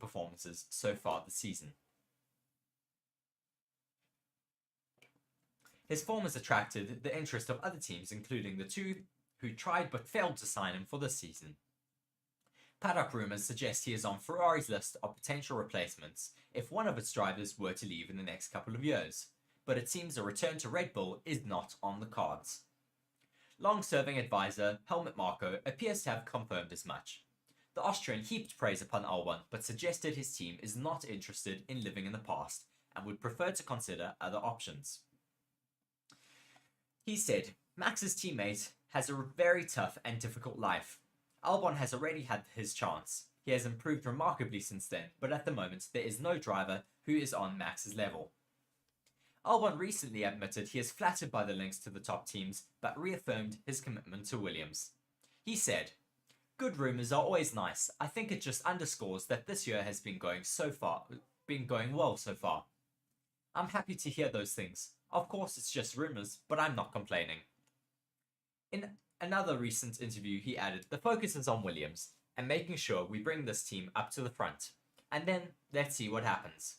performances so far this season. His form has attracted the interest of other teams, including the two who tried but failed to sign him for this season. Paddock rumours suggest he is on Ferrari's list of potential replacements if one of its drivers were to leave in the next couple of years, but it seems a return to Red Bull is not on the cards. Long-serving advisor Helmut Marko appears to have confirmed as much. The Austrian heaped praise upon Albon, but suggested his team is not interested in living in the past and would prefer to consider other options. He said, Max's teammate has a very tough and difficult life. Albon has already had his chance. He has improved remarkably since then, but at the moment there is no driver who is on Max's level. Albon recently admitted he is flattered by the links to the top teams, but reaffirmed his commitment to Williams. He said, good rumours are always nice. I think it just underscores that this year has been going well so far. I'm happy to hear those things. Of course it's just rumours, but I'm not complaining. In another recent interview he added, the focus is on Williams and making sure we bring this team up to the front. And then let's see what happens.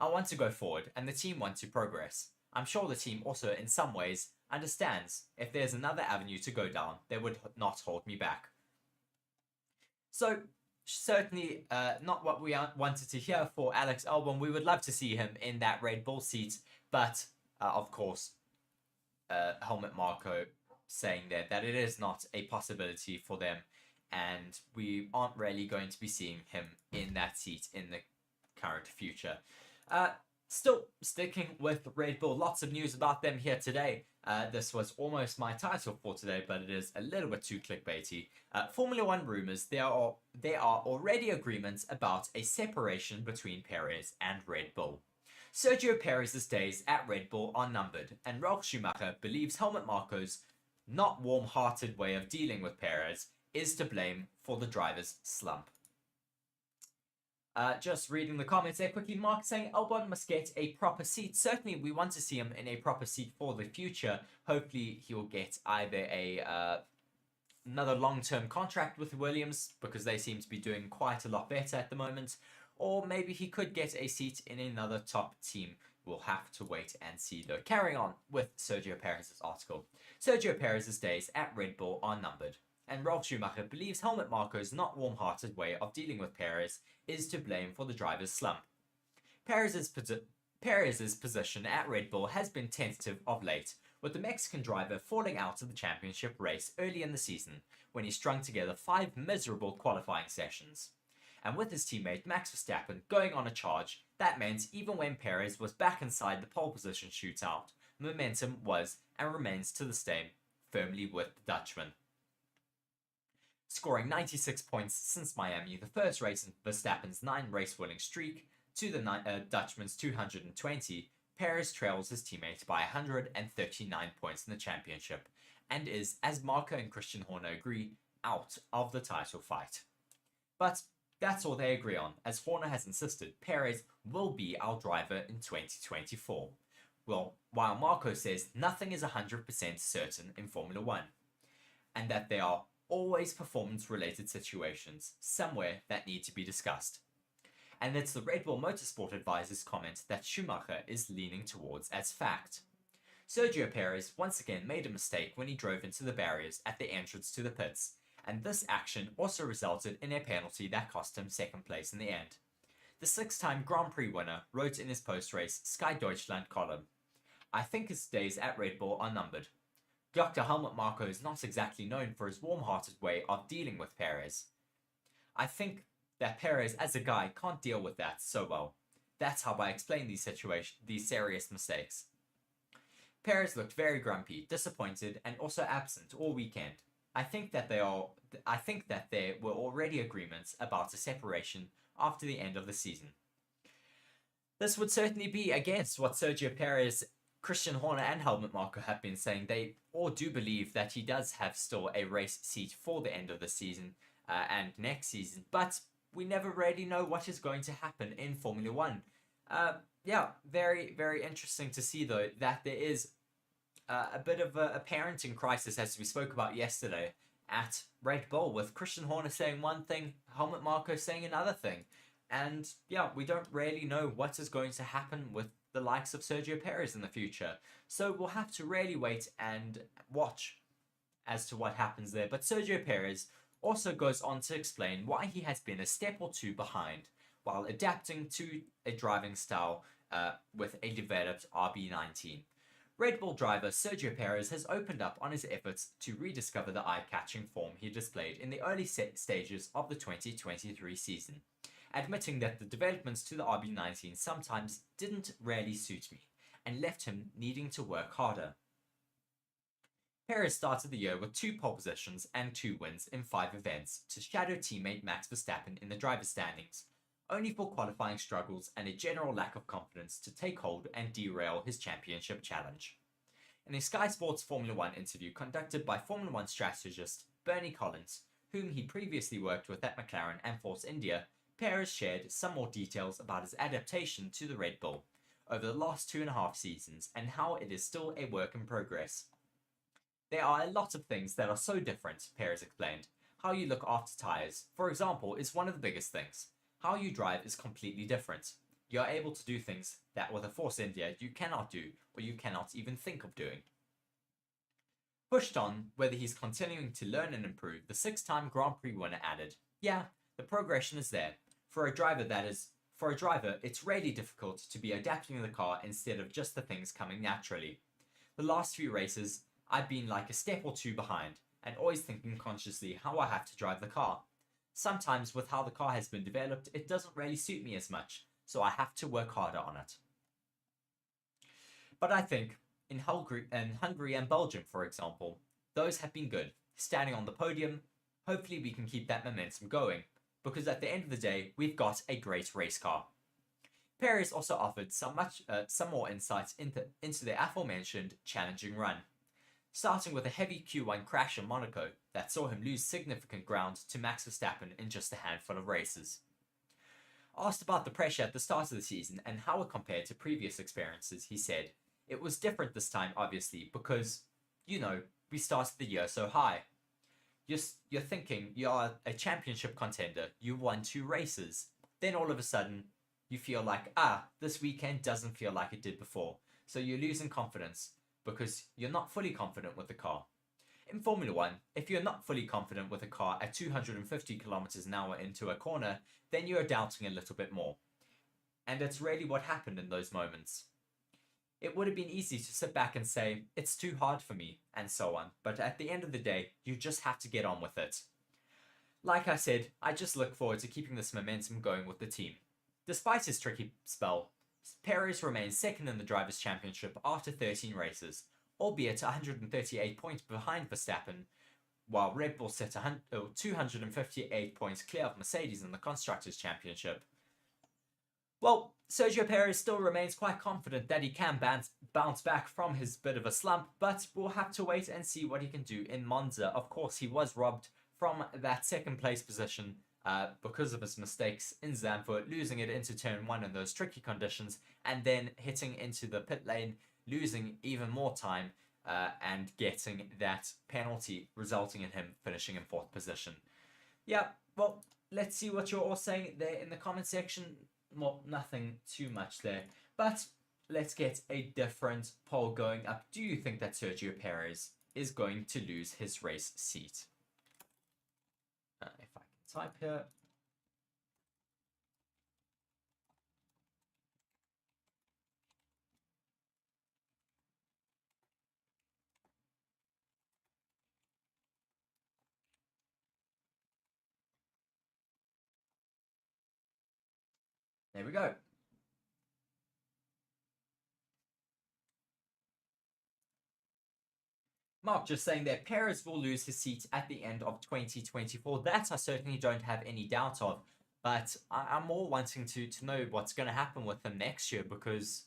I want to go forward and the team want to progress. I'm sure the team also in some ways understands if there's another avenue to go down, they would not hold me back. So certainly not what we wanted to hear for Alex Albon. We would love to see him in that Red Bull seat, but of course Helmut Marko saying that it is not a possibility for them, and we aren't really going to be seeing him in that seat in the current future. Still sticking with Red Bull, lots of news about them here today. This was almost my title for today, but it is a little bit too clickbaity. Formula 1 rumours, there are already agreements about a separation between Perez and Red Bull. Sergio Perez's days at Red Bull are numbered, and Ralf Schumacher believes Helmut Marko's not warm-hearted way of dealing with Perez is to blame for the driver's slump. Just reading the comments there quickly, Mark saying Albon must get a proper seat. Certainly we want to see him in a proper seat for the future. Hopefully he will get either another long-term contract with Williams, because they seem to be doing quite a lot better at the moment, or maybe he could get a seat in another top team. We'll have to wait and see though. Carrying on with Sergio Perez's article. Sergio Perez's days at Red Bull are numbered, and Ralf Schumacher believes Helmut Marko's not warm-hearted way of dealing with Perez is to blame for the driver's slump. Perez's position at Red Bull has been tentative of late, with the Mexican driver falling out of the championship race early in the season when he strung together 5 miserable qualifying sessions. And with his teammate Max Verstappen going on a charge, that meant even when Perez was back inside the pole position shootout, momentum was and remains to this day firmly with the Dutchman. Scoring 96 points since Miami, the first race in Verstappen's 9-race winning streak, to the Dutchman's 220, Perez trails his teammate by 139 points in the championship, and is, as Marko and Christian Horner agree, out of the title fight. But that's all they agree on, as Horner has insisted Perez will be our driver in 2024. Well, while Marko says nothing is 100% certain in Formula 1, and that there are always performance-related situations somewhere that need to be discussed. And it's the Red Bull Motorsport advisor's comment that Schumacher is leaning towards as fact. Sergio Perez once again made a mistake when he drove into the barriers at the entrance to the pits, and this action also resulted in a penalty that cost him second place in the end. The 6-time Grand Prix winner wrote in his post-race Sky Deutschland column, I think his days at Red Bull are numbered. Dr. Helmut Marko is not exactly known for his warm-hearted way of dealing with Perez. I think that Perez as a guy can't deal with that so well. That's how I explain these serious mistakes. Perez looked very grumpy, disappointed, and also absent all weekend. I think that there were already agreements about a separation after the end of the season. This would certainly be against what Sergio Perez, Christian Horner and Helmut Marko have been saying. They all do believe that he does have still a race seat for the end of the season and next season, but we never really know what is going to happen in Formula 1. Yeah, very, very interesting to see though that there is a bit of a parenting crisis, as we spoke about yesterday, at Red Bull, with Christian Horner saying one thing, Helmut Marko saying another thing. And yeah, we don't really know what is going to happen with the likes of Sergio Perez in the future. So we'll have to really wait and watch as to what happens there. But Sergio Perez also goes on to explain why he has been a step or two behind while adapting to a driving style with a developed RB19. Red Bull driver Sergio Perez has opened up on his efforts to rediscover the eye-catching form he displayed in the early stages of the 2023 season, admitting that the developments to the RB19 sometimes didn't really suit me and left him needing to work harder. Perez started the year with 2 pole positions and 2 wins in 5 events to shadow teammate Max Verstappen in the driver's standings, only for qualifying struggles and a general lack of confidence to take hold and derail his championship challenge. In a Sky Sports Formula 1 interview conducted by Formula 1 strategist Bernie Collins, whom he previously worked with at McLaren and Force India, Perez shared some more details about his adaptation to the Red Bull over the last 2.5 seasons and how it is still a work in progress. There are a lot of things that are so different, Perez explained. How you look after tyres, for example, is one of the biggest things. How you drive is completely different. You are able to do things that with a Force India you cannot do, or you cannot even think of doing. Pushed on whether he's continuing to learn and improve, the 6-time Grand Prix winner added, "Yeah, the progression is there. For a driver, it's really difficult to be adapting the car instead of just the things coming naturally. The last few races, I've been like a step or 2 behind, and always thinking consciously how I have to drive the car. Sometimes with how the car has been developed, it doesn't really suit me as much, so I have to work harder on it. But I think, in Hungary and Belgium, for example, those have been good. Standing on the podium, hopefully we can keep that momentum going, because at the end of the day, we've got a great race car." Perez also offered some more insights into the aforementioned challenging run, starting with a heavy Q1 crash in Monaco that saw him lose significant ground to Max Verstappen in just a handful of races. Asked about the pressure at the start of the season and how it compared to previous experiences, he said, "It was different this time, obviously, because, we started the year so high. You're thinking you are a championship contender, you won 2 races. Then all of a sudden, you feel like, this weekend doesn't feel like it did before. So you're losing confidence because you're not fully confident with the car. In Formula 1, if you're not fully confident with a car at 250 kilometers an hour into a corner, then you are doubting a little bit more. And that's really what happened in those moments. It would have been easy to sit back and say, it's too hard for me, and so on, but at the end of the day, you just have to get on with it. Like I said, I just look forward to keeping this momentum going with the team." Despite his tricky spell, Perez remains second in the Drivers' Championship after 13 races, albeit 138 points behind Verstappen, while Red Bull set 258 points clear of Mercedes in the Constructors' Championship. Well, Sergio Perez still remains quite confident that he can bounce back from his bit of a slump, but we'll have to wait and see what he can do in Monza. Of course, he was robbed from that second place position because of his mistakes in Zandvoort, losing it into turn 1 in those tricky conditions, and then hitting into the pit lane, losing even more time, and getting that penalty, resulting in him finishing in 4th position. Yeah, well, let's see what you're all saying there in the comment section. Well, nothing too much there, but let's get a different poll going up. Do you think that Sergio Perez is going to lose his race seat? If I can type here. There we go. Mark just saying that Perez will lose his seat at the end of 2024. That I certainly don't have any doubt of. But I'm more wanting to know what's going to happen with him next year because,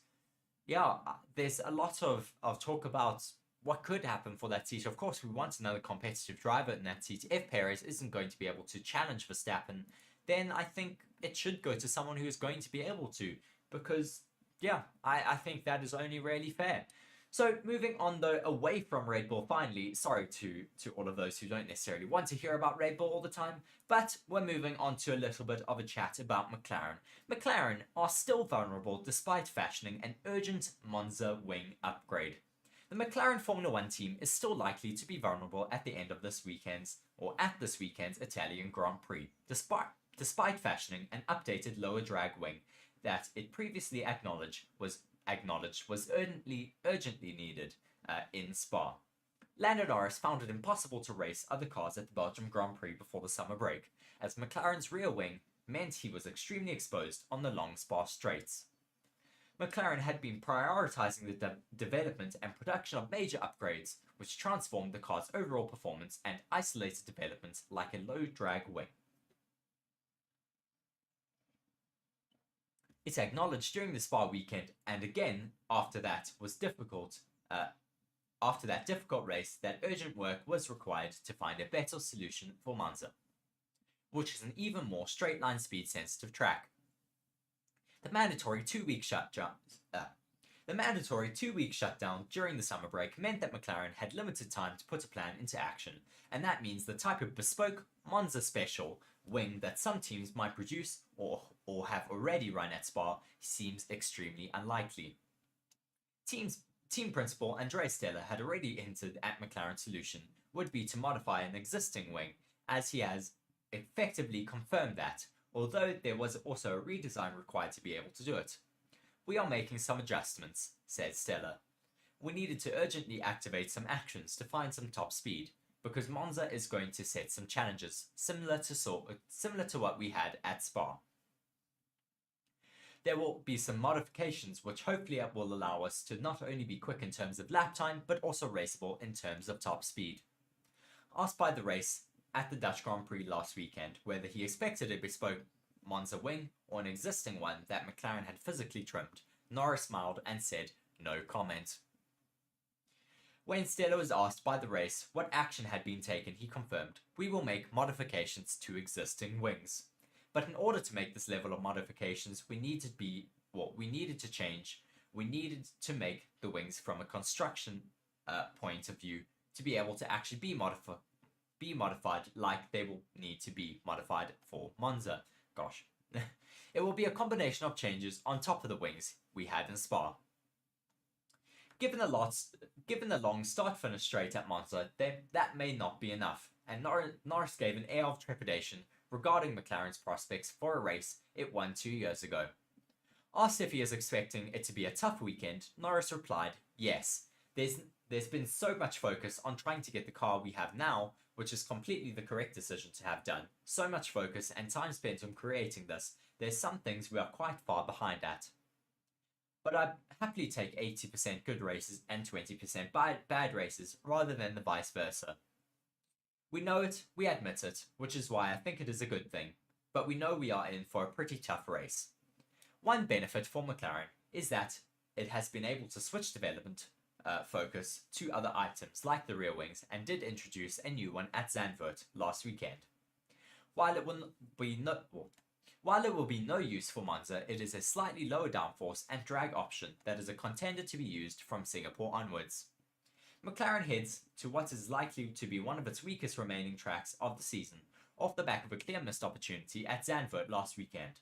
yeah, there's a lot of talk about what could happen for that seat. Of course, we want another competitive driver in that seat. If Perez isn't going to be able to challenge Verstappen, then I think it should go to someone who is going to be able to. Because, yeah, I think that is only really fair. So moving on though, away from Red Bull finally, sorry to all of those who don't necessarily want to hear about Red Bull all the time, but we're moving on to a little bit of a chat about McLaren. McLaren are still vulnerable despite fashioning an urgent Monza wing upgrade. The McLaren Formula One team is still likely to be vulnerable at the end of this weekend's Italian Grand Prix, despite fashioning an updated lower drag wing that it previously acknowledged was urgently needed in Spa. Lando Norris found it impossible to race other cars at the Belgium Grand Prix before the summer break, as McLaren's rear wing meant he was extremely exposed on the long Spa straights. McLaren had been prioritizing the development and production of major upgrades, which transformed the car's overall performance and isolated development like a low drag wing. It acknowledged during the Spa weekend, and again after that difficult race, that urgent work was required to find a better solution for Monza, which is an even more straight-line speed-sensitive track. The mandatory two-week shutdown during the summer break meant that McLaren had limited time to put a plan into action, and that means the type of bespoke Monza special wing that some teams might produce or have already run at Spa seems extremely unlikely. Team principal Andrea Stella had already hinted at McLaren's solution would be to modify an existing wing, as he has effectively confirmed that, although there was also a redesign required to be able to do it. "We are making some adjustments," said Stella. "We needed to urgently activate some actions to find some top speed, because Monza is going to set some challenges similar to what we had at Spa. There will be some modifications which hopefully will allow us to not only be quick in terms of lap time, but also raceable in terms of top speed." Asked by the race at the Dutch Grand Prix last weekend whether he expected a bespoke Monza wing or an existing one that McLaren had physically trimmed, Norris smiled and said, "No comment." When Stella was asked by the race what action had been taken, he confirmed, "We will make modifications to existing wings. But in order to make this level of modifications, we needed to make the wings from a construction point of view to be able to actually be modified like they will need to be modified for Monza. Gosh. It will be a combination of changes on top of the wings we had in Spa." Given the long start-finish straight at Monza, that may not be enough, and Norris gave an air of trepidation regarding McLaren's prospects for a race it won 2 years ago. Asked if he is expecting it to be a tough weekend, Norris replied, "Yes, there's been so much focus on trying to get the car we have now, which is completely the correct decision to have done. So much focus and time spent on creating this. There's some things we are quite far behind at. But I'd happily take 80% good races and 20% bad races rather than the vice versa. We know it, we admit it, which is why I think it is a good thing, but we know we are in for a pretty tough race." One benefit for McLaren is that it has been able to switch development focus to other items like the rear wings, and did introduce a new one at Zandvoort last weekend. While it will be no use for Monza, it is a slightly lower downforce and drag option that is a contender to be used from Singapore onwards. McLaren heads to what is likely to be one of its weakest remaining tracks of the season, off the back of a clear missed opportunity at Zandvoort last weekend.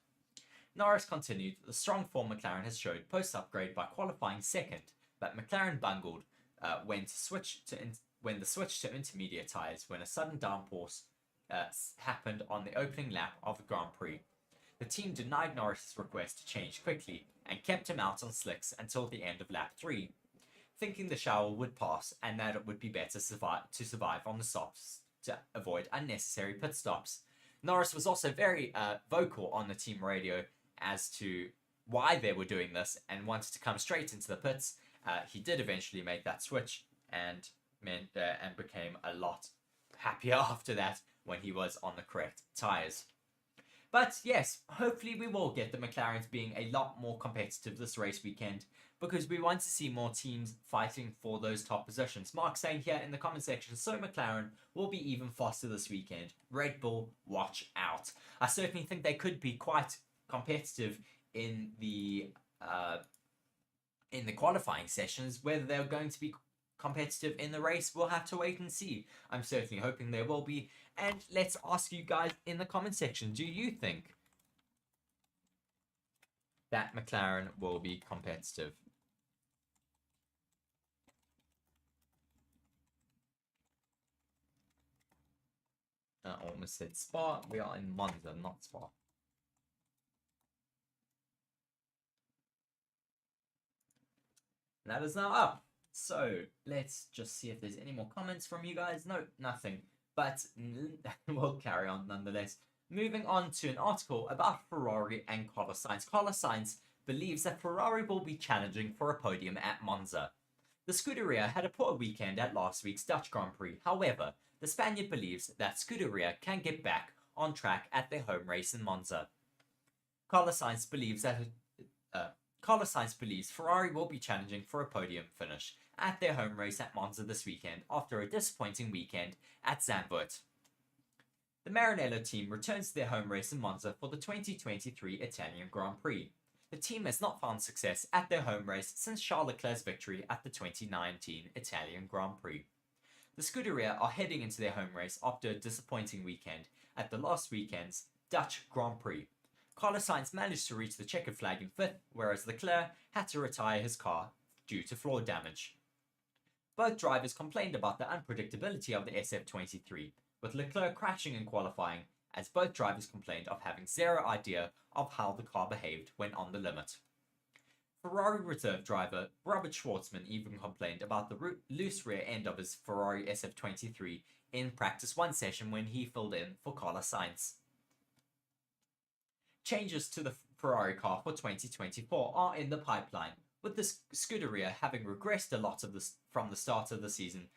Norris continued the strong form McLaren has showed post-upgrade by qualifying second, but McLaren bungled when the switch to intermediate tyres when a sudden downforce happened on the opening lap of the Grand Prix. The team denied Norris's request to change quickly and kept him out on slicks until the end of lap 3, thinking the shower would pass and that it would be better to survive on the softs to avoid unnecessary pit stops. Norris was also very vocal on the team radio as to why they were doing this and wanted to come straight into the pits. He did eventually make that switch and became a lot happier after that when he was on the correct tyres. But yes, hopefully we will get the McLarens being a lot more competitive this race weekend, because we want to see more teams fighting for those top positions. Mark saying here in the comment section, so McLaren will be even faster this weekend. Red Bull, watch out. I certainly think they could be quite competitive in the in the qualifying sessions. Whether they're going to be competitive in the race, we'll have to wait and see. I'm certainly hoping there will be. And let's ask you guys in the comment section, do you think that McLaren will be competitive? I almost said Spa. We are in Monza, not Spa. That is now up. So let's just see if there's any more comments from you guys. No, nothing. But we'll carry on nonetheless. Moving on to an article about Ferrari and Carlos Sainz. Carlos Sainz believes that Ferrari will be challenging for a podium at Monza. The Scuderia had a poor weekend at last week's Dutch Grand Prix. However, the Spaniard believes that Scuderia can get back on track at their home race in Monza. Carlos Sainz believes Ferrari will be challenging for a podium finish at their home race at Monza this weekend after a disappointing weekend at Zandvoort. The Maranello team returns to their home race in Monza for the 2023 Italian Grand Prix. The team has not found success at their home race since Charles Leclerc's victory at the 2019 Italian Grand Prix. The Scuderia are heading into their home race after a disappointing weekend at the last weekend's Dutch Grand Prix. Carlos Sainz managed to reach the checkered flag in fifth, whereas Leclerc had to retire his car due to floor damage. Both drivers complained about the unpredictability of the SF23, with Leclerc crashing in qualifying, as both drivers complained of having zero idea of how the car behaved when on the limit. Ferrari reserve driver Robert Schwartzman even complained about the loose rear end of his Ferrari SF23 in practice 1 session when he filled in for Carlos Sainz. Changes to the Ferrari car for 2024 are in the pipeline, with the Scuderia having regressed a lot from the start of the season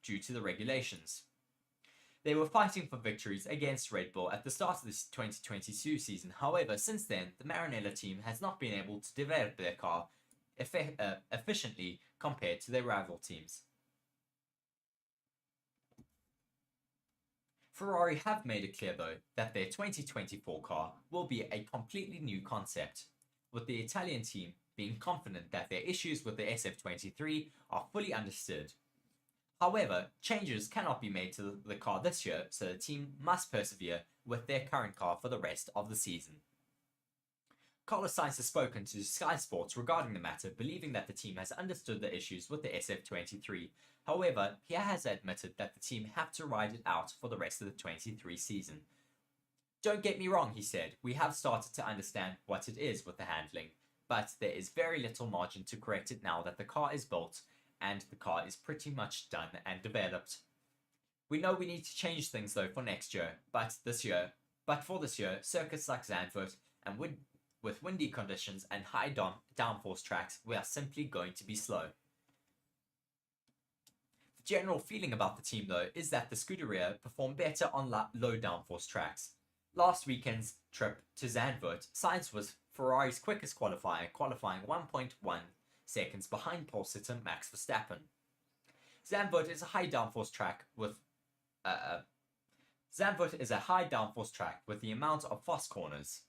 due to the regulations. They were fighting for victories against Red Bull at the start of the 2022 season. However, since then, the Maranello team has not been able to develop their car efficiently compared to their rival teams. Ferrari have made it clear, though, that their 2024 car will be a completely new concept, with the Italian team being confident that their issues with the SF23 are fully understood. However, changes cannot be made to the car this year, so the team must persevere with their current car for the rest of the season. Carlos Sainz has spoken to Sky Sports regarding the matter, believing that the team has understood the issues with the SF23. However, he has admitted that the team have to ride it out for the rest of the 23 season. Don't get me wrong, he said, we have started to understand what it is with the handling, but there is very little margin to correct it now that the car is built and the car is pretty much done and developed. We know we need to change things though for next year, but for this year, circuits like Zandvoort and with windy conditions and high downforce tracks, we are simply going to be slow. The general feeling about the team though is that the Scuderia perform better on low downforce tracks. Last weekend's trip to Zandvoort, Sainz was Ferrari's quickest qualifier, qualifying 1.1 seconds behind pole sitter Max Verstappen. Zandvoort is a high downforce track with the amount of fast corners.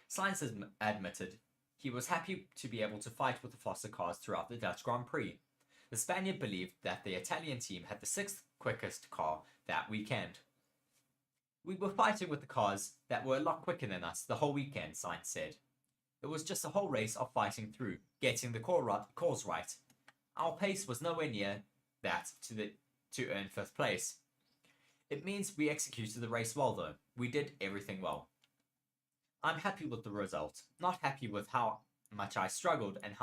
Sainz has admitted he was happy to be able to fight with the faster cars throughout the Dutch Grand Prix. The Spaniard believed that the Italian team had the 6th quickest car that weekend. We were fighting with the cars that were a lot quicker than us the whole weekend, Sainz said. It was just a whole race of fighting through, getting the cores right. Our pace was nowhere near that to earn 5th place. It means we executed the race well though. We did everything well. I'm happy with the result, not happy with how much I struggled and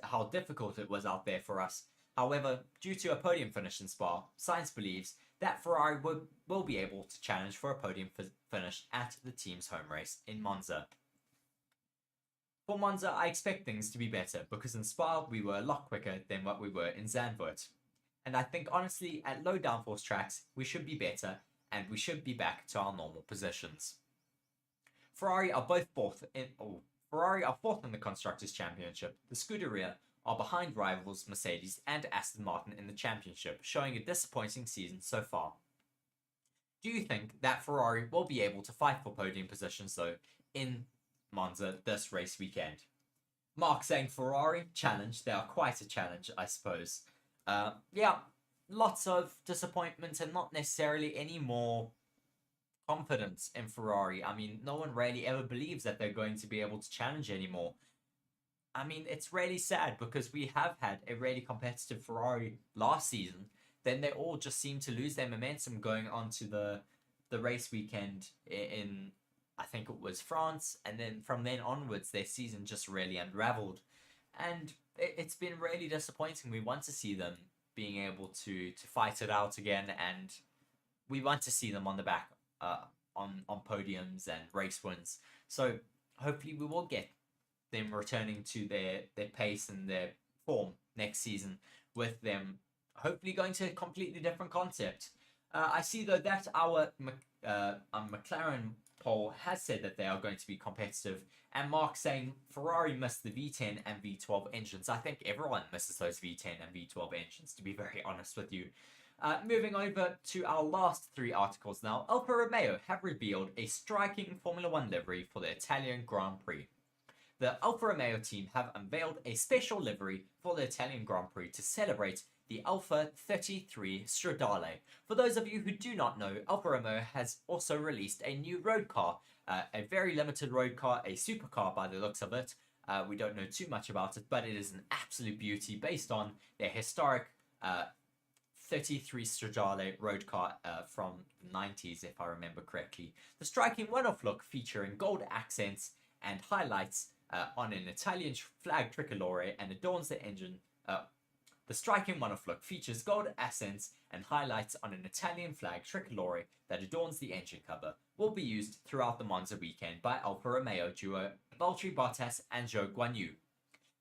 how difficult it was out there for us. However, due to a podium finish in Spa, Sainz believes that Ferrari will be able to challenge for a podium finish at the team's home race in Monza. For Monza, I expect things to be better because in Spa we were a lot quicker than what we were in Zandvoort. And I think honestly at low downforce tracks we should be better and we should be back to our normal positions. Ferrari are fourth in the Constructors' Championship. The Scuderia are behind rivals Mercedes and Aston Martin in the championship, showing a disappointing season so far. Do you think that Ferrari will be able to fight for podium positions though in Monza this race weekend? Mark saying Ferrari, challenge. They are quite a challenge, I suppose. Yeah, lots of disappointment and not necessarily any more confidence in Ferrari. I mean, no one really ever believes that they're going to be able to challenge anymore. I mean, it's really sad because we have had a really competitive Ferrari last season. Then they all just seem to lose their momentum going on to the race weekend in I think it was France, and then from then onwards their season just really unraveled, and it's been really disappointing. We want to see them being able to fight it out again, and we want to see them on the back on podiums and race wins. So hopefully we will get them returning to their pace and their form next season, with them hopefully going to a completely different concept. I see though that our McLaren poll has said that they are going to be competitive, and Mark saying Ferrari missed the V10 and V12 engines. I think everyone misses those V10 and V12 engines, to be very honest with you. Moving over to our last three articles now, Alfa Romeo have revealed a striking Formula One livery for the Italian Grand Prix. The Alfa Romeo team have unveiled a special livery for the Italian Grand Prix to celebrate the Alfa 33 Stradale. For those of you who do not know, Alfa Romeo has also released a new road car, a very limited road car, a supercar by the looks of it. We don't know too much about it, but it is an absolute beauty based on their historic 33 Stradale road car from the 90s, if I remember correctly. The striking one-off look featuring gold accents and highlights on an Italian flag tricolore and adorns the engine. The striking one-off look features gold accents and highlights on an Italian flag tricolore that adorns the engine cover. Will be used throughout the Monza weekend by Alfa Romeo duo Valtteri Bottas and Zhou Guanyu.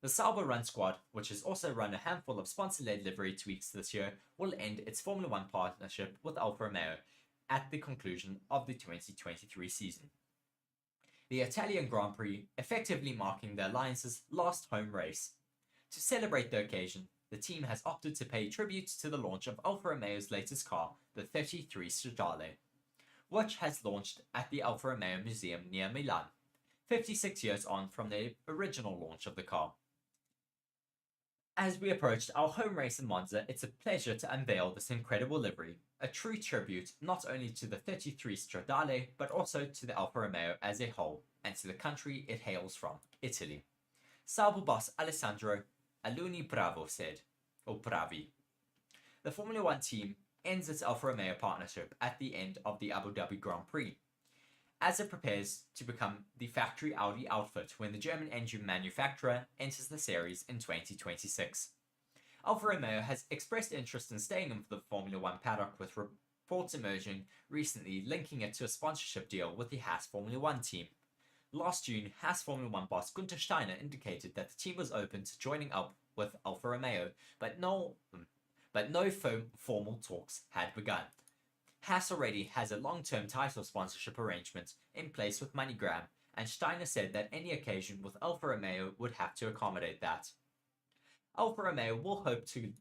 The Sauber Run squad, which has also run a handful of sponsor-led livery tweaks this year, will end its Formula One partnership with Alfa Romeo at the conclusion of the 2023 season. The Italian Grand Prix effectively marking the Alliance's last home race. To celebrate the occasion, the team has opted to pay tribute to the launch of Alfa Romeo's latest car, the 33 Stradale, which has launched at the Alfa Romeo Museum near Milan, 56 years on from the original launch of the car. As we approached our home race in Monza, it's a pleasure to unveil this incredible livery, a true tribute not only to the 33 Stradale, but also to the Alfa Romeo as a whole, and to the country it hails from, Italy. Sauber boss Alessandro Aluni Bravo said, or Bravi. The Formula One team ends its Alfa Romeo partnership at the end of the Abu Dhabi Grand Prix, as it prepares to become the factory Audi outfit when the German engine manufacturer enters the series in 2026. Alfa Romeo has expressed interest in staying in the Formula One paddock, with reports emerging recently linking it to a sponsorship deal with the Haas Formula One team. Last June, Haas Formula One boss Gunther Steiner indicated that the team was open to joining up with Alfa Romeo, but no formal talks had begun. Haas already has a long-term title sponsorship arrangement in place with MoneyGram, and Steiner said that any occasion with Alfa Romeo would have to accommodate that. Alfa Romeo will hope the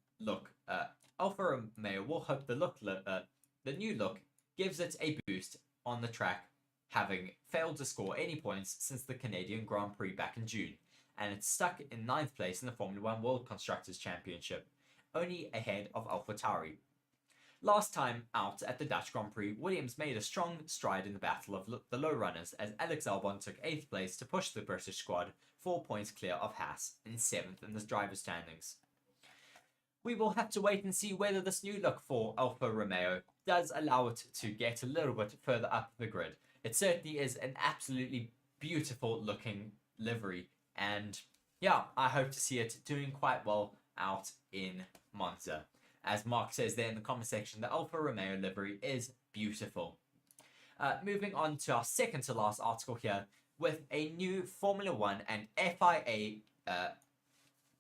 new look gives it a boost on the track, having failed to score any points since the Canadian Grand Prix back in June, and it's stuck in 9th place in the Formula One World Constructors' Championship, only ahead of AlphaTauri. Last time out at the Dutch Grand Prix, Williams made a strong stride in the battle of the low runners as Alex Albon took 8th place to push the British squad 4 points clear of Haas in 7th in the driver's standings. We will have to wait and see whether this new look for Alfa Romeo does allow it to get a little bit further up the grid. It certainly is an absolutely beautiful looking livery, and yeah, I hope to see it doing quite well out in Monza. As Mark says there in the comment section, the Alfa Romeo livery is beautiful. Moving on to our second to last article here, with a new Formula One and FIA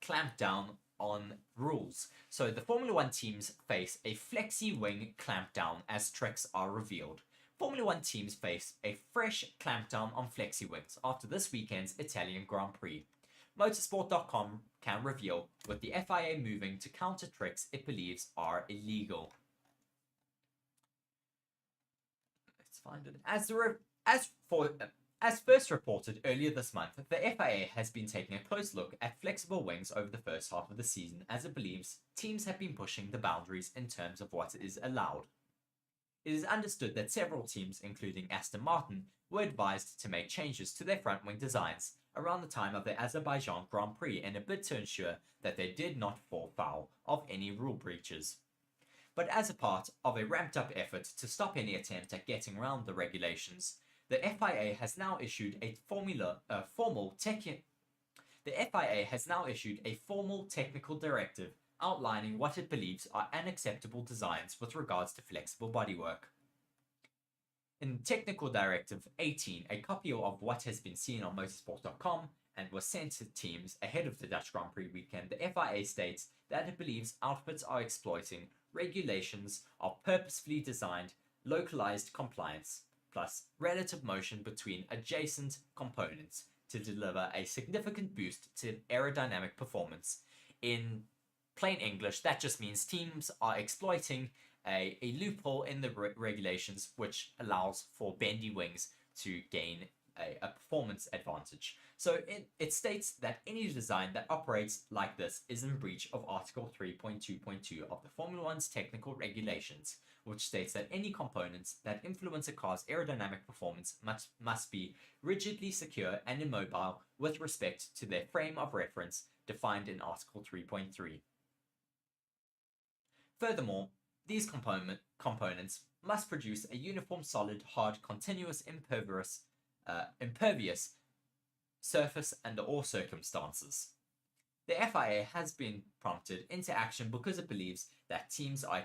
clampdown on rules. So the Formula One teams face a flexi-wing clampdown as tricks are revealed. Formula One teams face a fresh clampdown on flexi wings after this weekend's Italian Grand Prix. Motorsport.com can reveal, with the FIA moving to counter tricks it believes are illegal. Let's find it. As for As first reported earlier this month, the FIA has been taking a close look at flexible wings over the first half of the season as it believes teams have been pushing the boundaries in terms of what is allowed. It is understood that several teams, including Aston Martin, were advised to make changes to their front wing designs around the time of the Azerbaijan Grand Prix in a bid to ensure that they did not fall foul of any rule breaches. But as a part of a ramped up effort to stop any attempt at getting around the regulations, the FIA has now issued a formal technical directive outlining what it believes are unacceptable designs with regards to flexible bodywork. In Technical Directive 18, a copy of what has been seen on motorsports.com and was sent to teams ahead of the Dutch Grand Prix weekend, the FIA states that it believes outfits are exploiting regulations of purposefully designed, localized compliance, plus relative motion between adjacent components to deliver a significant boost to aerodynamic performance. In plain English, that just means teams are exploiting a loophole in the regulations which allows for bendy wings to gain a performance advantage. So it states that any design that operates like this is in breach of Article 3.2.2 of the Formula One's technical regulations, which states that any components that influence a car's aerodynamic performance must be rigidly secure and immobile with respect to their frame of reference defined in Article 3.3. Furthermore, these components must produce a uniform, solid, hard, continuous, impervious surface under all circumstances. The FIA has been prompted into action because it believes that teams are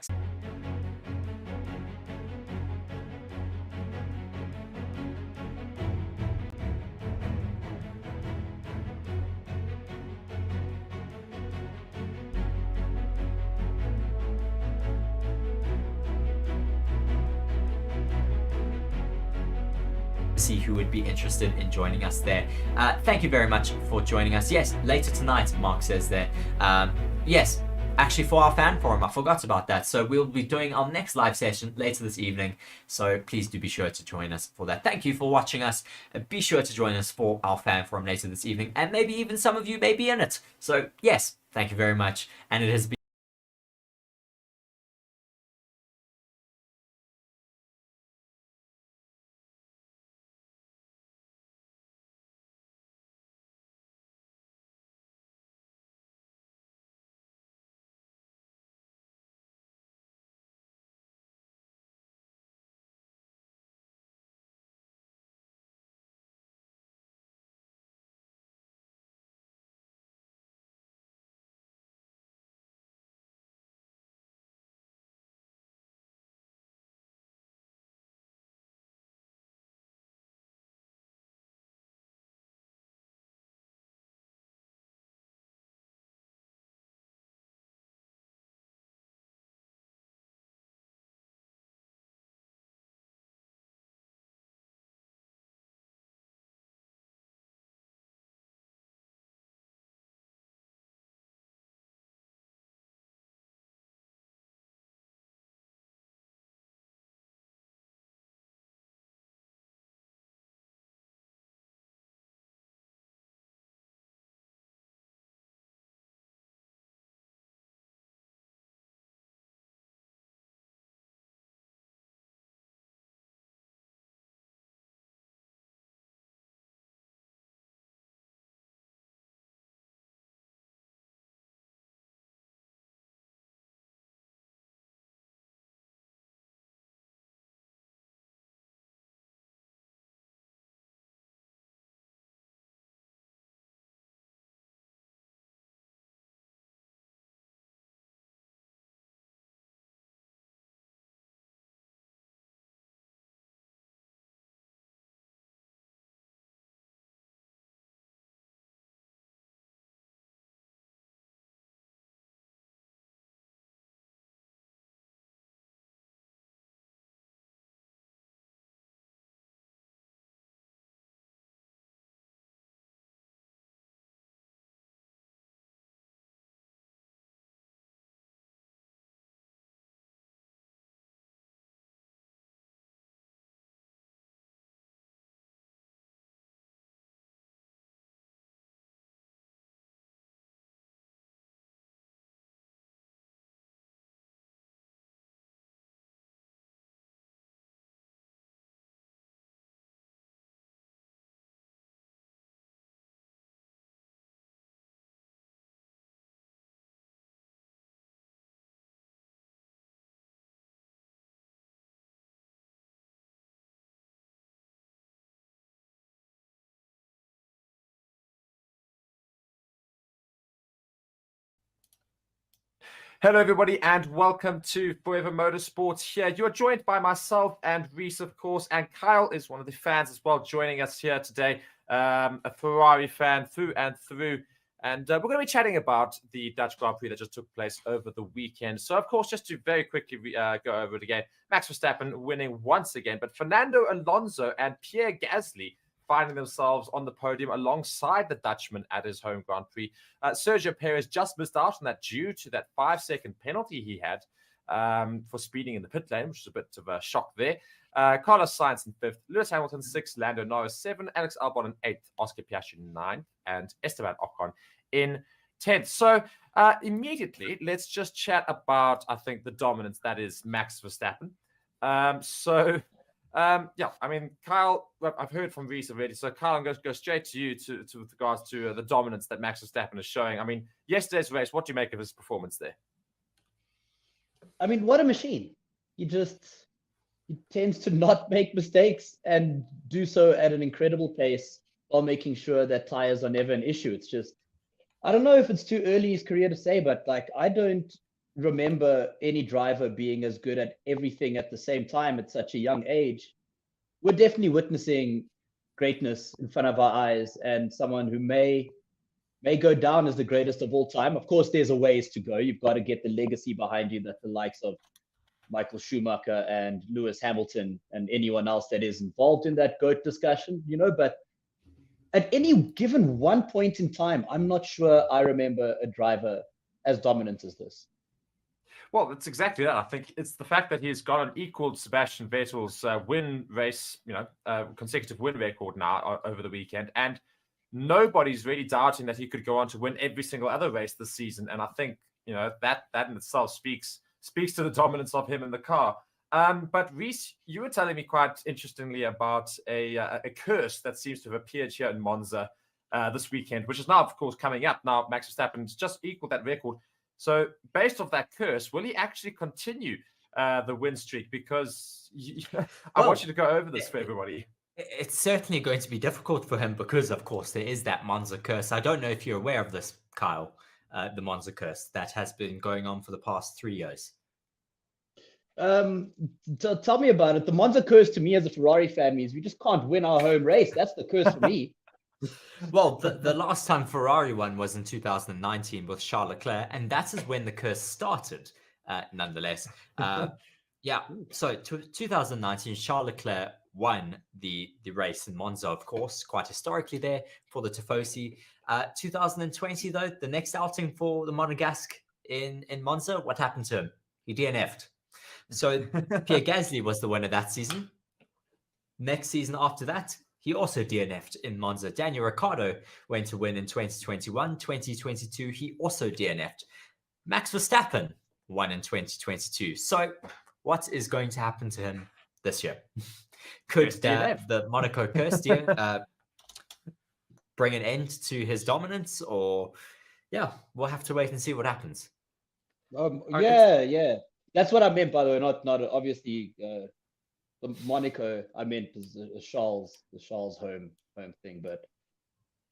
see who would be interested in joining us there. Thank you very much for joining us. Yes, later tonight, Mark says there. Yes, actually for our fan forum, I forgot about that. So we'll be doing our next live session later this evening. So please do be sure to join us for that. Thank you for watching us. Be sure to join us for our fan forum later this evening. And maybe even some of you may be in it. So yes, thank you very much. And it has been Hello, everybody, and welcome to Forever Motorsports here. You're joined by myself and Reese, of course, and Kyle is one of the fans as well, joining us here today, a Ferrari fan through and through. And we're going to be chatting about the Dutch Grand Prix that just took place over the weekend. So, of course, just to very quickly go over it again, Max Verstappen winning once again, but Fernando Alonso and Pierre Gasly finding themselves on the podium alongside the Dutchman at his home Grand Prix. Sergio Perez just missed out on that due to that 5-second penalty he had for speeding in the pit lane, which is a bit of a shock there. Carlos Sainz in 5th, Lewis Hamilton 6th, Lando Norris 7th, Alex Albon in 8th, Oscar Piastri 9th, and Esteban Ocon in 10th. So immediately, let's just chat about, I think, the dominance that is Max Verstappen. I mean, Kyle, I've heard from Reese already. So, Kyle, I'm going to go straight to you with regards to the dominance that Max Verstappen is showing. I mean, yesterday's race, what do you make of his performance there? I mean, what a machine. He tends to not make mistakes and do so at an incredible pace while making sure that tires are never an issue. It's just, I don't know if it's too early in his career to say, but like, I don't remember any driver being as good at everything at the same time at such a young age. We're definitely witnessing greatness in front of our eyes, and someone who may go down as the greatest of all time. Of course, there's a ways to go. You've got to get the legacy behind you that the likes of Michael Schumacher and Lewis Hamilton and anyone else that is involved in that GOAT discussion, but at any given one point in time, I'm not sure I remember a driver as dominant as this. Well, that's exactly that. I think it's the fact that he's got an equal Sebastian Vettel's consecutive win record now over the weekend. And nobody's really doubting that he could go on to win every single other race this season. And I think, that in itself speaks to the dominance of him in the car. But Reese, you were telling me quite interestingly about a curse that seems to have appeared here in Monza this weekend, which is now, of course, coming up. Now, Max Verstappen's just equaled that record. So based off that curse, will he actually continue the win streak? Because I want you to go over this for everybody. It's certainly going to be difficult for him because, of course, there is that Monza curse. I don't know if you're aware of this, Kyle, the Monza curse that has been going on for the past 3 years. Tell me about it. The Monza curse to me as a Ferrari fan means we just can't win our home race. That's the curse for me. Well, the last time Ferrari won was in 2019 with Charles Leclerc, and that is when the curse started, nonetheless. So 2019, Charles Leclerc won the race in Monza, of course, quite historically there for the Tifosi. 2020, though, the next outing for the Monegasque in Monza, what happened to him? He DNF'd. So Pierre Gasly was the winner that season. Next season after that, he also DNF'd in Monza. Daniel Ricciardo went to win in 2021. 2022, he also DNF'd. Max Verstappen won in 2022. So what is going to happen to him this year? Could the Monaco curse bring an end to his dominance? Or, we'll have to wait and see what happens. Yeah. That's what I meant, by the way. Not obviously... the Monaco, I meant the Charles home thing, but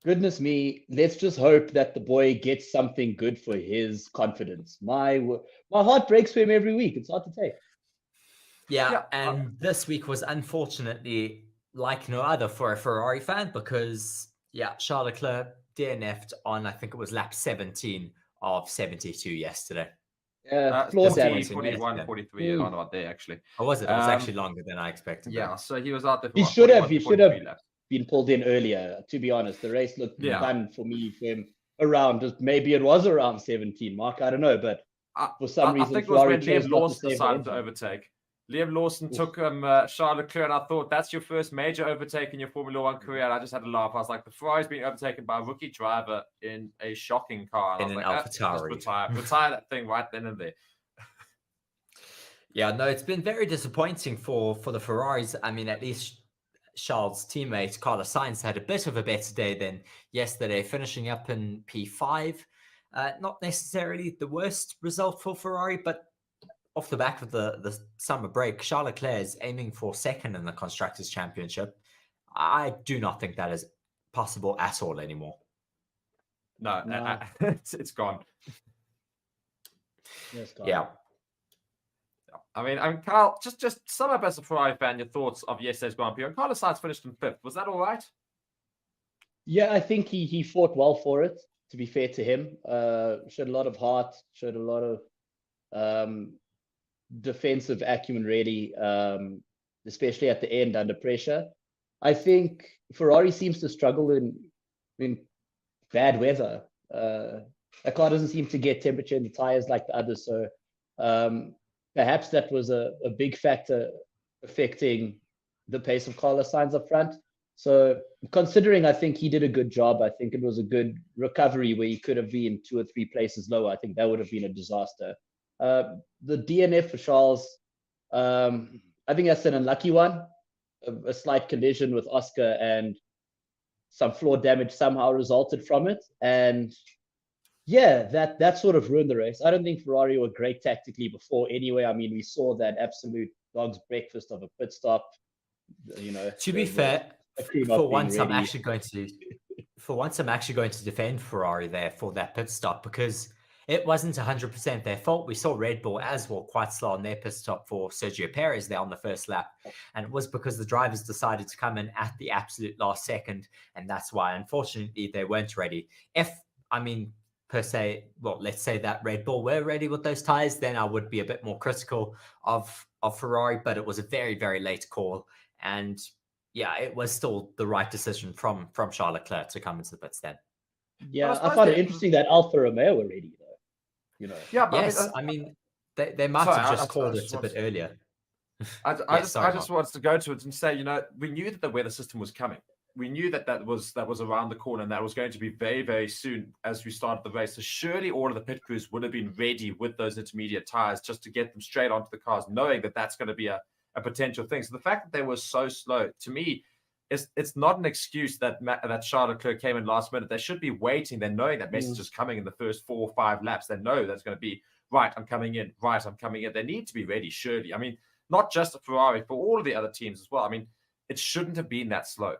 goodness me, let's just hope that the boy gets something good for his confidence. My heart breaks for him every week. It's hard to take. And this week was unfortunately like no other for a Ferrari fan because, Charles Leclerc DNF'd on, I think it was lap 17 of 72 yesterday. 41, 43 around about there, actually. Or was it? It was actually longer than I expected. Yeah, so he was out there for He should have been pulled in earlier, to be honest. The race looked done for him around, maybe it was around 17, Mark, I don't know, but for some reason, I think it was when Liam Lawson decided to overtake. Liam Lawson took Charles Leclerc, and I thought, that's your first major overtake in your Formula One career. And I just had a laugh. I was like, the Ferrari's being overtaken by a rookie driver in a shocking car. And in I was an like, AlphaTauri. Retire that thing right then and there. It's been very disappointing for the Ferraris. I mean, at least Charles' teammate, Carlos Sainz, had a bit of a better day than yesterday, finishing up in P5. Not necessarily the worst result for Ferrari, but off the back of the summer break, Charles Leclerc is aiming for second in the Constructors' Championship. I do not think that is possible at all anymore. No. It's gone. Yes, Kyle. Yeah. I mean, Kyle, just sum up as a Ferrari fan your thoughts of yesterday's Grand Prix. And Carlos Sainz finished in 5th. Was that all right? Yeah, I think he fought well for it, to be fair to him. Showed a lot of heart, showed a lot of defensive acumen, really, especially at the end under pressure. I think Ferrari seems to struggle in bad weather. The car doesn't seem to get temperature in the tires like the others. So perhaps that was a big factor affecting the pace of Carlos Sainz up front. So considering I think he did a good job, I think it was a good recovery where he could have been 2 or 3 places lower. I think that would have been a disaster. The DNF for Charles, I think that's an unlucky one. A slight collision with Oscar and some floor damage somehow resulted from it. And yeah, that sort of ruined the race. I don't think Ferrari were great tactically before anyway. I mean, we saw that absolute dog's breakfast of a pit stop. To be fair, for once I'm actually going to defend Ferrari there for that pit stop, because it wasn't 100% their fault. We saw Red Bull as well quite slow on their pit stop for Sergio Perez there on the first lap. And it was because the drivers decided to come in at the absolute last second. And that's why, unfortunately, they weren't ready. Per se, well, let's say that Red Bull were ready with those tires, then I would be a bit more critical of Ferrari. But it was a very, very late call. And yeah, it was still the right decision from Charles Leclerc to come into the pits then. Yeah, I found it interesting that Alfa Romeo were ready, though. Yeah, but yes, they might have just called it a bit earlier. I just wanted to go to it and say, we knew that the weather system was coming. We knew that was around the corner and that was going to be very, very soon as we started the race. So surely all of the pit crews would have been ready with those intermediate tires just to get them straight onto the cars, knowing that that's going to be a potential thing. So the fact that they were so slow, to me, it's not an excuse that Charles Leclerc came in last minute. They should be waiting. They're knowing that message is coming in the first 4 or 5 laps. They know that's going to be, right, I'm coming in. They need to be ready, surely. I mean, not just a Ferrari, for all of the other teams as well. I mean, it shouldn't have been that slow.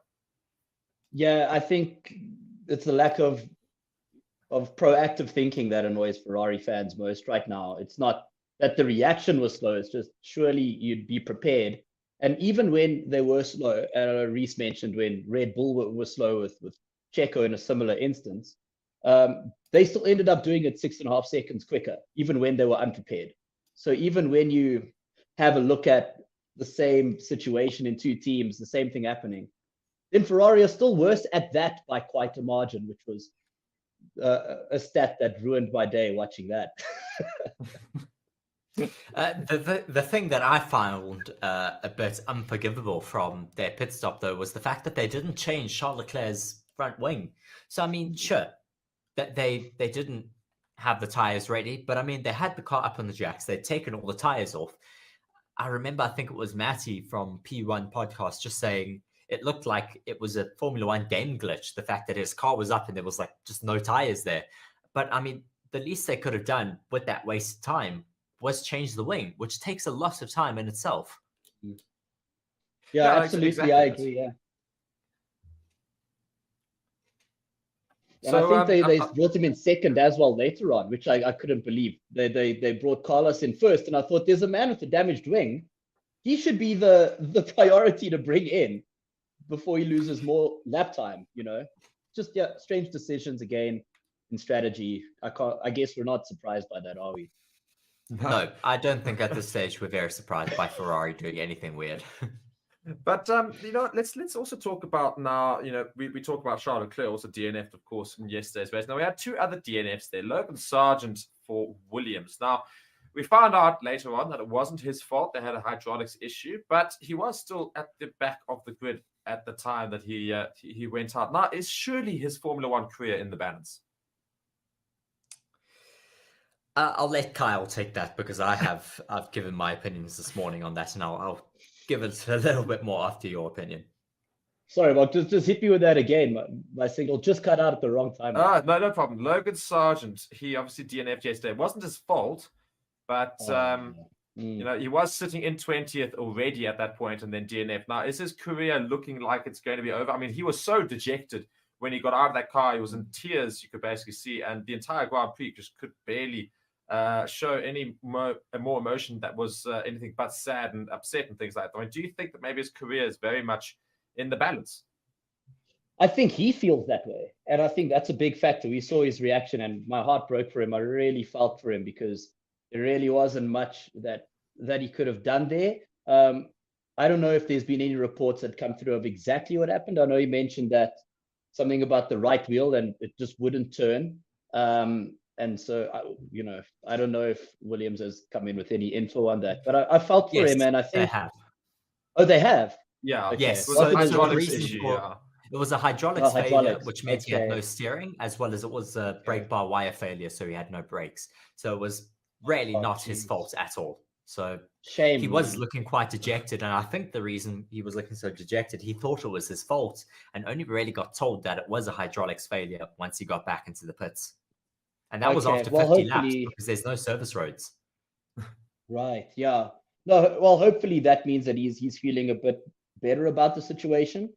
Yeah, I think it's the lack of proactive thinking that annoys Ferrari fans most right now. It's not that the reaction was slow. It's just surely you'd be prepared. And even when they were slow, Reese mentioned when Red Bull were slow with Checo in a similar instance, they still ended up doing it 6.5 seconds quicker, even when they were unprepared. So even when you have a look at the same situation in 2 teams, the same thing happening, then Ferrari are still worse at that by quite a margin, which was a stat that ruined my day watching that. The thing that I found a bit unforgivable from their pit stop, though, was the fact that they didn't change Charles Leclerc's front wing. So, I mean, sure, that they didn't have the tires ready, but I mean, they had the car up on the jacks. They'd taken all the tires off. I remember, I think it was Matty from P1 podcast just saying it looked like it was a Formula One game glitch. The fact that his car was up and there was like just no tires there. But I mean, the least they could have done with that wasted time was change the wing, which takes a lot of time in itself. Yeah, absolutely. Exactly. I agree. Yeah. And so, I think they brought him in second as well later on, which I couldn't believe. They brought Carlos in first, and I thought, there's a man with a damaged wing. He should be the priority to bring in before he loses more lap time. Just strange decisions again in strategy. I guess we're not surprised by that, are we? No, I don't think at this stage we're very surprised by Ferrari doing anything weird. But let's also talk about now. We talk about Charles Leclerc also DNF'd, of course, in yesterday's race. Now we had 2 other DNFs there. Logan Sargent for Williams. Now we found out later on that it wasn't his fault. They had a hydraulics issue, but he was still at the back of the grid at the time that he went out. Now is surely his Formula One career in the balance? I'll let Kyle take that because I've given my opinions this morning on that, and I'll give it a little bit more after your opinion. Sorry, Mark, just hit me with that again. My signal just cut out at the wrong time. No problem. Logan Sargent, he obviously DNF'd yesterday. It wasn't his fault, but he was sitting in 20th already at that point and then DNF. Now, is his career looking like it's going to be over? I mean, he was so dejected when he got out of that car. He was in tears, you could basically see, and the entire Grand Prix just could barely show any more emotion that was anything but sad and upset and things like that. I mean, do you think that maybe his career is very much in the balance? I think he feels that way. And I think that's a big factor. We saw his reaction and my heart broke for him. I really felt for him because there really wasn't much that he could have done there. I don't know if there's been any reports that come through of exactly what happened. I know he mentioned that something about the right wheel and it just wouldn't turn. And so, I don't know if Williams has come in with any info on that, but I felt for him, and I think they have. Oh, they have. Yeah. Okay. Yes. It was a What did they- hydraulics reason issue. for- Yeah. It was a hydraulics Oh, failure, hydraulics. which meant he had no Okay. steering, as well as it was a brake bar wire failure, so he had no brakes. So it was really Oh, not his jeez. fault at all. So Shame. he was man. looking quite dejected, and I think the reason he was looking so dejected, he thought it was his fault, and only really got told that it was a hydraulics failure once he got back into the pits. And that was Okay, after well, 50 laps hopefully- because there's no service roads. Right. Yeah. No. Well, hopefully that means that he's feeling a bit better about the situation.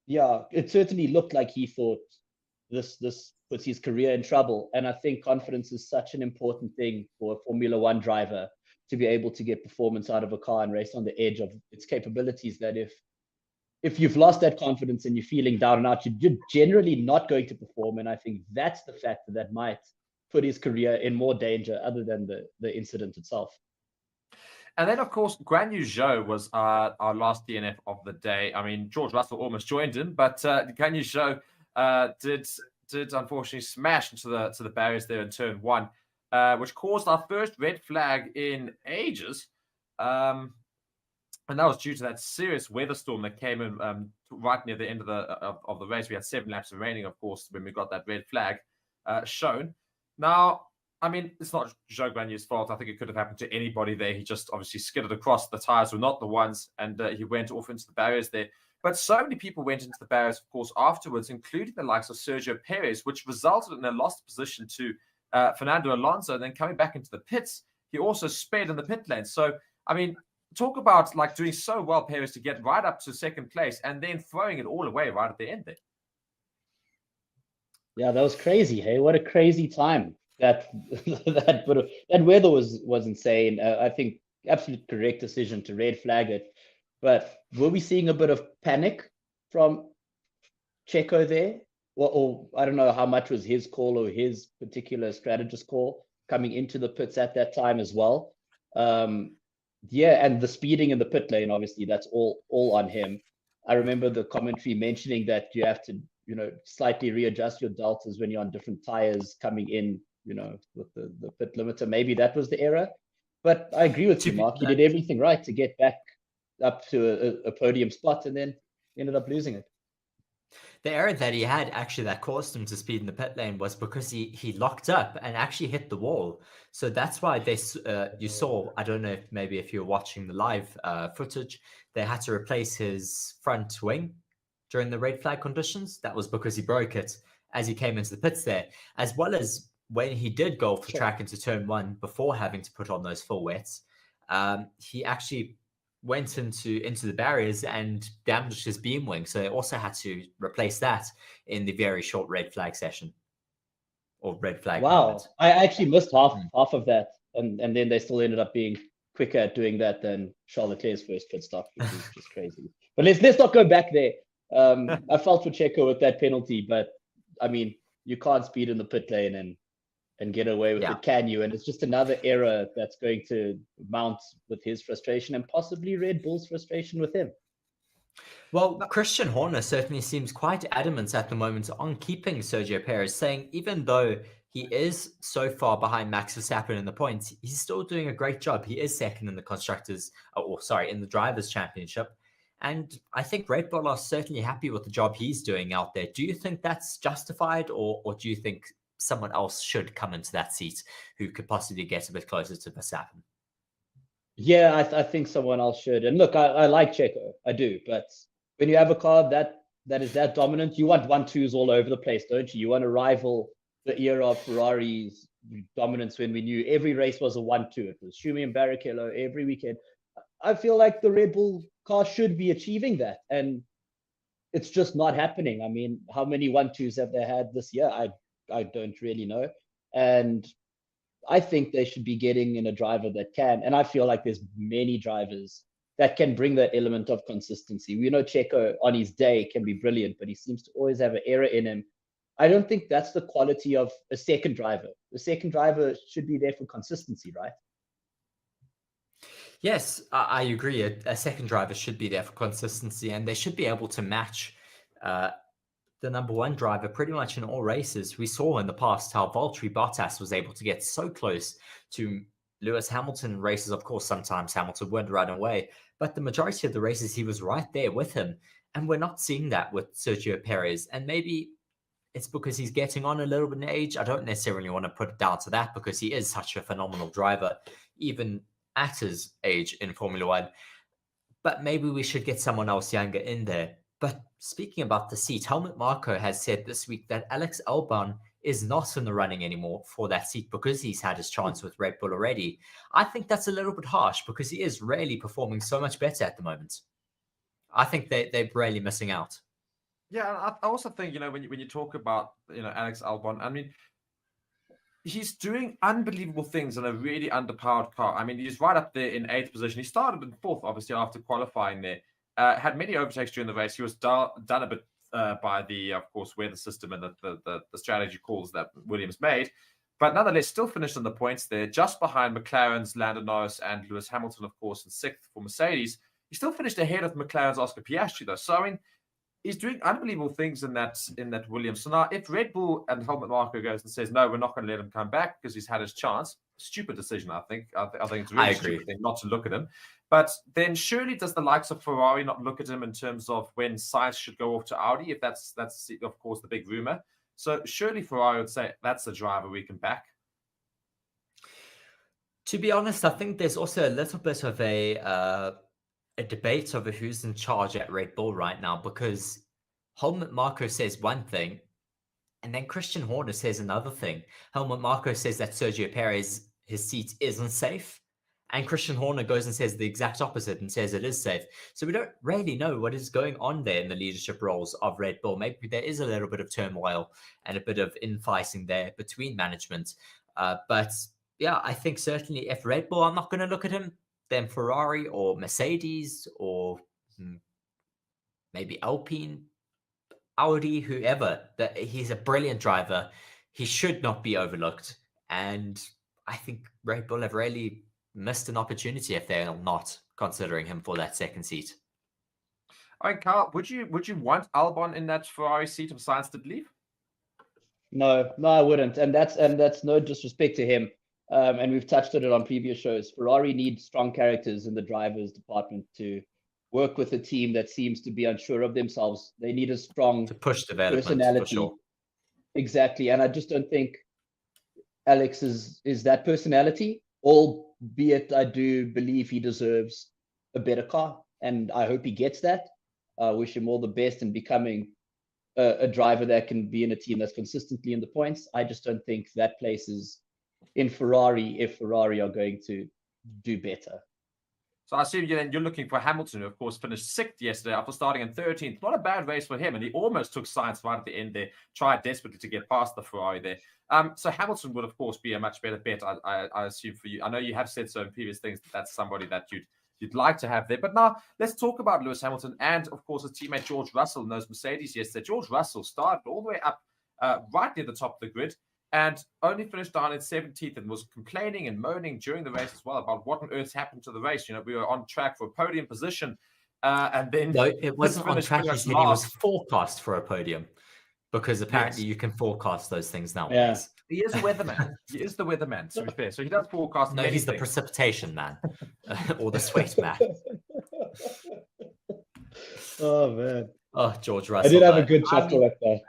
Yeah. It certainly looked like he thought this puts his career in trouble, and I think confidence is such an important thing for a Formula One driver to be able to get performance out of a car and race on the edge of its capabilities. That if you've lost that confidence and you're feeling down and out, you're generally not going to perform. And I think that's the factor that might put his career in more danger other than the incident itself. And then, of course, Guan Yu Zhou was our last DNF of the day. I mean, George Russell almost joined him, but Guan Yu Zhou did unfortunately smash into the barriers there in turn one, which caused our first red flag in ages. And that was due to that serious weather storm that came in right near the end of the race. We had 7 laps remaining, of course, when we got that red flag shown. Now, I mean, it's not Zhou Guanyu's fault. I think it could have happened to anybody there. He just obviously skidded across. The tires were not the ones, and he went off into the barriers there. But so many people went into the barriers, of course, afterwards, including the likes of Sergio Perez, which resulted in a lost position to Fernando Alonso. And then coming back into the pits, he also sped in the pit lane. So, I mean, talk about like doing so well, Perez, to get right up to second place and then throwing it all away right at the end there. Yeah, that was crazy. Hey, what a crazy time. That weather was insane. I think absolute correct decision to red flag it. But were we seeing a bit of panic from Checo there? Or I don't know how much was his call or his particular strategist call coming into the pits at that time as well. Yeah, and the speeding in the pit lane, obviously, that's all on him. I remember the commentary mentioning that you have to, slightly readjust your deltas when you're on different tires coming in, with the pit limiter. Maybe that was the error. But I agree with you, Mark. He did everything right to get back up to a podium spot and then ended up losing it. The error that he had actually that caused him to speed in the pit lane was because he locked up and actually hit the wall. So that's why you saw, I don't know if you're watching the live footage, they had to replace his front wing during the red flag conditions. That was because he broke it as he came into the pits there, as well as when he did go off the track into turn one before having to put on those full wets. He actually went into the barriers and damaged his beam wing. So they also had to replace that in the very short red flag session or red flag. Wow. Moment. I actually missed half of that. And then they still ended up being quicker at doing that than Charles Leclerc's first pit stop, which is just crazy. But let's not go back there. I felt for Checo with that penalty, but I mean, you can't speed in the pit lane and get away with it, can you? And it's just another error that's going to mount with his frustration and possibly Red Bull's frustration with him. Well, Christian Horner certainly seems quite adamant at the moment on keeping Sergio Perez, saying even though he is so far behind Max Verstappen in the points, he's still doing a great job. He is second in the in the Drivers' Championship. And I think Red Bull are certainly happy with the job he's doing out there. Do you think that's justified, or do you think someone else should come into that seat who could possibly get a bit closer to Verstappen? Yeah, I think someone else should. And look, I like Checo, I do. But when you have a car that is that dominant, you want 1-2s all over the place, don't you? You want to rival the era of Ferrari's dominance when we knew every race was a 1-2. It was Schumi and Barrichello every weekend. I feel like the Red Bull car should be achieving that. And it's just not happening. I mean, how many 1-2s have they had this year? I don't really know. And I think they should be getting in a driver that can, and I feel like there's many drivers that can bring that element of consistency. We know Checo on his day can be brilliant, but he seems to always have an error in him. I don't think that's the quality of a second driver. The second driver should be there for consistency, right? Yes, I agree. A second driver should be there for consistency, and they should be able to match the number one driver pretty much in all races. We saw in the past how Valtteri Bottas was able to get so close to Lewis Hamilton in races. Of course, sometimes Hamilton would run away, but the majority of the races he was right there with him. And we're not seeing that with Sergio Perez. And maybe it's because he's getting on a little bit in age. I don't necessarily want to put it down to that because he is such a phenomenal driver, even at his age in Formula One. But maybe we should get someone else younger in there. But speaking about the seat, Helmut Marko has said this week that Alex Albon is not in the running anymore for that seat because he's had his chance with Red Bull already. I think that's a little bit harsh because he is really performing so much better at the moment. I think they're really missing out. Yeah, I also think, when you talk about, Alex Albon, I mean, he's doing unbelievable things in a really underpowered car. I mean, he's right up there in 8th position. He started in 4th, obviously, after qualifying there. Had many overtakes during the race. He was done a bit by the, of course, weather system and the strategy calls that Williams made. But nonetheless, still finished on the points there, just behind McLaren's Lando Norris and Lewis Hamilton, of course, in 6th for Mercedes. He still finished ahead of McLaren's Oscar Piastri, though. So, I mean, he's doing unbelievable things in that Williams. So now, if Red Bull and Helmut Marko goes and says, no, we're not going to let him come back because he's had his chance, stupid decision, I think. I think it's a really stupid thing not to look at him. But then surely does the likes of Ferrari not look at him in terms of when Sainz should go off to Audi, if that's of course, the big rumor. So surely Ferrari would say, that's the driver we can back. To be honest, I think there's also a little bit of a debate over who's in charge at Red Bull right now, because Helmut Marko says one thing, and then Christian Horner says another thing. Helmut Marko says that Sergio Perez, his seat isn't safe, and Christian Horner goes and says the exact opposite and says it is safe. So we don't really know what is going on there in the leadership roles of Red Bull. Maybe there is a little bit of turmoil and a bit of infighting there between management. But yeah, I think certainly if Red Bull are not going to look at him, then Ferrari or Mercedes or maybe Alpine, Audi, whoever, that he's a brilliant driver. He should not be overlooked. And I think Red Bull have really missed an opportunity if they're not considering him for that second seat. All right, Carl, would you want Albon in that Ferrari seat if Sainz did leave? No, I wouldn't. And that's no disrespect to him. And we've touched on it on previous shows. Ferrari needs strong characters in the drivers department to work with a team that seems to be unsure of themselves. They need a strong to push development, personality. For sure. Exactly. And I just don't think Alex is that personality, albeit I do believe he deserves a better car. And I hope he gets that. I wish him all the best in becoming a driver that can be in a team that's consistently in the points. I just don't think that place is in Ferrari if Ferrari are going to do better. So I assume you're looking for Hamilton, who of course finished 6th yesterday after starting in 13th. Not a bad race for him, and he almost took Sainz right at the end there, tried desperately to get past the Ferrari there. So Hamilton would of course be a much better bet, I assume, for you. I know you have said so in previous things that that's somebody that you'd like to have there. But now let's talk about Lewis Hamilton and of course his teammate George Russell in those Mercedes yesterday. George Russell started all the way up right near the top of the grid, and only finished down in 17th and was complaining and moaning during the race as well about what on earth happened to the race. We were on track for a podium position. And then... No, it wasn't on track. He said he was forecast for a podium because apparently you can forecast those things nowadays. Yeah. He is a weatherman. He is the weatherman, to be fair. So he does forecast No, he's the precipitation man or the sweat man. Oh, man. Oh, George Russell. I did have a good chuckle at that.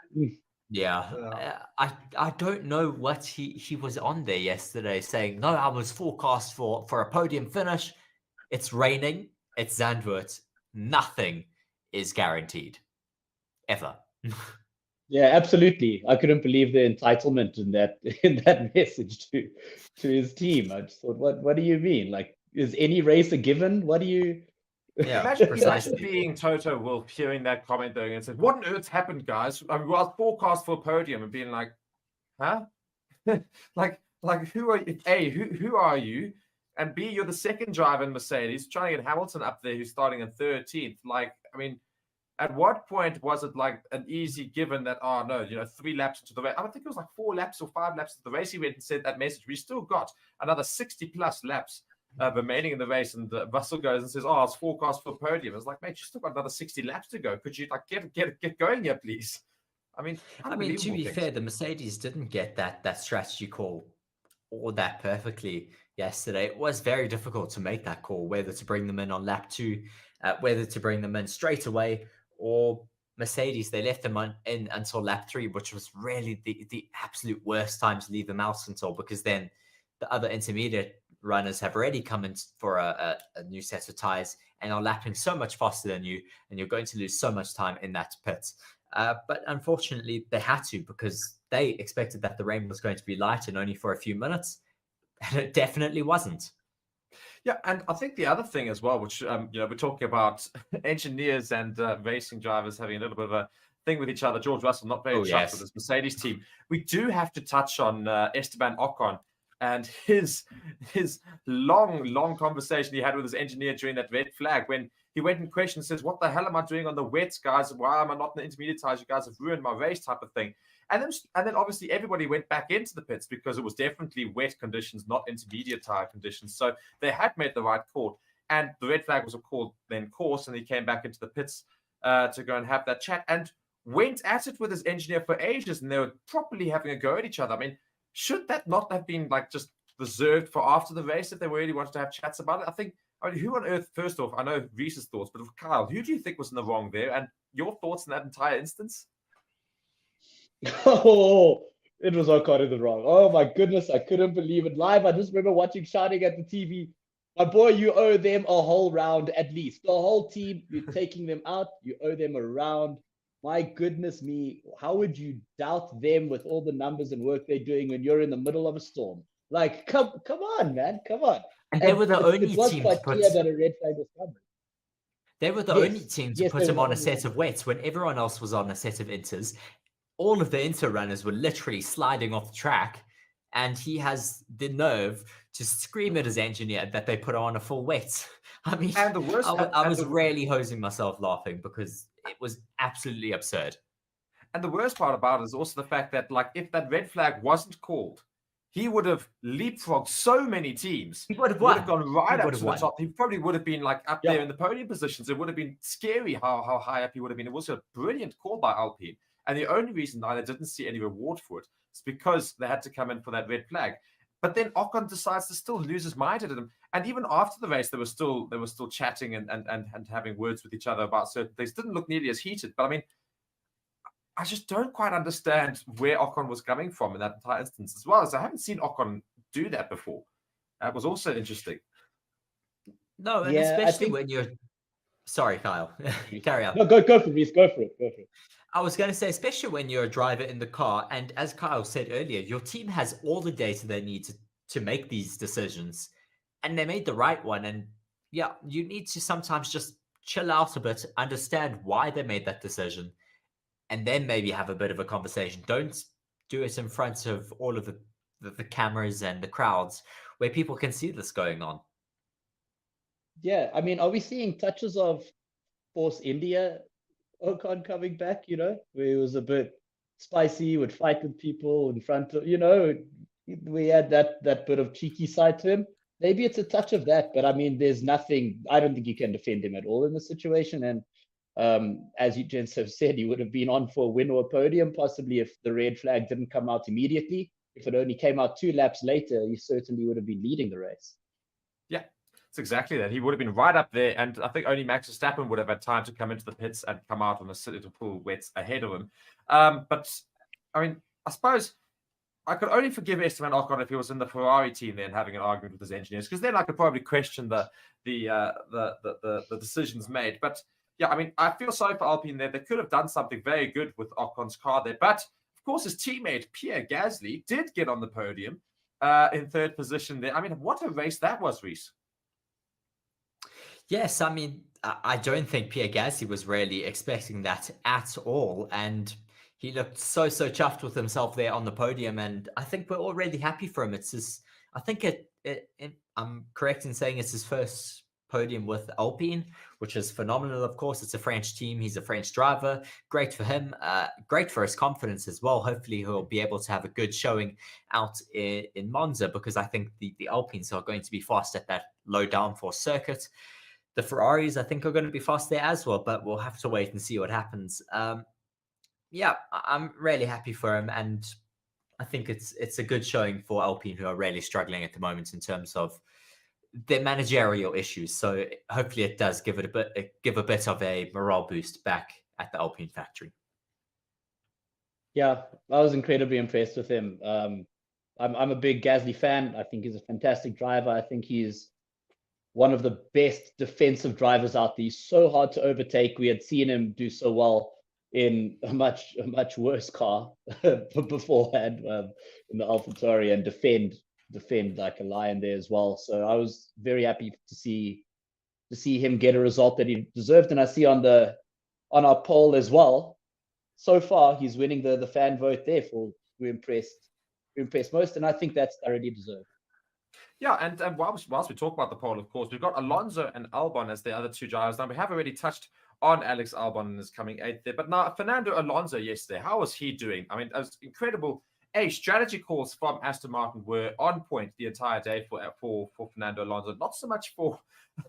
Yeah, I don't know what he was on there yesterday saying, no, I was forecast for a podium finish. It's raining. It's Zandvoort. Nothing is guaranteed. Ever. Yeah, absolutely. I couldn't believe the entitlement in that message to his team. I just thought, what do you mean? Like, is any race a given? What do you... Yeah, imagine being Toto Wolff hearing that comment though and said, what on earth happened, guys? I mean, I was forecast for a podium and being like, huh? Like, like, who are you? A, who are you? And B, you're the second driver in Mercedes trying to get Hamilton up there, who's starting in 13th. Like, I mean, at what point was it like an easy given that, oh no, 3 laps into the race? I don't think it was like 4 laps or 5 laps into the race. He went and said that message. We still got another 60 plus laps remaining in the race. And Russell goes and says, oh, it's forecast for podium. It's like, mate, you still got another 60 laps to go. Could you like get going here, please? I mean, to be fair, the Mercedes didn't get that strategy call all that perfectly yesterday. It was very difficult to make that call, whether to bring them in on lap 2, whether to bring them in straight away, or Mercedes, they left them in until lap 3, which was really the absolute worst time to leave them out until, because then the other intermediate runners have already come in for a new set of tires and are lapping so much faster than you, and you're going to lose so much time in that pit. But unfortunately, they had to, because they expected that the rain was going to be light and only for a few minutes, and it definitely wasn't. Yeah, and I think the other thing as well, which we're talking about engineers and racing drivers having a little bit of a thing with each other. George Russell not very chuffed with his Mercedes team. We do have to touch on Esteban Ocon and his long conversation he had with his engineer during that red flag, when he went in question and says, what the hell am I doing on the wets, guys? Why am I not in the intermediate tires? You guys have ruined my race, type of thing. And then obviously everybody went back into the pits because it was definitely wet conditions, not intermediate tire conditions. So they had made the right call. And the red flag was then course, and he came back into the pits to go and have that chat and went at it with his engineer for ages, and they were properly having a go at each other. I mean, should that not have been like just reserved for after the race if they really wanted to have chats about it? I mean, who on earth, first off, I know Reese's thoughts, but Kyle, who do you think was in the wrong there? And your thoughts in that entire instance? Oh, it was Ocon in the wrong. Oh my goodness, I couldn't believe it live. I just remember shouting at the TV, my boy, you owe them a whole round at least. The whole team, you're taking them out, you owe them a round. My goodness me, how would you doubt them with all the numbers and work they're doing when you're in the middle of a storm? Like, come on, man, come on. And they were the only it was team quite to put... clear that a red flag was coming. They were the only team to put him on a set of wets when everyone else was on a set of inters. All of the inter runners were literally sliding off the track, and he has the nerve to scream at his engineer that they put on a full wet. I mean, and the worst, I was really hosing myself laughing because it was absolutely absurd. And the worst part about it is also the fact that, like, if that red flag wasn't called, he would have leapfrogged so many teams. He would have won. Would have gone right up to the top. He probably would have been like up there in the podium positions. It would have been scary how high up he would have been. It was a brilliant call by Alpine. And the only reason I didn't see any reward for it is because they had to come in for that red flag. But then Ocon decides to still lose his mind at him. And even after the race, they were still chatting and having words with each other about certain things. Didn't look nearly as heated. But I mean, I just don't quite understand where Ocon was coming from in that entire instance, as well as I haven't seen Ocon do that before. That was also interesting. No, and especially when you're... Sorry, Kyle. Carry on. No, go for it, Reese. Go for it. I was going to say, especially when you're a driver in the car, and as Kyle said earlier, your team has all the data they need to make these decisions, and they made the right one. And yeah, you need to sometimes just chill out a bit, understand why they made that decision, and then maybe have a bit of a conversation. Don't do it in front of all of the cameras and the crowds where people can see this going on. Yeah, I mean, are we seeing touches of Force India Ocon coming back, where he was a bit spicy, would fight with people in front of, we had that bit of cheeky side to him. Maybe it's a touch of that, but I mean, there's nothing, I don't think you can defend him at all in the situation. And as you gents have said, he would have been on for a win or a podium, possibly if the red flag didn't come out immediately. If it only came out 2 laps later, he certainly would have been leading the race. Yeah. It's exactly that. He would have been right up there, and I think only Max Verstappen would have had time to come into the pits and come out on a little full wets ahead of him. But I mean, I suppose I could only forgive Esteban Ocon if he was in the Ferrari team then having an argument with his engineers, because then I could probably question the decisions made. But yeah, I mean, I feel sorry for Alpine there. They could have done something very good with Ocon's car there, but of course his teammate Pierre Gasly did get on the podium in 3rd position there. I mean, what a race that was, Reese. Yes, I mean, I don't think Pierre Gasly was really expecting that at all. And He looked so chuffed with himself there on the podium, and I think we're all really happy for him. It's his, I think I'm correct in saying it's his first podium with Alpine, which is phenomenal. Of course, it's a French team. He's a French driver. Great for him. Great for his confidence as well. Hopefully, he'll be able to have a good showing out in Monza, because I think the Alpines are going to be fast at that low downforce circuit. The Ferraris, I think, are going to be fast there as well, but we'll have to wait and see what happens. Yeah, I'm really happy for him, and I think it's a good showing for Alpine, who are really struggling at the moment in terms of their managerial issues. So hopefully it does give a bit of a morale boost back at the Alpine factory. Yeah, I was incredibly impressed with him. I'm a big Gasly fan. I think he's a fantastic driver. I think he's one of the best defensive drivers out there. He's so hard to overtake. We had seen him do so well in a much worse car beforehand, in the AlphaTauri, and defend like a lion there as well. So I was very happy to see him get a result that he deserved. And I see on our poll as well, so far he's winning the fan vote there for who impressed most, and I think that's thoroughly deserved. Yeah, and whilst we talk about the poll, of course, we've got Alonso and Albon as the other two drivers. Now, we have already touched on Alex Albon and his coming 8th there. But now, Fernando Alonso yesterday, how was he doing? I mean, it was incredible. Strategy calls from Aston Martin were on point the entire day for Fernando Alonso. Not so much for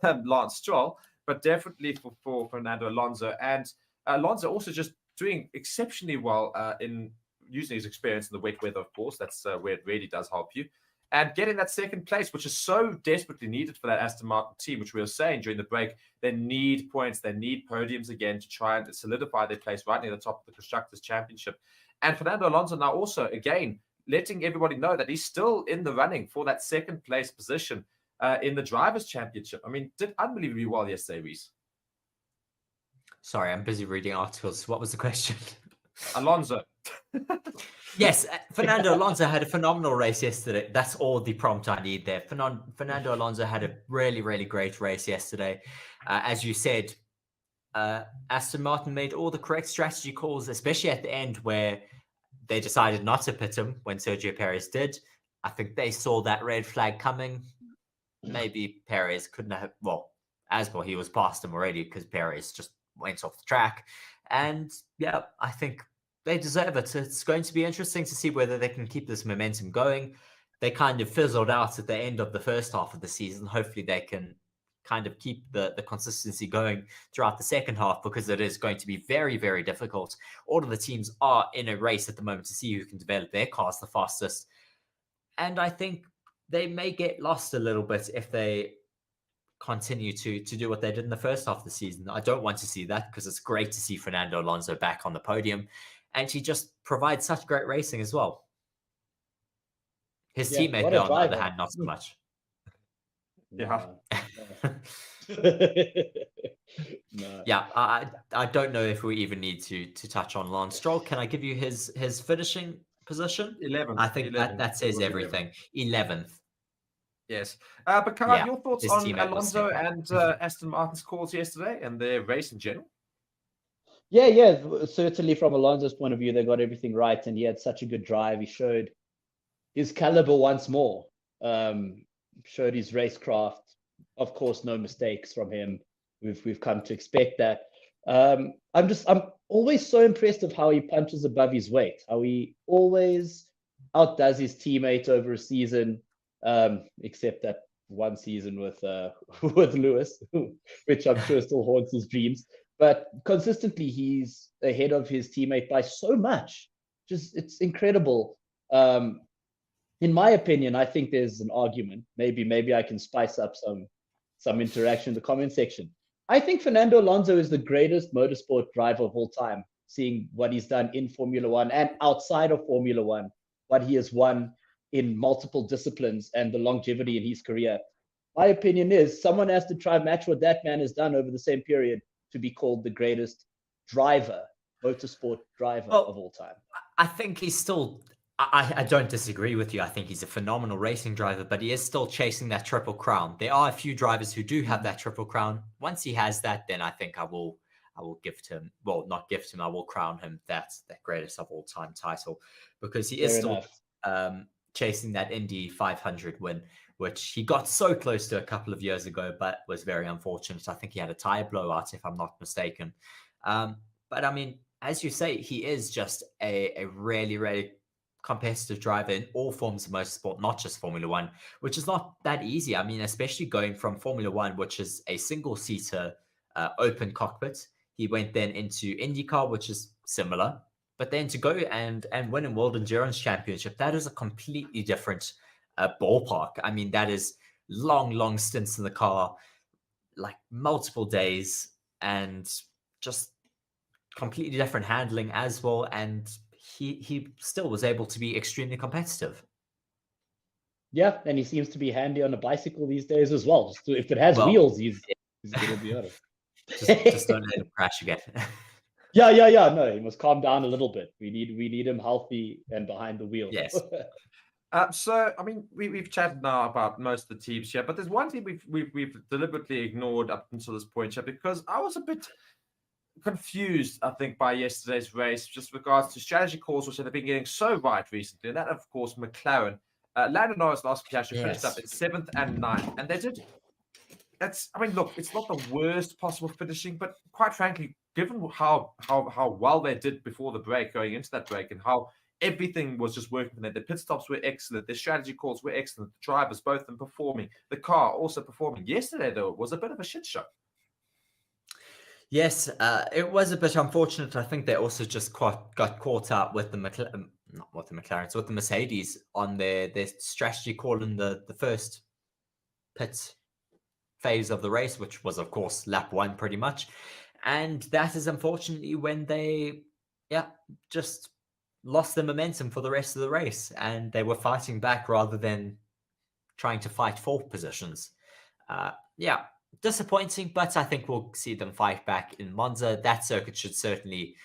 Lance Stroll, but definitely for Fernando Alonso. And Alonso also just doing exceptionally well in using his experience in the wet weather, of course. That's where it really does help you. And getting that second place, which is so desperately needed for that Aston Martin team, which we were saying during the break, they need points, they need podiums again to try and solidify their place right near the top of the Constructors' Championship. And Fernando Alonso now also, again, letting everybody know that he's still in the running for that second place position in the Drivers' Championship. I mean, did unbelievably well yesterday, Reese. Sorry, I'm busy reading articles. What was the question? Alonso. Yes, Fernando Alonso had a phenomenal race yesterday. That's all the prompt I need there. Fernando Alonso had a really, really great race yesterday. As you said, Aston Martin made all the correct strategy calls, especially at the end where they decided not to pit him when Sergio Perez did. I think they saw that red flag coming. Maybe Perez couldn't have, he was past him already because Perez just went off the track. And yeah, I think they deserve it. It's going to be interesting to see whether they can keep this momentum going. They kind of fizzled out at the end of the first half of the season. Hopefully they can kind of keep the consistency going throughout the second half, because it is going to be very, very difficult. All of the teams are in a race at the moment to see who can develop their cars the fastest. And I think they may get lost a little bit if they continue to do what they did in the first half of the season. I don't want to see that, because it's great to see Fernando Alonso back on the podium. And he just provides such great racing as well. His teammate, on the other hand, not so much. Yeah. No. Yeah, I don't know if we even need to touch on Lance Stroll. Can I give you his finishing position? 11th. I think that says everything. 11th. Yes. But Kyle, Yeah, your thoughts his on teammate was Alonso second. and Aston Martin's calls yesterday and their race in general? Yeah. Certainly from Alonso's point of view, they got everything right, and he had such a good drive. He showed his caliber once more. Showed his racecraft. Of course, no mistakes from him. We've come to expect that. I'm always so impressed of how he punches above his weight. How he always outdoes his teammate over a season, except that one season with Lewis, which I'm sure still haunts his dreams. But consistently, he's ahead of his teammate by so much. Just, it's incredible. In my opinion, I think there's an argument. Maybe I can spice up some interaction in the comment section. I think Fernando Alonso is the greatest motorsport driver of all time, seeing what he's done in Formula One and outside of Formula One, what he has won in multiple disciplines and the longevity in his career. My opinion is someone has to try and match what that man has done over the same period to be called the greatest motorsport driver of all time. I think he's still... I don't disagree with you. I think he's a phenomenal racing driver, but he is still chasing that triple crown. There are a few drivers who do have that triple crown. Once he has that, then I think I will I will gift him, well, not gift him, I will crown him that greatest of all time title, because he is Fair still enough. chasing that Indy 500 win, which he got so close to a couple of years ago, but was very unfortunate. I think he had a tire blowout, if I'm not mistaken. But I mean, as you say, he is just a really, really competitive driver in all forms of motorsport, not just Formula One, which is not that easy. I mean, especially going from Formula One, which is a single-seater open cockpit. He went then into IndyCar, which is similar, but then to go and win a World Endurance Championship, that is a completely different ballpark. I mean, that is long stints in the car, like multiple days, and just completely different handling as well. And he still was able to be extremely competitive. Yeah, and he seems to be handy on a bicycle these days as well. So if it has wheels, he's gonna be on it. just don't let him crash again. Yeah. No, he must calm down a little bit. We need him healthy and behind the wheel. Yes. So, I mean, we've chatted now about most of the teams here, but there's one team we've deliberately ignored up until this point here, because I was a bit confused, I think, by yesterday's race, just regards to strategy calls, which they've been getting so right recently. And that, of course, McLaren. Lando Norris last year actually finished up in 7th and 9th, and they did. I mean, look, it's not the worst possible finishing, but quite frankly, given how well they did before the break, going into that break, and how everything was just working for them, the pit stops were excellent, their strategy calls were excellent, the drivers, both of them performing, the car also performing. Yesterday, though, was a bit of a shit show. Yes, it was a bit unfortunate. I think they also just got caught out with the McLarens, with the Mercedes on their strategy call in the first pit phase of the race, which was, of course, lap 1 pretty much. And that is unfortunately when they just lost the momentum for the rest of the race, and they were fighting back rather than trying to fight for positions. Disappointing, but I think we'll see them fight back in Monza. That circuit should certainly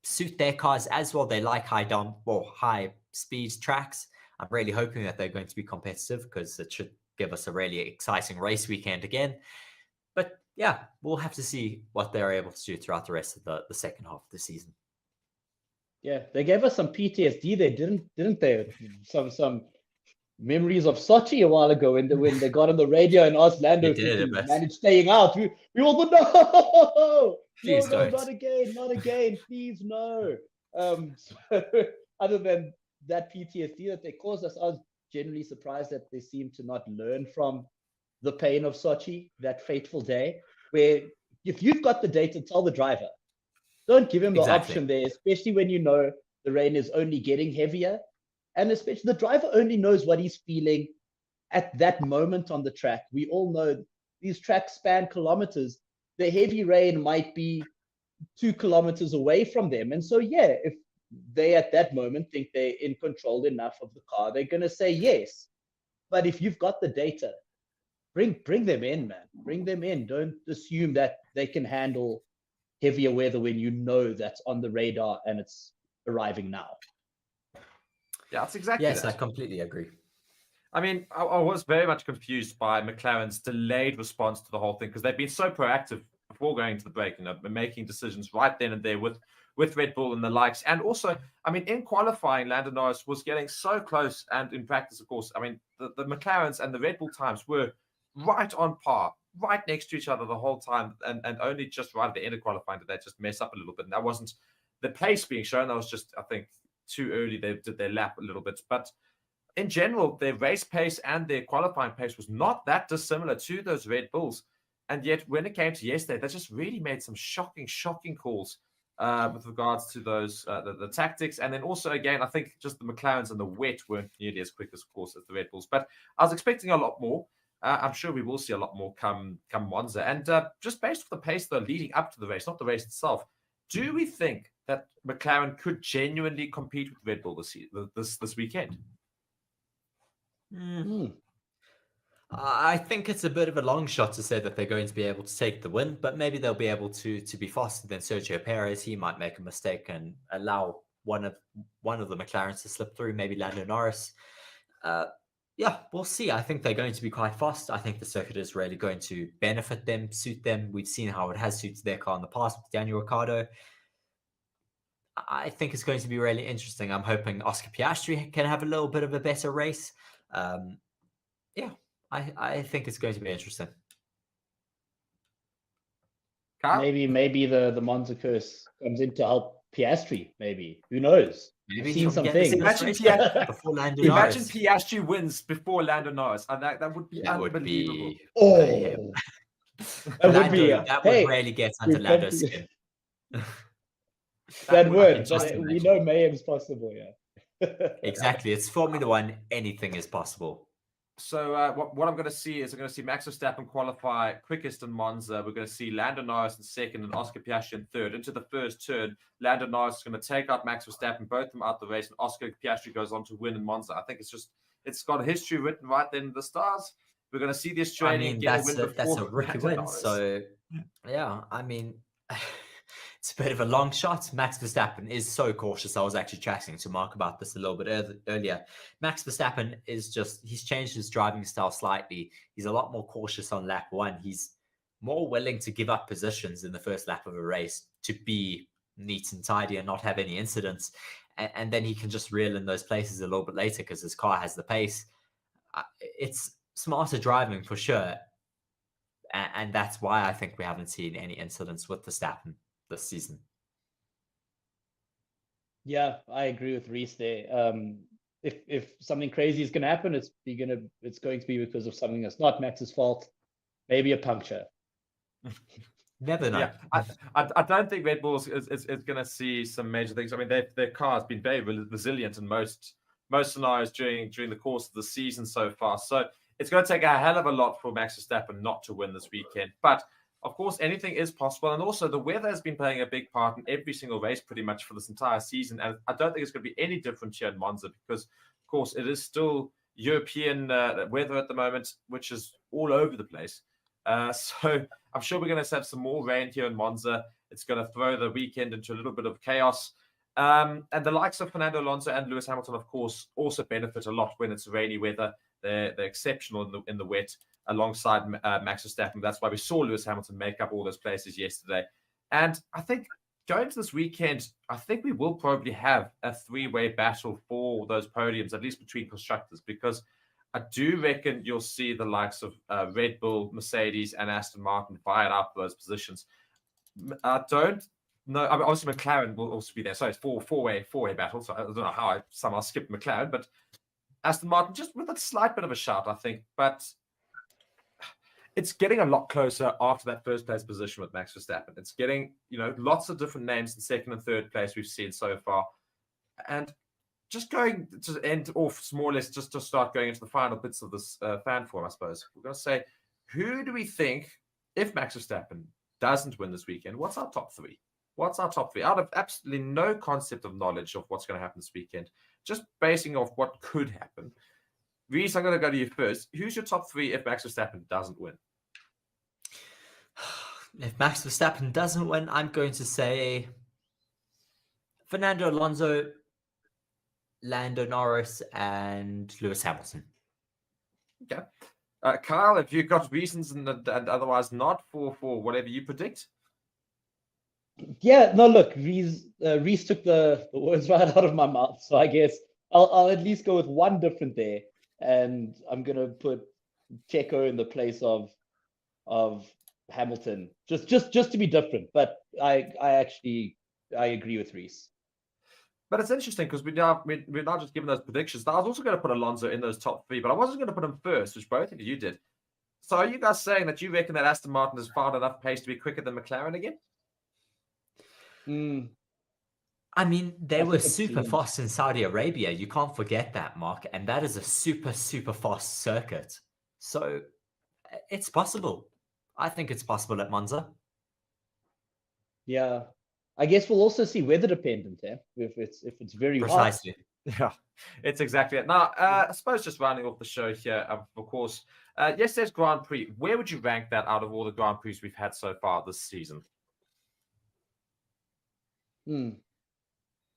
suit their cars as well. They like high speed tracks. I'm really hoping that they're going to be competitive, because it should give us a really exciting race weekend again. But yeah, we'll have to see what they're able to do throughout the rest of the second half of the season. Yeah, they gave us some PTSD. They didn't they? Some memories of Sochi a while ago when they got on the radio and asked Lando if he can manage staying out. We all thought, no, please don't. not again, please no. So, other than that PTSD that they caused us, I was genuinely surprised that they seem to not learn from the pain of Sochi, that fateful day, where if you've got the data, tell the driver. Don't give him the option there, especially when you know the rain is only getting heavier. And especially the driver only knows what he's feeling at that moment on the track. We all know these tracks span kilometers. The heavy rain might be 2 kilometers away from them. And so, yeah, if they at that moment think they're in control enough of the car, they're going to say yes. But if you've got the data, bring them in, man. Bring them in. Don't assume that they can handle heavier weather when you know that's on the radar and it's arriving now. Yeah, that's exactly that. I completely agree. I mean, I was very much confused by McLaren's delayed response to the whole thing, because they've been so proactive before going to the break, making decisions right then and there with Red Bull and the likes. And also, I mean, in qualifying, Lando Norris was getting so close, and in practice, of course, I mean, the McLarens and the Red Bull times were right on par, right next to each other the whole time, and only just right at the end of qualifying did they just mess up a little bit. And that wasn't the pace being shown. That was just, I think, too early. They did their lap a little bit. But in general, their race pace and their qualifying pace was not that dissimilar to those Red Bulls. And yet, when it came to yesterday, they just really made some shocking calls with regards to those the tactics. And then also, again, I think just the McLarens and the wet weren't nearly as quick, as, of course, as the Red Bulls. But I was expecting a lot more. I'm sure we will see a lot more come Monza. And just based off the pace, though, leading up to the race, not the race itself, do we think that McLaren could genuinely compete with Red Bull this weekend? I think it's a bit of a long shot to say that they're going to be able to take the win, but maybe they'll be able to be faster than Sergio Perez. He might make a mistake and allow one of the McLarens to slip through, maybe Lando Norris. Yeah, we'll see. I think they're going to be quite fast. I think the circuit is really going to benefit them, suit them. We've seen how it has suited their car in the past with Daniel Ricciardo. I think it's going to be really interesting. I'm hoping Oscar Piastri can have a little bit of a better race. Yeah, I think it's going to be interesting. Kyle? Maybe the Monza curse comes in to help Piastri. Maybe, who knows? Maybe I've seen he'll some get this things. race before Lando Imagine Norris. Piastri wins before Lando Norris. And that would be That would unbelievable. be. Oh, that would be. That would really get under we've Lando's come to- skin. that would. just But we imagine. know mayhem's possible. Yeah. Exactly. It's Formula One. Anything is possible. So what I'm going to see is I'm going to see Max Verstappen qualify quickest in Monza. We're going to see Lando Norris in second and Oscar Piastri in third. Into the first turn, Lando Norris is going to take out Max Verstappen, both of them out the race, and Oscar Piastri goes on to win in Monza. I think it's got history written right there in the stars. We're going to see the Australian get a win before that's a rookie Lando win. Norris. So, yeah, I mean, it's a bit of a long shot. Max Verstappen is so cautious. I was actually chatting to Mark about this a little bit earlier. Max Verstappen he's changed his driving style slightly. He's a lot more cautious on lap one. He's more willing to give up positions in the first lap of a race to be neat and tidy and not have any incidents. And then he can just reel in those places a little bit later because his car has the pace. It's smarter driving for sure. And that's why I think we haven't seen any incidents with Verstappen this season. Yeah, I agree with Reese there. If something crazy is going to happen, it's going to be because of something that's not Max's fault. Maybe a puncture. Never know. Yeah, I don't think Red Bull is going to see some major things. I mean, their car has been very resilient in most scenarios during the course of the season so far. So it's going to take a hell of a lot for Max Verstappen not to win this weekend. But of course, anything is possible. And also, the weather has been playing a big part in every single race pretty much for this entire season. And I don't think it's going to be any different here in Monza because, of course, it is still European weather at the moment, which is all over the place. So I'm sure we're going to have some more rain here in Monza. It's going to throw the weekend into a little bit of chaos. And the likes of Fernando Alonso and Lewis Hamilton, of course, also benefit a lot when it's rainy weather. They're exceptional in the wet alongside Max Verstappen. That's why we saw Lewis Hamilton make up all those places yesterday. And I think going to this weekend, I think we will probably have a three-way battle for those podiums, at least between constructors, because I do reckon you'll see the likes of Red Bull, Mercedes, and Aston Martin fight out for those positions. I don't know. I mean, obviously, McLaren will also be there. So it's four-way battle. So I don't know how I somehow skipped McLaren, but Aston Martin just with a slight bit of a shout, I think. But it's getting a lot closer after that first place position with Max Verstappen. It's getting, lots of different names in second and third place we've seen so far. And just going to end off more or less, just to start going into the final bits of this fan forum, I suppose. We're going to say, who do we think, if Max Verstappen doesn't win this weekend, what's our top three? What's our top three? Out of absolutely no concept of knowledge of what's going to happen this weekend, just basing off what could happen. Reese, I'm going to go to you first. Who's your top three if Max Verstappen doesn't win? If Max Verstappen doesn't win, I'm going to say Fernando Alonso, Lando Norris, and Lewis Hamilton. Okay. Kyle, have you got reasons and otherwise not for whatever you predict? Yeah, no, look, Reese took the words right out of my mouth. So I guess I'll at least go with one different there. And I'm going to put Checo in the place of Hamilton, just to be different. But I agree with Reese. But it's interesting because we're now just giving those predictions. I was also going to put Alonso in those top three, but I wasn't going to put him first, which both of you did. So are you guys saying that you reckon that Aston Martin has found enough pace to be quicker than McLaren again? I mean, they were think it's super seen. fast in Saudi Arabia. You can't forget that, Mark. And that is a super, super fast circuit. So it's possible. I think it's possible at Monza. Yeah, I guess we'll also see weather dependent. If it's very Precisely. Yeah, it's exactly it. Now, I suppose just rounding off the show here, of course, yesterday's Grand Prix. Where would you rank that out of all the Grand Prix we've had so far this season?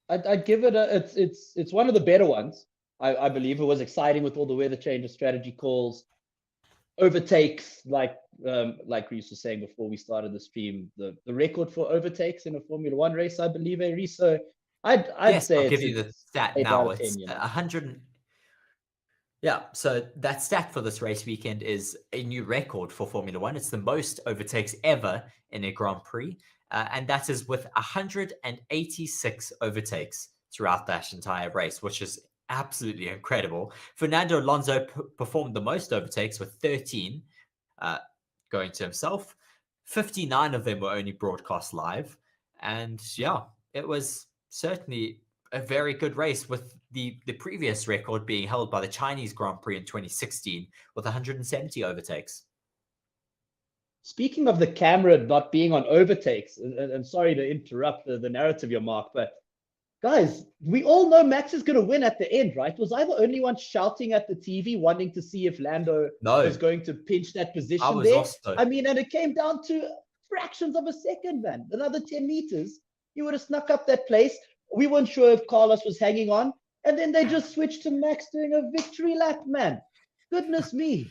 I'd give it it's one of the better ones. I believe it was exciting with all the weather changes, strategy calls, overtakes, like Reese was saying before we started the stream, the record for overtakes in a Formula One race, I believe, Reese. So I'd Yes, say I'll it's give you the stat 8 out now. of 10, It's you know. 100. Yeah, so that stat for this race weekend is a new record for Formula One. It's the most overtakes ever in a Grand Prix, and that is with 186 overtakes throughout that entire race, which is absolutely incredible. Fernando Alonso performed the most overtakes with 13, going to himself. 59 of them were only broadcast live, and yeah, it was certainly a very good race, with the previous record being held by the Chinese Grand Prix in 2016 with 170 overtakes. Speaking of the camera not being on overtakes, and sorry to interrupt the narrative, your Mark, but guys, we all know Max is going to win at the end, right? Was I the only one shouting at the TV wanting to see if Lando was going to pinch that position there? Also. I mean, and it came down to fractions of a second, man. Another 10 meters, he would have snuck up that place. We weren't sure if Carlos was hanging on. And then they just switched to Max doing a victory lap, man. Goodness me.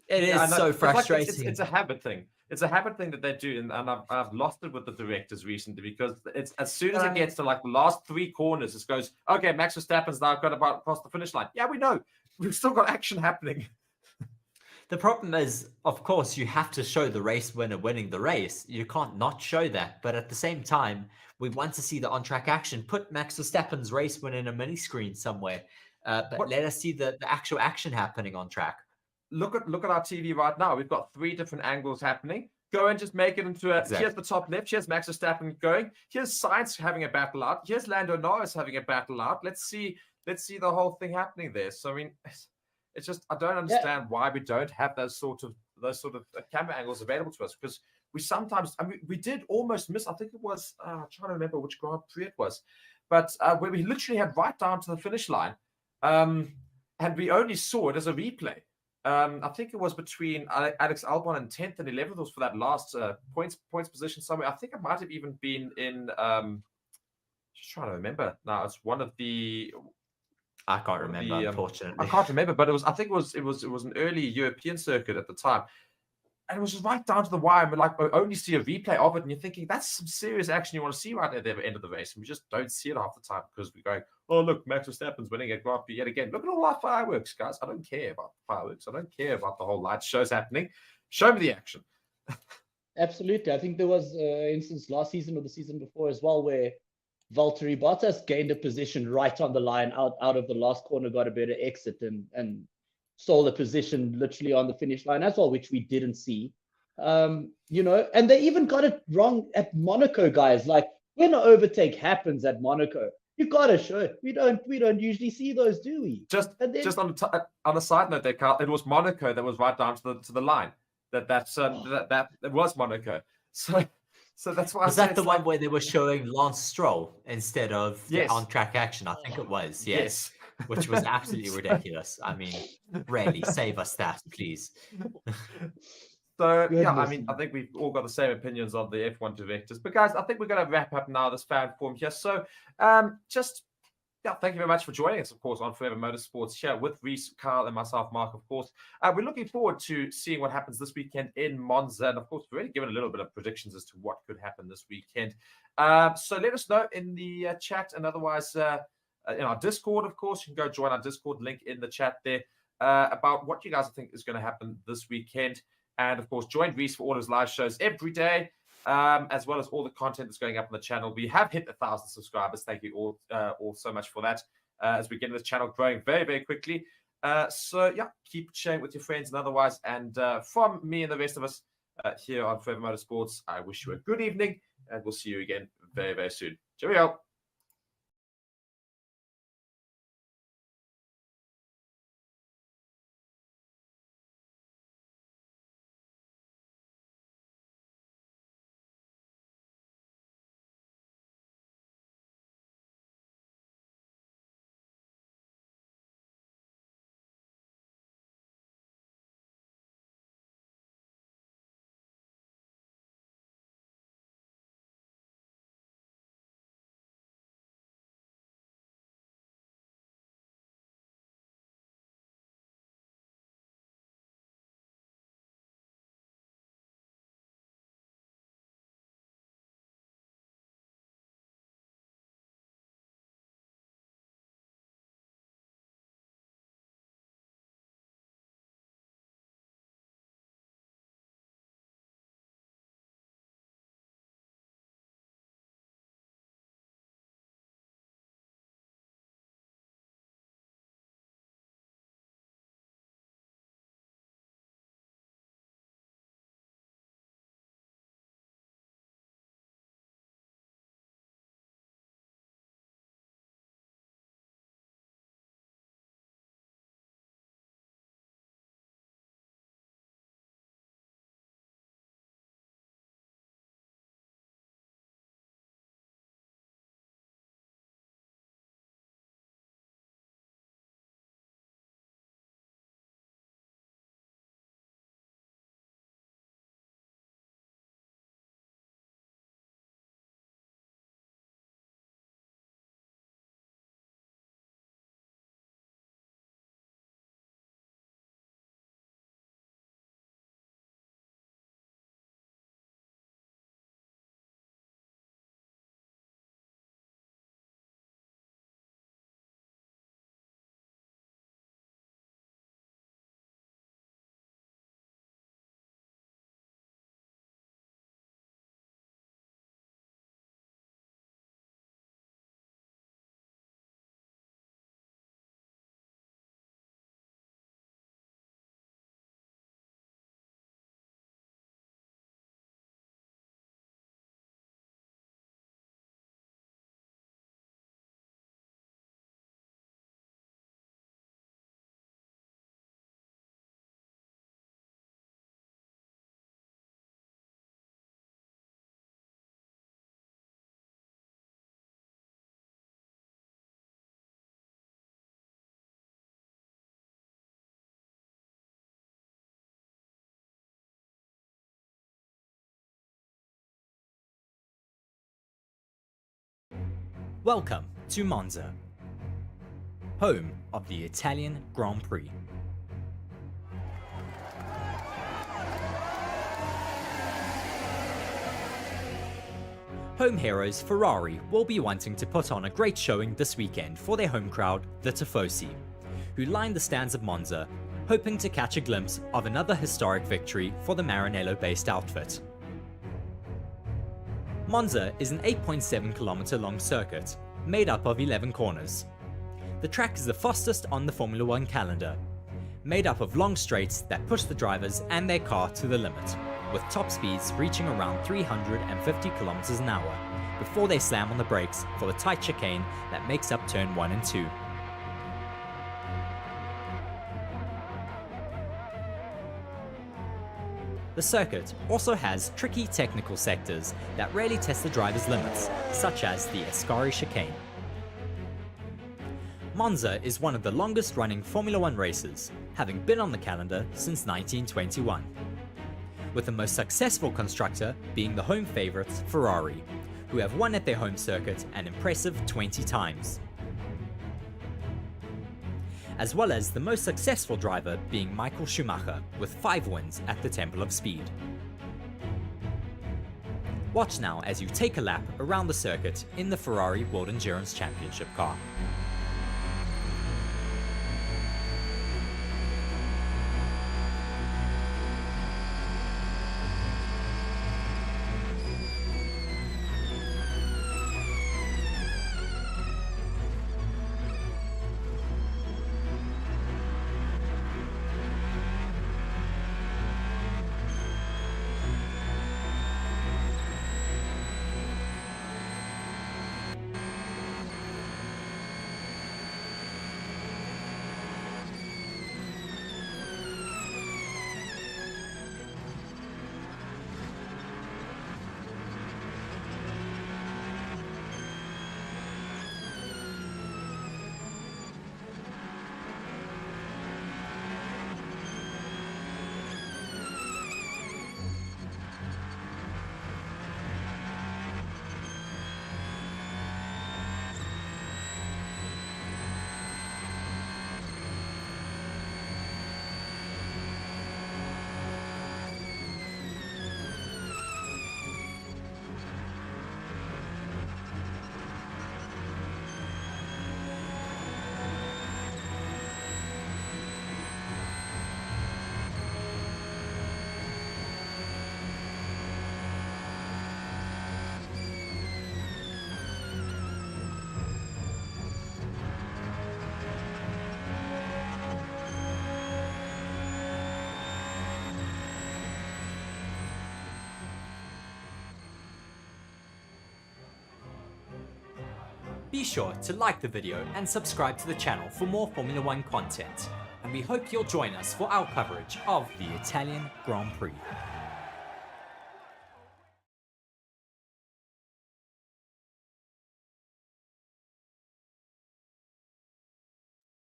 It is so frustrating. It's a habit thing. It's a habit thing that they do, and I've lost it with the directors recently, because it's as soon as it gets to like the last 3 corners, it goes, okay, Max Verstappen's now got about across the finish line. Yeah, we know. We've still got action happening. The problem is, of course, you have to show the race winner winning the race. You can't not show that. But at the same time, we want to see the on-track action. Put Max Verstappen's race win in a mini screen somewhere. But let us see the actual action happening on track. Look at our TV right now. We've got 3 different angles happening. Go and just make it into a. Exactly. Here's the top left. Here's Max Verstappen going. Here's Sainz having a battle out. Here's Lando Norris having a battle out. Let's see the whole thing happening there. So I mean, it's just, I don't understand why we don't have those sort of camera angles available to us, because we sometimes, I mean, we did almost miss. I think it was I'm trying to remember which Grand Prix it was, but where we literally had right down to the finish line, and we only saw it as a replay. I think it was between Alex Albon and 10th and 11th was for that last points position somewhere. I think it might have even been in. Just trying to remember now. It's one of the. I can't remember, unfortunately. I can't remember, but I think it was an early European circuit at the time, and it was just right down to the wire. And we only see a replay of it, and you're thinking that's some serious action you want to see right at the end of the race, and we just don't see it half the time because we're going, oh look, Max Verstappen's winning a Grand Prix yet again. Look at all our fireworks, guys. I don't care about the fireworks. I don't care about the whole light shows happening. Show me the action. Absolutely. I think there was instance last season or the season before as well where Valtteri Bottas gained a position right on the line out of the last corner, got a better exit and stole a position literally on the finish line as well, which we didn't see. And they even got it wrong at Monaco, guys. Like when an overtake happens at Monaco, you got to show it. We don't usually see those, do we? Just on a side note there, Carl, it was Monaco that was right down to the line. That it was Monaco. So that's why. Was that the one where they were showing Lance Stroll instead of the on-track action? I think it was. Yes. Which was absolutely ridiculous. I mean, really, save us that, please. So, yeah, I mean, I think we've all got the same opinions on the F1 directors. But, guys, I think we're going to wrap up now this fan forum here. So, thank you very much for joining us, of course, on Forever Motorsports here with Reese, Carl, and myself, Mark, of course. We're looking forward to seeing what happens this weekend in Monza. And, of course, we've already given a little bit of predictions as to what could happen this weekend. So let us know in the chat, and otherwise in our Discord, of course. You can go join our Discord, link in the chat there, about what you guys think is going to happen this weekend. And, of course, join Reese for all his live shows every day, as well as all the content that's going up on the channel. We have hit 1,000 subscribers. Thank you all so much for that, as we get this channel growing very, very quickly. Keep sharing with your friends and otherwise. And from me and the rest of us here on Forever Motorsports, I wish you a good evening, and we'll see you again very, very soon. Cheerio. Welcome to Monza, home of the Italian Grand Prix. Home heroes Ferrari will be wanting to put on a great showing this weekend for their home crowd, the Tifosi, who line the stands of Monza, hoping to catch a glimpse of another historic victory for the Maranello-based outfit. Monza is an 8.7 kilometer long circuit, made up of 11 corners. The track is the fastest on the Formula 1 calendar, made up of long straights that push the drivers and their car to the limit, with top speeds reaching around 350 kilometers an hour, before they slam on the brakes for the tight chicane that makes up turn 1 and 2. The circuit also has tricky technical sectors that rarely test the driver's limits, such as the Ascari chicane. Monza is one of the longest running Formula 1 races, having been on the calendar since 1921, with the most successful constructor being the home favourites Ferrari, who have won at their home circuit an impressive 20 times, as well as the most successful driver being Michael Schumacher with 5 wins at the Temple of Speed. Watch now as you take a lap around the circuit in the Ferrari World Endurance Championship car. Be sure to like the video and subscribe to the channel for more Formula 1 content, and we hope you'll join us for our coverage of the Italian Grand Prix.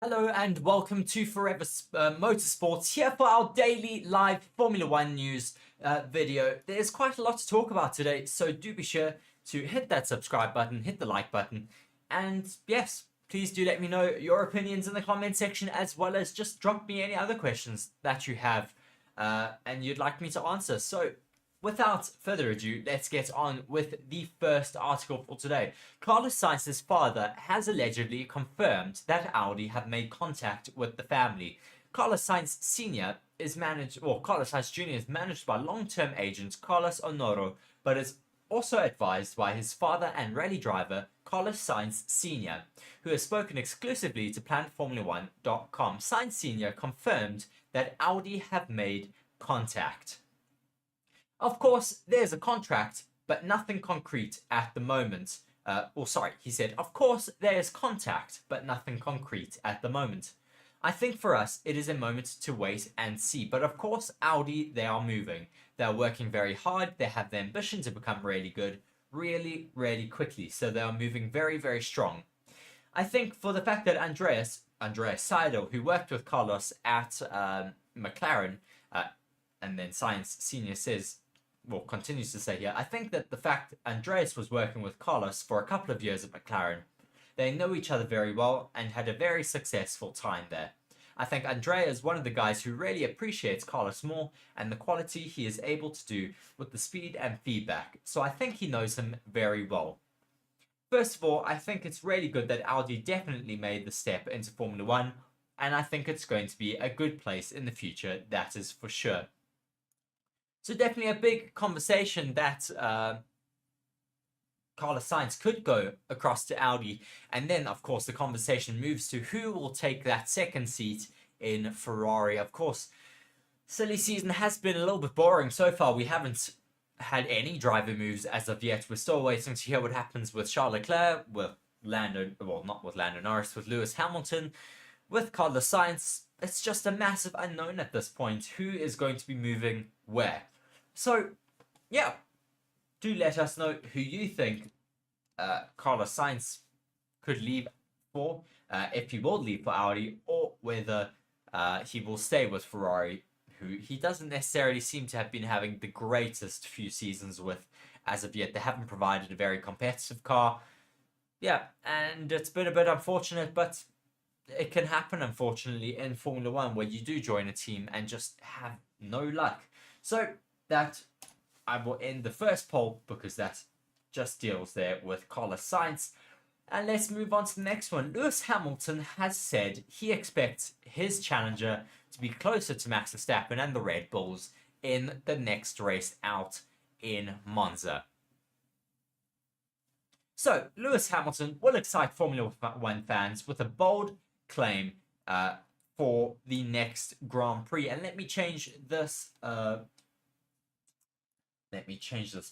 Hello and welcome to Forever Motorsports, here for our daily live Formula 1 news video. There's quite a lot to talk about today, so do be sure to hit that subscribe button, hit the like button, and yes, please do let me know your opinions in the comment section, as well as just drop me any other questions that you have and you'd like me to answer. So without further ado, let's get on with the first article for today. Carlos Sainz's father has allegedly confirmed that Audi have made contact with the family. Carlos Sainz Sr. is managed, or Carlos Sainz Jr. is managed by long-term agent Carlos Honoro, but is also advised by his father and rally driver Carlos Sainz Sr., who has spoken exclusively to PlanetFormula1.com. Sainz Sr. confirmed that Audi have made contact. Of course, there's a contract, but nothing concrete at the moment. He said, of course, there's contact, but nothing concrete at the moment. I think for us, it is a moment to wait and see. But of course, Audi, they are moving. They're working very hard. They have the ambition to become really good, really, really quickly. So they are moving very, very strong. I think for the fact that Andreas Seidel, who worked with Carlos at McLaren, and then Sainz Sr. says well, continues to say here, I think that the fact Andreas was working with Carlos for a couple of years at McLaren, they know each other very well and had a very successful time there. I think Andrea is one of the guys who really appreciates Carlos more and the quality he is able to do with the speed and feedback, so I think he knows him very well. First of all, I think it's really good that Audi definitely made the step into Formula 1, and I think it's going to be a good place in the future, that is for sure. So definitely a big conversation that Carlos Sainz could go across to Audi, and then of course the conversation moves to who will take that second seat in Ferrari. Of course, silly season has been a little bit boring so far. We haven't had any driver moves as of yet. We're still waiting to hear what happens with Charles Leclerc, with not with Lando Norris, with Lewis Hamilton, with Carlos Sainz. It's just a massive unknown at this point. Who is going to be moving where? So, yeah, do let us know who you think Carlos Sainz could leave for, if he will leave for Audi, or whether he will stay with Ferrari, who he doesn't necessarily seem to have been having the greatest few seasons with as of yet. They haven't provided a very competitive car. Yeah, and it's been a bit unfortunate, but it can happen, unfortunately, in Formula 1, where you do join a team and just have no luck. So that I will end the first poll, because that just deals there with Carlos Sainz. And let's move on to the next one. Lewis Hamilton has said he expects his challenger to be closer to Max Verstappen and the Red Bulls in the next race out in Monza. So, Lewis Hamilton will excite Formula 1 fans with a bold claim for the next Grand Prix. And let me change this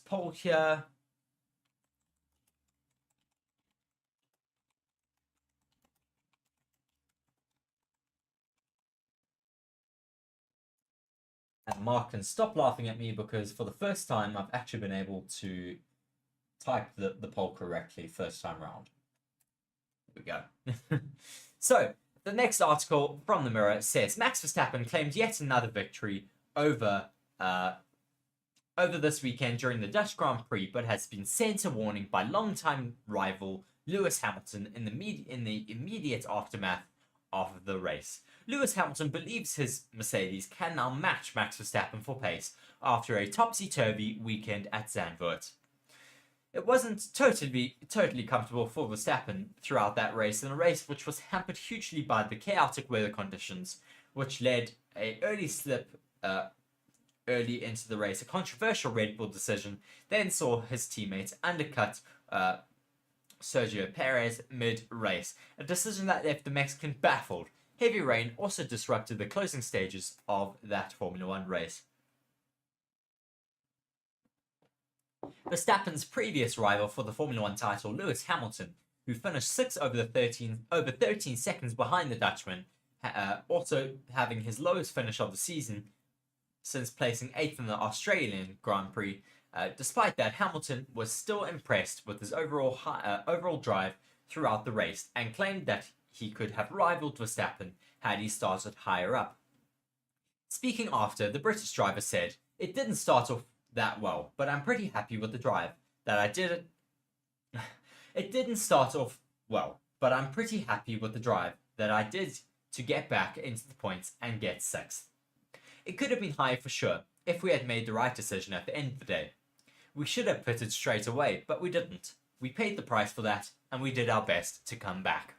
poll here. And Mark can stop laughing at me, because for the first time I've actually been able to type the poll correctly first time round. Here we go. So, the next article from the Mirror says, Max Verstappen claimed yet another victory over this weekend during the Dutch Grand Prix, but has been sent a warning by longtime rival Lewis Hamilton in the immediate aftermath of the race. Lewis Hamilton believes his Mercedes can now match Max Verstappen for pace after a topsy-turvy weekend at Zandvoort. It wasn't totally comfortable for Verstappen throughout that race, in a race which was hampered hugely by the chaotic weather conditions, which led an early slip early into the race. A controversial Red Bull decision then saw his teammates undercut Sergio Perez mid-race, a decision that left the Mexican baffled. Heavy rain also disrupted the closing stages of that Formula 1 race. Verstappen's previous rival for the Formula 1 title, Lewis Hamilton, who finished 6th over 13 seconds behind the Dutchman, also having his lowest finish of the season since placing 8th in the Australian Grand Prix. Despite that, Hamilton was still impressed with his overall drive throughout the race and claimed that he could have rivaled Verstappen had he started higher up. Speaking after, the British driver said, "It didn't start off that well, but I'm pretty happy with the drive that I did it. It didn't start off well, but I'm pretty happy with the drive that I did to get back into the points and get 6th. It could have been higher for sure if we had made the right decision at the end of the day. We should have pitted straight away, but we didn't. We paid the price for that, and we did our best to come back.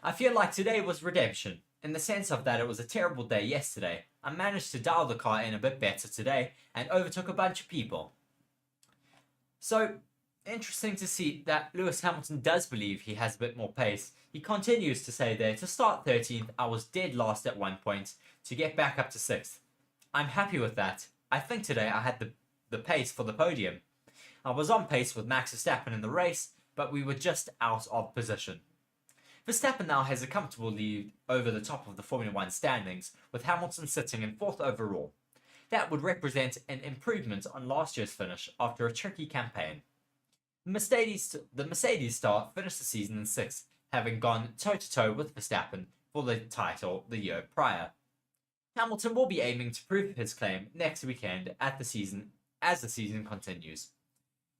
I feel like today was redemption, in the sense of that it was a terrible day yesterday. I managed to dial the car in a bit better today and overtook a bunch of people." So, interesting to see that Lewis Hamilton does believe he has a bit more pace. He continues to say there, "To start 13th, I was dead last at one point, to get back up to 6th. I'm happy with that. I think today I had the pace for the podium. I was on pace with Max Verstappen in the race, but we were just out of position." Verstappen now has a comfortable lead over the top of the Formula 1 standings, with Hamilton sitting in 4th overall. That would represent an improvement on last year's finish after a tricky campaign. The Mercedes star finished the season in 6th, having gone toe-to-toe with Verstappen for the title the year prior. Hamilton will be aiming to prove his claim next weekend at the season as the season continues.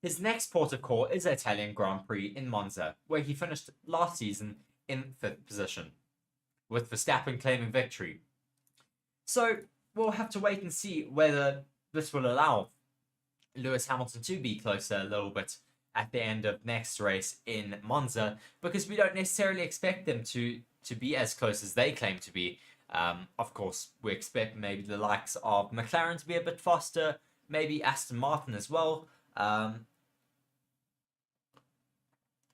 His next port of call is the Italian Grand Prix in Monza, where he finished last season in 5th position, with Verstappen claiming victory. So we'll have to wait and see whether this will allow Lewis Hamilton to be closer a little bit at the end of next race in Monza, because we don't necessarily expect them to be as close as they claim to be. Of course, we expect maybe the likes of McLaren to be a bit faster, maybe Aston Martin as well.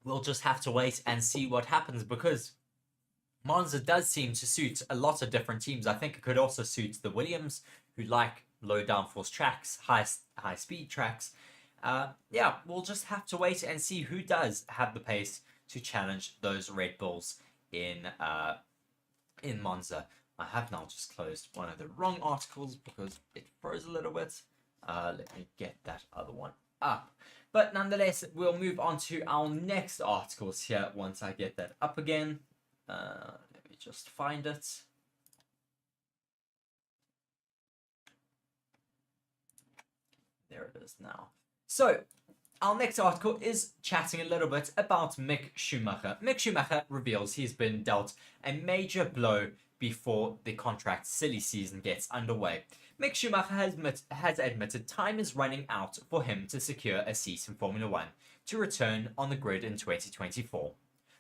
We'll just have to wait and see what happens, because Monza does seem to suit a lot of different teams. I think it could also suit the Williams, who like low downforce tracks, high speed tracks. Yeah, we'll just have to wait and see who does have the pace to challenge those Red Bulls in Monza. I have now just closed one of the wrong articles because it froze a little bit. Let me get that other one up. But nonetheless, we'll move on to our next articles here once I get that up again. Let me just find it. There it is now. So, our next article is chatting a little bit about Mick Schumacher. Mick Schumacher reveals he's been dealt a major blow before the contract silly season gets underway. Mick Schumacher has admitted time is running out for him to secure a seat in Formula 1 to return on the grid in 2024.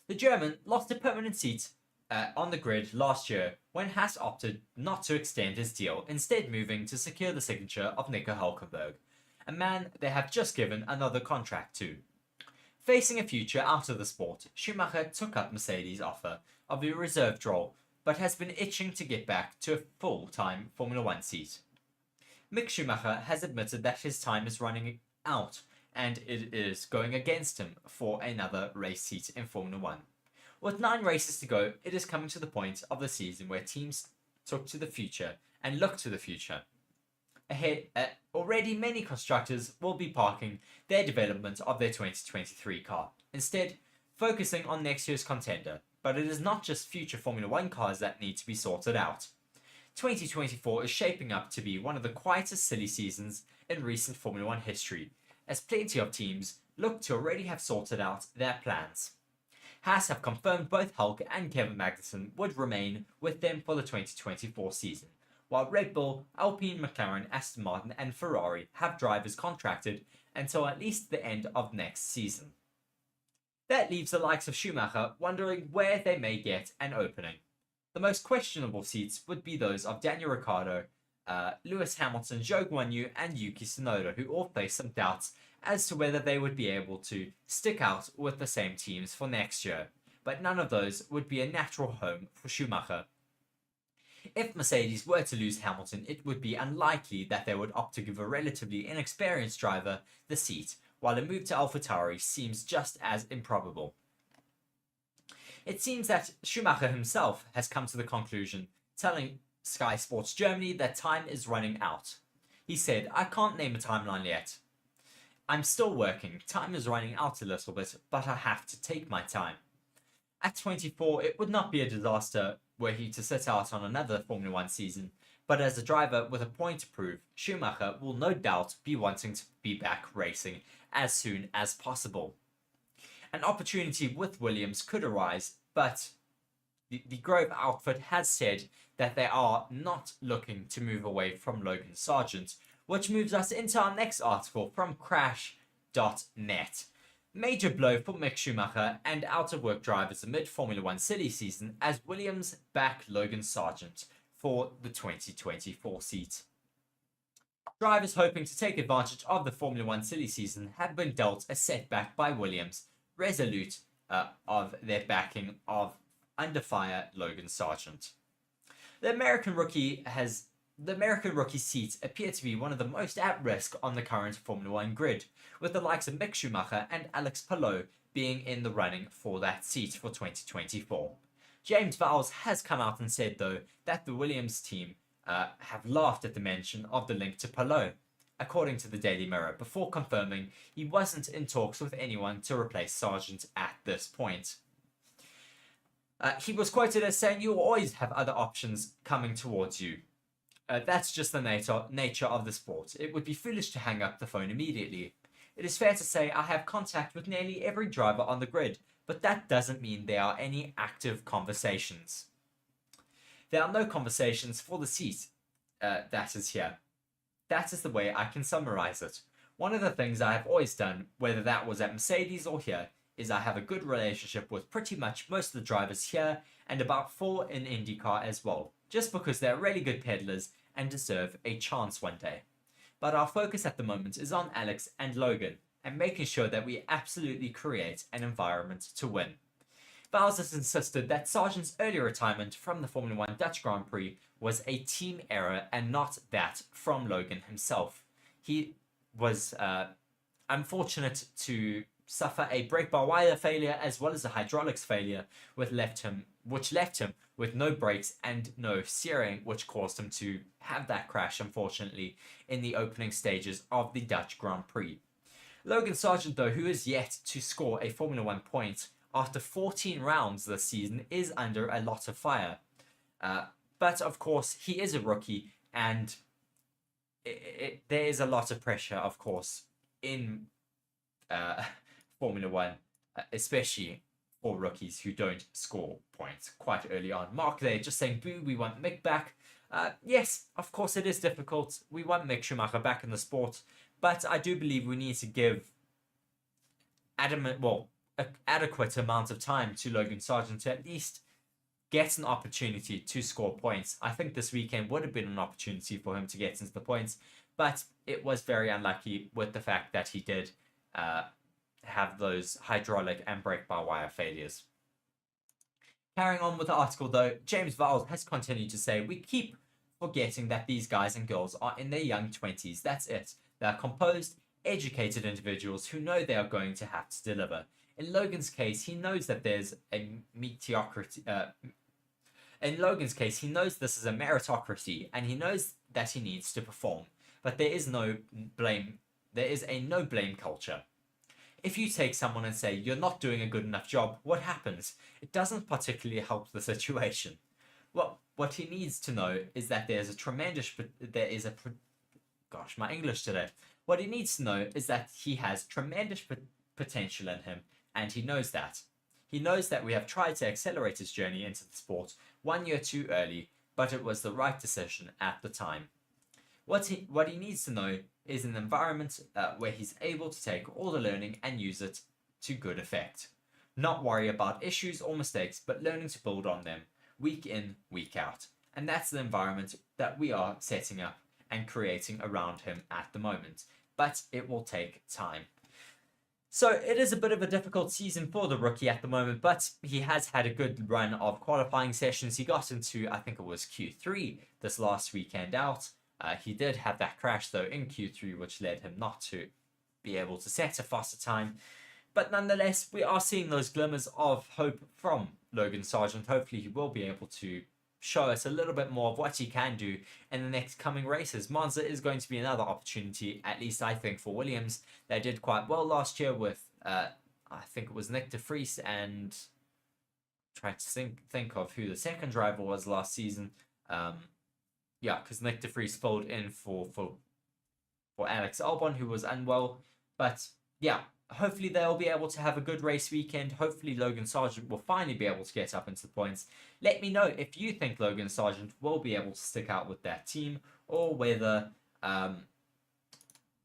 The German lost a permanent seat on the grid last year when Haas opted not to extend his deal, instead moving to secure the signature of Nico Hülkenberg, a man they have just given another contract to. Facing a future out of the sport, Schumacher took up Mercedes' offer of a reserve role, but has been itching to get back to a full-time Formula 1 seat. Mick Schumacher has admitted that his time is running out and it is going against him for another race seat in Formula 1. With 9 races to go, it is coming to the point of the season where teams look to the future. Ahead, already many constructors will be parking their development of their 2023 car, instead focusing on next year's contender. But it is not just future Formula 1 cars that need to be sorted out. 2024 is shaping up to be one of the quietest silly seasons in recent Formula 1 history, as plenty of teams look to already have sorted out their plans. Haas have confirmed both Hulk and Kevin Magnussen would remain with them for the 2024 season, while Red Bull, Alpine, McLaren, Aston Martin and Ferrari have drivers contracted until at least the end of next season. That leaves the likes of Schumacher wondering where they may get an opening. The most questionable seats would be those of Daniel Ricciardo, Lewis Hamilton, Zhou Guanyu and Yuki Tsunoda, who all face some doubts as to whether they would be able to stick out with the same teams for next year, but none of those would be a natural home for Schumacher. If Mercedes were to lose Hamilton, it would be unlikely that they would opt to give a relatively inexperienced driver the seat, while a move to AlphaTauri seems just as improbable. It seems that Schumacher himself has come to the conclusion, telling Sky Sports Germany that time is running out. He said, "I can't name a timeline yet. I'm still working, time is running out a little bit, but I have to take my time." At 24, it would not be a disaster were he to sit out on another Formula 1 season, but as a driver with a point to prove, Schumacher will no doubt be wanting to be back racing as soon as possible. An opportunity with Williams could arise, but the Grove outfit has said that they are not looking to move away from Logan Sargent, which moves us into our next article from Crash.net. Major blow for Mick Schumacher and out-of-work drivers amid Formula 1 silly season as Williams back Logan Sargent for the 2024 seat. Drivers hoping to take advantage of the Formula 1 silly season have been dealt a setback by Williams, resolute of their backing of under fire Logan Sargent. The American rookie seats appear to be one of the most at risk on the current Formula 1 grid, with the likes of Mick Schumacher and Alex Palou being in the running for that seat for 2024. James Vowles has come out and said, though, that the Williams team have laughed at the mention of the link to Palou, according to the Daily Mirror, before confirming he wasn't in talks with anyone to replace Sargent at this point. He was quoted as saying, "You will always have other options coming towards you." That's just the nature of the sport. It would be foolish to hang up the phone immediately. It is fair to say I have contact with nearly every driver on the grid, but that doesn't mean there are any active conversations. There are no conversations for the seat that is here. That is the way I can summarize it. One of the things I have always done, whether that was at Mercedes or here, is I have a good relationship with pretty much most of the drivers here and about 4 in IndyCar as well, just because they're really good peddlers and deserve a chance one day. But our focus at the moment is on Alex and Logan and making sure that we absolutely create an environment to win. Vowles has insisted that Sargent's early retirement from the Formula 1 Dutch Grand Prix was a team error and not that from Logan himself. He was unfortunate to suffer a brake-by-wire failure as well as a hydraulics failure, which left him with no brakes and no steering, which caused him to have that crash, unfortunately, in the opening stages of the Dutch Grand Prix. Logan Sargent, though, who is yet to score a Formula 1 point after 14 rounds this season, is under a lot of fire. But, of course, he is a rookie, and there is a lot of pressure, of course, in Formula 1, especially for rookies who don't score points quite early on. Mark there just saying, boo, we want Mick back. Yes, of course it is difficult. We want Mick Schumacher back in the sport, but I do believe we need to give adequate amount of time to Logan Sargent to at least get an opportunity to score points. I think this weekend would have been an opportunity for him to get into the points, but it was very unlucky with the fact that he did have those hydraulic and brake-by-wire failures. Carrying on with the article, though, James Vowles has continued to say, we keep forgetting that these guys and girls are in their young 20s. That's it. They're composed, educated individuals who know they are going to have to deliver. In Logan's case, he knows that there's a mediocrity. In Logan's case, he knows this is a meritocracy, and he knows that he needs to perform. But there is no blame. There is a no blame culture. If you take someone and say you're not doing a good enough job, what happens? It doesn't particularly help the situation. Well, what he needs to know is that my English today. What he needs to know is that he has tremendous potential in him, and he knows that. He knows that we have tried to accelerate his journey into the sport 1 year too early, but it was the right decision at the time. What he needs to know is an environment where he's able to take all the learning and use it to good effect. Not worry about issues or mistakes, but learning to build on them, week in, week out. And that's the environment that we are setting up and creating around him at the moment. But it will take time. So it is a bit of a difficult season for the rookie at the moment, but he has had a good run of qualifying sessions. He got into, I think it was Q3 this last weekend out. He did have that crash, though, in Q3, which led him not to be able to set a faster time. But nonetheless, we are seeing those glimmers of hope from Logan Sargent. Hopefully, he will be able to show us a little bit more of what he can do in the next coming races. Monza is going to be another opportunity, at least I think, for Williams. They did quite well last year with, I think it was Nick de Vries, and trying to think of who the second driver was last season. Yeah, because Nick de Vries filled in for Alex Albon, who was unwell. But yeah, hopefully they'll be able to have a good race weekend. Hopefully Logan Sargent will finally be able to get up into the points. Let me know if you think Logan Sargent will be able to stick out with that team, or whether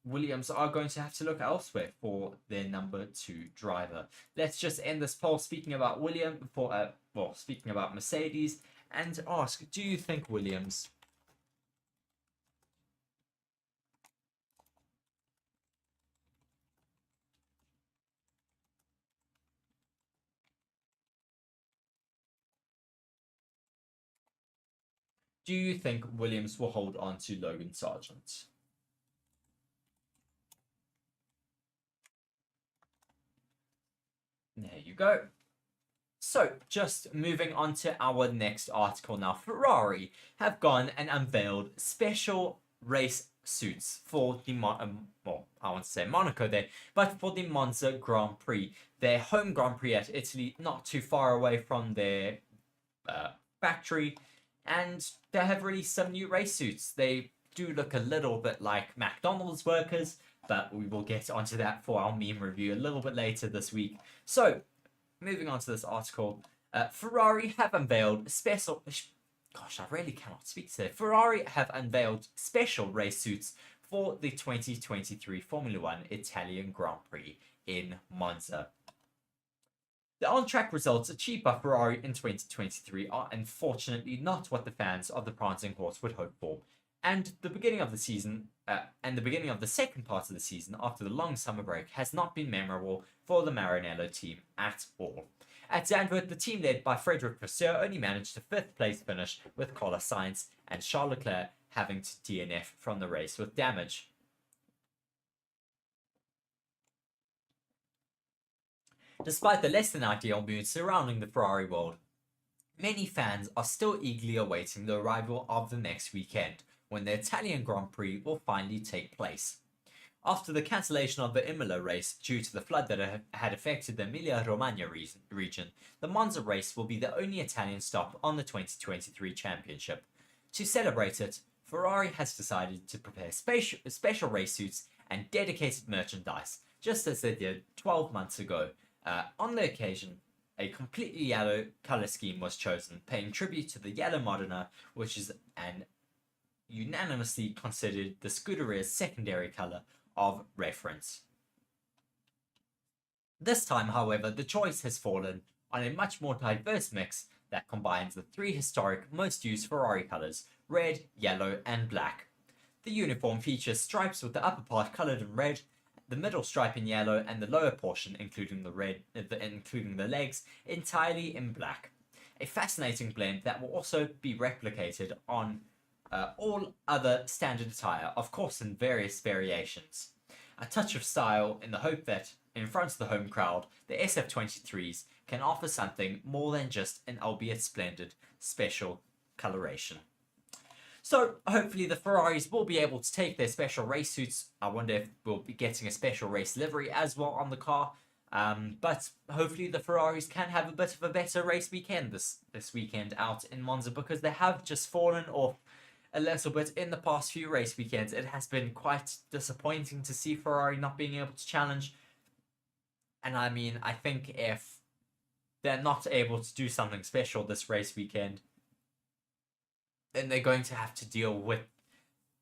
Williams are going to have to look elsewhere for their number 2 driver. Let's just end this poll speaking about speaking about Mercedes, and ask, do you think Williams will hold on to Logan Sargent? There you go. So, just moving on to our next article now. Ferrari have gone and unveiled special race suits for the, I want to say Monaco there, but for the Monza Grand Prix. Their home Grand Prix at Italy, not too far away from their factory. and they have released some new race suits. They do look a little bit like McDonald's workers, but we will get onto that for our meme review a little bit later this week. So, moving on to this article, Ferrari have unveiled special... Gosh, I really cannot speak today. Ferrari have unveiled special race suits for the 2023 Formula 1 Italian Grand Prix in Monza. The on-track results achieved by Ferrari in 2023 are unfortunately not what the fans of the prancing horse would hope for, and the beginning of the season, and the beginning of the second part of the season after the long summer break has not been memorable for the Maranello team at all. At Zandvoort, the team led by Frederic Vasseur only managed a 5th place finish, with Carlos Sainz and Charles Leclerc having to DNF from the race with damage. Despite the less than ideal mood surrounding the Ferrari world, many fans are still eagerly awaiting the arrival of the next weekend, when the Italian Grand Prix will finally take place. After the cancellation of the Imola race due to the flood that had affected the Emilia-Romagna region, the Monza race will be the only Italian stop on the 2023 championship. To celebrate it, Ferrari has decided to prepare special race suits and dedicated merchandise, just as they did 12 months ago. On the occasion, a completely yellow colour scheme was chosen, paying tribute to the yellow Modena, which is an unanimously considered the Scuderia's secondary colour of reference. This time, however, the choice has fallen on a much more diverse mix that combines the 3 historic most used Ferrari colours, red, yellow and black. The uniform features stripes with the upper part coloured in red, the middle stripe in yellow, and the lower portion, including the legs, entirely in black. A fascinating blend that will also be replicated on all other standard attire, of course in various variations. A touch of style in the hope that, in front of the home crowd, the SF23s can offer something more than just an albeit splendid special coloration. So hopefully the Ferraris will be able to take their special race suits. I wonder if we'll be getting a special race livery as well on the car. But hopefully the Ferraris can have a bit of a better race weekend this weekend out in Monza, because they have just fallen off a little bit in the past few race weekends. It has been quite disappointing to see Ferrari not being able to challenge. And I mean, I think if they're not able to do something special this race weekend, then they're going to have to deal with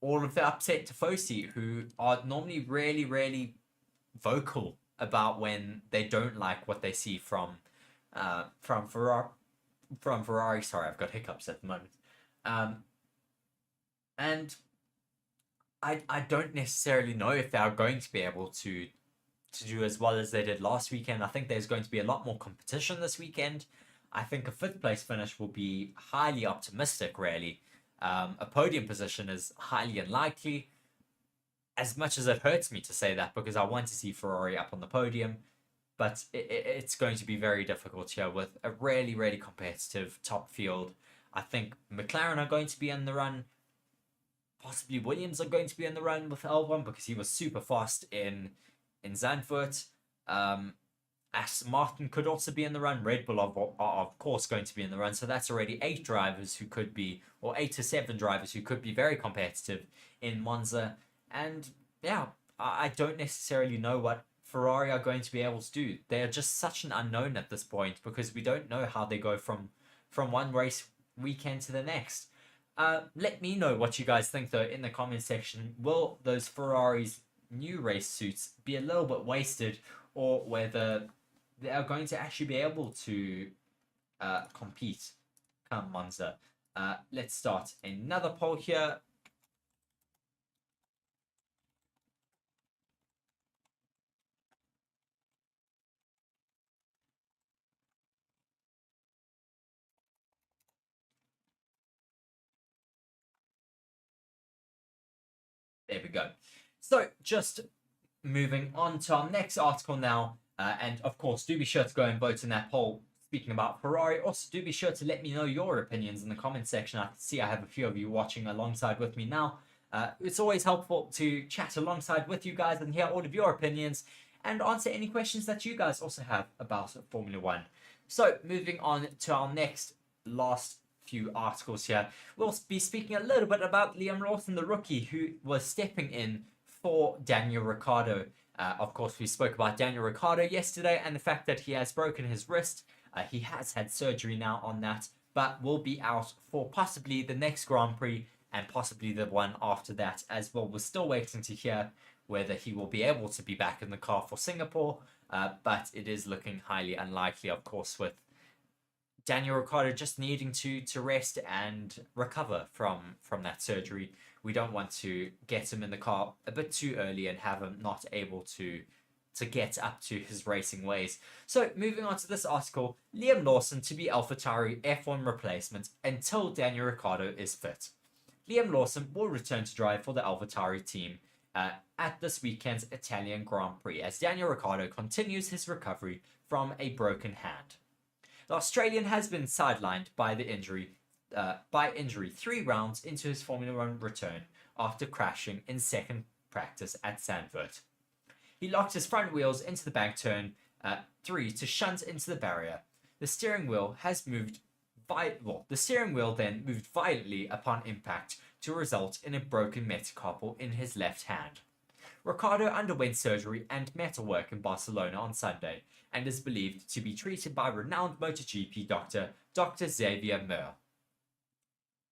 all of the upset Tifosi, who are normally really, really vocal about when they don't like what they see from Ferrari. Sorry, I've got hiccups at the moment. And I don't necessarily know if they're going to be able to do as well as they did last weekend. I think there's going to be a lot more competition this weekend. I think a 5th place finish will be highly optimistic, really. A podium position is highly unlikely, as much as it hurts me to say that, because I want to see Ferrari up on the podium. But it's going to be very difficult here with a really, really competitive top field. I think McLaren are going to be in the run. Possibly Williams are going to be in the run with Albon, because he was super fast in Zandvoort. Aston Martin could also be in the run. Red Bull are of course going to be in the run. So that's already 8 drivers who could be, or 8 to 7 drivers who could be very competitive in Monza. And yeah, I don't necessarily know what Ferrari are going to be able to do. They are just such an unknown at this point, because we don't know how they go from one race weekend to the next. Let me know what you guys think though in the comment section. Will those Ferraris new race suits be a little bit wasted, or whether they are going to actually be able to compete come Monza? Let's start another poll here. There we go. So just moving on to our next article now. And of course, do be sure to go and vote in that poll. Speaking about Ferrari, also do be sure to let me know your opinions in the comment section. I can see I have a few of you watching alongside with me now. It's always helpful to chat alongside with you guys and hear all of your opinions and answer any questions that you guys also have about Formula 1. So moving on to our last few articles here. We'll be speaking a little bit about Liam Lawson, the rookie, who was stepping in for Daniel Ricciardo. Of course, we spoke about Daniel Ricciardo yesterday and the fact that he has broken his wrist. He has had surgery now on that, but will be out for possibly the next Grand Prix and possibly the one after that as well. We're still waiting to hear whether he will be able to be back in the car for Singapore, but it is looking highly unlikely, of course, with Daniel Ricciardo just needing to rest and recover from that surgery. We don't want to get him in the car a bit too early and have him not able to get up to his racing ways. So moving on to this article, Liam Lawson to be AlphaTauri F1 replacement until Daniel Ricciardo is fit. Liam Lawson will return to drive for the AlphaTauri team at this weekend's Italian Grand Prix as Daniel Ricciardo continues his recovery from a broken hand. The Australian has been sidelined by injury 3 rounds into his Formula 1 return after crashing in second practice at Zandvoort. He locked his front wheels into the bank turn 3 to shunt into the barrier. The steering wheel then moved violently upon impact to result in a broken metacarpal in his left hand. Ricciardo underwent surgery and metalwork in Barcelona on Sunday and is believed to be treated by renowned MotoGP doctor Dr. Xavier Meur.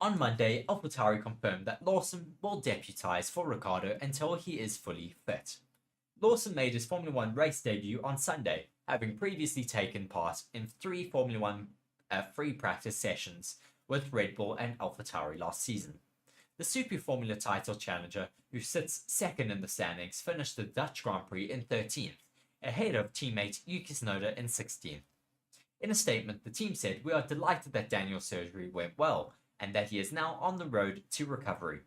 On Monday, AlphaTauri confirmed that Lawson will deputise for Ricciardo until he is fully fit. Lawson made his Formula 1 race debut on Sunday, having previously taken part in 3 Formula 1 free practice sessions with Red Bull and AlphaTauri last season. The Super Formula title challenger, who sits second in the standings, finished the Dutch Grand Prix in 13th, ahead of teammate Yuki Tsunoda in 16th. In a statement, the team said, "We are delighted that Daniel's surgery went well, and that he is now on the road to recovery.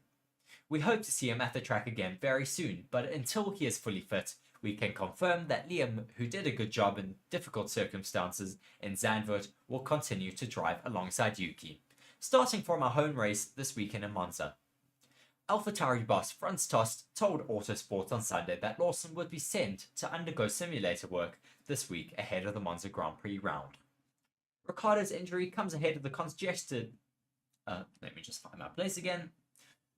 We hope to see him at the track again very soon, but until he is fully fit, we can confirm that Liam, who did a good job in difficult circumstances in Zandvoort, will continue to drive alongside Yuki, starting from our home race this weekend in Monza." AlphaTauri boss Franz Tost told Motorsports on Sunday that Lawson would be sent to undergo simulator work this week ahead of the Monza Grand Prix round. Ricciardo's injury comes ahead of the congested... let me just find my place again.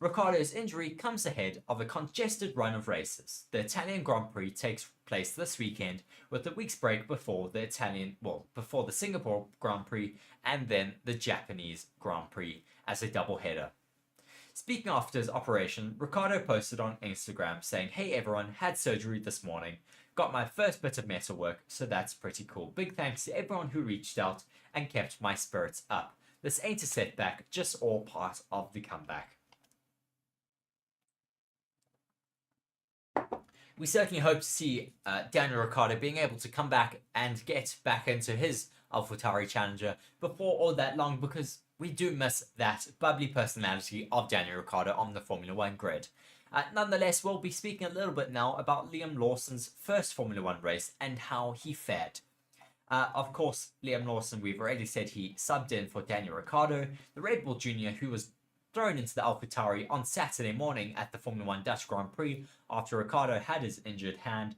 Ricciardo's injury comes ahead of a congested run of races. The Italian Grand Prix takes place this weekend with a week's break before the Singapore Grand Prix and then the Japanese Grand Prix as a double header. Speaking after his operation, Ricciardo posted on Instagram saying, "Hey everyone, had surgery this morning. Got my first bit of metal work, so that's pretty cool. Big thanks to everyone who reached out and kept my spirits up. This ain't a setback, just all part of the comeback." We certainly hope to see Daniel Ricciardo being able to come back and get back into his AlphaTauri Challenger before all that long, because we do miss that bubbly personality of Daniel Ricciardo on the Formula 1 grid. Nonetheless, we'll be speaking a little bit now about Liam Lawson's first Formula 1 race and how he fared. Of course, Liam Lawson, we've already said he subbed in for Daniel Ricciardo, the Red Bull Junior, who was thrown into the AlphaTauri on Saturday morning at the Formula 1 Dutch Grand Prix after Ricciardo had his injured hand.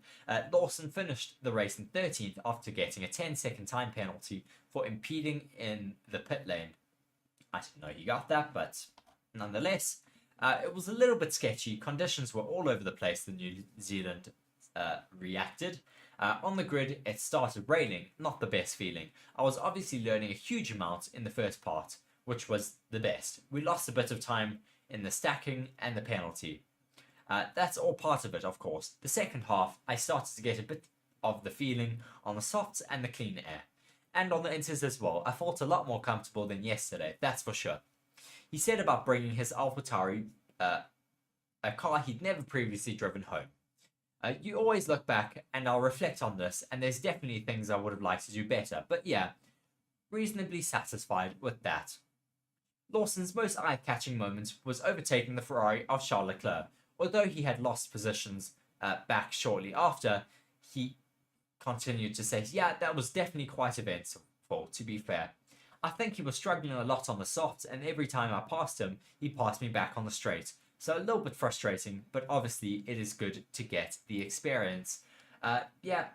Lawson finished the race in 13th after getting a 10-second time penalty for impeding in the pit lane. I didn't know he got that, but nonetheless, it was a little bit sketchy. Conditions were all over the place. The New Zealand reacted. On the grid, it started raining, not the best feeling. I was obviously learning a huge amount in the first part, which was the best. We lost a bit of time in the stacking and the penalty. That's all part of it, of course. The second half, I started to get a bit of the feeling on the softs and the clean air. And on the inters as well. I felt a lot more comfortable than yesterday, that's for sure. He said about bringing his AlphaTauri, a car he'd never previously driven home. You always look back, and I'll reflect on this, and there's definitely things I would have liked to do better. But yeah, reasonably satisfied with that. Lawson's most eye-catching moment was overtaking the Ferrari of Charles Leclerc. Although he had lost positions back shortly after, he continued to say, "Yeah, that was definitely quite eventful, to be fair. I think he was struggling a lot on the softs, and every time I passed him, he passed me back on the straight. So a little bit frustrating, but obviously it is good to get the experience." Yeah,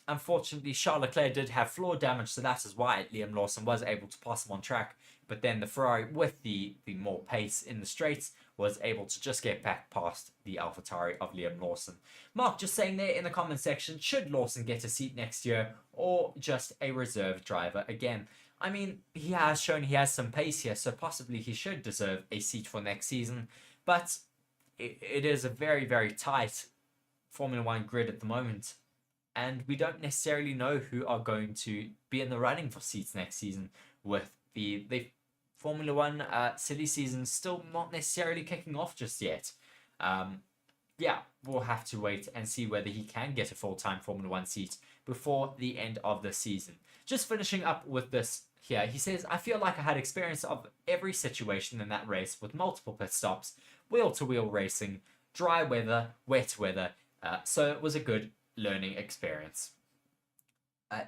unfortunately, Charles Leclerc did have floor damage, so that is why Liam Lawson was able to pass him on track. But then the Ferrari, with the more pace in the straights, was able to just get back past the AlphaTauri of Liam Lawson. Mark just saying there in the comment section, should Lawson get a seat next year or just a reserve driver again? I mean, he has shown he has some pace here, so possibly he should deserve a seat for next season. But it is a very, very tight Formula One grid at the moment. And we don't necessarily know who are going to be in the running for seats next season, with the Formula One silly season still not necessarily kicking off just yet. Yeah, we'll have to wait and see whether he can get a full-time Formula One seat before the end of the season. Just finishing up with this here, he says, I feel like I had experience of every situation in that race with multiple pit stops, wheel-to-wheel racing, dry weather, wet weather, so it was a good learning experience.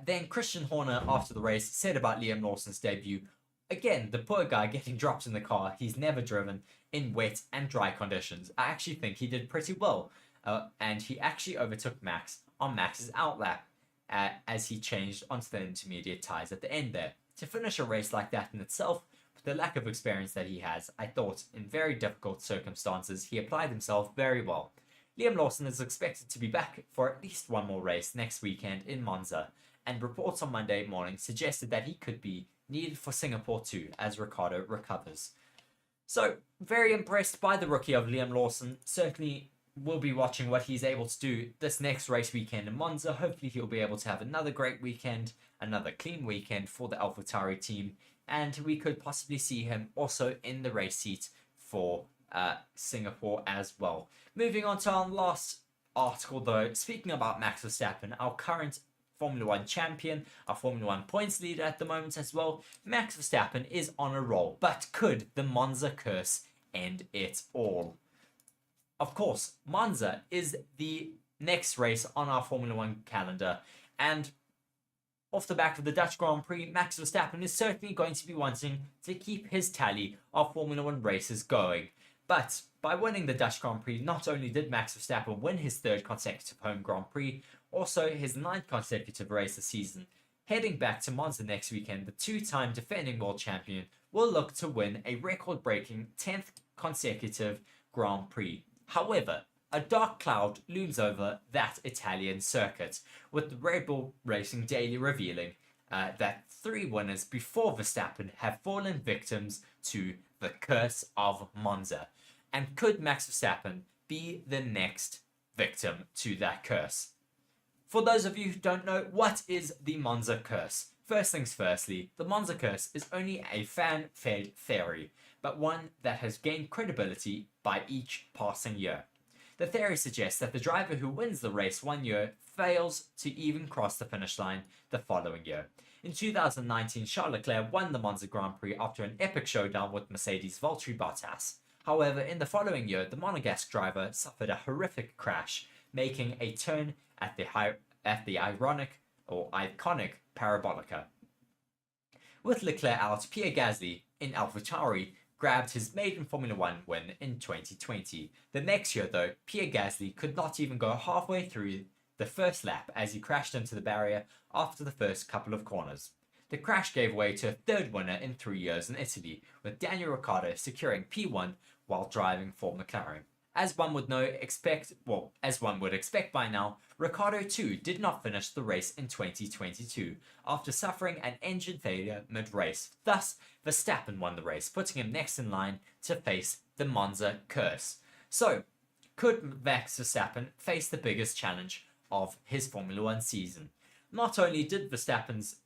Then Christian Horner, after the race, said about Liam Lawson's debut, again, the poor guy getting dropped in the car he's never driven in wet and dry conditions. I actually think he did pretty well, and he actually overtook Max on Max's outlap as he changed onto the intermediate tyres at the end there. To finish a race like that in itself, with the lack of experience that he has, I thought in very difficult circumstances he applied himself very well. Liam Lawson is expected to be back for at least one more race next weekend in Monza, and reports on Monday morning suggested that he could be needed for Singapore too as Ricciardo recovers. So, very impressed by the rookie of Liam Lawson. Certainly will be watching what he's able to do this next race weekend in Monza. Hopefully he'll be able to have another great weekend, another clean weekend for the AlphaTauri team, and we could possibly see him also in the race seat for Singapore as well. Moving on to our last article though, speaking about Max Verstappen, our current Formula One champion, our Formula One points leader at the moment as well. Max Verstappen is on a roll, but could the Monza curse end it all? Of course, Monza is the next race on our Formula One calendar, and off the back of the Dutch Grand Prix, Max Verstappen is certainly going to be wanting to keep his tally of Formula One races going. But by winning the Dutch Grand Prix, not only did Max Verstappen win his third consecutive home Grand Prix, also his ninth consecutive race this season. Heading back to Monza next weekend, the two-time defending world champion will look to win a record-breaking 10th consecutive Grand Prix. However, a dark cloud looms over that Italian circuit, with the Red Bull Racing Daily revealing that 3 winners before Verstappen have fallen victims to the curse of Monza. And could Max Verstappen be the next victim to that curse? For those of you who don't know, what is the Monza curse? First things firstly, the Monza curse is only a fan-fed theory, but one that has gained credibility by each passing year. The theory suggests that the driver who wins the race one year fails to even cross the finish line the following year. In 2019, Charles Leclerc won the Monza Grand Prix after an epic showdown with Mercedes' Valtteri Bottas. However, in the following year, the Monegasque driver suffered a horrific crash, making a turn at the iconic Parabolica. With Leclerc out, Pierre Gasly in AlphaTauri grabbed his maiden Formula One win in 2020. The next year, though, Pierre Gasly could not even go halfway through the first lap as he crashed into the barrier after the first couple of corners. The crash gave way to a third winner in 3 years in Italy, with Daniel Ricciardo securing P1 while driving for McLaren. As one would expect by now, Ricciardo too did not finish the race in 2022 after suffering an engine failure mid-race. Thus, Verstappen won the race, putting him next in line to face the Monza curse. So, could Max Verstappen face the biggest challenge of his Formula One season? Not only did Verstappen's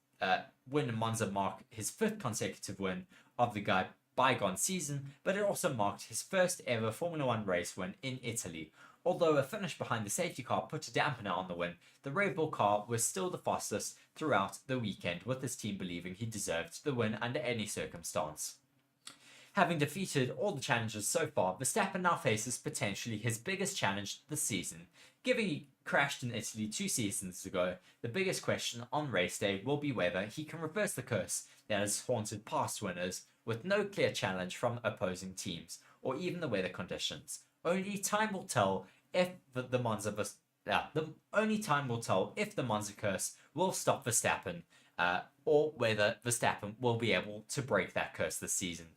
win in Monza mark his 5th consecutive win of the bygone season, but it also marked his first ever Formula One race win in Italy. Although a finish behind the safety car put a dampener on the win, the Red Bull car was still the fastest throughout the weekend, with his team believing he deserved the win under any circumstance. Having defeated all the challenges so far, Verstappen now faces potentially his biggest challenge this season. Given he crashed in Italy 2 seasons ago, the biggest question on race day will be whether he can reverse the curse that has haunted past winners with no clear challenge from opposing teams, or even the weather conditions. Only time will tell if the Monza the only time will tell if the Monza curse will stop Verstappen, or whether Verstappen will be able to break that curse this season.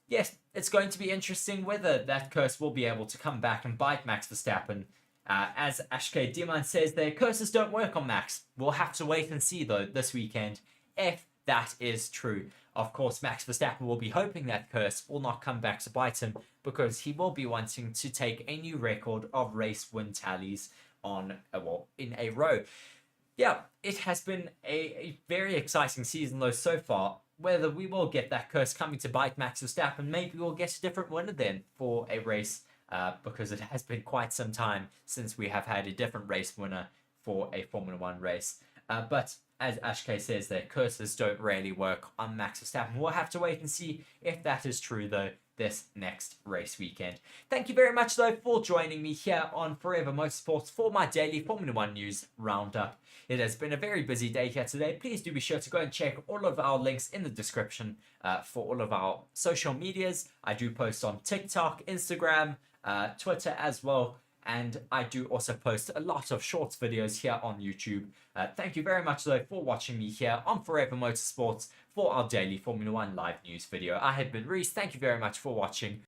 Yes, it's going to be interesting whether that curse will be able to come back and bite Max Verstappen. As Ashke Diman says, their curses don't work on Max. We'll have to wait and see, though, this weekend, if that is true. Of course, Max Verstappen will be hoping that curse will not come back to bite him, because he will be wanting to take a new record of race win tallies in a row. Yeah, it has been a very exciting season, though, so far. Whether we will get that curse coming to bite Max Verstappen, maybe we'll get a different winner then for a race, because it has been quite some time since we have had a different race winner for a Formula 1 race. But as Ashke says, their curses don't really work on Max Verstappen. We'll have to wait and see if that is true, though, this next race weekend. Thank you very much, though, for joining me here on Forever Motorsports for my daily Formula 1 news roundup. It has been a very busy day here today. Please do be sure to go and check all of our links in the description for all of our social medias. I do post on TikTok, Instagram, Twitter as well. And I do also post a lot of shorts videos here on YouTube. Thank you very much, though, for watching me here on Forever Motorsports for our daily Formula 1 live news video. I have been Reese. Thank you very much for watching.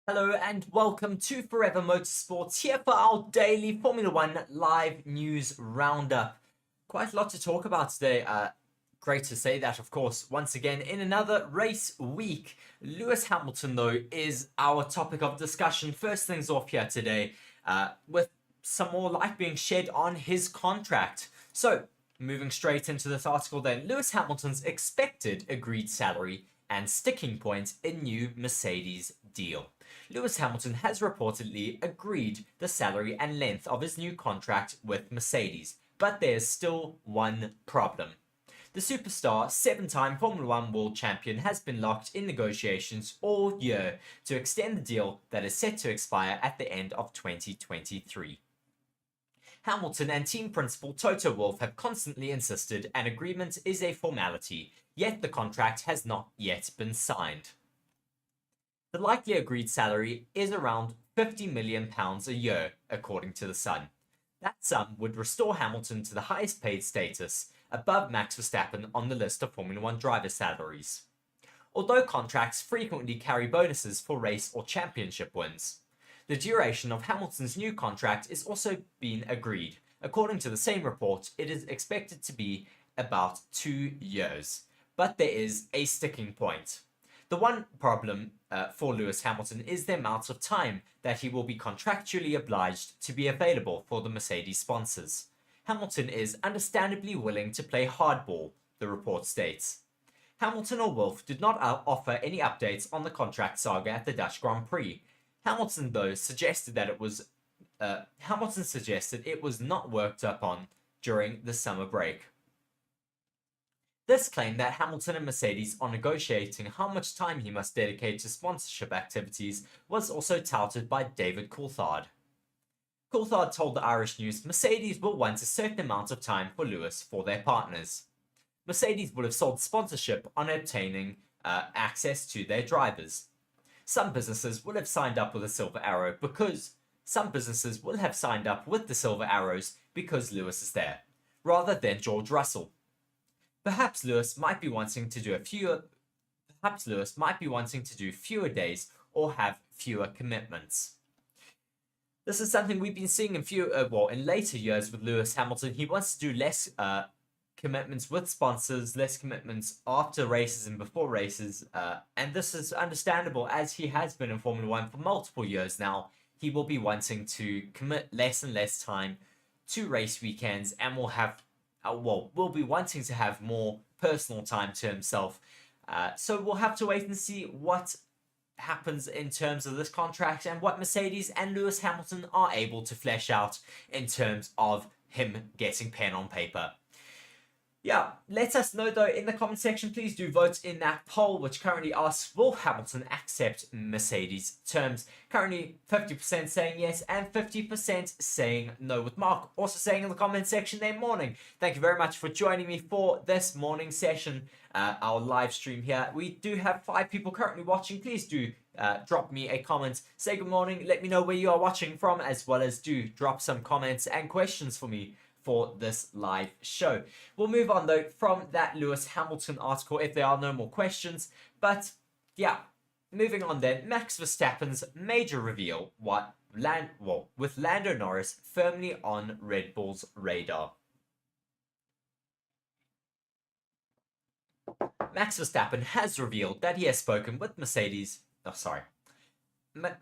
Hello and welcome to Forever Motorsports, here for our daily Formula 1 live news roundup. Quite a lot to talk about today. Great to say that, of course, once again in another race week. Lewis Hamilton, though, is our topic of discussion. First things off here today, with some more light being shed on his contract. So, moving straight into this article then, Lewis Hamilton's expected agreed salary and sticking point in new Mercedes deal. Lewis Hamilton has reportedly agreed the salary and length of his new contract with Mercedes, but there's still one problem. The superstar 7-time Formula 1 world champion has been locked in negotiations all year to extend the deal that is set to expire at the end of 2023. Hamilton and team principal Toto Wolff have constantly insisted an agreement is a formality, yet the contract has not yet been signed. The likely agreed salary is around £50 million a year, according to The Sun. That sum would restore Hamilton to the highest paid status, above Max Verstappen on the list of Formula 1 driver salaries. Although contracts frequently carry bonuses for race or championship wins, the duration of Hamilton's new contract is also being agreed. According to the same report, it is expected to be about 2 years. But there is a sticking point. The one problem for Lewis Hamilton is the amount of time that he will be contractually obliged to be available for the Mercedes sponsors. Hamilton is understandably willing to play hardball, the report states. Hamilton or Wolff did not offer any updates on the contract saga at the Dutch Grand Prix. Hamilton, though, suggested it was not worked upon during the summer break. This claim that Hamilton and Mercedes are negotiating how much time he must dedicate to sponsorship activities was also touted by David Coulthard. Coulthard told the Irish News Mercedes will want a certain amount of time for Lewis for their partners. Mercedes will have sold sponsorship on obtaining access to their drivers. Some businesses will have signed up with a Silver Arrow because Lewis is there, rather than George Russell. Perhaps Lewis might be wanting to do fewer days or have fewer commitments. This is something we've been seeing in later years with Lewis Hamilton. He wants to do less commitments with sponsors, less commitments after races and before races, and this is understandable as he has been in Formula 1 for multiple years now. He will be wanting to commit less and less time to race weekends and will be wanting to have more personal time to himself. So we'll have to wait and see what happens in terms of this contract and what Mercedes and Lewis Hamilton are able to flesh out in terms of him getting pen on paper. Yeah, let us know though in the comment section. Please do vote in that poll, which currently asks, will Hamilton accept Mercedes terms? Currently 50% saying yes and 50% saying no, with Mark also saying in the comment section there morning. Thank you very much for joining me for this morning session, our live stream here. We do have 5 people currently watching. Please do drop me a comment, say good morning, let me know where you are watching from, as well as do drop some comments and questions for me for this live show. We'll move on though from that Lewis Hamilton article if there are no more questions. But yeah, moving on then, Max Verstappen's major reveal with Lando Norris firmly on Red Bull's radar. Max Verstappen has revealed that he has spoken with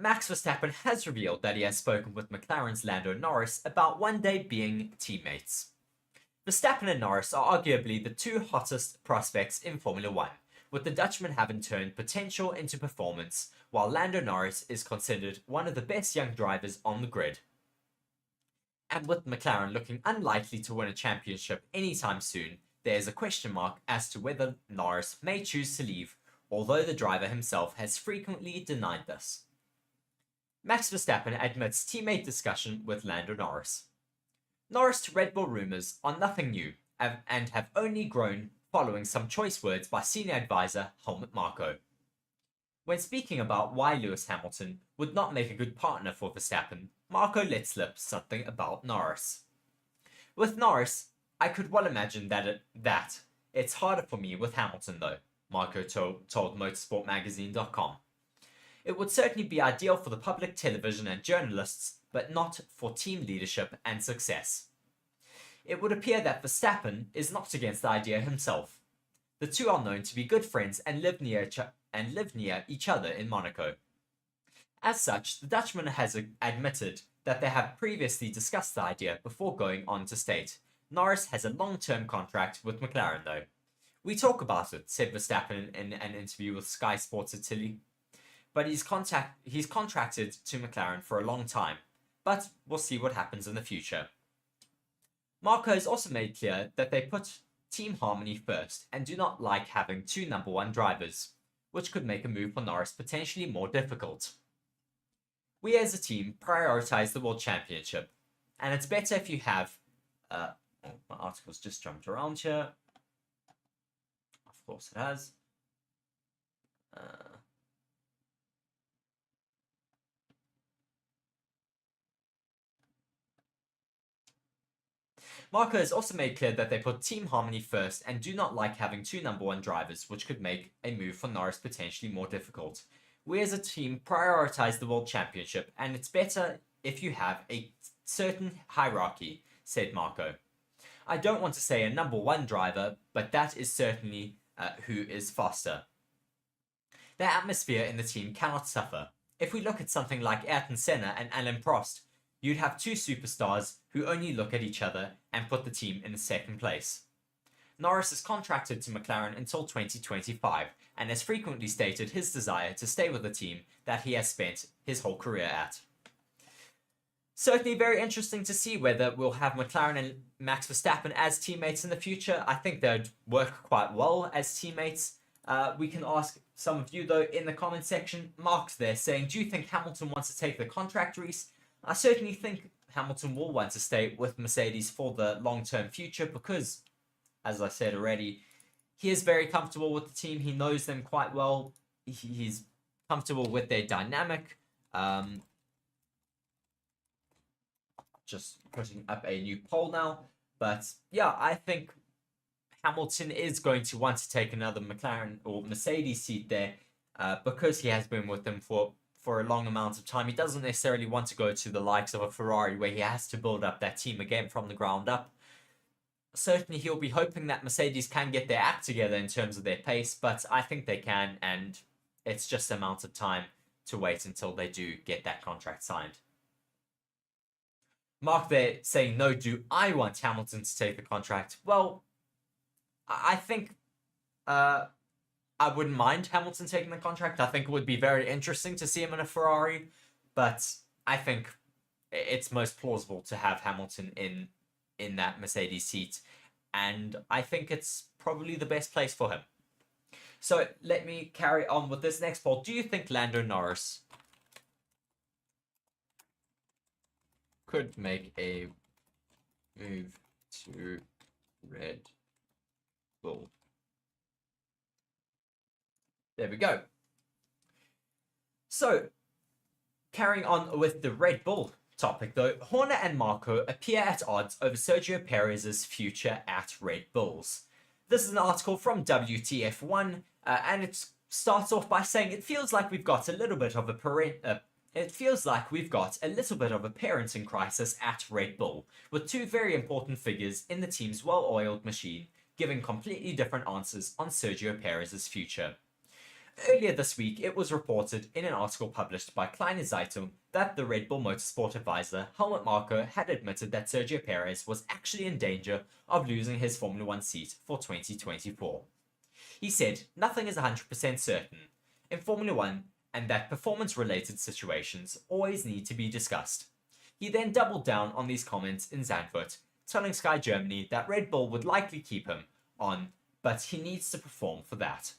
Max Verstappen has revealed that he has spoken with McLaren's Lando Norris about one day being teammates. Verstappen and Norris are arguably the 2 hottest prospects in Formula 1, with the Dutchman having turned potential into performance, while Lando Norris is considered one of the best young drivers on the grid. And with McLaren looking unlikely to win a championship anytime soon, there is a question mark as to whether Norris may choose to leave, although the driver himself has frequently denied this. Max Verstappen admits teammate discussion with Lando Norris. Norris to Red Bull rumours are nothing new and have only grown following some choice words by senior advisor Helmut Marko. When speaking about why Lewis Hamilton would not make a good partner for Verstappen, Marko let slip something about Norris. With Norris, I could well imagine that it's harder for me with Hamilton though, Marko told motorsportmagazine.com. It would certainly be ideal for the public, television and journalists, but not for team leadership and success. It would appear that Verstappen is not against the idea himself. The two are known to be good friends and live near each other in Monaco. As such, the Dutchman has admitted that they have previously discussed the idea before going on to state, Norris has a long-term contract with McLaren though. We talk about it, said Verstappen in an interview with Sky Sports Italy. But he's contracted to McLaren for a long time, but we'll see what happens in the future. Marco has also made clear that they put team harmony first and do not like having two number one drivers, which could make a move for Norris potentially more difficult. We as a team prioritize the World Championship, and it's better if you have... my article's just jumped around here. Of course it has. Marco has also made clear that they put team harmony first and do not like having two number one drivers, which could make a move for Norris potentially more difficult. We as a team prioritize the World Championship, and it's better if you have a certain hierarchy, said Marco. I don't want to say a number one driver, but that is certainly who is faster. The atmosphere in the team cannot suffer. If we look at something like Ayrton Senna and Alain Prost, you'd have two superstars who only look at each other and put the team in second place. Norris is contracted to McLaren until 2025 and has frequently stated his desire to stay with the team that he has spent his whole career at. Certainly very interesting to see whether we'll have McLaren and Max Verstappen as teammates in the future. I think they'd work quite well as teammates. We can ask some of you, though, in the comment section. Mark's there saying, do you think Hamilton wants to take the contract, Reese? I certainly think Hamilton will want to stay with Mercedes for the long-term future because, as I said already, he is very comfortable with the team. He knows them quite well. He's comfortable with their dynamic. Just putting up a new poll now. But yeah, I think Hamilton is going to want to take another McLaren or Mercedes seat there because he has been with them for a long amount of time. He doesn't necessarily want to go to the likes of a Ferrari where he has to build up that team again from the ground up. Certainly he'll be hoping that Mercedes can get their act together in terms of their pace, but I think they can, and it's just a amount of time to wait until they do get that contract signed. Mark there saying, no, do I want Hamilton to take the contract? Well, I think I wouldn't mind Hamilton taking the contract. I think it would be very interesting to see him in a Ferrari, but I think it's most plausible to have Hamilton in that Mercedes seat, and I think it's probably the best place for him. So let me carry on with this next poll. Do you think Lando Norris could make a move to Red Bull? There we go. So, carrying on with the Red Bull topic though, Horner and Marco appear at odds over Sergio Perez's future at Red Bulls. This is an article from WTF1, and it starts off by saying it feels like we've got a little bit of a parenting crisis at Red Bull, with two very important figures in the team's well-oiled machine giving completely different answers on Sergio Perez's future. Earlier this week, it was reported in an article published by Kleine Zeitung that the Red Bull Motorsport advisor Helmut Marko had admitted that Sergio Perez was actually in danger of losing his Formula 1 seat for 2024. He said, nothing is 100% certain in Formula 1 and that performance-related situations always need to be discussed. He then doubled down on these comments in Zandvoort, telling Sky Germany that Red Bull would likely keep him on, but he needs to perform for that.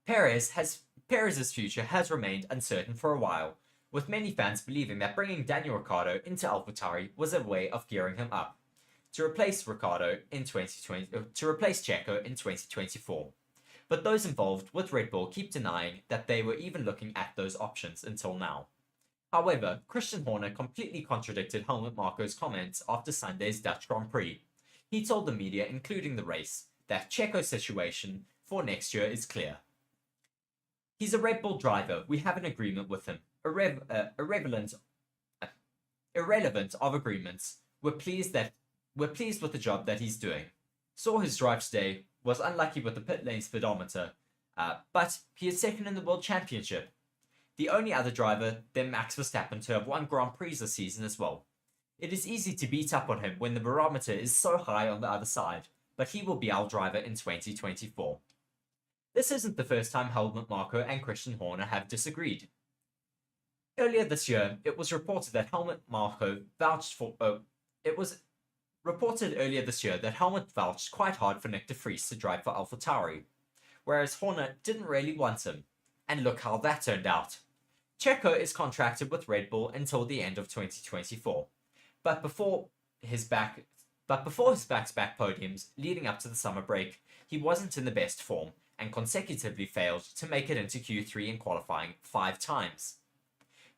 Perez's future has remained uncertain for a while, with many fans believing that bringing Daniel Ricciardo into AlphaTauri was a way of gearing him up to replace Checo in 2024. But those involved with Red Bull keep denying that they were even looking at those options until now. However, Christian Horner completely contradicted Helmut Marko's comments after Sunday's Dutch Grand Prix. He told the media, including the race, that Checo's situation for next year is clear. He's a Red Bull driver. We have an agreement with him. Irrelevant of agreements. We're pleased with the job that he's doing. Saw his drive today. Was unlucky with the pit lane speedometer, but he is second in the World Championship. The only other driver than Max Verstappen to have won Grand Prix this season as well. It is easy to beat up on him when the barometer is so high on the other side, but he will be our driver in 2024. This isn't the first time Helmut Marko and Christian Horner have disagreed. Earlier this year, it was reported that Helmut vouched quite hard for Nick de Vries to drive for AlphaTauri, whereas Horner didn't really want him. And look how that turned out. Checo is contracted with Red Bull until the end of 2024, but before his back-to-back podiums leading up to the summer break, he wasn't in the best form and consecutively failed to make it into Q3 in qualifying 5 times.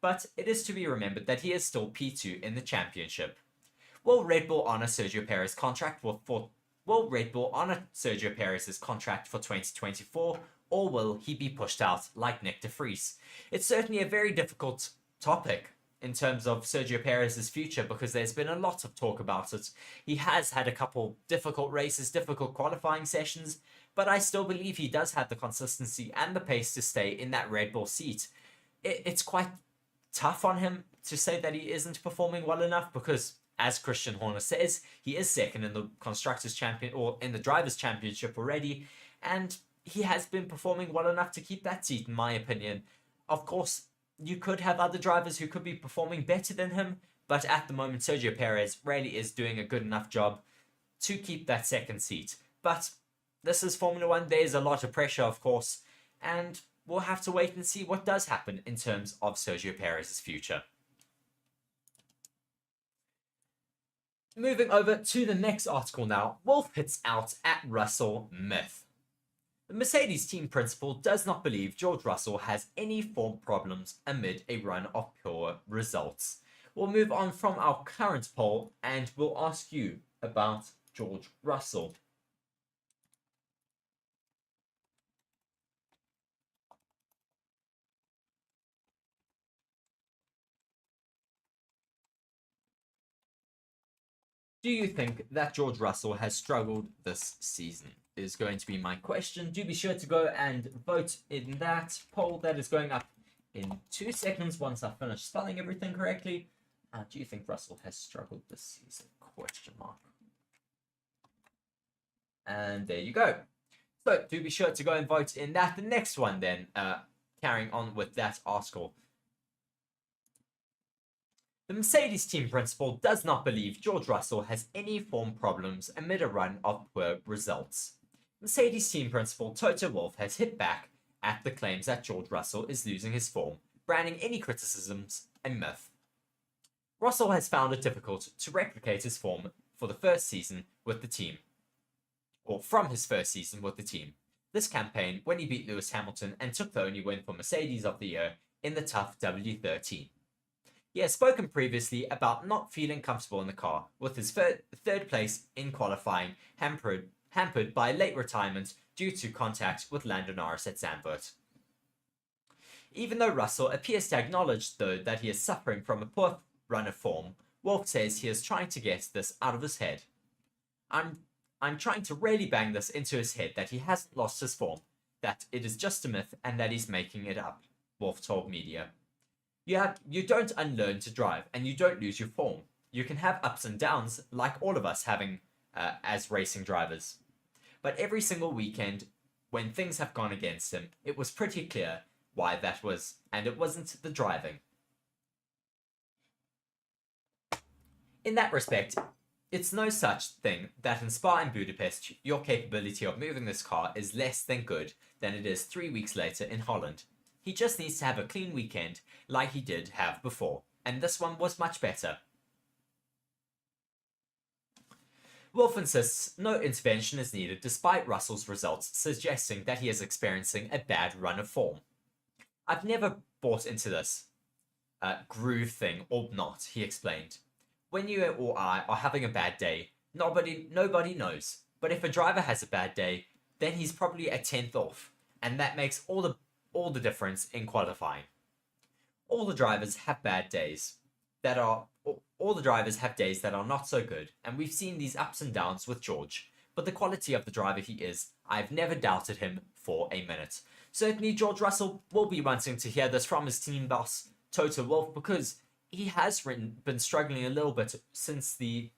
But it is to be remembered that he is still P2 in the championship. Will Red Bull honor Sergio Perez's contract for 2024, or will he be pushed out like Nick de Vries? It's certainly a very difficult topic in terms of Sergio Perez's future, because there's been a lot of talk about it. He has had a couple difficult races, difficult qualifying sessions, but I still believe he does have the consistency and the pace to stay in that Red Bull seat. It's quite tough on him to say that he isn't performing well enough, because as Christian Horner says, he is second in the Constructors' Champion or in the Drivers' Championship already, and he has been performing well enough to keep that seat, in my opinion. Of course, you could have other drivers who could be performing better than him, but at the moment, Sergio Perez really is doing a good enough job to keep that second seat. But this is Formula One. There's a lot of pressure, of course, and we'll have to wait and see what does happen in terms of Sergio Perez's future. Moving over to the next article now. Wolff hits out at Russell myth. The Mercedes team principal does not believe George Russell has any form problems amid a run of poor results. We'll move on from our current poll and we'll ask you about George Russell. Do you think that George Russell has struggled this season? Is going to be my question. Do be sure to go and vote in that poll that is going up in 2 seconds once I finish spelling everything correctly. Do you think Russell has struggled this season? Question mark. And there you go. So do be sure to go and vote in that. The next one then, carrying on with that article. The Mercedes team principal does not believe George Russell has any form problems amid a run of poor results. Mercedes team principal Toto Wolff has hit back at the claims that George Russell is losing his form, branding any criticisms a myth. Russell has found it difficult to replicate his form for the first season with the team, or from his first season with the team. This campaign when he beat Lewis Hamilton and took the only win for Mercedes of the year in the tough W13. He has spoken previously about not feeling comfortable in the car, with his third place in qualifying hampered by late retirement due to contact with Lando Norris at Zandvoort. Even though Russell appears to acknowledge, though, that he is suffering from a poor run of form, Wolff says he is trying to get this out of his head. I'm trying to really bang this into his head that he hasn't lost his form, that it is just a myth and that he's making it up, Wolff told media. You don't unlearn to drive and you don't lose your form. You can have ups and downs like all of us having as racing drivers. But every single weekend, when things have gone against him, it was pretty clear why that was, and it wasn't the driving. In that respect, it's no such thing that in Spa and Budapest, your capability of moving this car is less than good than it is 3 weeks later in Holland. He just needs to have a clean weekend like he did have before, and this one was much better. Wolff insists no intervention is needed despite Russell's results suggesting that he is experiencing a bad run of form. I've never bought into this groove thing or not, he explained. When you or I are having a bad day, nobody knows. But if a driver has a bad day, then he's probably a 10th off, and that makes all the difference in qualifying. All the drivers have bad days all the drivers have days that are not so good, and we've seen these ups and downs with George. But the quality of the driver he is, I've never doubted him for a minute. Certainly George Russell will be wanting to hear this from his team boss, Toto Wolff, because he has been struggling a little bit since the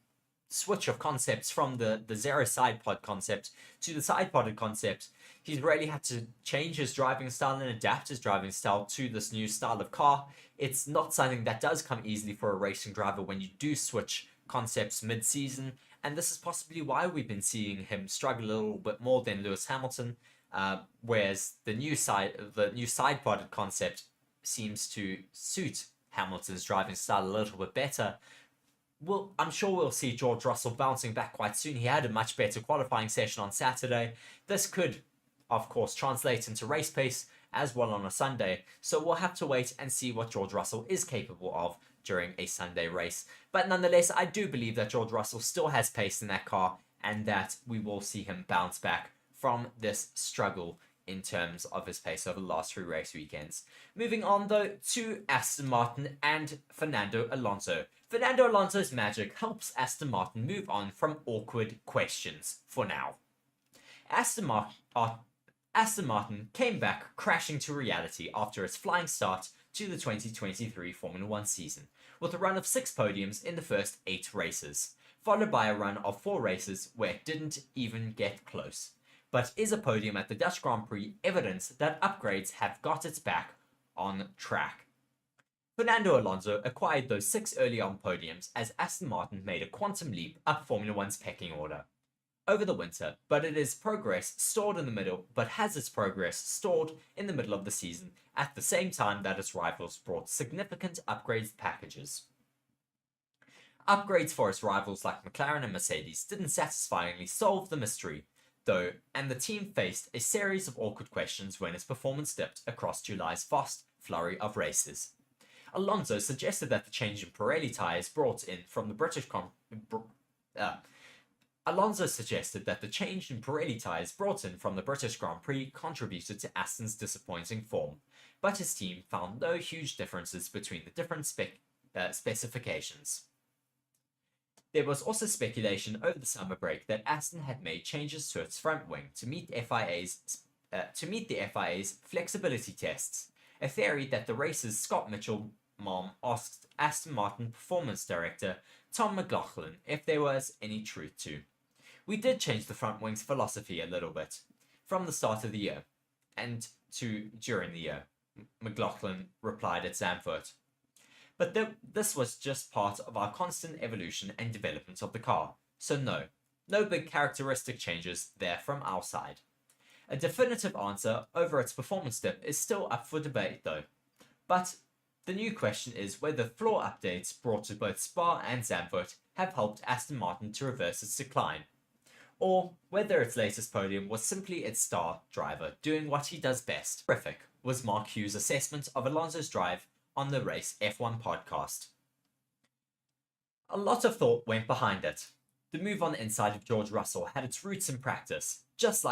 switch of concepts from the zero side pod concept to the side podded concept, he's really had to change his driving style and adapt his driving style to this new style of car. It's not something that does come easily for a racing driver when you do switch concepts mid-season, and this is possibly why we've been seeing him struggle a little bit more than Lewis Hamilton, whereas the new side podded concept seems to suit Hamilton's driving style a little bit better. Well, I'm sure we'll see George Russell bouncing back quite soon. He had a much better qualifying session on Saturday. This could, of course, translate into race pace as well on a Sunday. So we'll have to wait and see what George Russell is capable of during a Sunday race. But nonetheless, I do believe that George Russell still has pace in that car and that we will see him bounce back from this struggle in terms of his pace over the last 3 race weekends. Moving on, though, to Aston Martin and Fernando Alonso. Fernando Alonso's magic helps Aston Martin move on from awkward questions for now. Aston Martin came back crashing to reality after its flying start to the 2023 Formula 1 season, with a run of 6 podiums in the first 8 races, followed by a run of 4 races where it didn't even get close. But is a podium at the Dutch Grand Prix evidence that upgrades have got its back on track? Fernando Alonso acquired those 6 early on podiums as Aston Martin made a quantum leap up Formula 1's pecking order over the winter, but has its progress stalled in the middle of the season at the same time that its rivals brought significant upgrades packages. Upgrades for its rivals like McLaren and Mercedes didn't satisfyingly solve the mystery, though, and the team faced a series of awkward questions when its performance dipped across July's fast flurry of races. Alonso suggested that the change in Pirelli tyres brought in from the British Grand Prix contributed to Aston's disappointing form, but his team found no huge differences between the different specifications. There was also speculation over the summer break that Aston had made changes to its front wing to meet the FIA's flexibility tests, a theory that the race's Scott Mitchell mom asked Aston Martin performance director Tom McLaughlin if there was any truth to. We did change the front wing's philosophy a little bit from the start of the year and to during the year, McLaughlin replied at Zandvoort. But this was just part of our constant evolution and development of the car, so no big characteristic changes there from our side. A definitive answer over its performance dip is still up for debate though, but the new question is whether floor updates brought to both Spa and Zandvoort have helped Aston Martin to reverse its decline, or whether its latest podium was simply its star driver doing what he does best. Terrific was Mark Hughes' assessment of Alonso's drive on the Race F1 podcast. A lot of thought went behind it. The move on the inside of George Russell had its roots in practice, just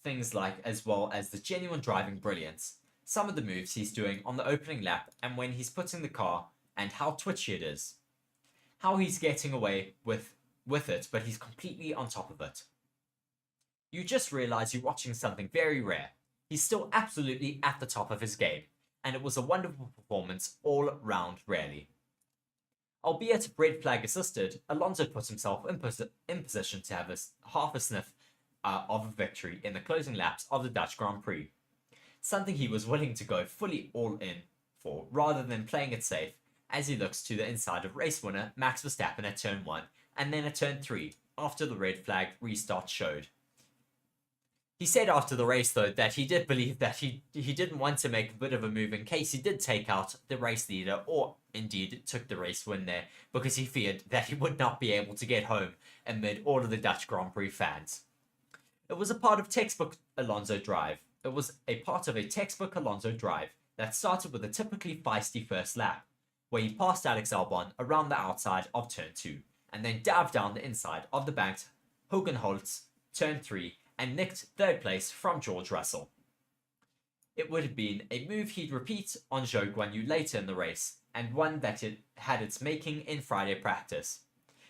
things like as well as the genuine driving brilliance. Some of the moves he's doing on the opening lap and when he's putting the car and how twitchy it is. How he's getting away with it, but he's completely on top of it. You just realize you're watching something very rare. He's still absolutely at the top of his game, and it was a wonderful performance all round really. Albeit red flag assisted, Alonso put himself in position to have half a sniff of a victory in the closing laps of the Dutch Grand Prix. Something he was willing to go fully all in for, rather than playing it safe, as he looks to the inside of race winner Max Verstappen at turn 1, and then at turn 3, after the red flag restart showed. He said after the race, though, that he did believe that he didn't want to make a bit of a move in case he did take out the race leader, or indeed took the race win there, because he feared that he would not be able to get home amid all of the Dutch Grand Prix fans. It was a part of a textbook Alonso drive that started with a typically feisty first lap, where he passed Alex Albon around the outside of turn 2, and then dived down the inside of the banked Hogenholtz turn 3, and nicked third place from George Russell. It would have been a move he'd repeat on Zhou Guanyu later in the race, and one that it had its making in Friday practice.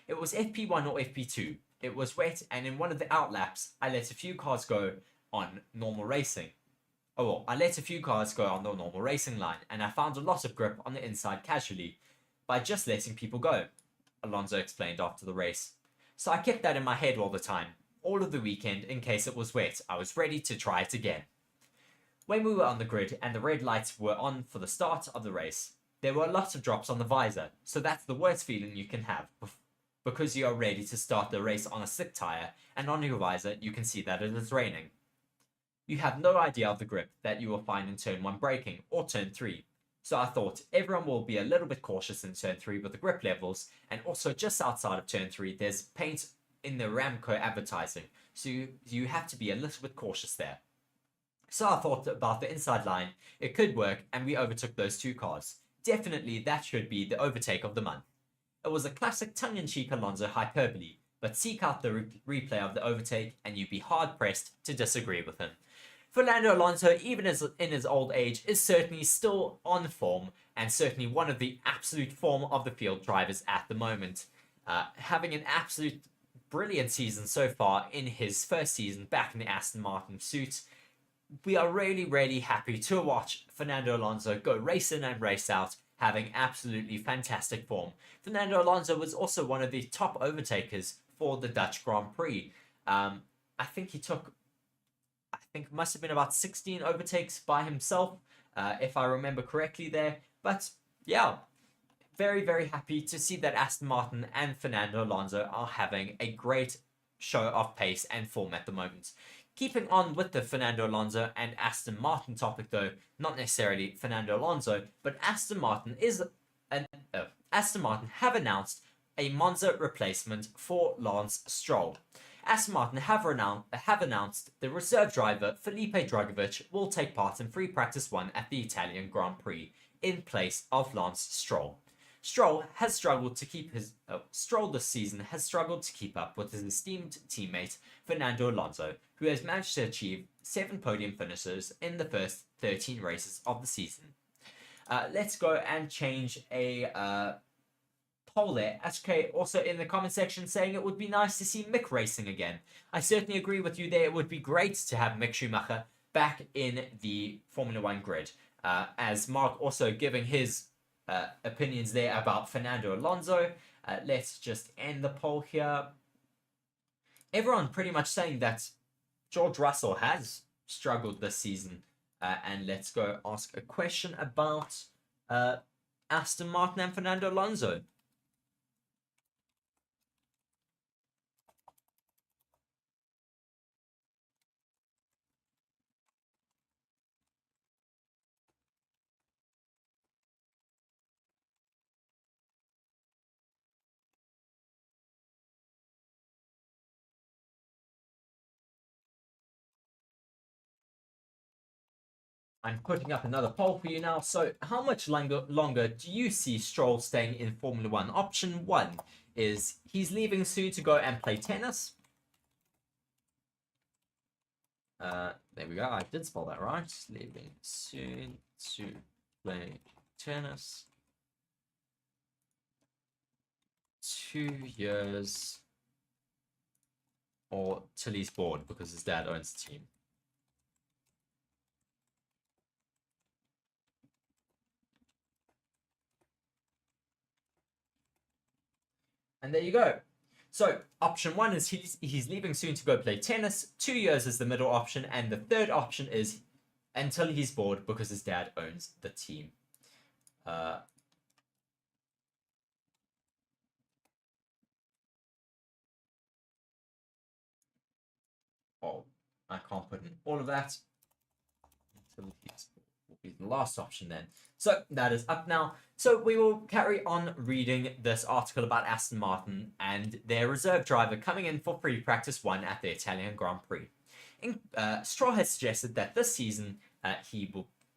It was FP1 or FP2. It was wet, and in one of the outlaps, I let a few cars go on normal racing. I let a few cars go on the normal racing line, and I found a lot of grip on the inside casually by just letting people go. Alonso explained after the race. So I kept that in my head all the time, all of the weekend in case it was wet. I was ready to try it again. When we were on the grid and the red lights were on for the start of the race, there were a lot of drops on the visor, so that's the worst feeling you can have, because you are ready to start the race on a slick tyre, and on your visor you can see that it is raining. You have no idea of the grip that you will find in turn 1 braking or turn 3. So I thought everyone will be a little bit cautious in turn 3 with the grip levels, and also just outside of turn 3 there's paint in the Ramco advertising, so you have to be a little bit cautious there. So I thought about the inside line, it could work, and we overtook those 2 cars. Definitely that should be the overtake of the month. It was a classic tongue-in-cheek Alonso hyperbole, but seek out the replay of the overtake and you'd be hard-pressed to disagree with him. Fernando Alonso, even in his old age, is certainly still on form and certainly one of the absolute form of the field drivers at the moment. Having an absolute brilliant season so far in his first season back in the Aston Martin suit. We are really, really happy to watch Fernando Alonso go race in and race out, having absolutely fantastic form. Fernando Alonso was also one of the top overtakers for the Dutch Grand Prix. I think it must have been about 16 overtakes by himself, if I remember correctly there. But yeah, very, very happy to see that Aston Martin and Fernando Alonso are having a great show of pace and form at the moment. Keeping on with the Fernando Alonso and Aston Martin topic though, not necessarily Fernando Alonso, but Aston Martin have announced a Monza replacement for Lance Stroll. Aston Martin have announced the reserve driver Felipe Dragovich will take part in free practice 1 at the Italian Grand Prix in place of Lance Stroll. Stroll this season has struggled to keep up with his esteemed teammate Fernando Alonso, who has managed to achieve 7 podium finishes in the first 13 races of the season. Let's go and change a poll there. SK also in the comment section saying it would be nice to see Mick racing again. I certainly agree with you there. It would be great to have Mick Schumacher back in the Formula 1 grid. As Mark also giving his opinions there about Fernando Alonso. Let's just end the poll here. Everyone pretty much saying that George Russell has struggled this season. And let's go ask a question about Aston Martin and Fernando Alonso. I'm putting up another poll for you now. So how much longer do you see Stroll staying in Formula 1? Option 1 is he's leaving soon to go and play tennis. There we go. I did spell that right. Leaving soon to play tennis. 2 years. Or till he's bored because his dad owns the team. And there you go. So option 1 is he's leaving soon to go play tennis. 2 years is the middle option. And the third option is until he's bored because his dad owns the team. Oh, I can't put in all of that. Until he's bored will be the last option then. So that is up now. So we will carry on reading this article about Aston Martin and their reserve driver coming in for free practice 1 at the Italian Grand Prix. Stroll has suggested that this season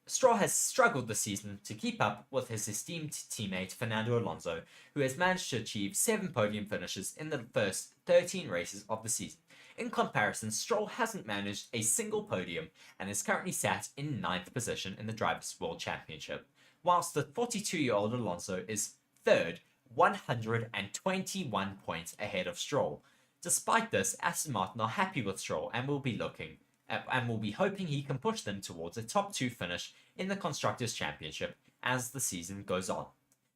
Stroll has struggled this season to keep up with his esteemed teammate Fernando Alonso, who has managed to achieve 7 podium finishes in the first 13 races of the season. In comparison, Stroll hasn't managed a single podium and is currently sat in 9th position in the Drivers' World Championship, whilst the 42-year-old Alonso is 3rd, 121 points ahead of Stroll. Despite this, Aston Martin are happy with Stroll and will be hoping he can push them towards a top 2 finish in the Constructors' Championship as the season goes on.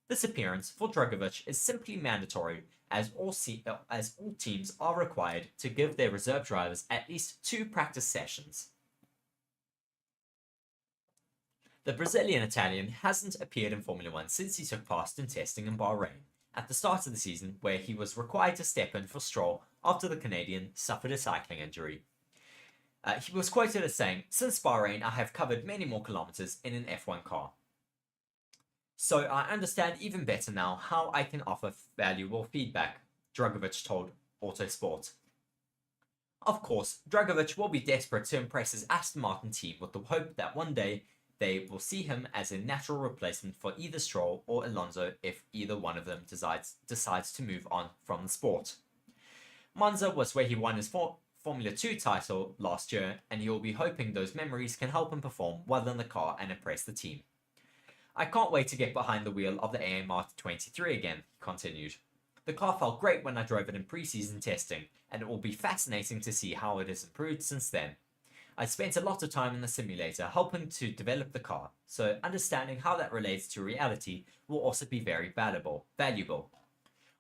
This appearance for Dragovich is simply mandatory, as all teams are required to give their reserve drivers at least 2 practice sessions. The Brazilian Italian hasn't appeared in Formula 1 since he took part in testing in Bahrain at the start of the season, where he was required to step in for Stroll after the Canadian suffered a cycling injury. He was quoted as saying, "Since Bahrain, I have covered many more kilometers in an F1 car. So I understand even better now how I can offer valuable feedback," Dragovich told Autosport. Of course, Dragovich will be desperate to impress his Aston Martin team with the hope that one day they will see him as a natural replacement for either Stroll or Alonso if either one of them decides to move on from the sport. Monza was where he won his Formula 2 title last year, and he will be hoping those memories can help him perform well in the car and impress the team. "I can't wait to get behind the wheel of the AMR 23 again," he continued. "The car felt great when I drove it in pre-season testing, and it will be fascinating to see how it has improved since then. I spent a lot of time in the simulator helping to develop the car, so understanding how that relates to reality will also be very valuable.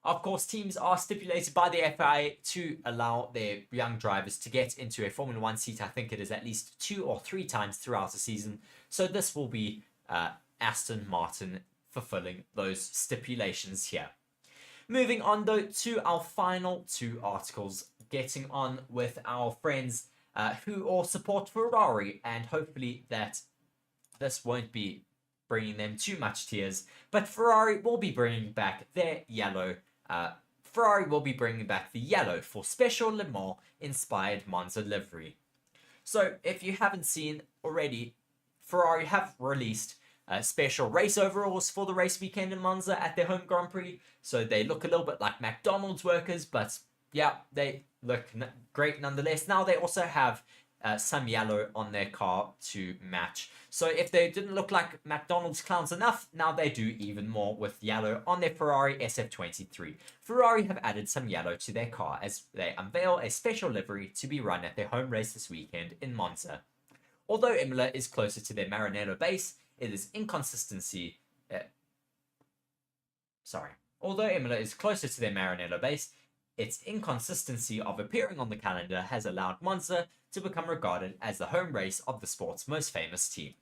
Of course, teams are stipulated by the FIA to allow their young drivers to get into a Formula 1 seat. I think it is at least 2 or 3 times throughout the season, so this will be Aston Martin fulfilling those stipulations here. Moving on though to our final 2 articles, getting on with our friends who all support Ferrari, and hopefully that this won't be bringing them too much tears, but Ferrari will be bringing back their yellow. Ferrari will be bringing back the yellow for special Le Mans inspired Monza livery. So if you haven't seen already, Ferrari have released special race overalls for the race weekend in Monza at their home Grand Prix. So they look a little bit like McDonald's workers, but yeah, they look great nonetheless. Now they also have some yellow on their car to match. So if they didn't look like McDonald's clowns enough, now they do even more with yellow on their Ferrari SF23. Ferrari have added some yellow to their car as they unveil a special livery to be run at their home race this weekend in Monza. Although Imola is closer to their Maranello base, it is inconsistency. Although Imola is closer to their Maranello base, its inconsistency of appearing on the calendar has allowed Monza to become regarded as the home race of the sport's most famous team.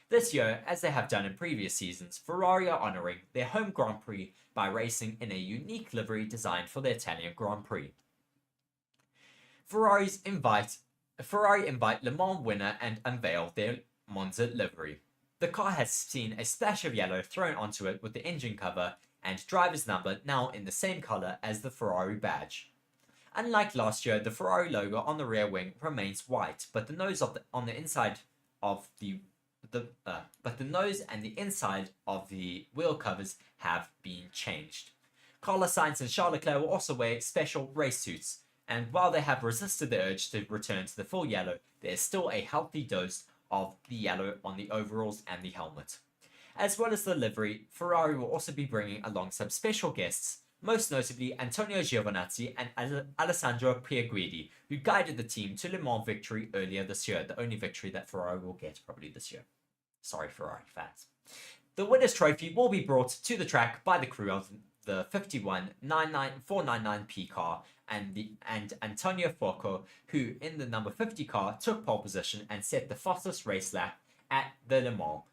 This year, as they have done in previous seasons, Ferrari are honouring their home Grand Prix by racing in a unique livery designed for the Italian Grand Prix. Ferrari invite Le Mans winner and unveil their Monza livery. The car has seen a splash of yellow thrown onto it with the engine cover and driver's number now in the same colour as the Ferrari badge. Unlike last year, the Ferrari logo on the rear wing remains white, but the nose and the inside of the wheel covers have been changed. Carlos Sainz and Charles Leclerc will also wear special race suits, and while they have resisted the urge to return to the full yellow, there is still a healthy dose of the yellow on the overalls and the helmet. As well as the livery, Ferrari will also be bringing along some special guests, most notably Antonio Giovinazzi and Alessandro Pierguidi, who guided the team to Le Mans victory earlier this year, the only victory that Ferrari will get probably this year. Sorry, Ferrari fans. The winner's trophy will be brought to the track by the crew of the 499P car and Antonio Fuoco, who in the number 50 car took pole position and set the fastest race lap at the Le Mans,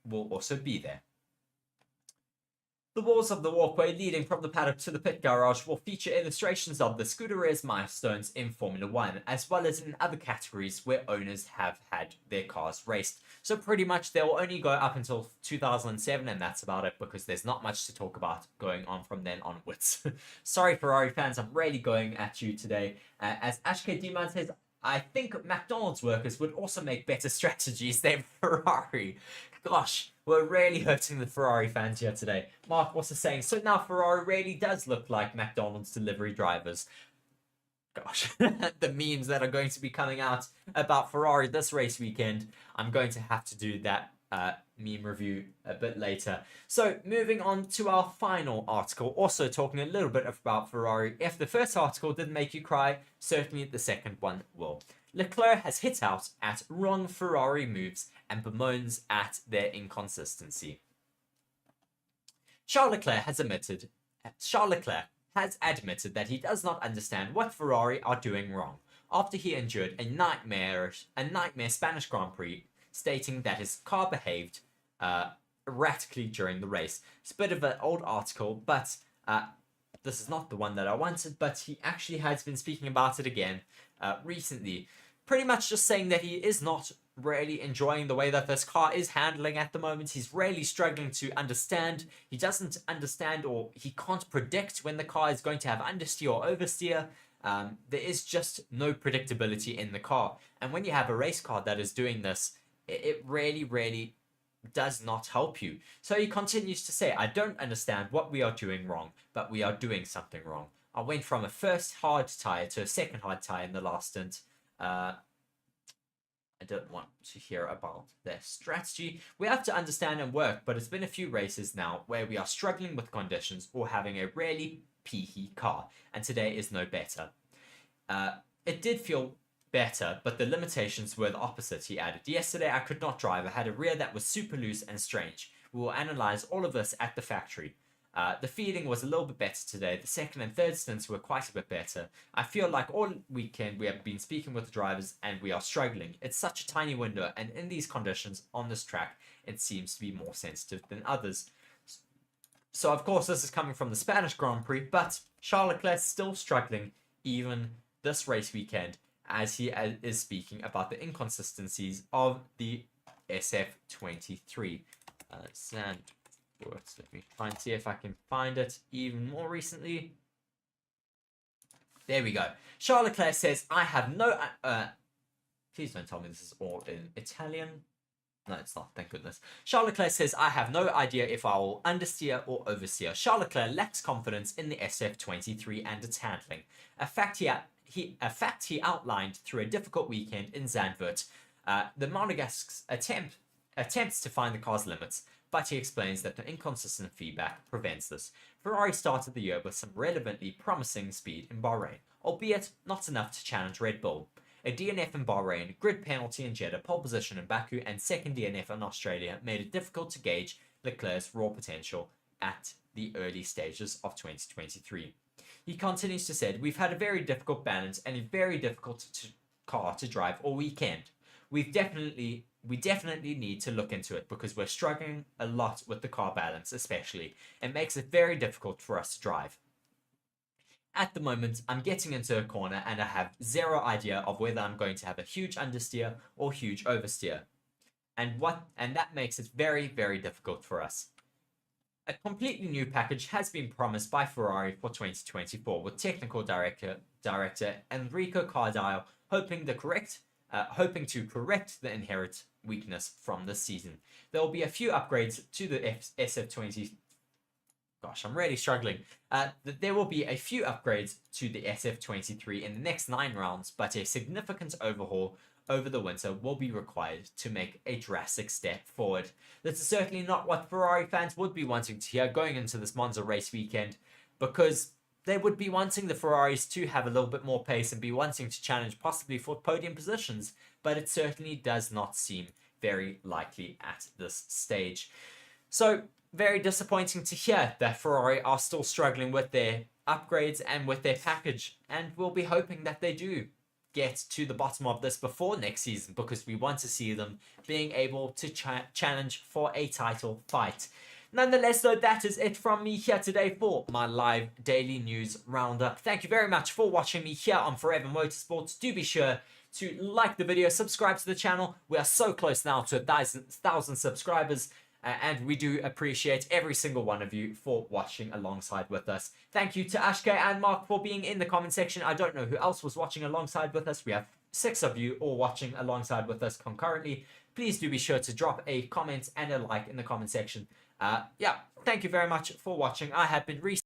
will also be there. The walls of the walkway leading from the paddock to the pit garage will feature illustrations of the Scuderia's milestones in Formula 1, as well as in other categories where owners have had their cars raced. So pretty much they will only go up until 2007, and that's about it, because there's not much to talk about going on from then onwards. Sorry, Ferrari fans, I'm really going at you today. As Ashke Diman says, I think McDonald's workers would also make better strategies than Ferrari. Gosh, we're really hurting the Ferrari fans here today. Mark was saying, so now Ferrari really does look like McDonald's delivery drivers. Gosh, the memes that are going to be coming out about Ferrari this race weekend, I'm going to have to do that meme review a bit later. So moving on to our final article, also talking a little bit about Ferrari. If the first article didn't make you cry, certainly the second one will. Leclerc has hit out at wrong Ferrari moves and bemoans at their inconsistency. Charles Leclerc has admitted that he does not understand what Ferrari are doing wrong after he endured a nightmare Spanish Grand Prix, stating that his car behaved erratically during the race. It's a bit of an old article, but this is not the one that I wanted, but he actually has been speaking about it again recently. Pretty much just saying that he is not really enjoying the way that this car is handling at the moment. He's really struggling to understand. He doesn't understand, or he can't predict when the car is going to have understeer or oversteer. There is just no predictability in the car. And when you have a race car that is doing this, it really, really does not help you. So he continues to say, I don't understand what we are doing wrong, but we are doing something wrong. I went from a first hard tyre to a second hard tyre in the last stint. I don't want to hear about their strategy. We have to understand and work, but it's been a few races now where we are struggling with conditions or having a really peaky car, and today is no better. It did feel better, but the limitations were the opposite, he added. Yesterday I could not drive. I had a rear that was super loose and strange. We will analyze all of this at the factory. The feeding was a little bit better today. The second and third stints were quite a bit better. I feel like all weekend we have been speaking with the drivers and we are struggling. It's such a tiny window, and in these conditions on this track, it seems to be more sensitive than others. So of course this is coming from the Spanish Grand Prix, but Charles Leclerc is still struggling even this race weekend, as he is speaking about the inconsistencies of the SF23. Let me try and see if I can find it even more recently. There we go. Charles Leclerc says, I have no... please don't tell me this is all in Italian. No, it's not. Thank goodness. Charles Leclerc says, I have no idea if I will understeer or oversteer. Charles Leclerc lacks confidence in the SF23 and its handling. A fact he outlined through a difficult weekend in Zandvoort. The Monegasque's attempts to find the car's limits, but he explains that the inconsistent feedback prevents this. Ferrari started the year with some relevantly promising speed in Bahrain, albeit not enough to challenge Red Bull. A DNF in Bahrain, grid penalty in Jeddah, pole position in Baku, and second DNF in Australia made it difficult to gauge Leclerc's raw potential at the early stages of 2023. He continues to say, we've had a very difficult balance and a very difficult car to drive all weekend. We definitely need to look into it because we're struggling a lot with the car balance, especially. It makes it very difficult for us to drive. At the moment, I'm getting into a corner and I have zero idea of whether I'm going to have a huge understeer or huge oversteer. And that makes it very, very difficult for us. A completely new package has been promised by Ferrari for 2024, with technical director Enrico Cardile hoping to correct the inherent weakness from this season. There will be a few upgrades to the SF20. Gosh, I'm really struggling. There will be a few upgrades to the SF23 in the next 9 rounds, but a significant overhaul over the winter will be required to make a drastic step forward. This is certainly not what Ferrari fans would be wanting to hear going into this Monza race weekend, because they would be wanting the Ferraris to have a little bit more pace and be wanting to challenge possibly for podium positions, but it certainly does not seem very likely at this stage. So, very disappointing to hear that Ferrari are still struggling with their upgrades and with their package, and we'll be hoping that they do get to the bottom of this before next season, because we want to see them being able to challenge for a title fight. Nonetheless, though, that is it from me here today for my live daily news roundup. Thank you very much for watching me here on Forever Motorsports. Do be sure to like the video, subscribe to the channel. We are so close now to 1,000 subscribers. And we do appreciate every single one of you for watching alongside with us. Thank you to Ashke and Mark for being in the comment section. I don't know who else was watching alongside with us. We have 6 of you all watching alongside with us concurrently. Please do be sure to drop a comment and a like in the comment section. Yeah, thank you very much for watching. I have been Reese.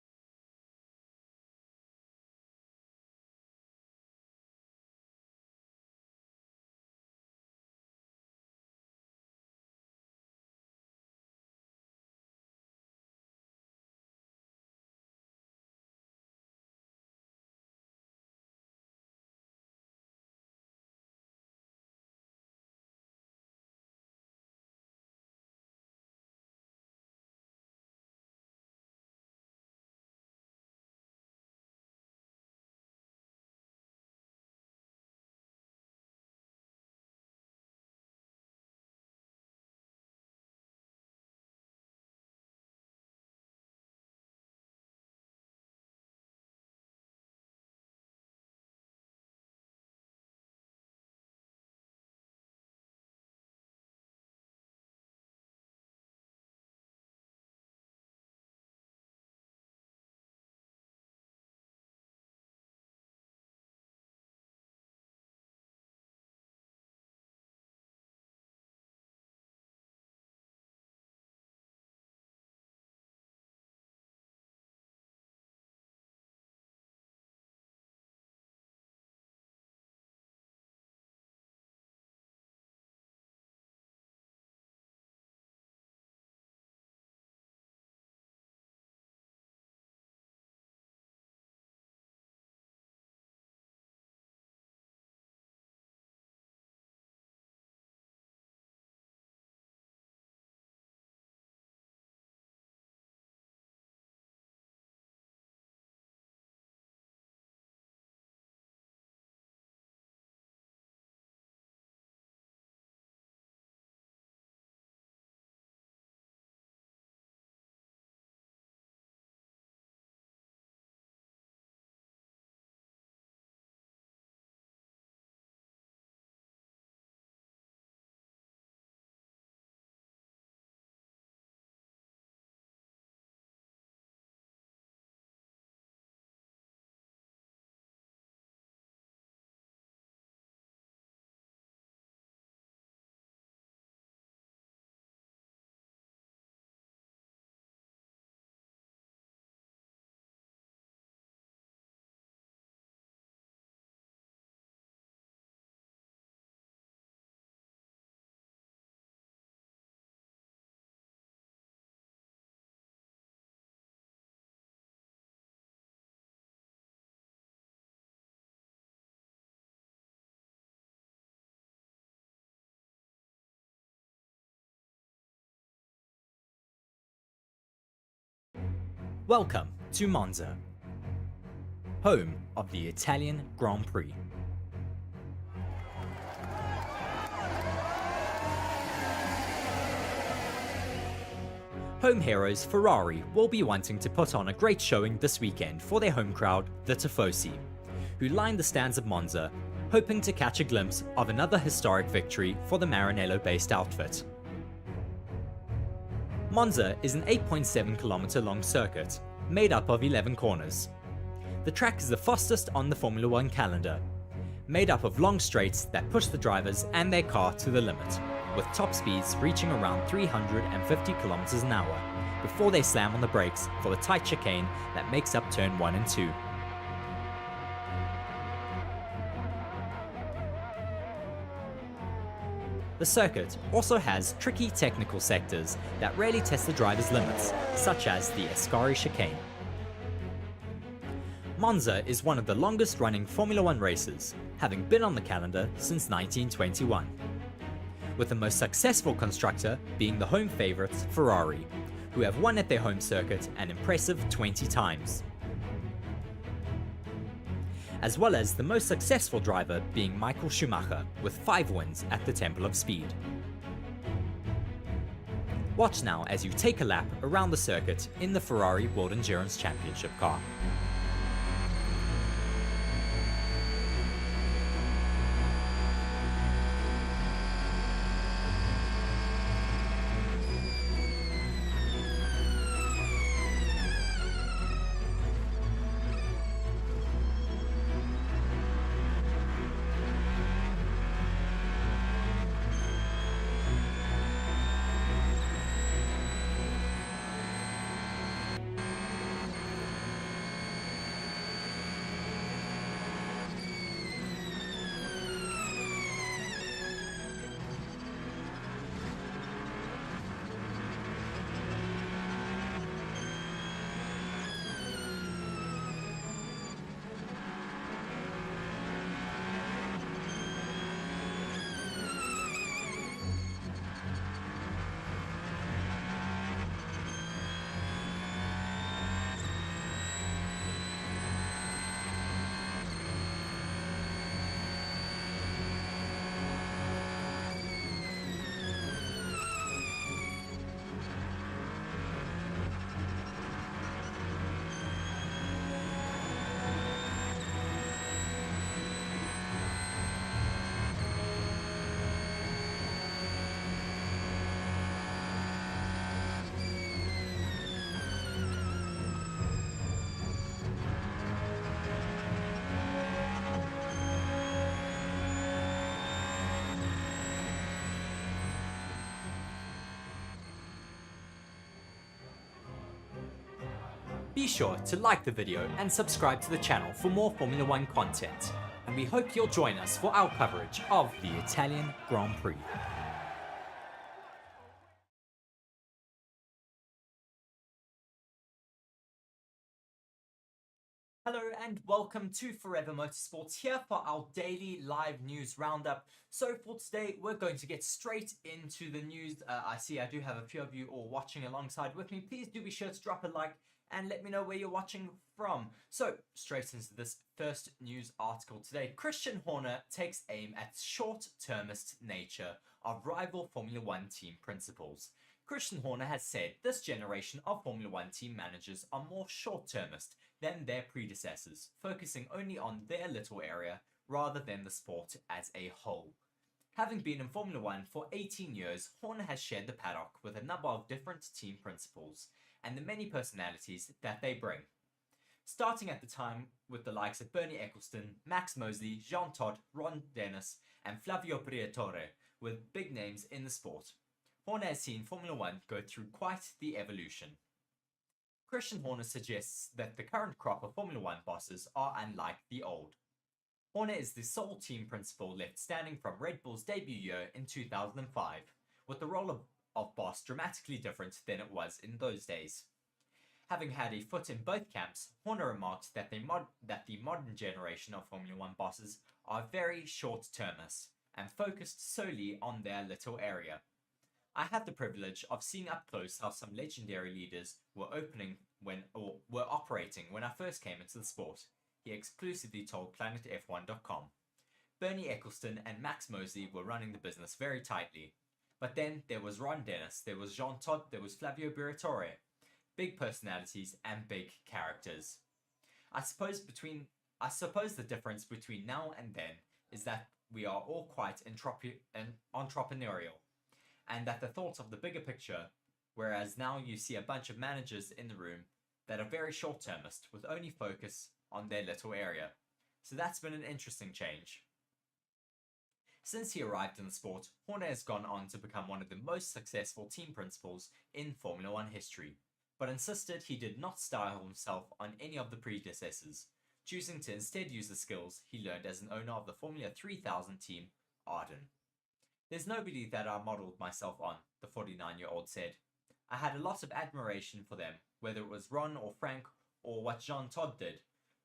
Welcome to Monza, home of the Italian Grand Prix. Home heroes Ferrari will be wanting to put on a great showing this weekend for their home crowd, the Tifosi, who line the stands of Monza, hoping to catch a glimpse of another historic victory for the Maranello-based outfit. Monza is an 8.7-kilometer long circuit, made up of 11 corners. The track is the fastest on the Formula 1 calendar, made up of long straights that push the drivers and their car to the limit, with top speeds reaching around 350 kilometers an hour, before they slam on the brakes for the tight chicane that makes up turn 1 and 2. The circuit also has tricky technical sectors that really test the driver's limits, such as the Ascari chicane. Monza is one of the longest running Formula 1 races, having been on the calendar since 1921, with the most successful constructor being the home favourites Ferrari, who have won at their home circuit an impressive 20 times, as well as the most successful driver being Michael Schumacher with 5 wins at the Temple of Speed. Watch now as you take a lap around the circuit in the Ferrari World Endurance Championship car. Be sure to like the video and subscribe to the channel for more Formula 1 content, and we hope you'll join us for our coverage of the Italian Grand Prix. Hello and welcome to Forever Motorsports, here for our daily live news roundup. So for today, we're going to get straight into the news. I see I do have a few of you all watching alongside with me. Please do be sure to drop a like and let me know where you're watching from. So straight into this first news article today. Christian Horner takes aim at short-termist nature of rival Formula 1 team principals. Christian Horner has said this generation of Formula 1 team managers are more short-termist than their predecessors, focusing only on their little area rather than the sport as a whole. Having been in Formula 1 for 18 years, Horner has shared the paddock with a number of different team principals and the many personalities that they bring. Starting at the time with the likes of Bernie Ecclestone, Max Mosley, Jean Todt, Ron Dennis, and Flavio Briatore, with big names in the sport. Horner has seen Formula 1 go through quite the evolution. Christian Horner suggests that the current crop of Formula 1 bosses are unlike the old. Horner is the sole team principal left standing from Red Bull's debut year in 2005, with the role of boss dramatically different than it was in those days. Having had a foot in both camps, Horner remarked that the modern generation of Formula 1 bosses are very short-termist and focused solely on their little area. I had the privilege of seeing up close how some legendary leaders were opening were operating when I first came into the sport, he exclusively told PlanetF1.com. Bernie Eccleston and Max Mosley were running the business very tightly. But then there was Ron Dennis, there was Jean Todt, there was Flavio Briatore. Big personalities and big characters. I suppose the difference between now and then is that we are all quite entrepreneurial, and that the thoughts of the bigger picture, whereas now you see a bunch of managers in the room that are very short-termist with only focus on their little area. So that's been an interesting change. Since he arrived in the sport, Horner has gone on to become one of the most successful team principals in Formula One history, but insisted he did not style himself on any of the predecessors, choosing to instead use the skills he learned as an owner of the Formula 3000 team, Arden. There's nobody that I modelled myself on, the 49-year-old said. I had a lot of admiration for them, whether it was Ron or Frank or what Jean Todt did,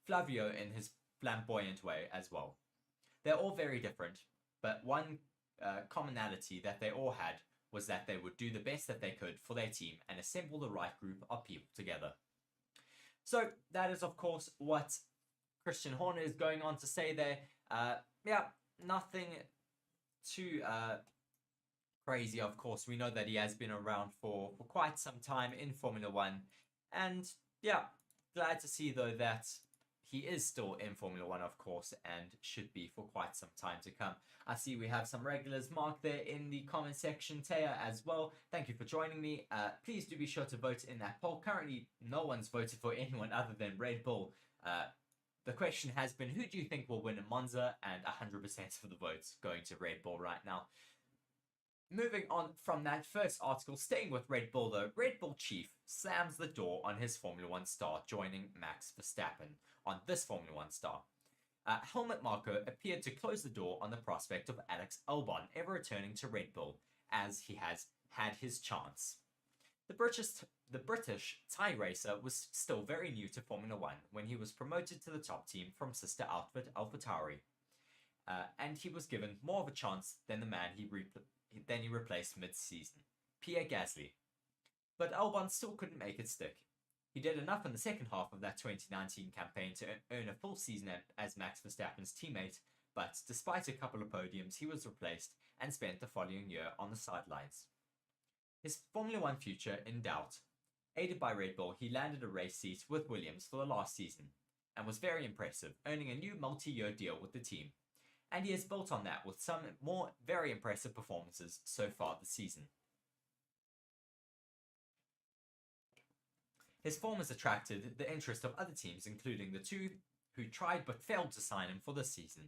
Flavio in his flamboyant way as well. They're all very different, but one commonality that they all had was that they would do the best that they could for their team and assemble the right group of people together. So that is, of course, what Christian Horner is going on to say there. Nothing too crazy, of course. We know that he has been around for quite some time in Formula One. And yeah, glad to see, though, that he is still in Formula One, of course, and should be for quite some time to come. I see we have some regulars marked there in the comment section. Taya as well. Thank you for joining me. Please do be sure to vote in that poll. Currently, no one's voted for anyone other than Red Bull. The question has been, who do you think will win in Monza? And 100% of the votes going to Red Bull right now. Moving on from that first article, staying with Red Bull though, Red Bull chief slams the door on his Formula One star joining Max Verstappen on this Formula One star. Helmut Marko appeared to close the door on the prospect of Alex Albon ever returning to Red Bull, as he has had his chance. The British Thai racer was still very new to Formula One when he was promoted to the top team from sister outfit AlphaTauri, and he was given more of a chance than the man he replaced mid-season, Pierre Gasly. But Albon still couldn't make it stick. He did enough in the second half of that 2019 campaign to earn a full season as Max Verstappen's teammate, but despite a couple of podiums, he was replaced and spent the following year on the sidelines. His Formula One future in doubt. Aided by Red Bull, he landed a race seat with Williams for the last season, and was very impressive, earning a new multi-year deal with the team. And he has built on that with some more very impressive performances so far this season. His form has attracted the interest of other teams, including the two who tried but failed to sign him for this season.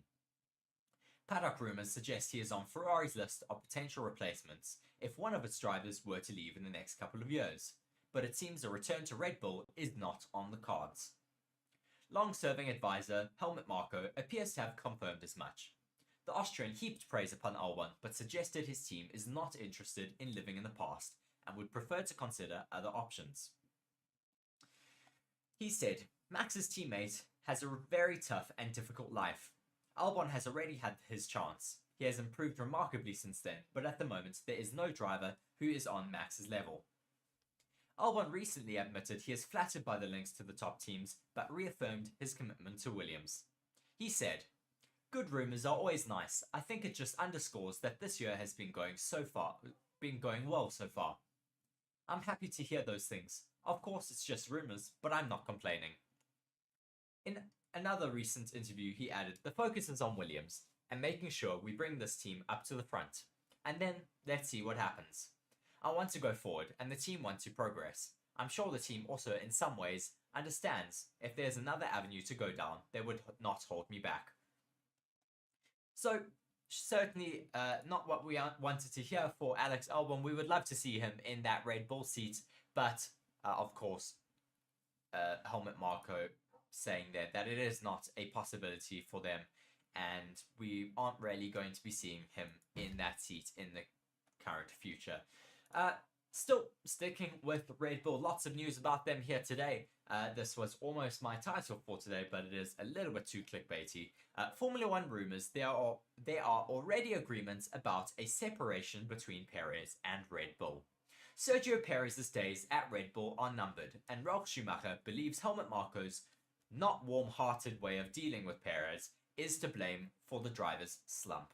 Paddock rumours suggest he is on Ferrari's list of potential replacements if one of its drivers were to leave in the next couple of years, but it seems a return to Red Bull is not on the cards. Long-serving advisor Helmut Marko appears to have confirmed as much. The Austrian heaped praise upon Albon, but suggested his team is not interested in living in the past and would prefer to consider other options. He said, Max's teammate has a very tough and difficult life. Albon has already had his chance. He has improved remarkably since then, but at the moment there is no driver who is on Max's level. Albon recently admitted he is flattered by the links to the top teams, but reaffirmed his commitment to Williams. He said, good rumours are always nice. I think it just underscores that this year has been going well so far. I'm happy to hear those things. Of course, it's just rumours, but I'm not complaining. In another recent interview, he added, the focus is on Williams and making sure we bring this team up to the front. And then, let's see what happens. I want to go forward, and the team want to progress. I'm sure the team also, in some ways, understands if there's another avenue to go down, they would not hold me back. So, certainly not what we wanted to hear for Alex Albon. We would love to see him in that Red Bull seat, but of course, Helmut Marko saying that it is not a possibility for them, and we aren't really going to be seeing him in that seat in the current future. Still sticking with Red Bull, lots of news about them here today. This was almost my title for today, but it is a little bit too clickbaity. Formula One rumours, there are already agreements about a separation between Perez and Red Bull. Sergio Perez's days at Red Bull are numbered, and Ralf Schumacher believes Helmut Marko's not warm-hearted way of dealing with Perez is to blame for the driver's slump.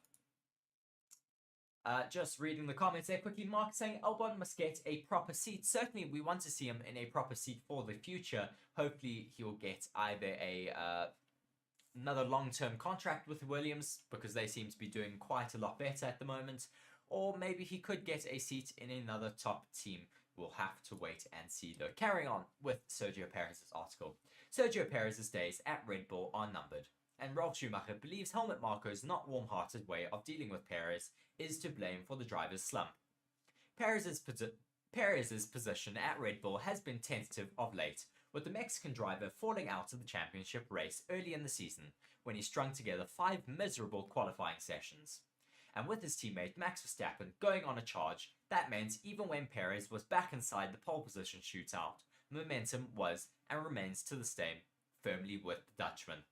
Just reading the comments there quickly, Mark saying Albon must get a proper seat. Certainly, we want to see him in a proper seat for the future. Hopefully, he'll get either another long-term contract with Williams, because they seem to be doing quite a lot better at the moment, or maybe he could get a seat in another top team. We'll have to wait and see though. Carrying on with Sergio Perez's article. Sergio Perez's days at Red Bull are numbered, and Ralf Schumacher believes Helmut Marko's not warm-hearted way of dealing with Perez is to blame for the driver's slump. Perez's position at Red Bull has been tentative of late, with the Mexican driver falling out of the championship race early in the season when he strung together 5 miserable qualifying sessions. And with his teammate Max Verstappen going on a charge, that meant even when Perez was back inside the pole position shootout, momentum was and remains to this day firmly with the Dutchman.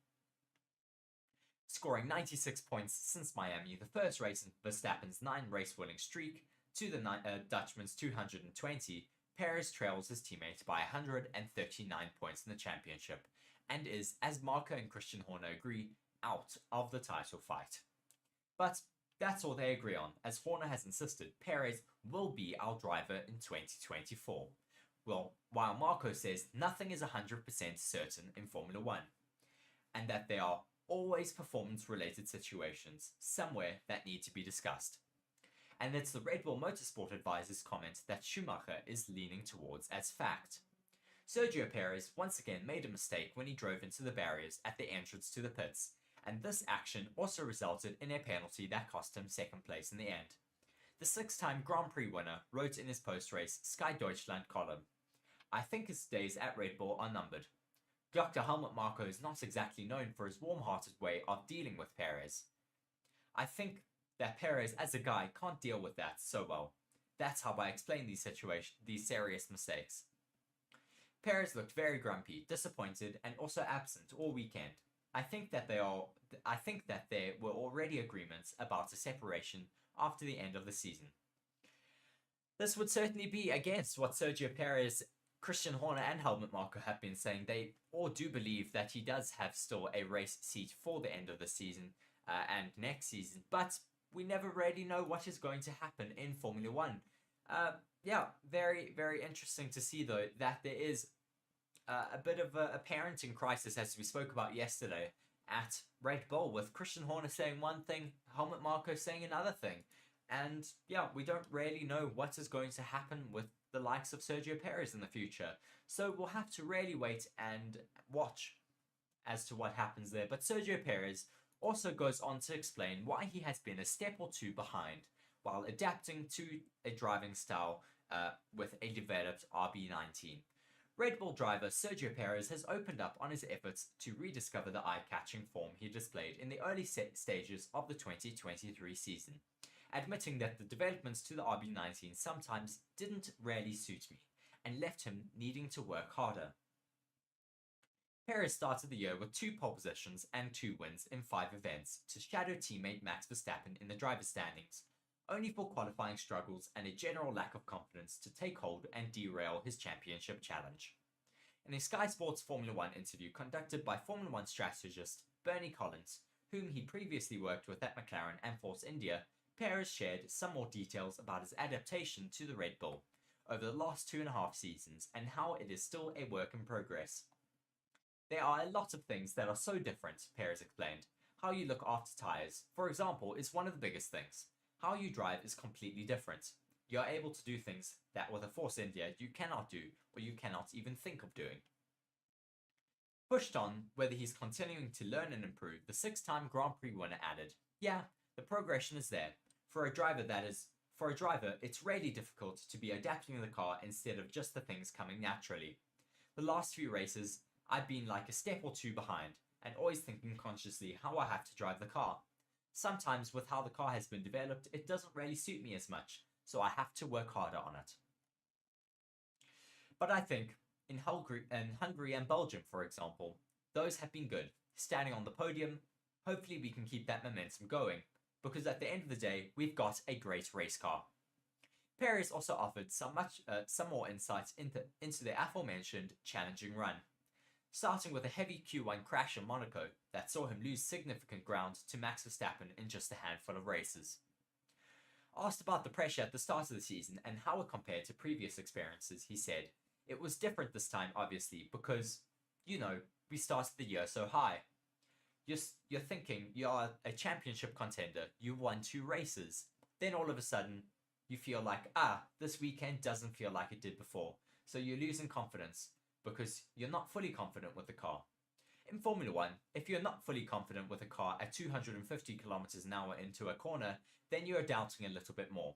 Scoring 96 points since Miami, the first race in Verstappen's 9-race winning streak, to the Dutchman's 220, Perez trails his teammate by 139 points in the championship, and is, as Marko and Christian Horner agree, out of the title fight. But that's all they agree on, as Horner has insisted Perez will be our driver in 2024. Well, while Marko says nothing is 100% certain in Formula 1, and that there are always performance-related situations somewhere that need to be discussed. And it's the Red Bull Motorsport advisor's comment that Schumacher is leaning towards as fact. Sergio Perez once again made a mistake when he drove into the barriers at the entrance to the pits, and this action also resulted in a penalty that cost him second place in the end. The 6-time Grand Prix winner wrote in his post-race Sky Deutschland column, "I think his days at Red Bull are numbered. Dr. Helmut Marko is not exactly known for his warm-hearted way of dealing with Perez. I think that Perez as a guy can't deal with that so well. That's how I explain these serious mistakes." Perez looked very grumpy, disappointed, and also absent all weekend. I think that there were already agreements about a separation after the end of the season. This would certainly be against what Sergio Perez, Christian Horner, and Helmut Marko have been saying. They all do believe that he does have still a race seat for the end of the season and next season, but we never really know what is going to happen in Formula 1. Yeah, very, very interesting to see, though, that there is a bit of a parenting crisis, as we spoke about yesterday, at Red Bull, with Christian Horner saying one thing, Helmut Marko saying another thing. And yeah, we don't really know what is going to happen with the likes of Sergio Perez in the future. So we'll have to really wait and watch as to what happens there. But Sergio Perez also goes on to explain why he has been a step or two behind while adapting to a driving style with a developed RB19. Red Bull driver Sergio Perez has opened up on his efforts to rediscover the eye-catching form he displayed in the early stages of the 2023 season, admitting that the developments to the RB19 sometimes didn't really suit me and left him needing to work harder. Perez started the year with 2 pole positions and 2 wins in 5 events to shadow teammate Max Verstappen in the driver's standings, only for qualifying struggles and a general lack of confidence to take hold and derail his championship challenge. In a Sky Sports Formula 1 interview conducted by Formula 1 strategist Bernie Collins, whom he previously worked with at McLaren and Force India, Perez shared some more details about his adaptation to the Red Bull over the last 2.5 seasons and how it is still a work in progress. There are a lot of things that are so different, Perez explained. How you look after tyres, for example, is one of the biggest things. How you drive is completely different. You are able to do things that with a Force India you cannot do, or you cannot even think of doing. Pushed on whether he's continuing to learn and improve, the 6-time Grand Prix winner added, "Yeah, the progression is there. For a driver, it's really difficult to be adapting the car instead of just the things coming naturally. The last few races, I've been like a step or 2 behind, and always thinking consciously how I have to drive the car. Sometimes with how the car has been developed, it doesn't really suit me as much, so I have to work harder on it. But I think, in Hungary and Belgium, for example, those have been good. Standing on the podium, hopefully we can keep that momentum going, because at the end of the day, we've got a great race car." Perez also offered some more insights into the aforementioned challenging run, starting with a heavy Q1 crash in Monaco that saw him lose significant ground to Max Verstappen in just a handful of races. Asked about the pressure at the start of the season and how it compared to previous experiences, he said, "It was different this time, obviously, because, we started the year so high. You're thinking you are a championship contender, you won 2 races. Then all of a sudden, you feel like, this weekend doesn't feel like it did before. So you're losing confidence because you're not fully confident with the car. In Formula 1, if you're not fully confident with a car at 250 kilometers an hour into a corner, then you are doubting a little bit more.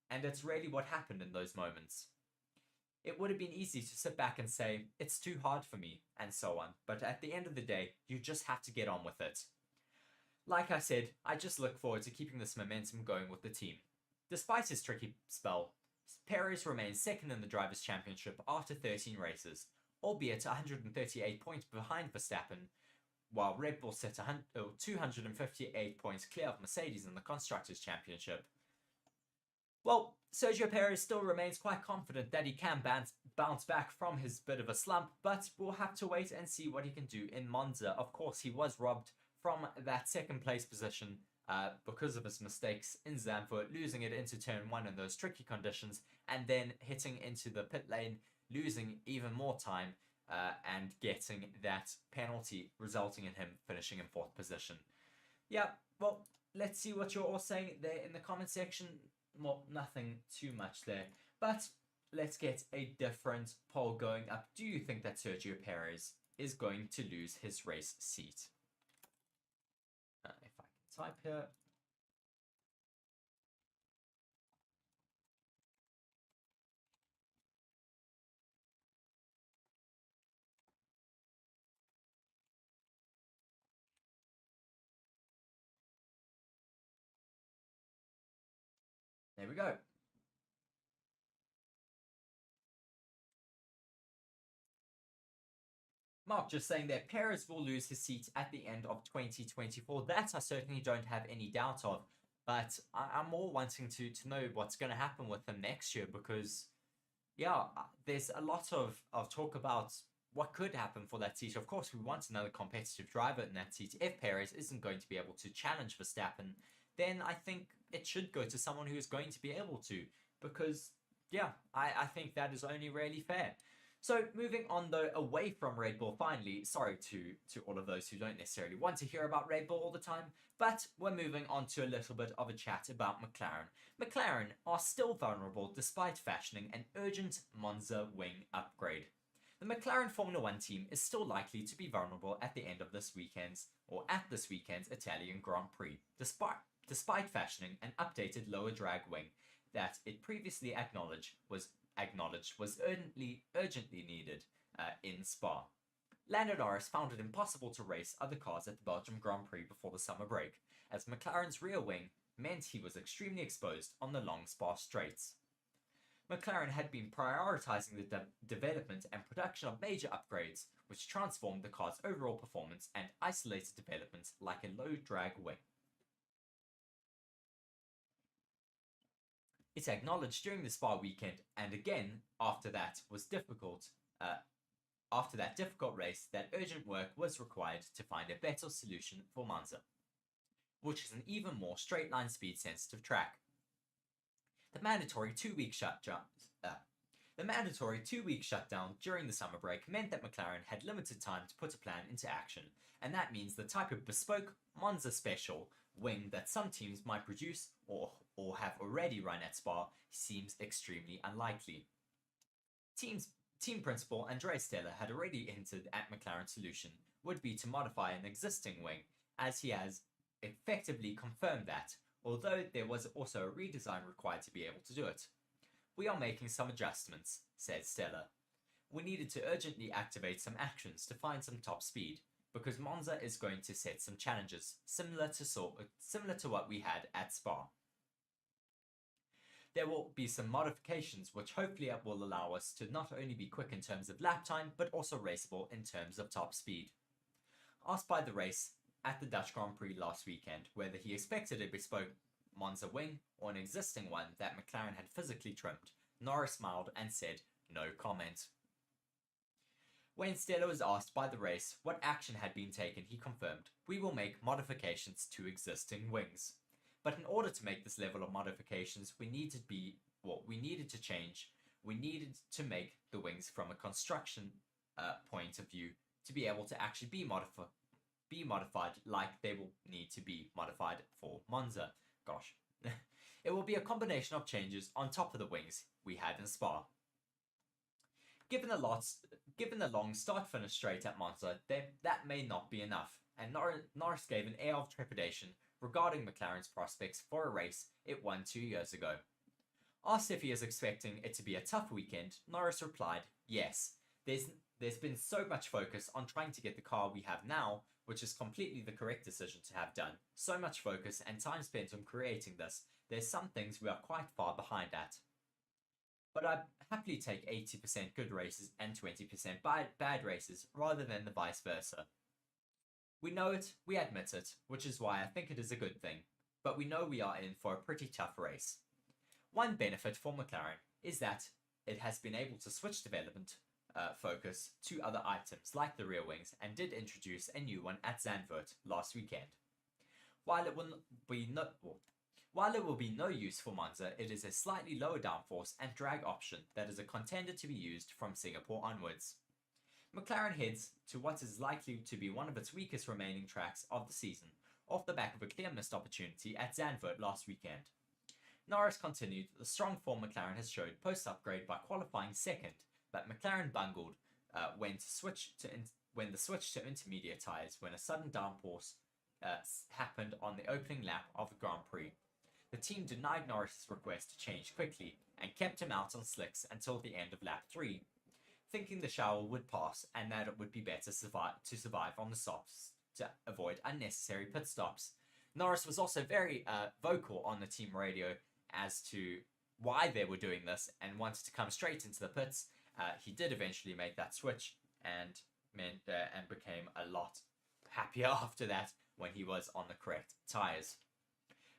And it's really what happened in those moments. It would have been easy to sit back and say, it's too hard for me, and so on. But at the end of the day, you just have to get on with it. Like I said, I just look forward to keeping this momentum going with the team. Despite his tricky spell, Perez remains second in the Drivers' Championship after 13 races, albeit 138 points behind Verstappen, while Red Bull set 258 points clear of Mercedes in the Constructors' Championship. Well, Sergio Perez still remains quite confident that he can bounce back from his bit of a slump, but we'll have to wait and see what he can do in Monza. Of course, he was robbed from that second place position because of his mistakes in Zandvoort, losing it into turn 1 in those tricky conditions, and then hitting into the pit lane, losing even more time, and getting that penalty, resulting in him finishing in 4th position. Yeah, well, let's see what you're all saying there in the comment section. Well, nothing too much there, but let's get a different poll going up. Do you think that Sergio Perez is going to lose his race seat? If I can type here. There we go. Mark just saying that Perez will lose his seat at the end of 2024. That I certainly don't have any doubt of. But I'm more wanting to know what's going to happen with him next year because, yeah, there's a lot of talk about what could happen for that seat. Of course, we want another competitive driver in that seat. If Perez isn't going to be able to challenge Verstappen, then I think it should go to someone who is going to be able to. Because, yeah, I think that is only really fair. So moving on though away from Red Bull finally, sorry to all of those who don't necessarily want to hear about Red Bull all the time, but we're moving on to a little bit of a chat about McLaren. McLaren are still vulnerable despite fashioning an urgent Monza wing upgrade. The McLaren Formula 1 team is still likely to be vulnerable at the end of this weekend's Italian Grand Prix, despite fashioning an updated lower drag wing that it previously acknowledged was urgently needed in Spa. Lando Norris found it impossible to race other cars at the Belgium Grand Prix before the summer break, as McLaren's rear wing meant he was extremely exposed on the long Spa straights. McLaren had been prioritizing the development and production of major upgrades, which transformed the car's overall performance and isolated developments like a low drag wing. It acknowledged during the Spa weekend and again after that difficult race that urgent work was required to find a better solution for Monza, which is an even more straight line speed sensitive track. The mandatory 2-week shutdown during the summer break meant that McLaren had limited time to put a plan into action, and that means the type of bespoke Monza special wing that some teams might produce or have already run at Spa seems extremely unlikely. Team principal Andrea Stella had already hinted at McLaren's solution would be to modify an existing wing, as he has effectively confirmed that, although there was also a redesign required to be able to do it. "We are making some adjustments," said Stella. "We needed to urgently activate some actions to find some top speed, because Monza is going to set some challenges similar to what we had at Spa. There will be some modifications which hopefully will allow us to not only be quick in terms of lap time, but also raceable in terms of top speed." Asked by the race at the Dutch Grand Prix last weekend whether he expected a bespoke Monza wing or an existing one that McLaren had physically trimmed, Norris smiled and said, "No comment." When Stella was asked by the race what action had been taken, he confirmed, "We will make modifications to existing wings." But in order to make this level of modifications, we needed to make the wings from a construction point of view to be able to actually be modified like they will need to be modified for Monza. Gosh. It will be a combination of changes on top of the wings we had in Spa. Given the long start-finish straight at Monza, that may not be enough, and Norris gave an air of trepidation regarding McLaren's prospects for a race it won 2 years ago. Asked if he is expecting it to be a tough weekend, Norris replied, "Yes. There's been so much focus on trying to get the car we have now, which is completely the correct decision to have done. So much focus and time spent on creating this. There's some things we are quite far behind at. But I'd happily take 80% good races and 20% bad races rather than the vice versa. We know it, we admit it, which is why I think it is a good thing. But we know we are in for a pretty tough race." One benefit for McLaren is that it has been able to switch development focus to other items like the rear wings and did introduce a new one at Zandvoort last weekend. While it will be no use for Monza, it is a slightly lower downforce and drag option that is a contender to be used from Singapore onwards. McLaren heads to what is likely to be one of its weakest remaining tracks of the season, off the back of a clear missed opportunity at Zandvoort last weekend. Norris continued the strong form McLaren has showed post-upgrade by qualifying second, but McLaren bungled when the switch to intermediate tyres when a sudden downforce happened on the opening lap of the Grand Prix. The team denied Norris's request to change quickly and kept him out on slicks until the end of lap 3, thinking the shower would pass and that it would be better to survive on the softs to avoid unnecessary pit stops. Norris was also very vocal on the team radio as to why they were doing this and wanted to come straight into the pits. He did eventually make that switch and became a lot happier after that when he was on the correct tyres.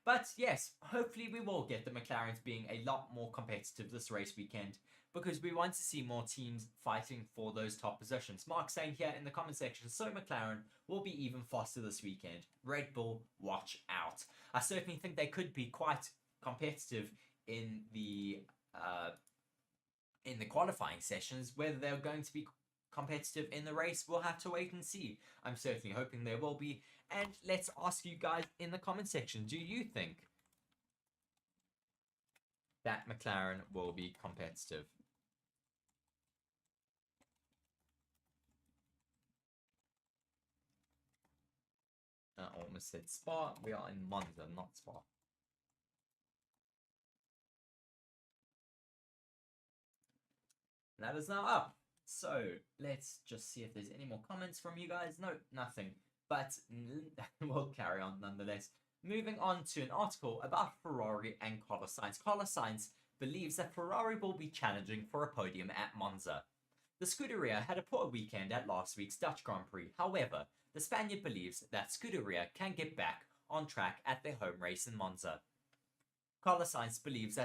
But yes, hopefully we will get the McLarens being a lot more competitive this race weekend because we want to see more teams fighting for those top positions. Mark saying here in the comment section, so McLaren will be even faster this weekend. Red Bull, watch out. I certainly think they could be quite competitive in the qualifying sessions. Whether they're going to be competitive in the race, we'll have to wait and see. I'm certainly hoping there will be. And let's ask you guys in the comment section, do you think that McLaren will be competitive? I almost said Spa. We are in Monza, not Spa. That is now up. So let's just see if there's any more comments from you guys. No, nothing. But we'll carry on nonetheless. Moving on to an article about Ferrari and Carlos Sainz. Carlos Sainz believes that Ferrari will be challenging for a podium at Monza. The Scuderia had a poor weekend at last week's Dutch Grand Prix. However, the Spaniard believes that Scuderia can get back on track at their home race in Monza. Carlos Sainz believes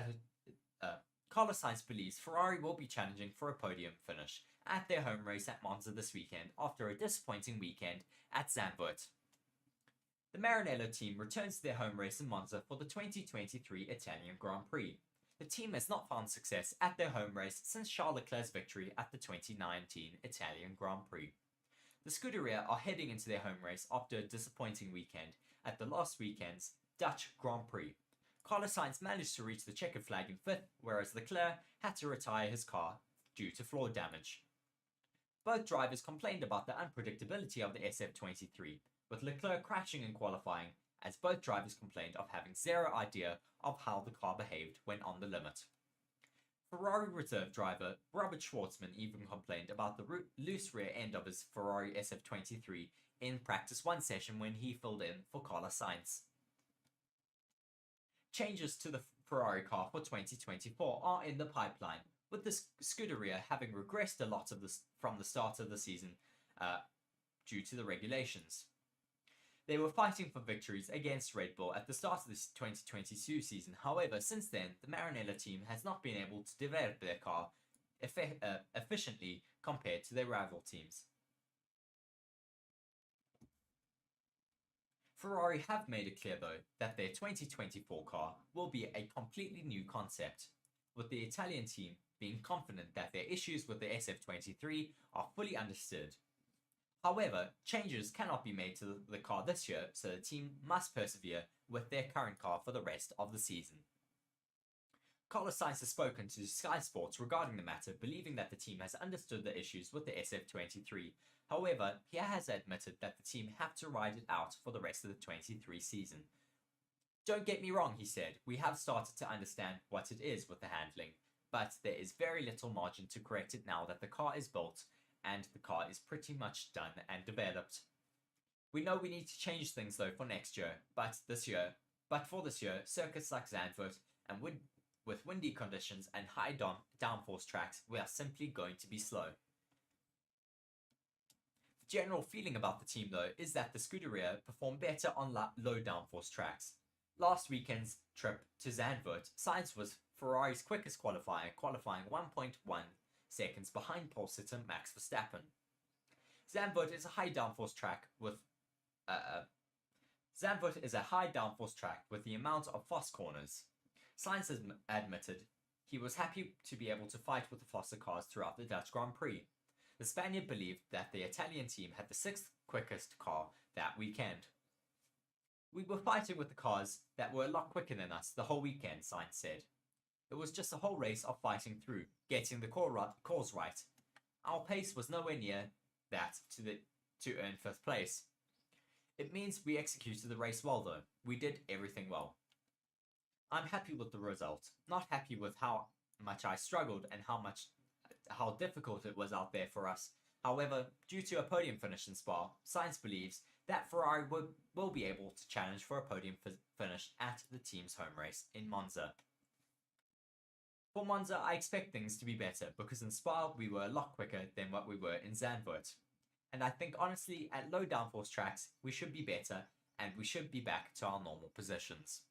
Ferrari will be challenging for a podium finish at their home race at Monza this weekend after a disappointing weekend at Zandvoort. The Maranello team returns to their home race in Monza for the 2023 Italian Grand Prix. The team has not found success at their home race since Charles Leclerc's victory at the 2019 Italian Grand Prix. The Scuderia are heading into their home race after a disappointing weekend at the last weekend's Dutch Grand Prix. Carlos Sainz managed to reach the checkered flag in 5th, whereas Leclerc had to retire his car due to floor damage. Both drivers complained about the unpredictability of the SF23, with Leclerc crashing in qualifying, as both drivers complained of having zero idea of how the car behaved when on the limit. Ferrari reserve driver Robert Schwartzman even complained about the loose rear end of his Ferrari SF23 in practice 1 session when he filled in for Carlos Sainz. Changes to the Ferrari car for 2024 are in the pipeline, with the Scuderia having regressed a lot from the start of the season due to the regulations. They were fighting for victories against Red Bull at the start of the 2022 season. However, since then, the Maranello team has not been able to develop their car efficiently compared to their rival teams. Ferrari have made it clear though that their 2024 car will be a completely new concept, with the Italian team being confident that their issues with the SF23 are fully understood. However, changes cannot be made to the car this year, so the team must persevere with their current car for the rest of the season. Carlos Sainz has spoken to Sky Sports regarding the matter, believing that the team has understood the issues with the SF23. However, he has admitted that the team have to ride it out for the rest of the 23 season. Don't get me wrong, he said, we have started to understand what it is with the handling, but there is very little margin to correct it now that the car is built and the car is pretty much done and developed. We know we need to change things though for next year, but for this year, circuits like Zandvoort and with windy conditions and high downforce tracks, we are simply going to be slow. The general feeling about the team though is that the Scuderia perform better on low downforce tracks. Last weekend's trip to Zandvoort, Sainz was Ferrari's quickest qualifier, qualifying 1.1 seconds behind pole sitter Max Verstappen. Zandvoort is a high downforce track with the amount of fast corners. Sainz has admitted he was happy to be able to fight with the faster cars throughout the Dutch Grand Prix. The Spaniard believed that the Italian team had the 6th quickest car that weekend. We were fighting with the cars that were a lot quicker than us the whole weekend, Sainz said. It was just a whole race of fighting through, getting the cores right. Our pace was nowhere near that to earn 5th place. It means we executed the race well though. We did everything well. I'm happy with the result, not happy with how much I struggled and how difficult it was out there for us. However, due to a podium finish in Spa, Sainz believes that Ferrari will be able to challenge for a podium finish at the team's home race in Monza. For Monza, I expect things to be better because in Spa we were a lot quicker than what we were in Zandvoort. And I think honestly at low downforce tracks we should be better and we should be back to our normal positions.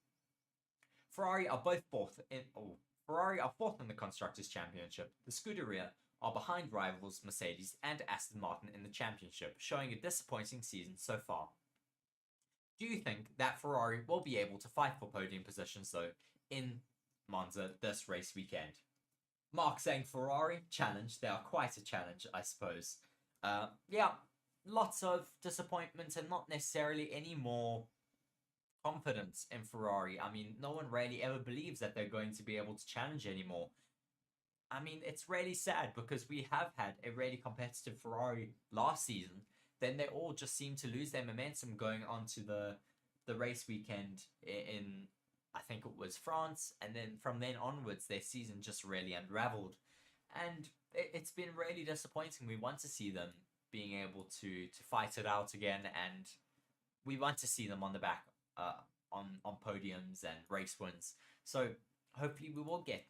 Ferrari are fourth in the Constructors' Championship. The Scuderia are behind rivals Mercedes and Aston Martin in the championship, showing a disappointing season so far. Do you think that Ferrari will be able to fight for podium positions though in Monza this race weekend? Mark saying Ferrari, challenge. They are quite a challenge, I suppose. Yeah, lots of disappointment and not necessarily any more confidence in Ferrari. I mean, no one really ever believes that they're going to be able to challenge anymore. I mean, it's really sad because we have had a really competitive Ferrari last season. Then they all just seem to lose their momentum going on to the race weekend in I think it was France, and then from then onwards their season just really unraveled. And it's been really disappointing. We want to see them being able to fight it out again, and we want to see them on the back on podiums and race wins. So hopefully we will get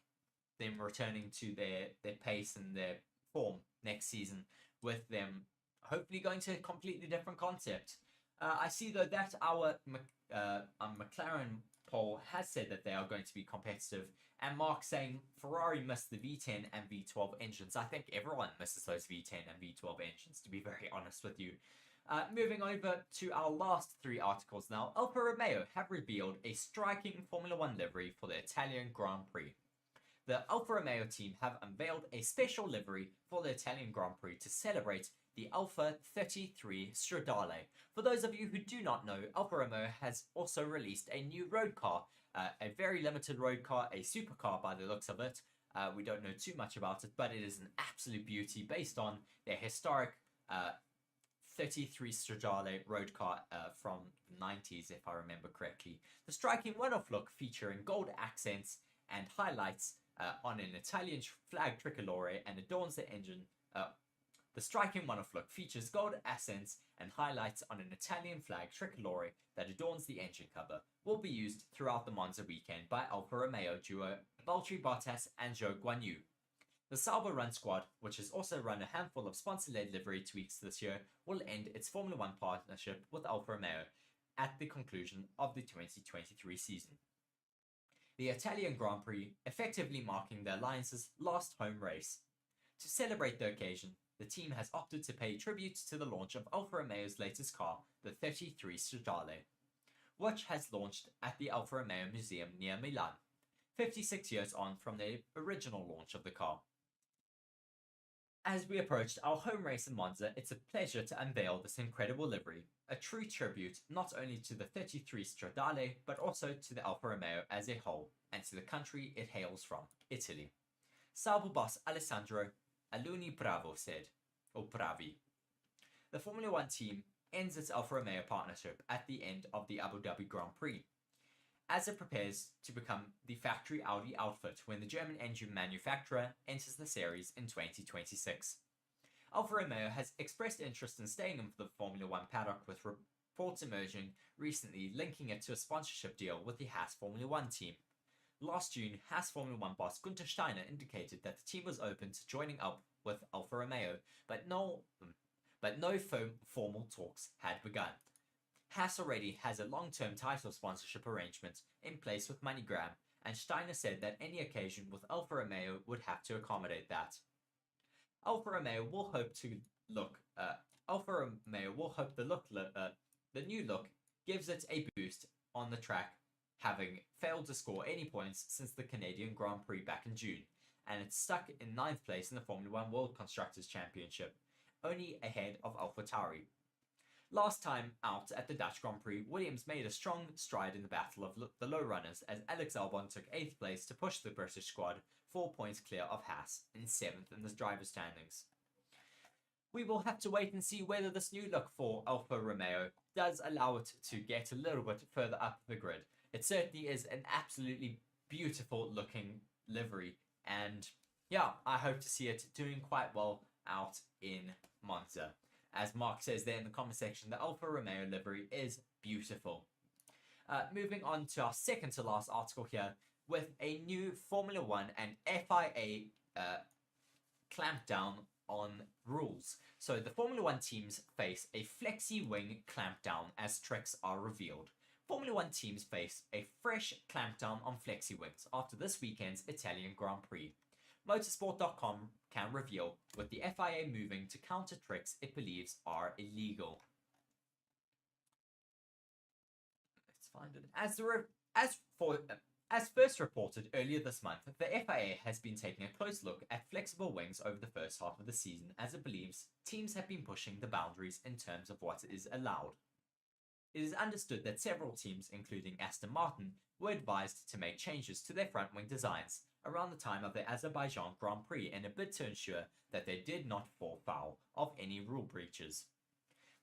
them returning to their pace and their form next season, with them hopefully going to a completely different concept. I see though that our McLaren poll has said that they are going to be competitive, and Mark saying Ferrari missed the V10 and V12 engines. I think everyone misses those V10 and V12 engines, to be very honest with you. Moving over to our last 3 articles now, Alfa Romeo have revealed a striking Formula 1 livery for the Italian Grand Prix. The Alfa Romeo team have unveiled a special livery for the Italian Grand Prix to celebrate the Alfa 33 Stradale. For those of you who do not know, Alfa Romeo has also released a new road car, a very limited road car, a supercar by the looks of it. We don't know too much about it, but it is an absolute beauty based on their historic 33 Stradale road car from the 90s, if I remember correctly. The striking one-off look featuring gold accents and highlights on an Italian flag tricolore and adorns the engine. The striking one-off look features gold accents and highlights on an Italian flag tricolore that adorns the engine cover. Will be used throughout the Monza weekend by Alfa Romeo duo Valtteri Bottas and Zhou Guanyu. The Sauber Run squad, which has also run a handful of sponsor-led livery tweaks this year, will end its Formula 1 partnership with Alfa Romeo at the conclusion of the 2023 season. The Italian Grand Prix effectively marking the Alliance's last home race. To celebrate the occasion, the team has opted to pay tribute to the launch of Alfa Romeo's latest car, the 33 Stradale, which has launched at the Alfa Romeo Museum near Milan, 56 years on from the original launch of the car. As we approached our home race in Monza, it's a pleasure to unveil this incredible livery, a true tribute not only to the 33 Stradale, but also to the Alfa Romeo as a whole, and to the country it hails from, Italy. Sauber boss Alessandro Aluni Bravo said, or Bravi. The Formula One team ends its Alfa Romeo partnership at the end of the Abu Dhabi Grand Prix, as it prepares to become the factory Audi outfit when the German engine manufacturer enters the series in 2026. Alfa Romeo has expressed interest in staying in the Formula One paddock, with reports emerging recently linking it to a sponsorship deal with the Haas Formula One team. Last June, Haas Formula One boss Günther Steiner indicated that the team was open to joining up with Alfa Romeo, but no formal talks had begun. Haas already has a long-term title sponsorship arrangement in place with MoneyGram, and Steiner said that any occasion with Alfa Romeo would have to accommodate that. Alfa Romeo will hope the new look gives it a boost on the track, having failed to score any points since the Canadian Grand Prix back in June, and it's stuck in 9th place in the Formula One World Constructors Championship, only ahead of AlphaTauri. Last time out at the Dutch Grand Prix, Williams made a strong stride in the battle of the low runners as Alex Albon took 8th place to push the British squad 4 points clear of Haas and 7th in the driver's standings. We will have to wait and see whether this new look for Alfa Romeo does allow it to get a little bit further up the grid. It certainly is an absolutely beautiful looking livery, and yeah, I hope to see it doing quite well out in Monza. As Mark says there in the comment section, the Alfa Romeo livery is beautiful. Moving on to our second to last article here, with a new Formula One and FIA clampdown on rules. So the Formula One teams face a flexi wing clampdown as tricks are revealed. Formula One teams face a fresh clampdown on flexi wings after this weekend's Italian Grand Prix. Motorsport.com can reveal, with the FIA moving to counter tricks it believes are illegal. Let's find it. As first reported earlier this month, the FIA has been taking a close look at flexible wings over the first half of the season, as it believes teams have been pushing the boundaries in terms of what is allowed. It is understood that several teams, including Aston Martin, were advised to make changes to their front wing designs around the time of the Azerbaijan Grand Prix in a bid to ensure that they did not fall foul of any rule breaches.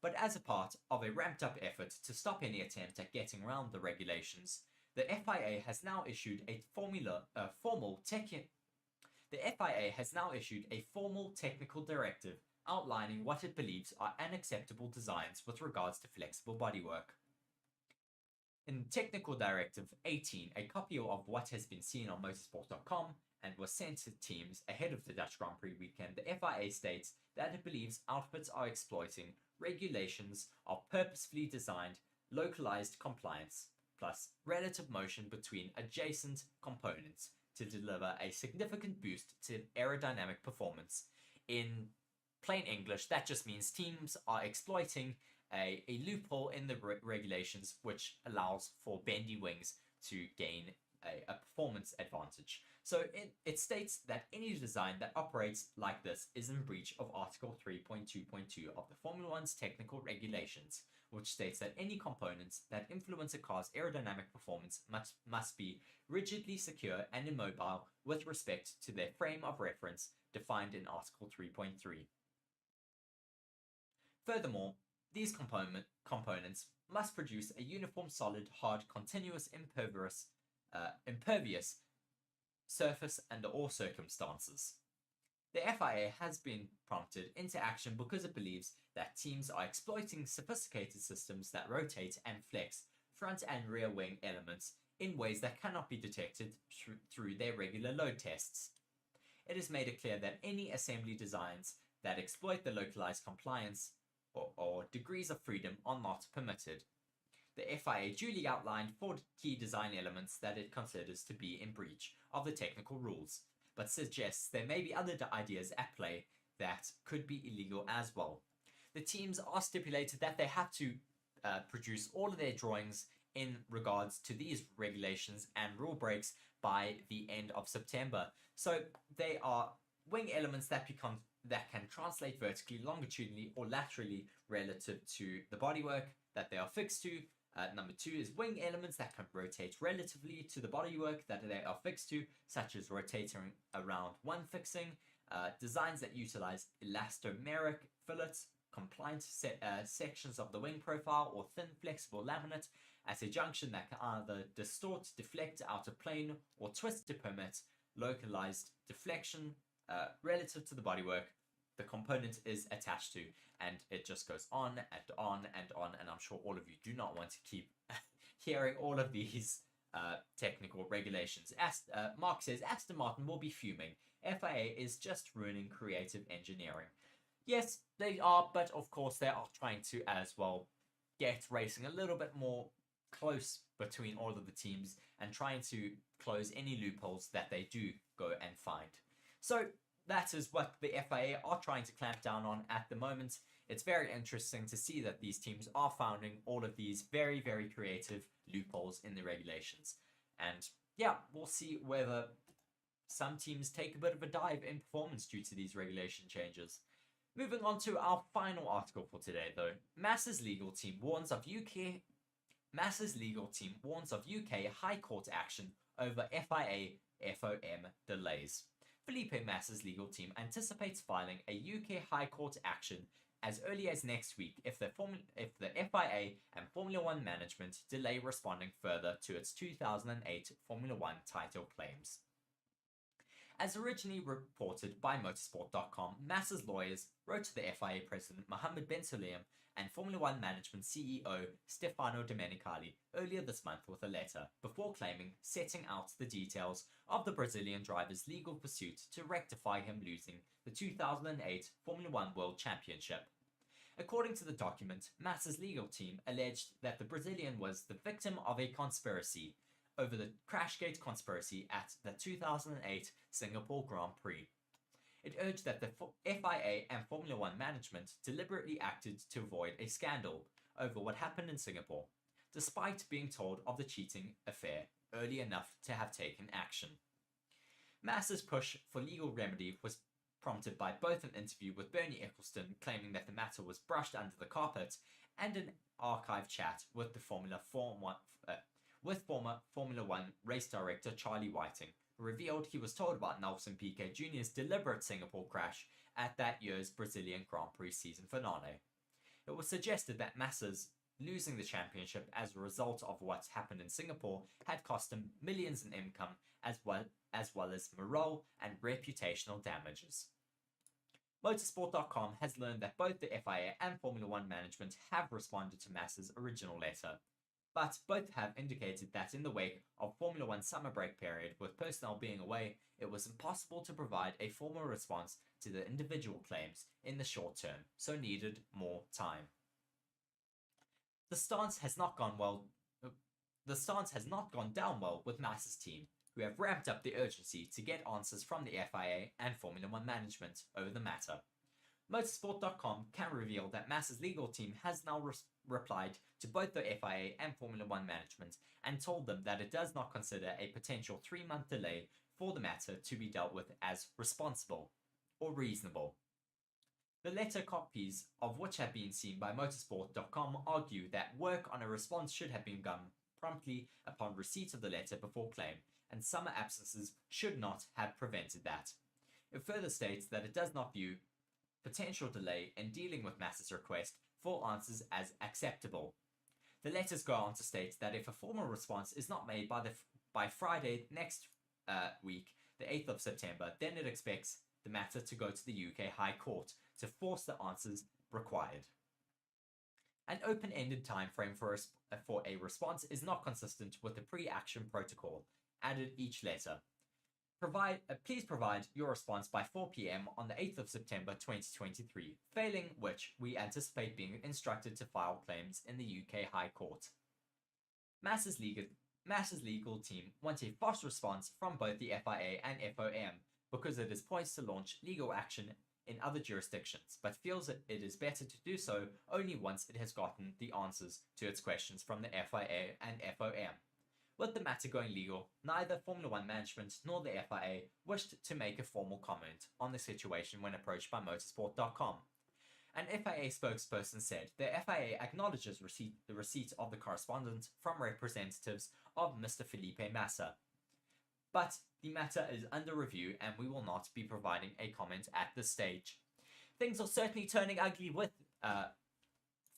But as a part of a ramped up effort to stop any attempt at getting around the regulations, the FIA has now issued a formal technical directive outlining what it believes are unacceptable designs with regards to flexible bodywork. In Technical Directive 18, a copy of what has been seen on motorsport.com and was sent to teams ahead of the Dutch Grand Prix weekend, the FIA states that it believes outfits are exploiting regulations of purposefully designed, localized compliance, plus relative motion between adjacent components to deliver a significant boost to aerodynamic performance. In plain English, that just means teams are exploiting a loophole in the regulations which allows for bendy wings to gain a performance advantage. So it states that any design that operates like this is in breach of Article 3.2.2 of the Formula One's technical regulations, which states that any components that influence a car's aerodynamic performance must be rigidly secure and immobile with respect to their frame of reference defined in Article 3.3. Furthermore, these components must produce a uniform, solid, hard, continuous, impervious surface under all circumstances. The FIA has been prompted into action because it believes that teams are exploiting sophisticated systems that rotate and flex front and rear wing elements in ways that cannot be detected through their regular load tests. It has made it clear that any assembly designs that exploit the localized compliance or degrees of freedom are not permitted. the FIA duly outlined 4 key design elements that it considers to be in breach of the technical rules, but suggests there may be other ideas at play that could be illegal as well. The teams are stipulated that they have to produce all of their drawings in regards to these regulations and rule breaks by the end of September. So they are wing elements that can translate vertically, longitudinally, or laterally relative to the bodywork that they are fixed to. Number 2 is wing elements that can rotate relatively to the bodywork that they are fixed to, such as rotating around one fixing, designs that utilize elastomeric fillets, compliant sections of the wing profile, or thin flexible laminate at a junction that can either distort, deflect out of plane, or twist to permit localized deflection relative to the bodywork the component is attached to, and it just goes on and on and on, and I'm sure all of you do not want to keep hearing all of these technical regulations. Mark says, Aston Martin will be fuming. FIA is just ruining creative engineering. Yes, they are, but of course they are trying to as well get racing a little bit more close between all of the teams and trying to close any loopholes that they do go and find. So that is what the FIA are trying to clamp down on at the moment. It's very interesting to see that these teams are finding all of these very, very creative loopholes in the regulations. And yeah, we'll see whether some teams take a bit of a dive in performance due to these regulation changes. Moving on to our final article for today, though. Massa's legal team warns of UK High Court action over FIA FOM delays. Felipe Massa's legal team anticipates filing a UK High Court action as early as next week if the FIA and Formula One management delay responding further to its 2008 Formula One title claims. As originally reported by Motorsport.com, Massa's lawyers wrote to the FIA president Mohammed Ben Sulayem and Formula One management CEO Stefano Domenicali earlier this month with a letter, before setting out the details of the Brazilian driver's legal pursuit to rectify him losing the 2008 Formula One World Championship. According to the document, Massa's legal team alleged that the Brazilian was the victim of a conspiracy over the Crashgate conspiracy at the 2008 Singapore Grand Prix. It urged that the FIA and Formula One management deliberately acted to avoid a scandal over what happened in Singapore, despite being told of the cheating affair early enough to have taken action. Massa's push for legal remedy was prompted by both an interview with Bernie Ecclestone claiming that the matter was brushed under the carpet and an archive chat with the former Formula One race director Charlie Whiting, who revealed he was told about Nelson Piquet Jr.'s deliberate Singapore crash at that year's Brazilian Grand Prix season finale. It was suggested that Massa's losing the championship as a result of what's happened in Singapore had cost him millions in income as well as morale and reputational damages. Motorsport.com has learned that both the FIA and Formula One management have responded to Massa's original letter, but both have indicated that in the wake of Formula One summer break period, with personnel being away, it was impossible to provide a formal response to the individual claims in the short term, so needed more time. The stance has not gone down well with Massa's team, who have ramped up the urgency to get answers from the FIA and Formula One management over the matter. Motorsport.com can reveal that Massa's legal team has now replied to both the FIA and Formula One management and told them that it does not consider a potential 3-month delay for the matter to be dealt with as responsible or reasonable. The letter copies of which have been seen by Motorsport.com argue that work on a response should have been done promptly upon receipt of the letter before claim, and summer absences should not have prevented that. It further states that it does not view potential delay in dealing with Massa's request for answers as acceptable. The letters go on to state that if a formal response is not made by Friday next week, the 8th of September, then it expects the matter to go to the UK High Court to force the answers required. An open-ended timeframe for a response is not consistent with the pre-action protocol added each letter. Please provide your response by 4 p.m. on the 8th of September 2023, failing which we anticipate being instructed to file claims in the UK High Court. Massa's legal team wants a fast response from both the FIA and FOM because it is poised to launch legal action in other jurisdictions, but feels that it is better to do so only once it has gotten the answers to its questions from the FIA and FOM. With the matter going legal, neither Formula One management nor the FIA wished to make a formal comment on the situation when approached by Motorsport.com. An FIA spokesperson said the FIA acknowledges the receipt of the correspondence from representatives of Mr. Felipe Massa, but the matter is under review and we will not be providing a comment at this stage. Things are certainly turning ugly with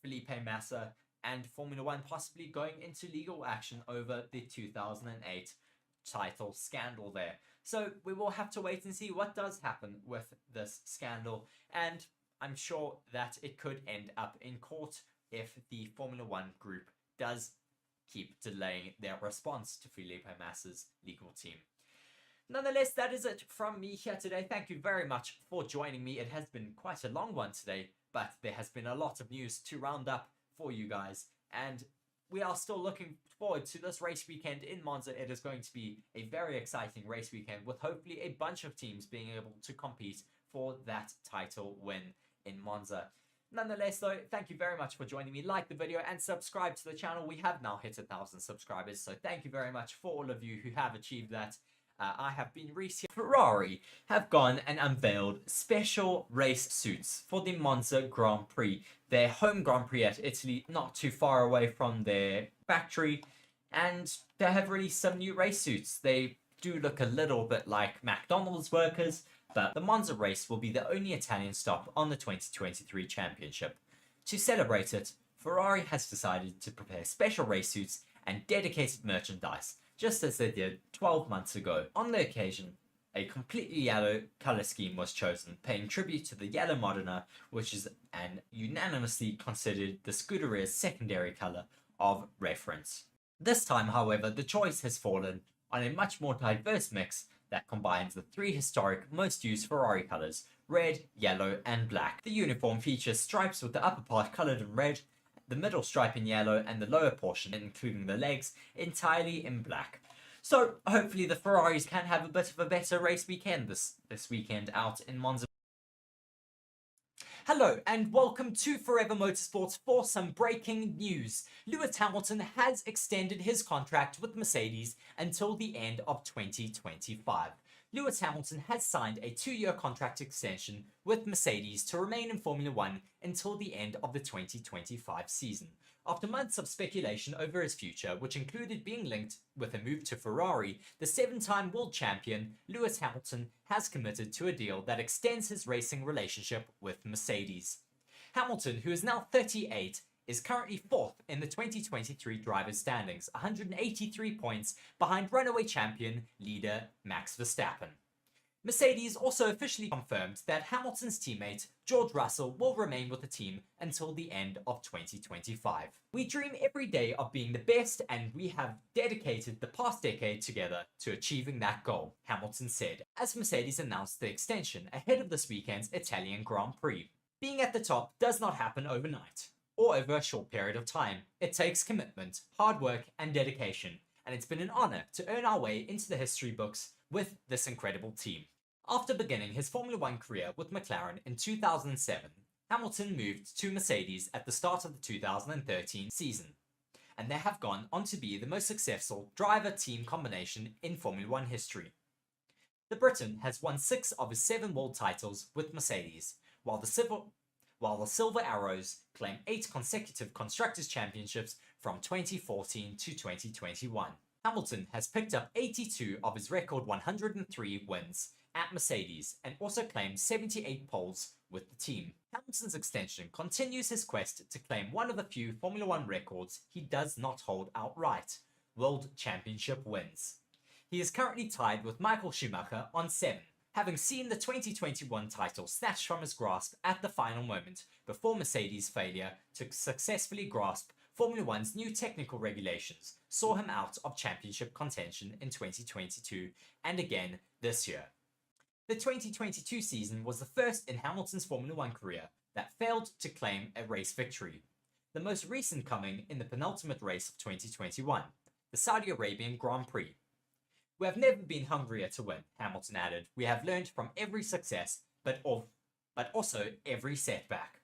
Felipe Massa and Formula One possibly going into legal action over the 2008 title scandal there. So we will have to wait and see what does happen with this scandal, and I'm sure that it could end up in court if the Formula One group does keep delaying their response to Felipe Massa's legal team. Nonetheless, that is it from me here today. Thank you very much for joining me. It has been quite a long one today, but there has been a lot of news to round up for you guys, and we are still looking forward to this race weekend in Monza. It is going to be a very exciting race weekend with hopefully a bunch of teams being able to compete for that title win in Monza. Nonetheless, though, thank you very much for joining me. Like the video and subscribe to the channel. We have now hit 1,000 subscribers, so thank you very much for all of you who have achieved that. I have been Reese. Ferrari have gone and unveiled special race suits for the Monza Grand Prix, their home Grand Prix at Italy, not too far away from their factory, and they have released some new race suits. They do look a little bit like McDonald's workers, but the Monza race will be the only Italian stop on the 2023 championship. To celebrate it, Ferrari has decided to prepare special race suits and dedicated merchandise, just as they did 12 months ago. On the occasion, a completely yellow color scheme was chosen, paying tribute to the yellow Modena, which is an unanimously considered the Scuderia's secondary color of reference. This time, however, the choice has fallen on a much more diverse mix that combines the three historic most used Ferrari colors, red, yellow, and black. The uniform features stripes with the upper part colored in red, the middle stripe in yellow, and the lower portion, including the legs, entirely in black. So hopefully the Ferraris can have a bit of a better race weekend this weekend out in Monza. Hello and welcome to Forever Motorsports for some breaking news. Lewis Hamilton has extended his contract with Mercedes until the end of 2025. Lewis Hamilton has signed a 2-year contract extension with Mercedes to remain in Formula One until the end of the 2025 season. After months of speculation over his future, which included being linked with a move to Ferrari, the 7-time world champion Lewis Hamilton has committed to a deal that extends his racing relationship with Mercedes. Hamilton, who is now 38, is currently 4th in the 2023 drivers' standings, 183 points behind runaway champion leader Max Verstappen. Mercedes also officially confirmed that Hamilton's teammate George Russell will remain with the team until the end of 2025. We dream every day of being the best, and we have dedicated the past decade together to achieving that goal, Hamilton said, as Mercedes announced the extension ahead of this weekend's Italian Grand Prix. Being at the top does not happen overnight or over a short period of time. It takes commitment, hard work, and dedication, and it's been an honor to earn our way into the history books with this incredible team. After beginning his Formula One career with McLaren in 2007, Hamilton moved to Mercedes at the start of the 2013 season, and they have gone on to be the most successful driver-team combination in Formula One history. The Briton has won 6 of his 7 world titles with Mercedes, while the Silver Arrows claim 8 consecutive Constructors' Championships from 2014 to 2021. Hamilton has picked up 82 of his record 103 wins at Mercedes and also claimed 78 poles with the team. Hamilton's extension continues his quest to claim one of the few Formula One records he does not hold outright: World Championship wins. He is currently tied with Michael Schumacher on 7, having seen the 2021 title snatched from his grasp at the final moment before Mercedes' failure to successfully grasp Formula One's new technical regulations saw him out of championship contention in 2022 and again this year. The 2022 season was the first in Hamilton's Formula One career that failed to claim a race victory. the most recent coming in the penultimate race of 2021, the Saudi Arabian Grand Prix. We have never been hungrier to win, Hamilton added. We have learned from every success, but also every setback.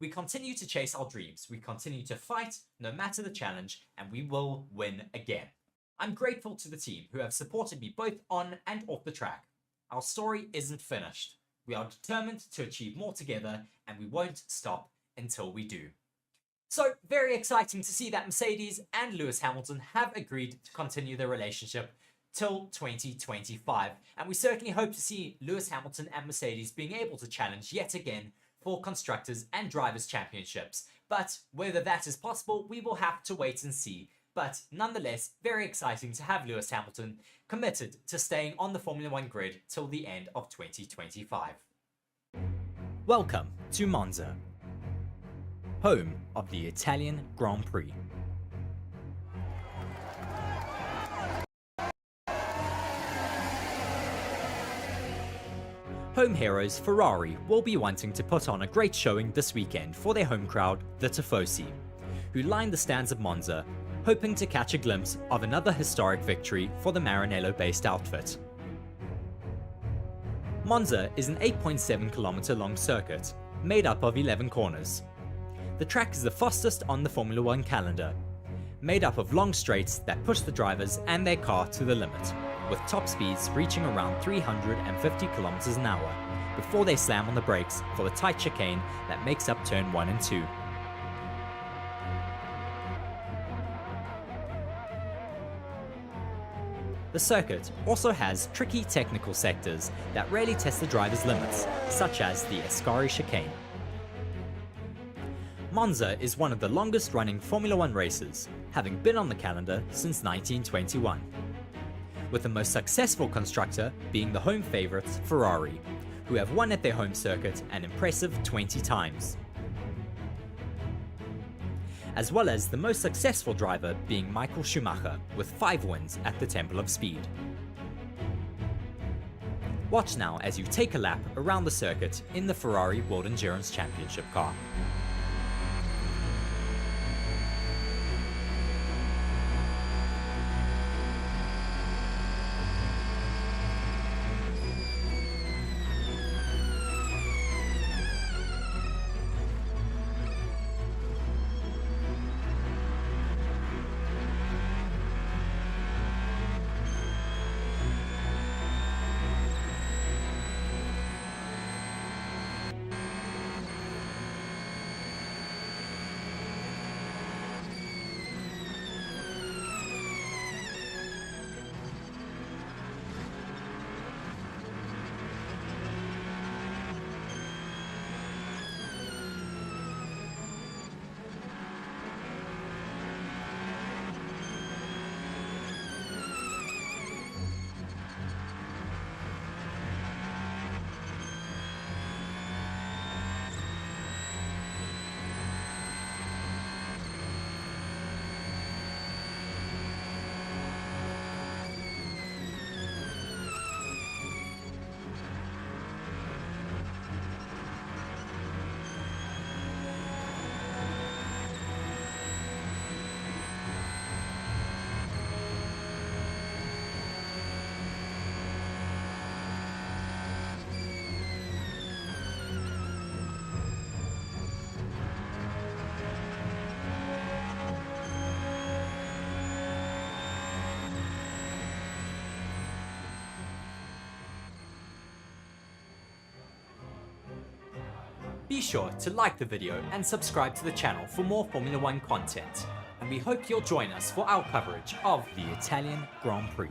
We continue to chase our dreams, we continue to fight no matter the challenge, and we will win again. I'm grateful to the team who have supported me both on and off the track. Our story isn't finished. We are determined to achieve more together, and we won't stop until we do. So, very exciting to see that Mercedes and Lewis Hamilton have agreed to continue their relationship till 2025, and we certainly hope to see Lewis Hamilton and Mercedes being able to challenge yet again for Constructors and Drivers' Championships. But whether that is possible, we will have to wait and see. But nonetheless, very exciting to have Lewis Hamilton committed to staying on the Formula 1 grid till the end of 2025. Welcome to Monza, home of the Italian Grand Prix. Home heroes Ferrari will be wanting to put on a great showing this weekend for their home crowd, the Tifosi, who line the stands of Monza, hoping to catch a glimpse of another historic victory for the Maranello-based outfit. Monza is an 8.7 kilometer long circuit, made up of 11 corners. The track is the fastest on the Formula 1 calendar, made up of long straights that push the drivers and their car to the limit, with top speeds reaching around 350 kilometers an hour, before they slam on the brakes for the tight chicane that makes up turn 1 and 2. The circuit also has tricky technical sectors that really test the driver's limits, such as the Ascari chicane. Monza is one of the longest running Formula 1 races, having been on the calendar since 1921, with the most successful constructor being the home favourites Ferrari, who have won at their home circuit an impressive 20 times, as well as the most successful driver being Michael Schumacher with 5 wins at the Temple of Speed. Watch now as you take a lap around the circuit in the Ferrari World Endurance Championship car. Be sure to like the video and subscribe to the channel for more Formula 1 content, and we hope you'll join us for our coverage of the Italian Grand Prix.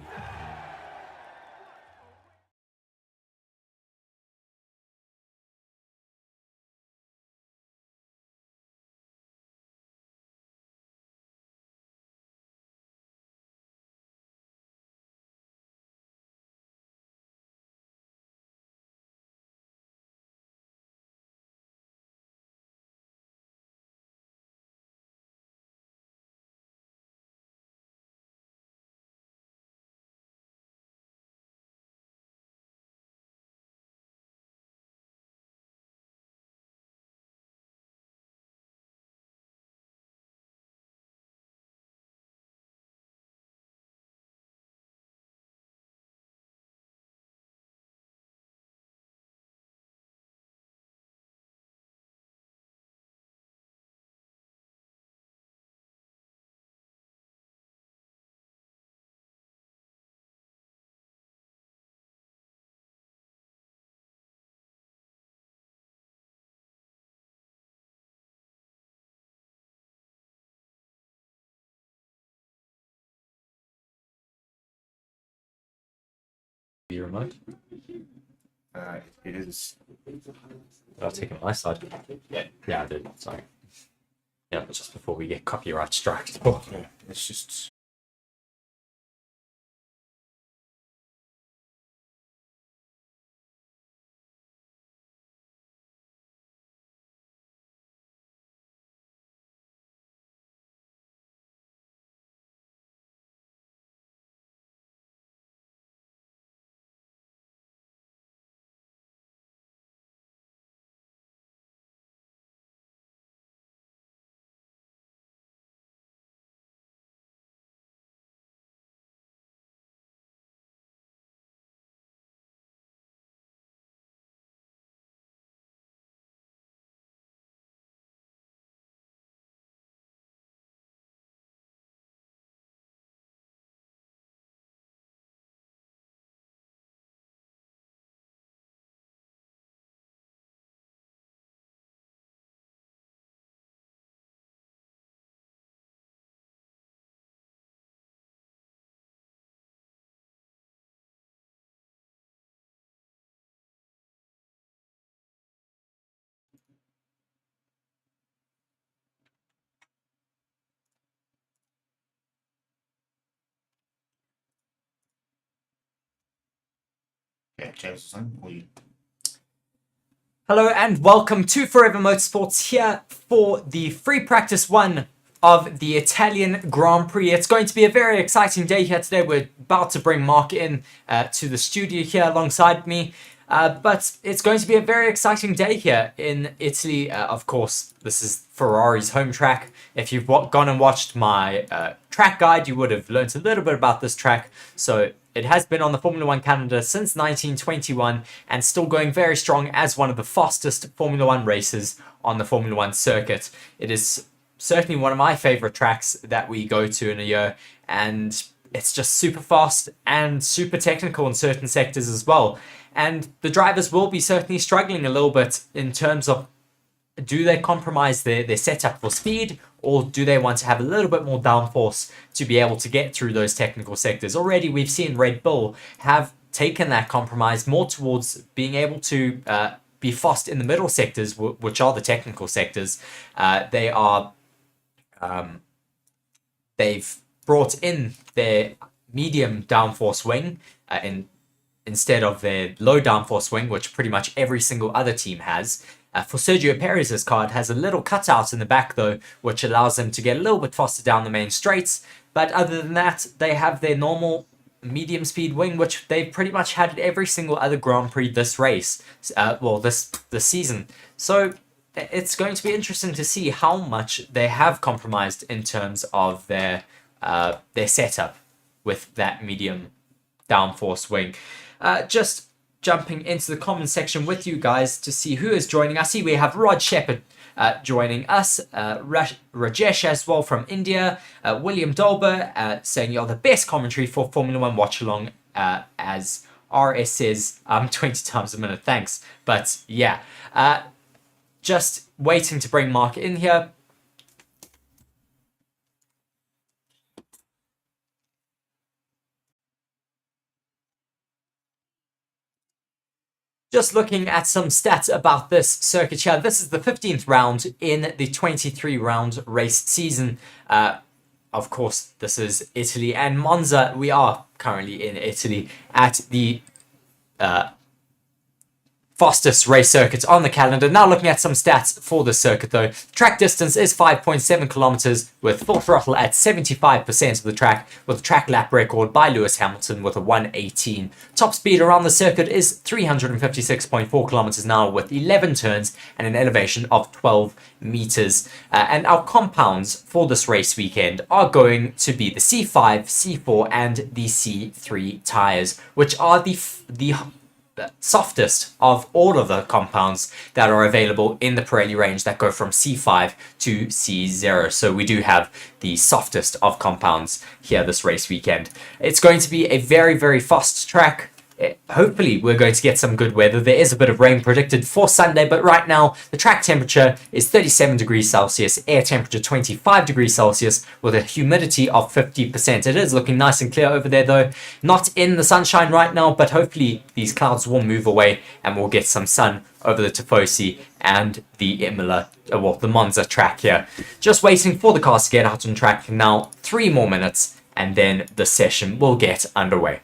Be remote. It is. I'll take it on my side. Yeah, I did. Sorry. Yeah, but just before we get copyright struck. Yeah, it's just. Yeah, James, Hello and welcome to Forever Motorsports here for the free practice one of the Italian Grand Prix. It's going to be a very exciting day here today. We're about to bring Mark in to the studio here alongside me. But it's going to be a very exciting day here in Italy. Of course, this is Ferrari's home track. If you've gone and watched my track guide, you would have learned a little bit about this track. So it has been on the Formula One calendar since 1921 and still going very strong as one of the fastest Formula One races on the Formula One circuit. It is certainly one of my favorite tracks that we go to in a year, and it's just super fast and super technical in certain sectors as well. And the drivers will be certainly struggling a little bit in terms of, do they compromise their setup for speed, or do they want to have a little bit more downforce to be able to get through those technical sectors? Already we've seen Red Bull have taken that compromise more towards being able to be fast in the middle sectors, which are the technical sectors. They've brought in their medium downforce wing instead of their low downforce wing, which pretty much every single other team has. For Sergio Perez's car, it has a little cutout in the back though, which allows them to get a little bit faster down the main straights. But other than that, they have their normal medium speed wing, which they've pretty much had at every single other Grand Prix this race, this season. So it's going to be interesting to see how much they have compromised in terms of their setup with that medium downforce wing. Just jumping into the comment section with you guys to see who is joining. I see we have Rod Shepherd joining us, Rajesh as well from India, William Dolber saying you're the best commentary for Formula One Watchalong, as RS says 20 times a minute. Thanks. But yeah, just waiting to bring Mark in here. Just looking at some stats about this circuit here. This is the 15th round in the 23-round race season. Of course, this is Italy and Monza. We are currently in Italy at the fastest race circuits on the calendar. Now looking at some stats for the circuit though. Track distance is 5.7 kilometers with full throttle at 75% of the track, with a track lap record by Lewis Hamilton with a 1:18. Top speed around the circuit is 356.4 kilometers an hour with 11 turns and an elevation of 12 meters. And our compounds for this race weekend are going to be the C5, C4 and the C3 tires, which are the softest of all of the compounds that are available in the Pirelli range that go from C5 to C0. So we do have the softest of compounds here this race weekend. It's going to be a very, very fast track. hopefully we're going to get some good weather. There is a bit of rain predicted for Sunday, but right now the track temperature is 37 degrees Celsius, air temperature 25 degrees Celsius with a humidity of 50%. It is looking nice and clear over there though. Not in the sunshine right now, but hopefully these clouds will move away and we'll get some sun over the Tifosi and the the Monza track here. Just waiting for the cars to get out on track now. 3 more minutes and then the session will get underway.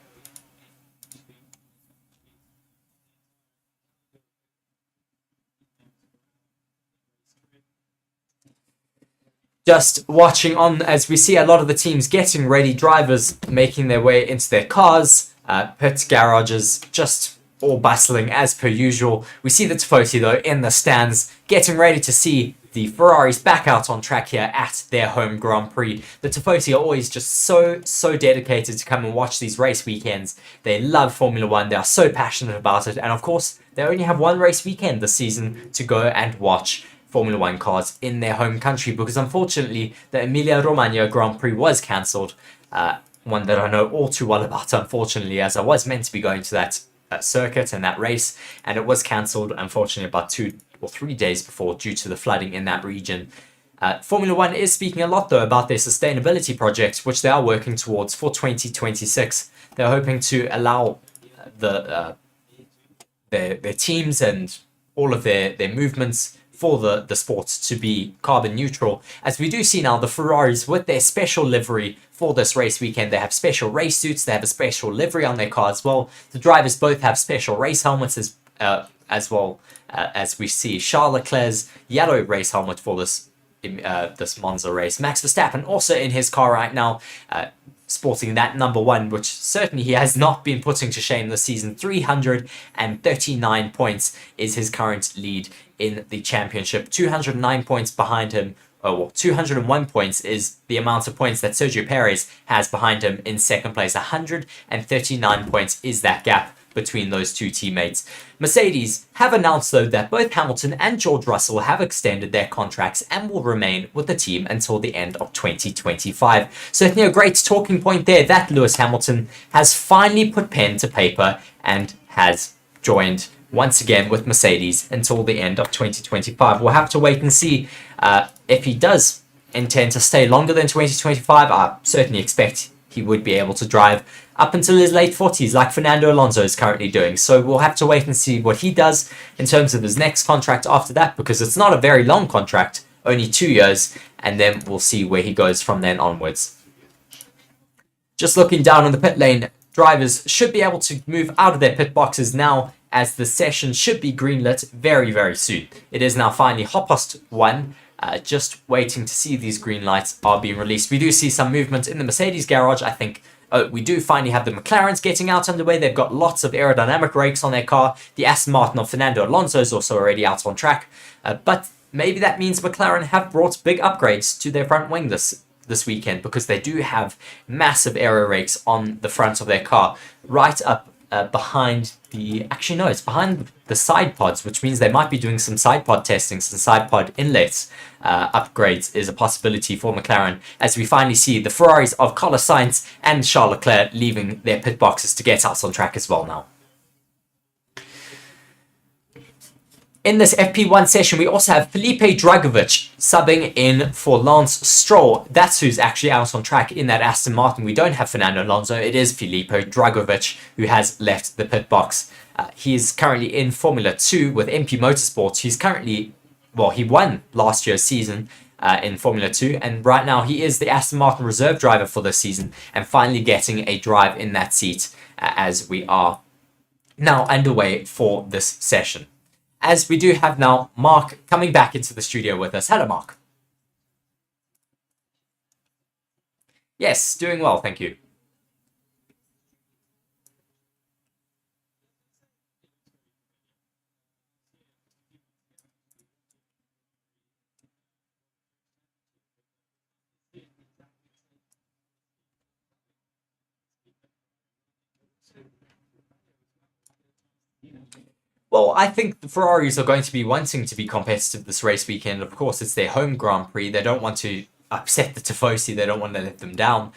Just watching on as we see a lot of the teams getting ready, drivers making their way into their cars, pit garages just all bustling as per usual. We see the Tifosi though in the stands getting ready to see the Ferraris back out on track here at their home Grand Prix. The Tifosi are always just so dedicated to come and watch these race weekends. They love Formula One, they are so passionate about it, and of course they only have one race weekend this season to go and watch Formula One cars in their home country, because unfortunately the Emilia-Romagna Grand Prix was cancelled, one that I know all too well about, unfortunately, as I was meant to be going to that circuit and that race, and it was cancelled unfortunately about 2 or 3 days before due to the flooding in that region. Formula One is speaking a lot though about their sustainability project, which they are working towards for 2026. They're hoping to allow their teams and all of their movements for the sports to be carbon neutral, as we do see now the Ferraris with their special livery for this race weekend. They have special race suits, they have a special livery on their car as well. The drivers both have special race helmets as well, as we see Charles Leclerc's yellow race helmet for this Monza race. Max Verstappen also in his car right now, sporting that number 1, which certainly he has not been putting to shame this season. 339 points is his current lead in the championship. 209 points behind him. 201 points is the amount of points that Sergio Perez has behind him in second place. 139 points is that gap between those two teammates. Mercedes have announced though that both Hamilton and George Russell have extended their contracts and will remain with the team until the end of 2025. Certainly a great talking point there that Lewis Hamilton has finally put pen to paper and has joined once again with Mercedes until the end of 2025. We'll have to wait and see if he does intend to stay longer than 2025. I certainly expect he would be able to drive up until his late 40s like Fernando Alonso is currently doing. So we'll have to wait and see what he does in terms of his next contract after that, because it's not a very long contract, only 2 years, and then we'll see where he goes from then onwards. Just looking down on the pit lane, drivers should be able to move out of their pit boxes now, as the session should be greenlit very soon. It is now finally 1:30. Just waiting to see these green lights are being released. We do see some movement in the Mercedes garage. I think we do finally have the McLarens getting out underway. They've got lots of aerodynamic brakes on their car. The Aston Martin of Fernando Alonso is also already out on track. But maybe that means McLaren have brought big upgrades to their front wing this weekend, because they do have massive aero brakes on the front of their car, right up behind it's behind the side pods, which means they might be doing some side pod testing, some side pod inlets. Upgrades is a possibility for McLaren, as we finally see the Ferraris of Carlos Sainz and Charles Leclerc leaving their pit boxes to get out on track as well now. In this FP1 session, we also have Felipe Dragovich subbing in for Lance Stroll. That's who's actually out on track in that Aston Martin. We don't have Fernando Alonso. It is Felipe Dragovich who has left the pit box. He is currently in Formula 2 with MP Motorsports. He's currently, he won last year's season in Formula 2. And right now he is the Aston Martin reserve driver for this season and finally getting a drive in that seat as we are now underway for this session. As we do have now Mark coming back into the studio with us. Hello, Mark. Yes, doing well, thank you. Well, I think the Ferraris are going to be wanting to be competitive this race weekend. Of course, it's their home Grand Prix. They don't want to upset the Tifosi. They don't want to let them down.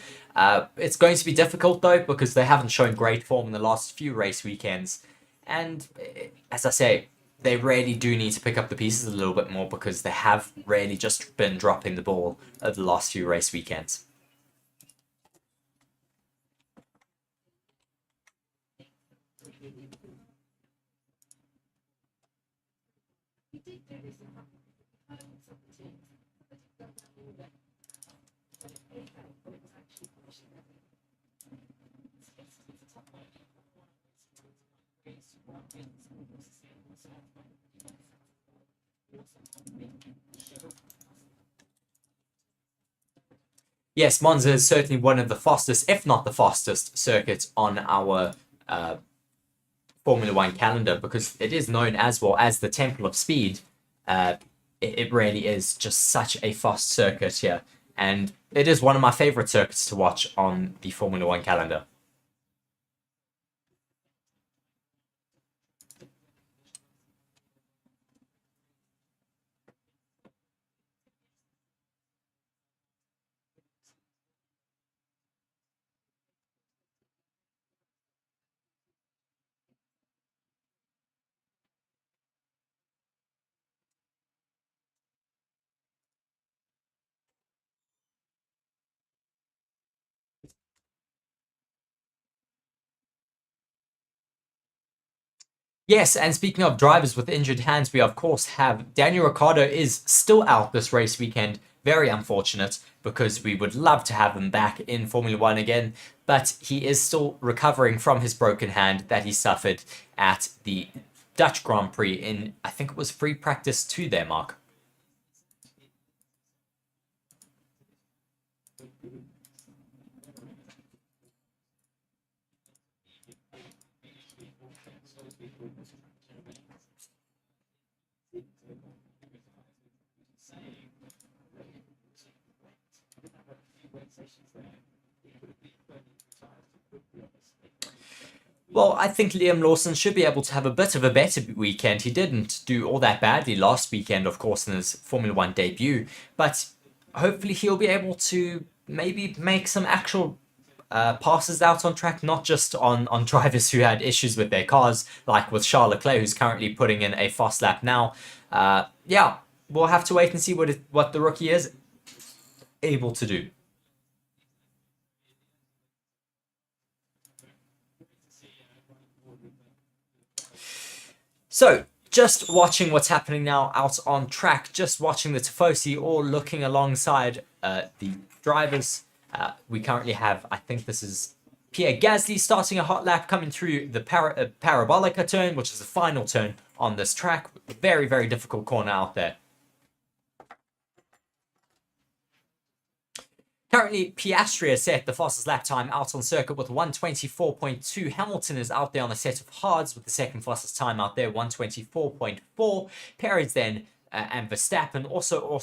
It's going to be difficult though because they haven't shown great form in the last few race weekends, and as I say, they really do need to pick up the pieces a little bit more because they have really just been dropping the ball over the last few race weekends. Yes, Monza is certainly one of the fastest, if not the fastest, circuit on our Formula One calendar because it is known as well as the Temple of Speed. It really is just such a fast circuit here, and it is one of my favorite circuits to watch on the Formula One calendar. Yes, and speaking of drivers with injured hands, we of course have Daniel Ricciardo is still out this race weekend. Very unfortunate because we would love to have him back in Formula One again, but he is still recovering from his broken hand that he suffered at the Dutch Grand Prix in, I think it was free practice 2 there, Mark. Well, I think Liam Lawson should be able to have a bit of a better weekend. He didn't do all that badly last weekend, of course, in his Formula One debut, but hopefully he'll be able to maybe make some actual passes out on track, not just on drivers who had issues with their cars, like with Charles Leclerc, who's currently putting in a fast lap now. Yeah, we'll have to wait and see what the rookie is able to do. So, just watching what's happening now out on track, just watching the Tifosi all looking alongside the drivers. We currently have, I think this is Pierre Gasly starting a hot lap coming through the Parabolica turn, which is the final turn on this track. Very, very difficult corner out there. Currently, Piastri has set the fastest lap time out on circuit with 1:24.2. Hamilton is out there on a set of hards with the second fastest time out there, 1:24.4. Perez then and Verstappen also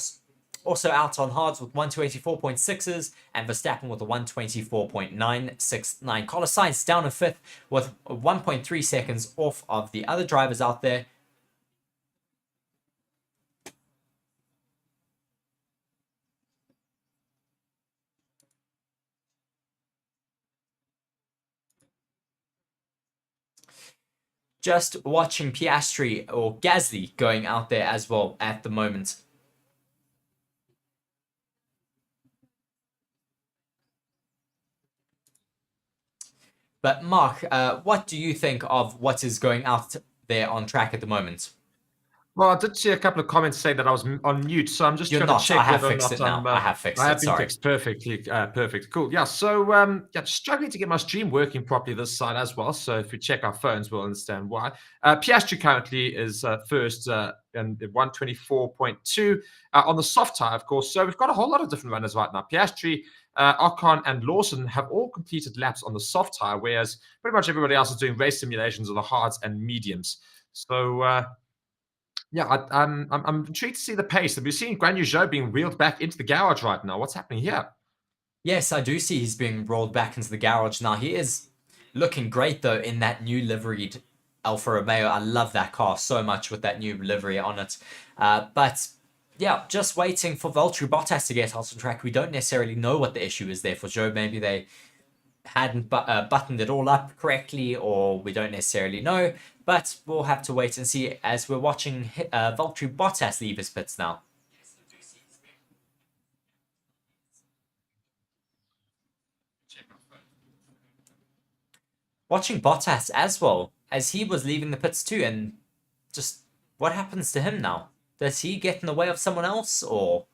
out on hards with 1:24.6s, and Verstappen with a 1:24.969. Carlos Sainz down in fifth with 1.3 seconds off of the other drivers out there. Just watching Piastri or Gasly going out there as well at the moment. But Mark, what do you think of what is going out there on track at the moment? Well, I did see a couple of comments saying that I was on mute, so I'm just You're trying not. to check I have whether or fixed not it now. I have fixed I it. have been Sorry. fixed perfectly. Perfect. Cool. Yeah. So, yeah, struggling to get my stream working properly this side as well. So, if we check our phones, we'll understand why. Piastri currently is first in 1:24.2 on the soft tire, of course. So, we've got a whole lot of different runners right now. Piastri, Ocon, and Lawson have all completed laps on the soft tire, whereas pretty much everybody else is doing race simulations on the hards and mediums. So, yeah, I'm intrigued to see the pace. Have you seen Guan Yu Zhou being wheeled back into the garage right now? What's happening here? Yes, I do see he's being rolled back into the garage now. He is looking great though in that new liveried Alfa Romeo. I love that car so much with that new livery on it. But yeah, just waiting for Valtteri Bottas to get out on track. We don't necessarily know what the issue is there for Joe. Maybe they hadn't buttoned it all up correctly, or we don't necessarily know. But we'll have to wait and see as we're watching Valtteri Bottas leave his pits now. Watching Bottas as well, as he was leaving the pits too, and just what happens to him now? Does he get in the way of someone else, or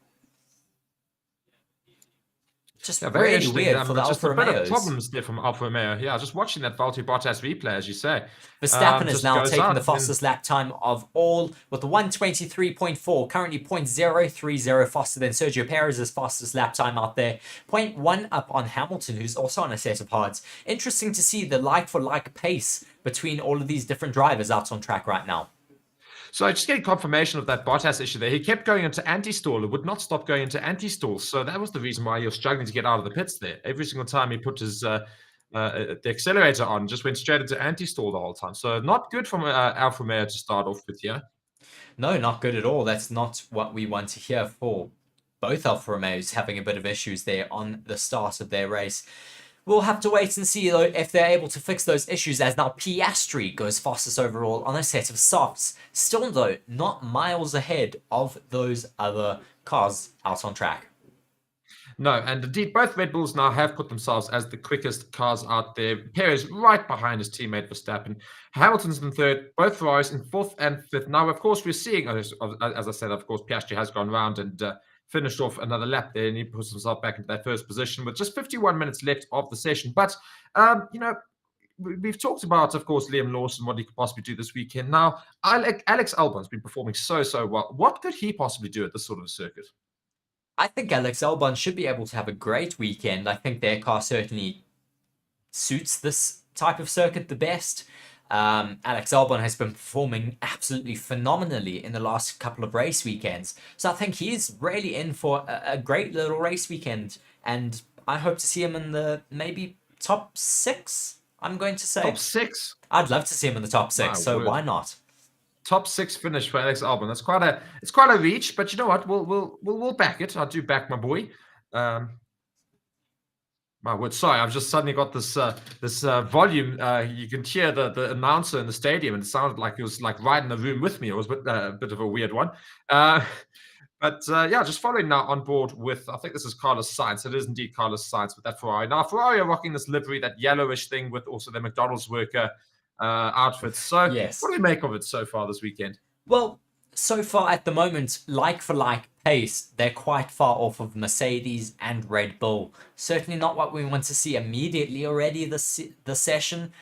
just very really weird for the just Alfa a bit of Romeos? problems there from Alfa Romeo. Yeah, just watching that Valtteri Bottas replay, as you say. Verstappen is just now goes taking out the fastest lap time of all with 1:23.4, currently 0.030 faster than Sergio Perez's fastest lap time out there. 0.1 up on Hamilton, who's also on a set of hards. Interesting to see the like-for-like pace between all of these different drivers out on track right now. So I just getting confirmation of that Bottas issue there. He kept going into anti-stall. It would not stop going into anti-stall. So that was the reason why he was struggling to get out of the pits there. Every single time he put his the accelerator on, just went straight into anti-stall the whole time. So not good from Alfa Romeo to start off with here. No, not good at all. That's not what we want to hear for both Alfa Romeos having a bit of issues there on the start of their race. We'll have to wait and see though if they're able to fix those issues, as now Piastri goes fastest overall on a set of softs. Still though, not miles ahead of those other cars out on track. No, and indeed, both Red Bulls now have put themselves as the quickest cars out there. Perez right behind his teammate Verstappen. Hamilton's in third, both Ferraris in fourth and fifth. Now, of course, we're seeing, as I said, of course, Piastri has gone round and finished off another lap there, and he puts himself back into that first position with just 51 minutes left of the session. But, we've talked about, of course, Liam Lawson, what he could possibly do this weekend. Now, Alex Albon's been performing so well. What could he possibly do at this sort of a circuit? I think Alex Albon should be able to have a great weekend. I think their car certainly suits this type of circuit the best. Alex Albon has been performing absolutely phenomenally in the last couple of race weekends. So I think he's really in for a great little race weekend. And I hope to see him in the maybe top 6, I'm going to say. Top 6? I'd love to see him in the top 6, so why not? Top 6 finish for Alex Albon. That's quite a reach, but you know what? We'll back it. I do back my boy. My word, sorry, I've just suddenly got this volume. You can hear the announcer in the stadium, and it sounded like he was like right in the room with me. It was a bit of a weird one. But just following now on board with, I think this is Carlos Sainz. It is indeed Carlos Sainz with that Ferrari. Now, Ferrari are rocking this livery, that yellowish thing with also the McDonald's worker outfits. So yes. What do we make of it so far this weekend? Well, so far at the moment, like for like pace, they're quite far off of Mercedes and Red Bull. Certainly not what we want to see immediately already this session.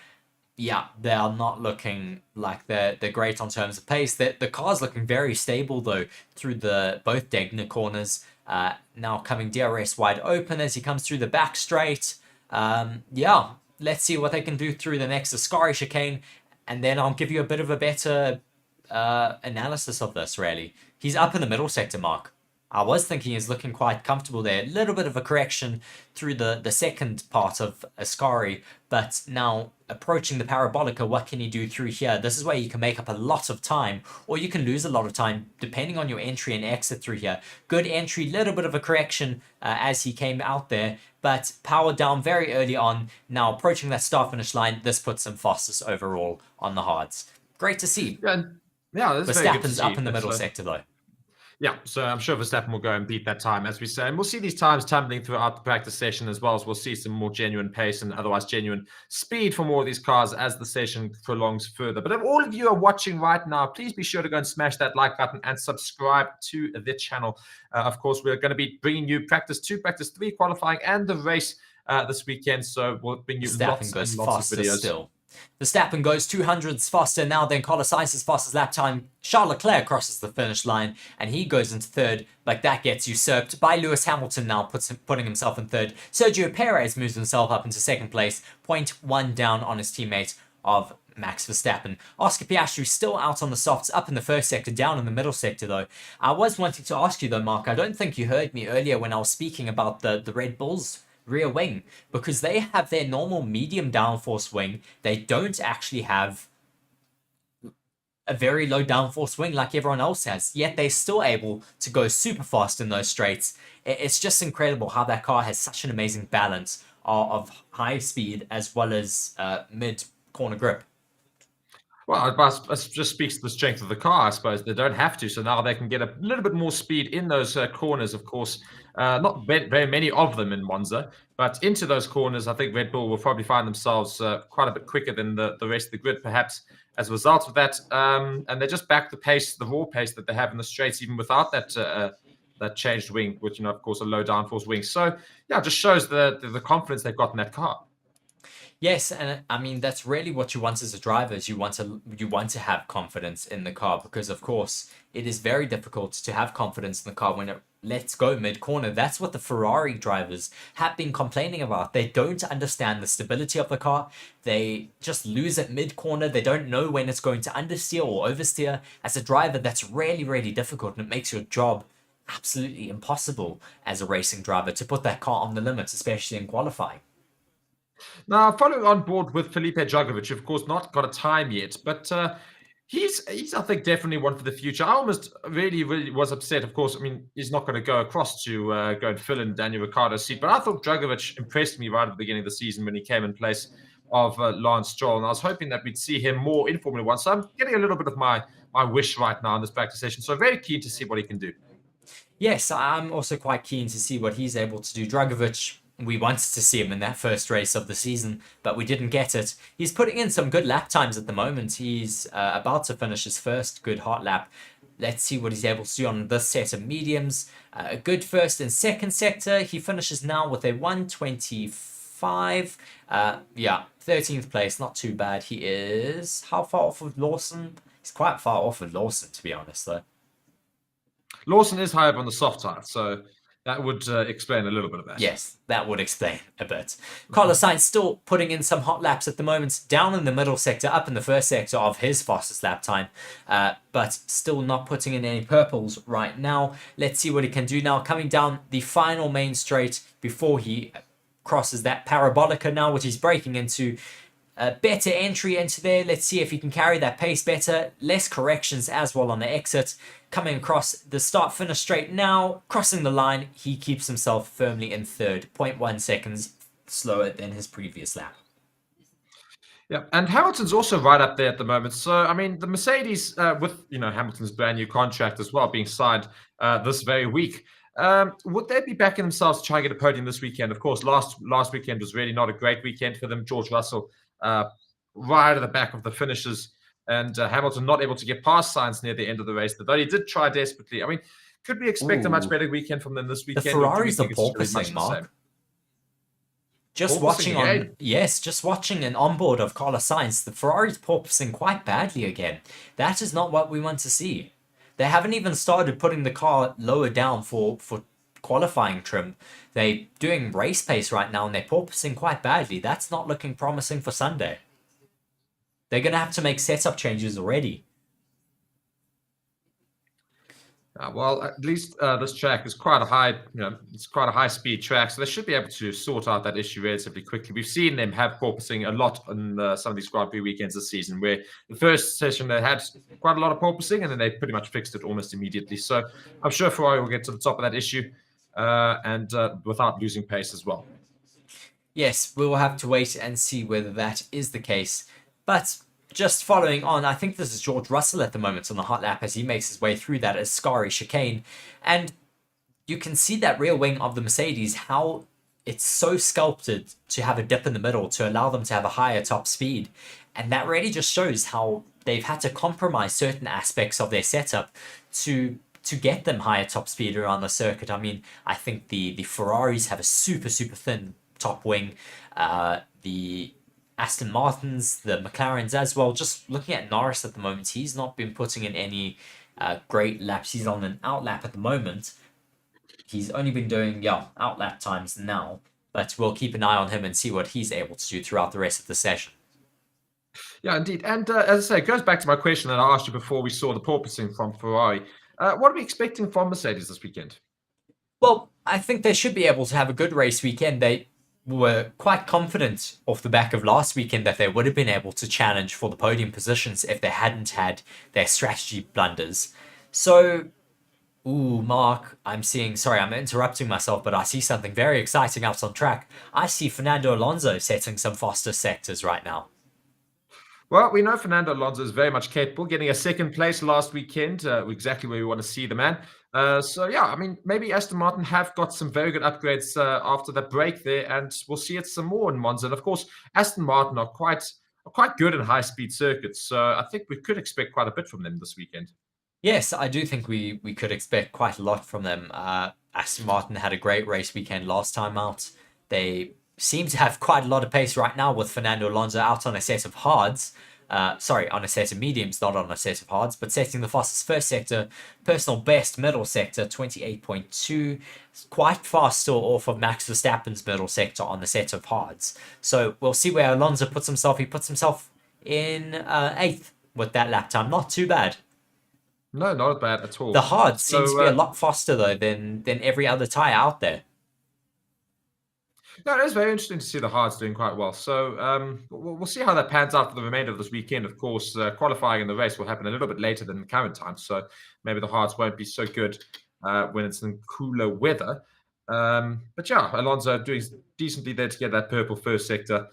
Yeah, they are not looking like they're great on terms of pace. The car's looking very stable though through both Degner corners. Now coming DRS wide open as he comes through the back straight. Let's see what they can do through the next Ascari chicane, and then I'll give you a bit of a better analysis of this, really. He's up in the middle sector, Mark. I was thinking he's looking quite comfortable there. A little bit of a correction through the second part of Ascari, but now approaching the Parabolica, what can he do through here? This is where you can make up a lot of time, or you can lose a lot of time, depending on your entry and exit through here. Good entry, little bit of a correction as he came out there, but power down very early on. Now approaching that start-finish line, this puts him fastest overall on the hards. Great to see. Yeah, that's very good to Verstappen's see. up in the middle sector, though. Yeah, so I'm sure Verstappen will go and beat that time, as we say. And we'll see these times tumbling throughout the practice session as well, as we'll see some more genuine pace and otherwise genuine speed for more of these cars as the session prolongs further. But if all of you are watching right now, please be sure to go and smash that like button and subscribe to the channel. Of course, we're going to be bringing you practice 2, practice 3 qualifying and the race this weekend. So we'll bring you lots and lots of videos. Still. Verstappen goes 200s faster now than Carlos Sainz's fastest lap time. Charles Leclerc crosses the finish line and he goes into third, but that gets usurped by Lewis Hamilton now, putting himself in third. Sergio Perez moves himself up into second place, 0.1 down on his teammate of Max Verstappen. Oscar Piastri still out on the softs, up in the first sector, down in the middle sector though. I was wanting to ask you though, Mark, I don't think you heard me earlier when I was speaking about the Red Bulls rear wing, because they have their normal medium downforce wing. They don't actually have a very low downforce wing like everyone else has, yet they're still able to go super fast in those straights. It's just incredible how that car has such an amazing balance of high speed as well as mid corner grip. Well, it just speaks to the strength of the car, I suppose. They don't have to, so now they can get a little bit more speed in those corners, of course. Not very many of them in Monza, but into those corners, I think Red Bull will probably find themselves quite a bit quicker than the rest of the grid, perhaps, as a result of that. And they just back the pace, the raw pace that they have in the straights, even without that changed wing, which, of course, a low downforce wing. So, yeah, it just shows the confidence they've got in that car. Yes, and I mean that's really what you want as a driver. Is you want to have confidence in the car, because of course it is very difficult to have confidence in the car when it lets go mid corner. That's what the Ferrari drivers have been complaining about. They don't understand the stability of the car. They just lose at mid corner. They don't know when it's going to understeer or oversteer. As a driver, that's really, really difficult, and it makes your job absolutely impossible as a racing driver to put that car on the limits, especially in qualifying. Now, following on board with Felipe Dragovich, of course, not got a time yet, but he's I think definitely one for the future. I almost really was upset. Of course, I mean he's not going to go across to go and fill in Daniel Ricciardo's seat, but I thought Dragovich impressed me right at the beginning of the season when he came in place of Lance Stroll, and I was hoping that we'd see him more in Formula One. So I'm getting a little bit of my wish right now in this practice session. So very keen to see what he can do. Yes, I'm also quite keen to see what he's able to do. Dragovich, we wanted to see him in that first race of the season, but we didn't get it. He's putting in some good lap times at the moment. He's about to finish his first good hot lap. Let's see what he's able to do on this set of mediums. A good first and second sector. He finishes now with a 125. 13th place, not too bad. He is how far off of Lawson? He's quite far off of Lawson, to be honest, though. Lawson is higher up on the soft tire, so that would explain a little bit of that. Yes, that would explain a bit. Carlos Sainz still putting in some hot laps at the moment, down in the middle sector, up in the first sector of his fastest lap time, but still not putting in any purples right now. Let's see what he can do now, coming down the final main straight before he crosses that parabolica now, which he's braking into. A better entry into there. Let's see if he can carry that pace better. Less corrections as well on the exit. Coming across the start-finish straight now. Crossing the line. He keeps himself firmly in third. 0.1 seconds slower than his previous lap. Yeah, and Hamilton's also right up there at the moment. So, I mean, the Mercedes, with, Hamilton's brand new contract as well being signed this very week, would they be backing themselves to try and get a podium this weekend? Of course, last weekend was really not a great weekend for them. George Russell right at the back of the finishes, and Hamilton not able to get past Sainz near the end of the race, though he did try desperately. I mean, could we expect a much better weekend from them this weekend? The Ferraris are porpoising, Mark. Just watching an onboard of Carlos Sainz, the Ferrari's porpoising quite badly again. That is not what we want to see. They haven't even started putting the car lower down for qualifying trim. They're doing race pace right now and they're porpoising quite badly. That's not looking promising for Sunday. They're going to have to make setup changes already. Well, at least this track is quite a high, it's quite a high-speed track, so they should be able to sort out that issue relatively quickly. We've seen them have porpoising a lot on some of these Grand Prix weekends this season, where the first session they had quite a lot of porpoising, and then they pretty much fixed it almost immediately. So I'm sure Ferrari will get to the top of that issue, and without losing pace as well. Yes, we will have to wait and see whether that is the case. But just following on, I think this is George Russell at the moment on the hot lap as he makes his way through that Ascari chicane. And you can see that rear wing of the Mercedes, how it's so sculpted to have a dip in the middle to allow them to have a higher top speed. And that really just shows how they've had to compromise certain aspects of their setup to get them higher top speed around the circuit. I mean, I think the Ferraris have a super, super thin top wing. The Aston Martins, the McLarens as well. Just looking at Norris at the moment, he's not been putting in any great laps. He's on an out lap at the moment. He's only been doing, out lap times now. But we'll keep an eye on him and see what he's able to do throughout the rest of the session. Yeah, indeed. And as I say, it goes back to my question that I asked you before we saw the porpoising from Ferrari. What are we expecting from Mercedes this weekend? Well, I think they should be able to have a good race weekend. were quite confident off the back of last weekend that they would have been able to challenge for the podium positions if they hadn't had their strategy blunders. So, ooh, Mark, sorry, I'm interrupting myself, but I see something very exciting out on track. I see Fernando Alonso setting some faster sectors right now. Well, we know Fernando Alonso is very much capable, getting a second place last weekend, exactly where we want to see the man. So, yeah, I mean, maybe Aston Martin have got some very good upgrades after that break there, and we'll see it some more in Monza. And, of course, Aston Martin are quite good in high-speed circuits, so I think we could expect quite a bit from them this weekend. Yes, I do think we could expect quite a lot from them. Aston Martin had a great race weekend last time out. They seem to have quite a lot of pace right now with Fernando Alonso out on a set of hards. On a set of mediums, not on a set of hards, but setting the fastest first sector, personal best middle sector, 28.2, quite fast still off of Max Verstappen's middle sector on the set of hards. So we'll see where Alonso puts himself. He puts himself in 8th with that lap time. Not too bad. No, not bad at all. The hard seems to be a lot faster though than every other tyre out there. No, it is very interesting to see the hards doing quite well. So we'll see how that pans out for the remainder of this weekend. Of course, qualifying in the race will happen a little bit later than the current time, so maybe the hards won't be so good when it's in cooler weather. But yeah, Alonso doing decently there to get that purple first sector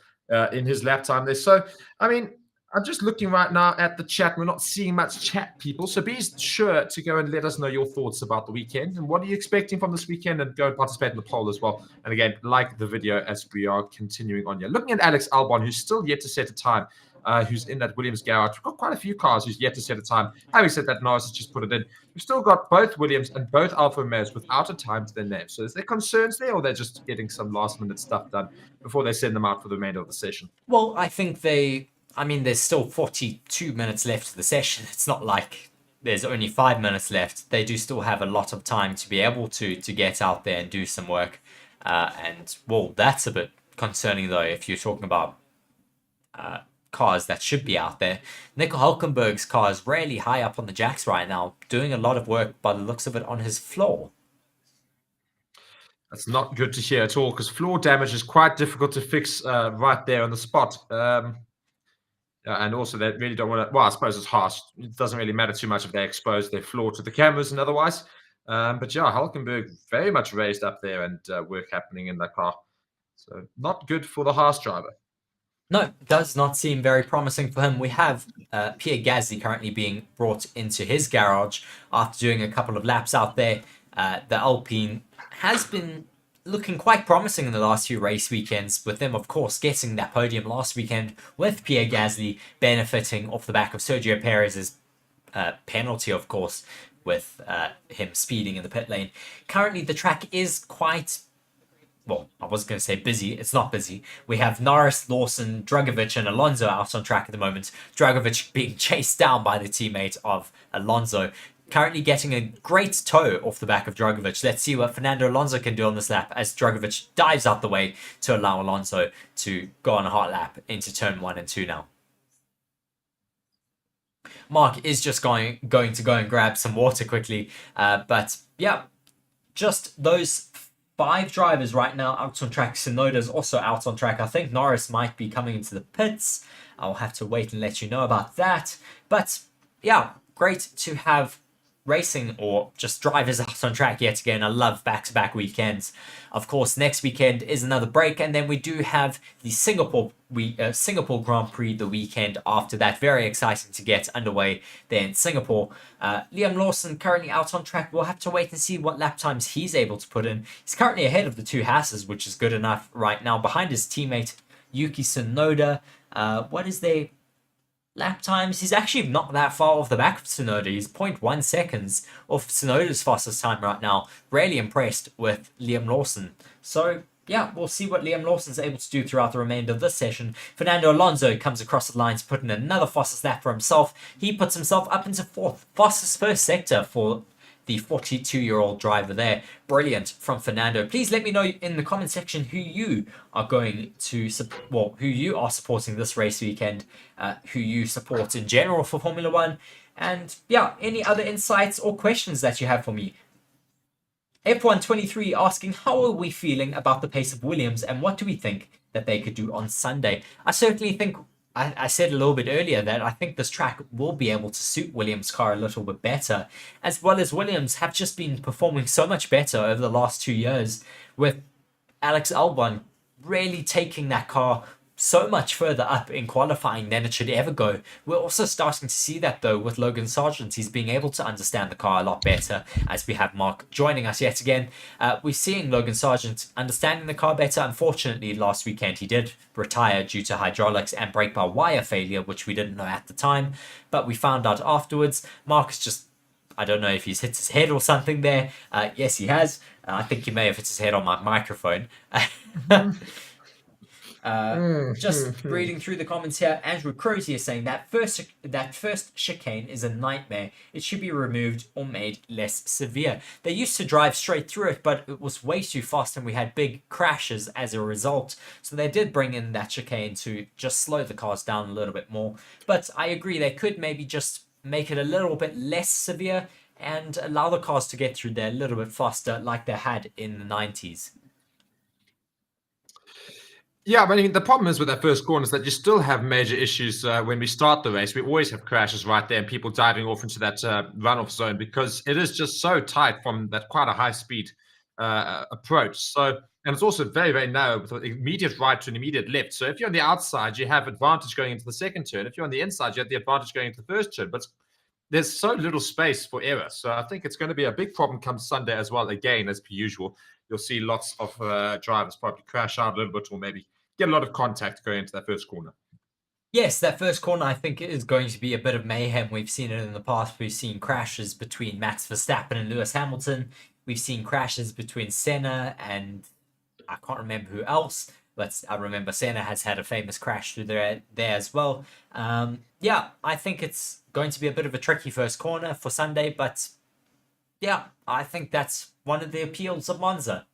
in his lap time there. So, I mean, I'm just looking right now at the chat. We're not seeing much chat, people. So be sure to go and let us know your thoughts about the weekend and what are you expecting from this weekend, and go and participate in the poll as well. And again, like the video as we are continuing on here. Looking at Alex Albon, who's still yet to set a time, who's in that Williams garage. We've got quite a few cars who's yet to set a time. Having said that, Norris has just put it in. We've still got both Williams and both Alfa Romeos without a time to their name. So is there concerns there, or they're just getting some last-minute stuff done before they send them out for the remainder of the session? Well, I think there's still 42 minutes left of the session. It's not like there's only 5 minutes left. They do still have a lot of time to be able to get out there and do some work. And, well, that's a bit concerning, though, if you're talking about cars that should be out there. Nico Hulkenberg's car is really high up on the jacks right now, doing a lot of work by the looks of it on his floor. That's not good to hear at all, because floor damage is quite difficult to fix right there on the spot. And also, they really don't want to. Well, I suppose it's harsh. It doesn't really matter too much if they expose their floor to the cameras and otherwise. But yeah, Hulkenberg very much raised up there, and work happening in that car. So not good for the Haas driver. No, does not seem very promising for him. We have Pierre Gasly currently being brought into his garage after doing a couple of laps out there. The Alpine has been looking quite promising in the last few race weekends, with them, of course, getting that podium last weekend, with Pierre Gasly benefiting off the back of Sergio Perez's penalty, of course, with him speeding in the pit lane. Currently, the track is quite... Well, I was going to say busy. It's not busy. We have Norris, Lawson, Dragovich, and Alonso out on track at the moment. Dragovich being chased down by the teammate of Alonso. Currently getting a great toe off the back of Dragovich. Let's see what Fernando Alonso can do on this lap as Dragovich dives out the way to allow Alonso to go on a hot lap into turn 1 and 2 now. Mark is just going to go and grab some water quickly. But yeah, just those 5 drivers right now out on track. Tsunoda's also out on track. I think Norris might be coming into the pits. I'll have to wait and let you know about that. But yeah, great to have racing or just drivers out on track yet again. I love back-to-back weekends. Of course, next weekend is another break, and then we do have the Singapore Grand Prix the weekend after that. Very exciting to get underway there in Singapore. Liam Lawson currently out on track. We'll have to wait and see what lap times he's able to put in. He's currently ahead of the 2 Hasses, which is good enough right now, behind his teammate Yuki Tsunoda. What is their lap times? He's actually not that far off the back of Tsunoda. He's 0.1 seconds off Tsunoda's fastest time right now. Really impressed with Liam Lawson. So yeah, we'll see what Liam Lawson's able to do throughout the remainder of this session. Fernando Alonso comes across the line to put in another fastest lap for himself. He puts himself up into 4th, fastest first sector for the 42-year-old driver there. Brilliant from Fernando. Please let me know in the comment section who you are going to who you are supporting this race weekend, who you support in general for Formula 1, and yeah, any other insights or questions that you have for me. F123 asking, how are we feeling about the pace of Williams and what do we think that they could do on Sunday? I certainly think, I said a little bit earlier that I think this track will be able to suit Williams' car a little bit better, as well as Williams have just been performing so much better over the last 2 years, with Alex Albon really taking that car so much further up in qualifying than it should ever go. We're also starting to see that though with Logan Sargent. He's being able to understand the car a lot better, as we have Mark joining us yet again. We're seeing Logan Sargent understanding the car better. Unfortunately, last weekend he did retire due to hydraulics and brake-by-wire failure, which we didn't know at the time, but we found out afterwards. Mark's just, I don't know if he's hit his head or something there. Yes, he has. I think he may have hit his head on my microphone. Just reading through the comments here, Andrew Crozier is saying that first chicane is a nightmare. It should be removed or made less severe. They used to drive straight through it, but it was way too fast and we had big crashes as a result. So they did bring in that chicane to just slow the cars down a little bit more. But I agree, they could maybe just make it a little bit less severe and allow the cars to get through there a little bit faster like they had in the 90s. Yeah, but I mean, the problem is with that first corner is that you still have major issues when we start the race. We always have crashes right there and people diving off into that runoff zone because it is just so tight from that quite a high speed approach. So, and it's also very, very narrow with an immediate right to an immediate left. So if you're on the outside, you have advantage going into the second turn. If you're on the inside, you have the advantage going into the first turn. But there's so little space for error. So I think it's going to be a big problem come Sunday as well. Again, as per usual, you'll see lots of drivers probably crash out a little bit or maybe get a lot of contact going into that first corner. Yes, that first corner I think is going to be a bit of mayhem. We've seen it in the past. We've seen crashes between Max Verstappen and Lewis Hamilton. We've seen crashes between Senna and I can't remember who else, but I remember Senna has had a famous crash through there as well. Yeah, I think it's going to be a bit of a tricky first corner for Sunday, but yeah, I think that's one of the appeals of Monza.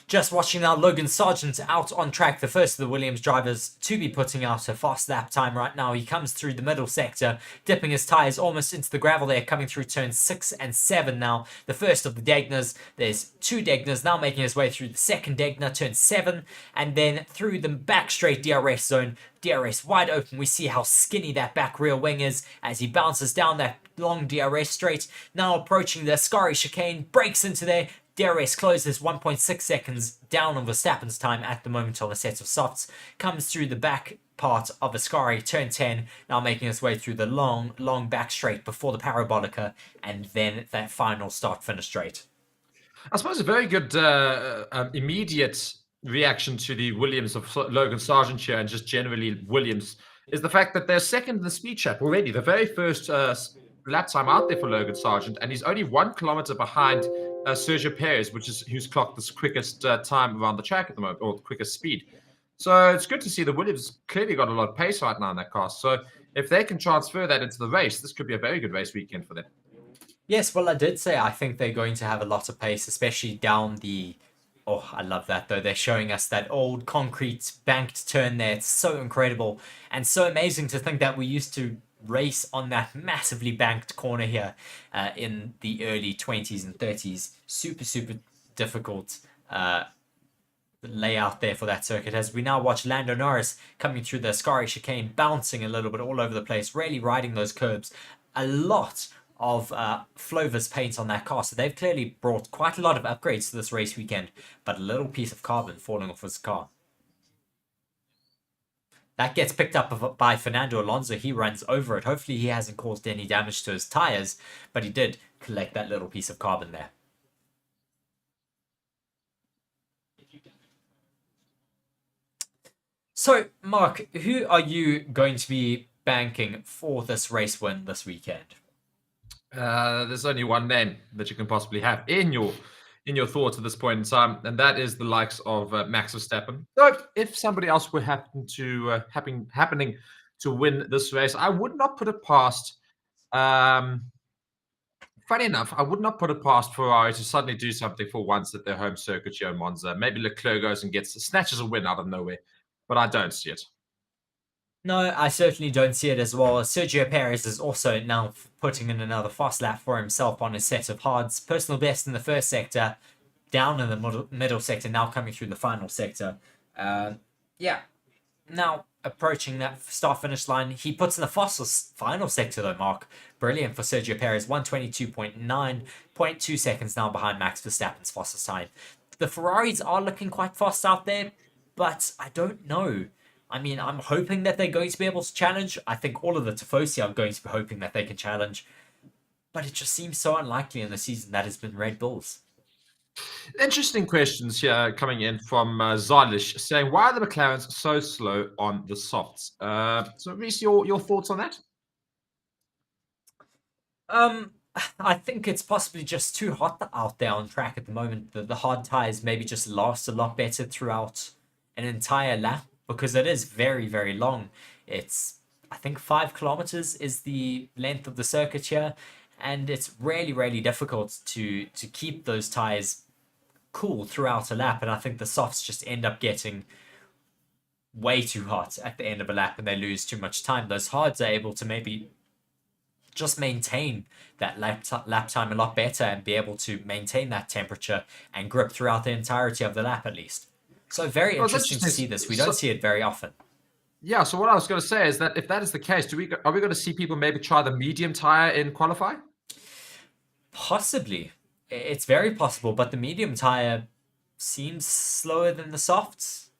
Just watching now, Logan Sargent out on track, the first of the Williams drivers to be putting out a fast lap time right now. He comes through the middle sector, dipping his tyres almost into the gravel there, coming through turns 6 and 7 now. The first of the Degners. There's 2 Degners now making his way through the second Degner, turn 7, and then through the back straight DRS zone. DRS wide open. We see how skinny that back rear wing is as he bounces down that long DRS straight. Now approaching the Ascari chicane, breaks into there. DRS closes 1.6 seconds down on Verstappen's time at the moment on a set of softs. Comes through the back part of Ascari, turn 10, now making his way through the long back straight before the parabolica, and then that final start-finish straight. I suppose a very good immediate reaction to the Williams of Logan Sargent here and just generally Williams is the fact that they're second in the speed trap already. The very first lap time out there for Logan Sargent, and he's only 1 kilometer behind Sergio Perez, who's clocked the quickest time around the track at the moment, or the quickest speed. So it's good to see the Williams clearly got a lot of pace right now in that car. So if they can transfer that into the race, this could be a very good race weekend for them. Yes, well, I did say I think they're going to have a lot of pace, especially down the... Oh, I love that, though. They're showing us that old concrete banked turn there. It's so incredible and so amazing to think that we used to race on that massively banked corner here in the early 20s and 30s. Super difficult layout there for that circuit, as we now watch Lando Norris coming through the Ascari chicane, bouncing a little bit all over the place, really riding those curbs. A lot of Flovis paint on that car, so they've clearly brought quite a lot of upgrades to this race weekend, but a little piece of carbon falling off his car. That gets picked up by Fernando Alonso. He runs over it. Hopefully he hasn't caused any damage to his tyres, but he did collect that little piece of carbon there. So, Mark, who are you going to be banking for this race win this weekend? There's only one name that you can possibly have in your thoughts at this point in time, and that is the likes of Max Verstappen. So if somebody else were happening to win this race, I would not put it past. Funny enough, I would not put it past Ferrari to suddenly do something for once at their home circuit here in Monza. Maybe Leclerc goes and snatches a win out of nowhere, but I don't see it. No, I certainly don't see it as well. Sergio Perez is also now putting in another fast lap for himself on his set of hards. Personal best in the first sector, down in the middle sector, now coming through the final sector. Yeah, now approaching that start finish line. He puts in the fastest final sector though, Mark. Brilliant for Sergio Perez, 122.9, 0.2 seconds now behind Max Verstappen's fastest time. The Ferraris are looking quite fast out there, but I don't know. I mean, I'm hoping that they're going to be able to challenge. I think all of the Tifosi are going to be hoping that they can challenge. But it just seems so unlikely in the season that has been Red Bulls. Interesting questions here coming in from Zalish saying, why are the McLarens so slow on the softs? So, Reese, your thoughts on that? I think it's possibly just too hot out there on track at the moment. The hard tires maybe just last a lot better throughout an entire lap because it is very, very long. It's, I think, 5 kilometers is the length of the circuit here, and it's really, really difficult to keep those tires cool throughout a lap. And I think the softs just end up getting way too hot at the end of a lap and they lose too much time. Those hards are able to maybe just maintain that lap time a lot better and be able to maintain that temperature and grip throughout the entirety of the lap at least. So very interesting to see this. We don't see it very often. Yeah, so what I was going to say is that if that is the case, are we going to see people maybe try the medium tire in qualify? Possibly. It's very possible, but the medium tire seems slower than the softs.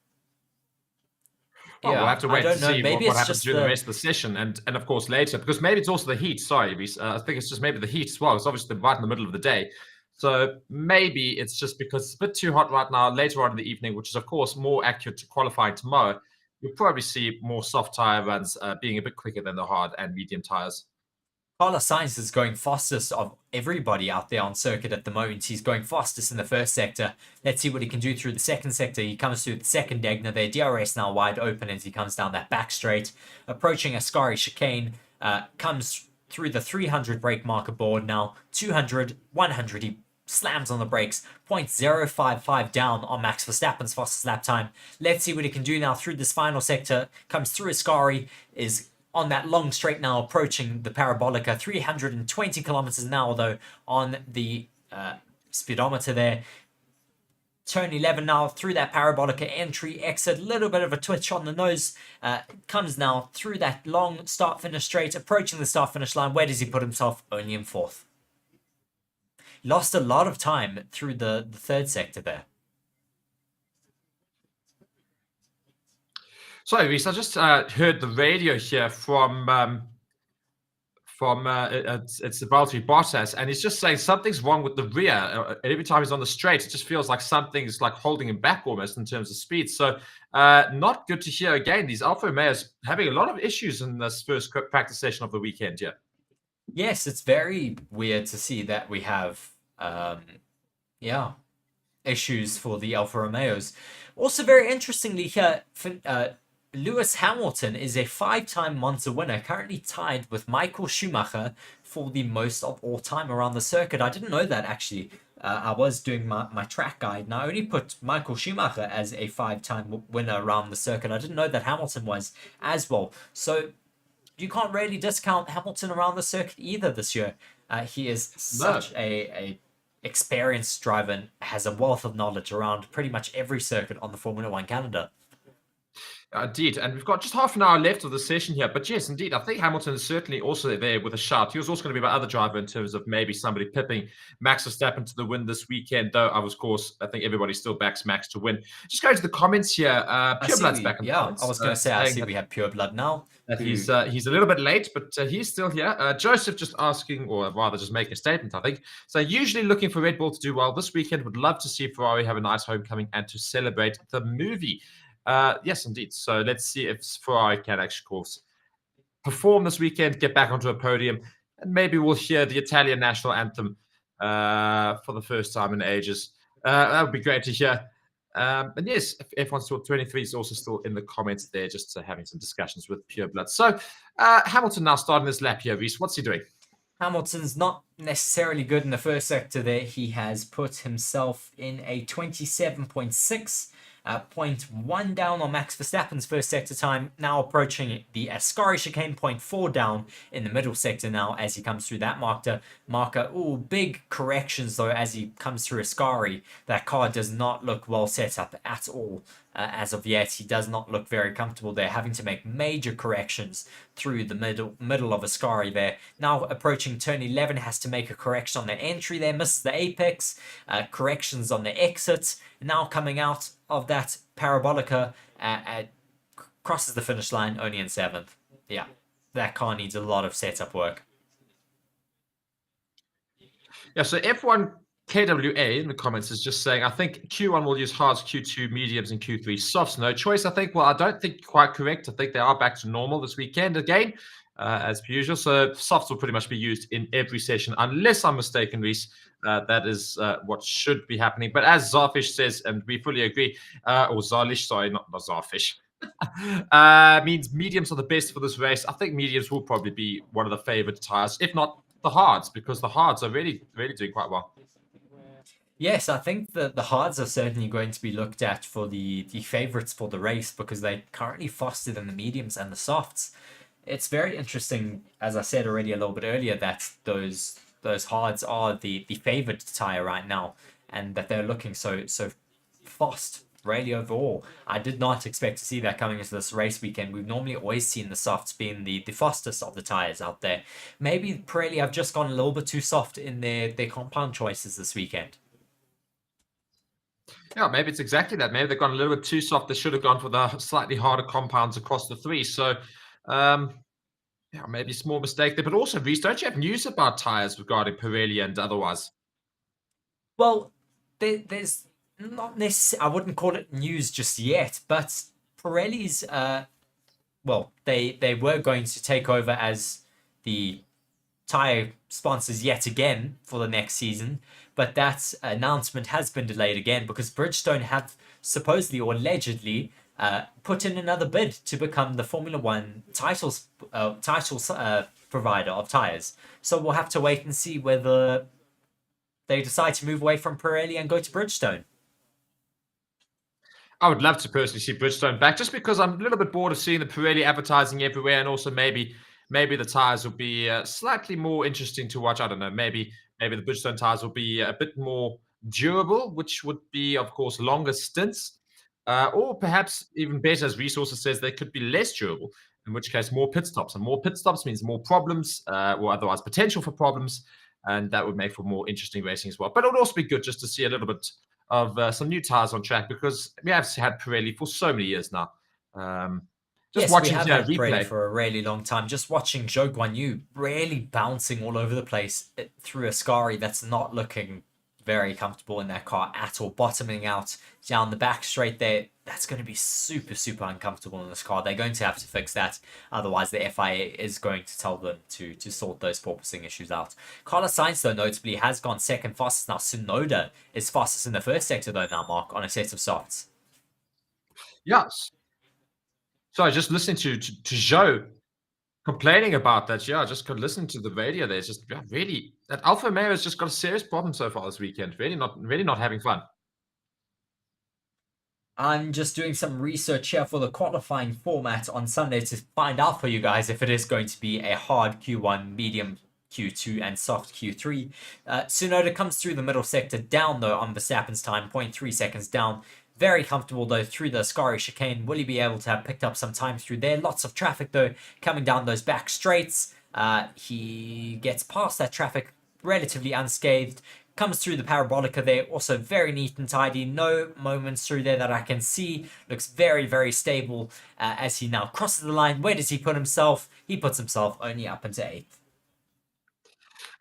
Well, we'll have to wait to see what happens during the rest of the session and of course later, because maybe it's also the heat. Sorry, Reese. I think it's just maybe the heat as well. It's obviously right in the middle of the day. So maybe it's just because it's a bit too hot right now, later on in the evening, which is, of course, more accurate to qualifying tomorrow. You'll probably see more soft tire runs being a bit quicker than the hard and medium tires. Carlos Sainz is going fastest of everybody out there on circuit at the moment. He's going fastest in the first sector. Let's see what he can do through the second sector. He comes through the second Degner there. DRS now wide open as he comes down that back straight. Approaching Ascari chicane. Comes through the 300 brake marker board now. 200, 100. He slams on the brakes. 0.055 down on Max Verstappen's fastest lap time. Let's see what he can do now through this final sector. Comes through Ascari. Is on that long straight now, approaching the Parabolica, 320 kilometers an hour though on the speedometer there. Turn 11 now through that Parabolica entry exit, little bit of a twitch on the nose. Comes now through that long start finish straight, approaching the start finish line. Where does he put himself? Only in fourth. Lost a lot of time through the third sector there. Sorry, Reese, I just heard the radio here from it's the Valtteri Bottas, and he's just saying something's wrong with the rear. Every time he's on the straight, it just feels like something's like holding him back almost in terms of speed. So not good to hear again. These Alfa Romeos having a lot of issues in this first practice session of the weekend here. Yes, it's very weird to see that we have, issues for the Alfa Romeos. Also, very interestingly here, Lewis Hamilton is a 5-time Monza winner, currently tied with Michael Schumacher for the most of all time around the circuit. I didn't know that, actually. I was doing my track guide, and I only put Michael Schumacher as a 5-time winner around the circuit. I didn't know that Hamilton was as well. So you can't really discount Hamilton around the circuit either this year. He is such a experienced driver and has a wealth of knowledge around pretty much every circuit on the Formula One calendar. Indeed, and we've got just half an hour left of the session here. But yes, indeed, I think Hamilton is certainly also there with a shout. He was also going to be my other driver in terms of maybe somebody pipping Max Verstappen to the win this weekend, though, of course, I think everybody still backs Max to win. Just going to the comments here. Pure Blood's back in the comments. I was going to say, I see we have Pure Blood now. He's a little bit late, but he's still here. Joseph just asking, or rather just making a statement, I think. So usually looking for Red Bull to do well this weekend. Would love to see Ferrari have a nice homecoming and to celebrate the movie. Yes, indeed. So let's see if Ferrari can actually, of course, perform this weekend, get back onto a podium, and maybe we'll hear the Italian national anthem for the first time in ages. That would be great to hear. And yes, F1 Store 23 is also still in the comments there, just having some discussions with Pure Blood. So Hamilton now starting this lap here, Reese. What's he doing? Hamilton's not necessarily good in the first sector there. He has put himself in a 27.6. 0.1 down on Max Verstappen's first sector time, now approaching the Ascari chicane, 0.4 down in the middle sector now as he comes through that marker. Ooh, big corrections though as he comes through Ascari. That car does not look well set up at all. As of yet, he does not look very comfortable there, having to make major corrections through the middle of Ascari there. Now approaching turn 11, has to make a correction on the entry there, misses the apex, corrections on the exit. Now coming out of that parabolica, crosses the finish line only in 7th. Yeah, that car needs a lot of setup work. Yeah, so F1 KWA in the comments is just saying, I think Q1 will use hards, Q2 mediums, and Q3 softs. No choice, I think. Well, I don't think quite correct. I think they are back to normal this weekend again, as per usual. So softs will pretty much be used in every session, unless I'm mistaken, Reese. That is what should be happening. But as Zarfish says, and we fully agree, or Zarlish, sorry, not Zarfish, means mediums are the best for this race. I think mediums will probably be one of the favorite tires, if not the hards, because the hards are really, really doing quite well. Yes, I think that the hards are certainly going to be looked at for the favourites for the race because they're currently faster than the mediums and the softs. It's very interesting, as I said already a little bit earlier, that those hards are the favoured tyre right now and that they're looking so fast really overall. I did not expect to see that coming into this race weekend. We've normally always seen the softs being the fastest of the tyres out there. Maybe Pirelli have just gone a little bit too soft in their compound choices this weekend. Yeah, maybe it's exactly that. Maybe they've gone a little bit too soft. They should have gone for the slightly harder compounds across the 3. So, yeah, maybe a small mistake there. But also, Reese, don't you have news about tyres regarding Pirelli and otherwise? Well, there's not necessarily, I wouldn't call it news just yet, but Pirelli's, well, they were going to take over as the tyre sponsors yet again for the next season, but that announcement has been delayed again because Bridgestone have supposedly or allegedly put in another bid to become the Formula One titles provider of tyres. So we'll have to wait and see whether they decide to move away from Pirelli and go to Bridgestone. I would love to personally see Bridgestone back, just because I'm a little bit bored of seeing the Pirelli advertising everywhere, and also maybe the tires will be slightly more interesting to watch. I don't know. Maybe the Bridgestone tires will be a bit more durable, which would be, of course, longer stints, or perhaps even better, as Resources says, they could be less durable. In which case, more pit stops, and more pit stops means more problems, or otherwise potential for problems, and that would make for more interesting racing as well. But it would also be good just to see a little bit of some new tires on track, because we have had Pirelli for so many years now. Yes, watching we have had Pirelli for a really long time. Just watching Zhou Guanyu really bouncing all over the place through Ascari, that's not looking very comfortable in that car at all. Bottoming out down the back straight there, that's going to be super, super uncomfortable in this car. They're going to have to fix that. Otherwise, the FIA is going to tell them to sort those porpoising issues out. Carlos Sainz, though, notably has gone second fastest. Now, Tsunoda is fastest in the first sector, though, now, Mark, on a set of softs. Yes. So just listening to Zhou complaining about that, I just could listen to the radio there. It's just really, that Alfa Romeo has just got a serious problem so far this weekend. Really not having fun. I'm just doing some research here for the qualifying format on Sunday to find out for you guys if it is going to be a hard Q1, medium Q2, and soft Q3. Tsunoda comes through the middle sector down, though, on Verstappen's time, 0.3 seconds down. Very comfortable, though, through the Ascari chicane. Will he be able to have picked up some time through there? Lots of traffic, though, coming down those back straights. He gets past that traffic relatively unscathed. Comes through the parabolica there. Also very neat and tidy. No moments through there that I can see. Looks very, very stable as he now crosses the line. Where does he put himself? He puts himself only up into 8th.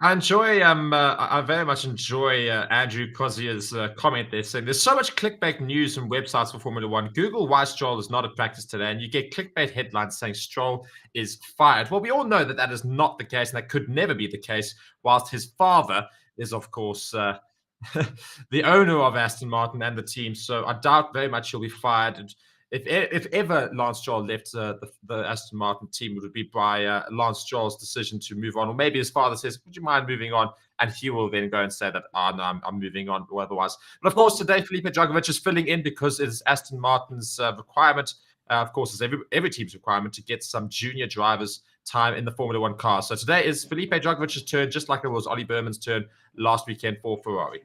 I very much enjoy Andrew Cossier's comment there, saying there's so much clickbait news and websites for Formula One. Google why Stroll is not at practice today, and you get clickbait headlines saying Stroll is fired. Well, we all know that is not the case, and that could never be the case, whilst his father is, of course, the owner of Aston Martin and the team. So I doubt very much he'll be fired. And if ever Lance Stroll left the Aston Martin team, it would be by Lance Stroll's decision to move on, or maybe his father says, "Would you mind moving on?" And he will then go and say that, "Oh no, I'm moving on," or otherwise. But of course, today Felipe Dragovich is filling in because it is Aston Martin's requirement. Of course, it's every team's requirement to get some junior drivers time in the Formula One car. So today is Felipe Dragovich's turn, just like it was Ollie Berman's turn last weekend for Ferrari.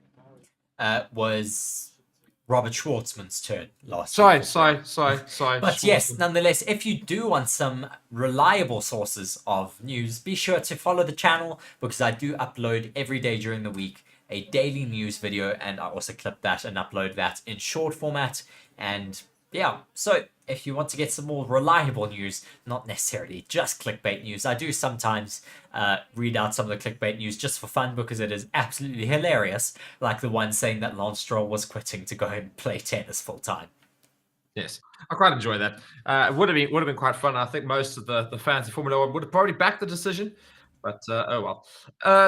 Was Robert Schwartzman's turn last Sorry. But yes, nonetheless, if you do want some reliable sources of news, be sure to follow the channel, because I do upload every day during the week a daily news video, and I also clip that and upload that in short format. And yeah, so if you want to get some more reliable news, not necessarily just clickbait news, I do sometimes read out some of the clickbait news just for fun, because it is absolutely hilarious, like the one saying that Lance Stroll was quitting to go and play tennis full time. Yes, I quite enjoy that. It would have been quite fun. I think most of the fans of Formula One would have probably backed the decision, but oh well.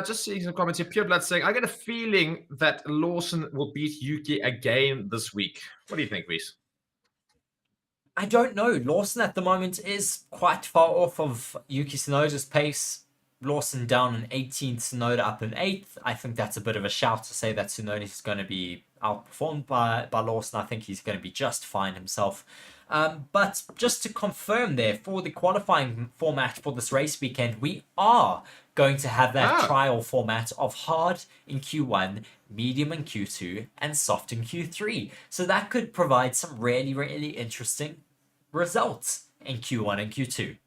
Just seeing some comments here. Pure Blood saying, "I get a feeling that Lawson will beat Yuki again this week." What do you think, Reese? I don't know. Lawson at the moment is quite far off of Yuki Tsunoda's pace. Lawson down in 18th, Tsunoda up in 8th. I think that's a bit of a shout to say that Tsunoda is going to be outperformed by Lawson. I think he's going to be just fine himself. But just to confirm there, for the qualifying format for this race weekend, we are going to have that trial format of hard in Q1, medium in Q2, and soft in Q3. So that could provide some really, really interesting results in Q1 and Q2.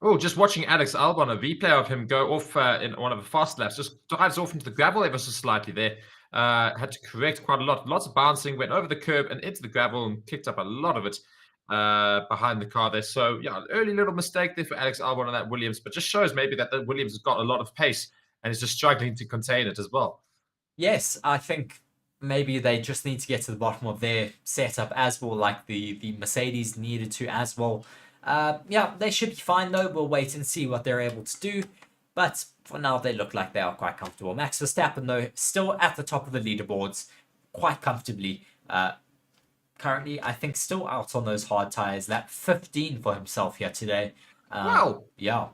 Oh, just watching Alex Albon, a replay of him go off in one of the fast laps, just dives off into the gravel ever so slightly there. Had to correct quite a lot. Lots of bouncing, went over the curb and into the gravel and picked up a lot of it behind the car there. So, yeah, early little mistake there for Alex Albon on that Williams, but just shows maybe that the Williams has got a lot of pace and is just struggling to contain it as well. Yes, I think maybe they just need to get to the bottom of their setup as well, like the Mercedes needed to as well. Yeah, they should be fine though. We'll wait and see what they're able to do. But for now, they look like they are quite comfortable. Max Verstappen, though, still at the top of the leaderboards quite comfortably. Currently, I think still out on those hard tyres. That 15 for himself here today. Wow. Yeah.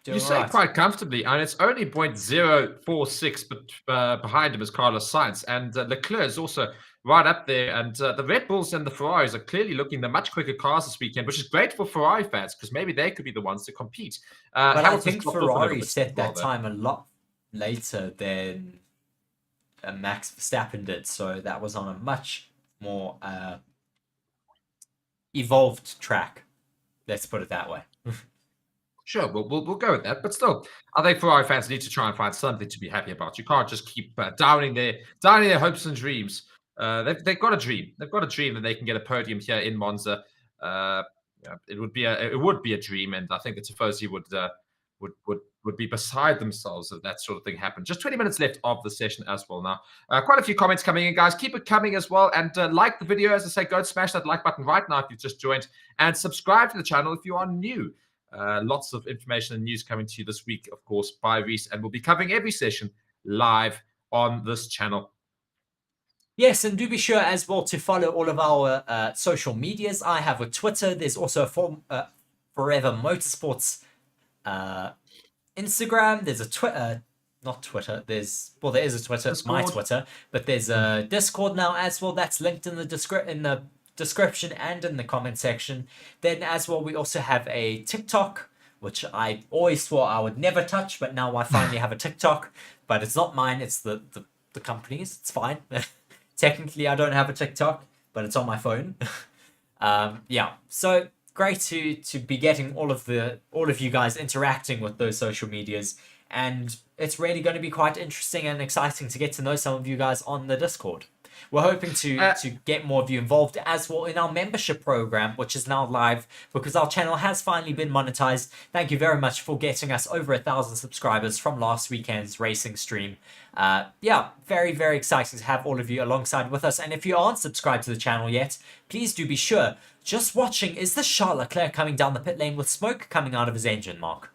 You say quite comfortably, and it's only 0.046 but behind him is Carlos Sainz, and Leclerc is also right up there. And the Red Bulls and the Ferraris are clearly looking the much quicker cars this weekend, which is great for Ferrari fans because maybe they could be the ones to compete. But I think Ferrari set that time a lot later than Max Verstappen did, so that was on a much more evolved track. Let's put it that way. Sure, we'll go with that. But still, I think Ferrari fans need to try and find something to be happy about. You can't just keep downing their hopes and dreams. They've got a dream. They've got a dream that they can get a podium here in Monza. It would be a dream, and I think the Tifosi would be beside themselves if that sort of thing happened. Just 20 minutes left of the session as well now. Quite a few comments coming in, guys. Keep it coming as well, and like the video. As I say, go and smash that like button right now if you've just joined, and subscribe to the channel if you are new. Lots of information and news coming to you this week, of course, by Reese, and we'll be covering every session live on this channel. Yes, and do be sure as well to follow all of our social medias. I have a Twitter. There's also a Forever Motorsports Instagram. There's a Twitter, not Twitter. there is a Twitter. It's my Twitter, but there's a Discord now as well. That's linked in the description and in the comment section. Then as well, we also have a TikTok, which I always swore I would never touch, but now I finally have a TikTok. But it's not mine, it's the company's. It's fine. Technically, I don't have a TikTok, but it's on my phone. Yeah, so great to be getting all of you guys interacting with those social medias, and it's really going to be quite interesting and exciting to get to know some of you guys on the Discord. We're hoping to get more of you involved as well in our membership program, which is now live because our channel has finally been monetized. Thank you very much for getting us over 1,000 subscribers from last weekend's racing stream. Yeah, very, very exciting to have all of you alongside with us. And if you aren't subscribed to the channel yet, please do be sure. Just watching, is this Charles Leclerc coming down the pit lane with smoke coming out of his engine, Mark?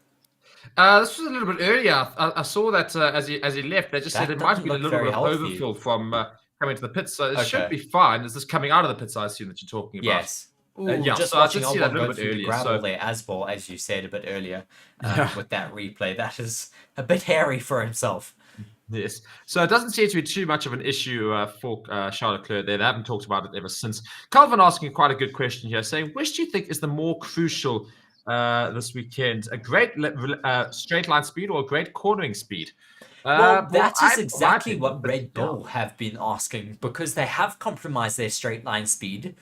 This was a little bit earlier. I saw that as he left, they just said it might be a little bit of overfill from coming to the pits, so it Okay. should be fine. Is this coming out of the pits, I assume, that you're talking about? Yes. Ooh, Yeah, just so I watching did see that a Albon little go bit through the earlier, gravel so- there as well, as you said a bit earlier, Yeah. with that replay. That is a bit hairy for himself. Yes. So it doesn't seem to be too much of an issue for Charles Leclerc there. They haven't talked about it ever since. Calvin asking quite a good question here, saying, which do you think is the more crucial this weekend? A great straight line speed or a great cornering speed? Well, that is my exactly opinion, what but Red Bull have been asking, because they have compromised their straight line speed.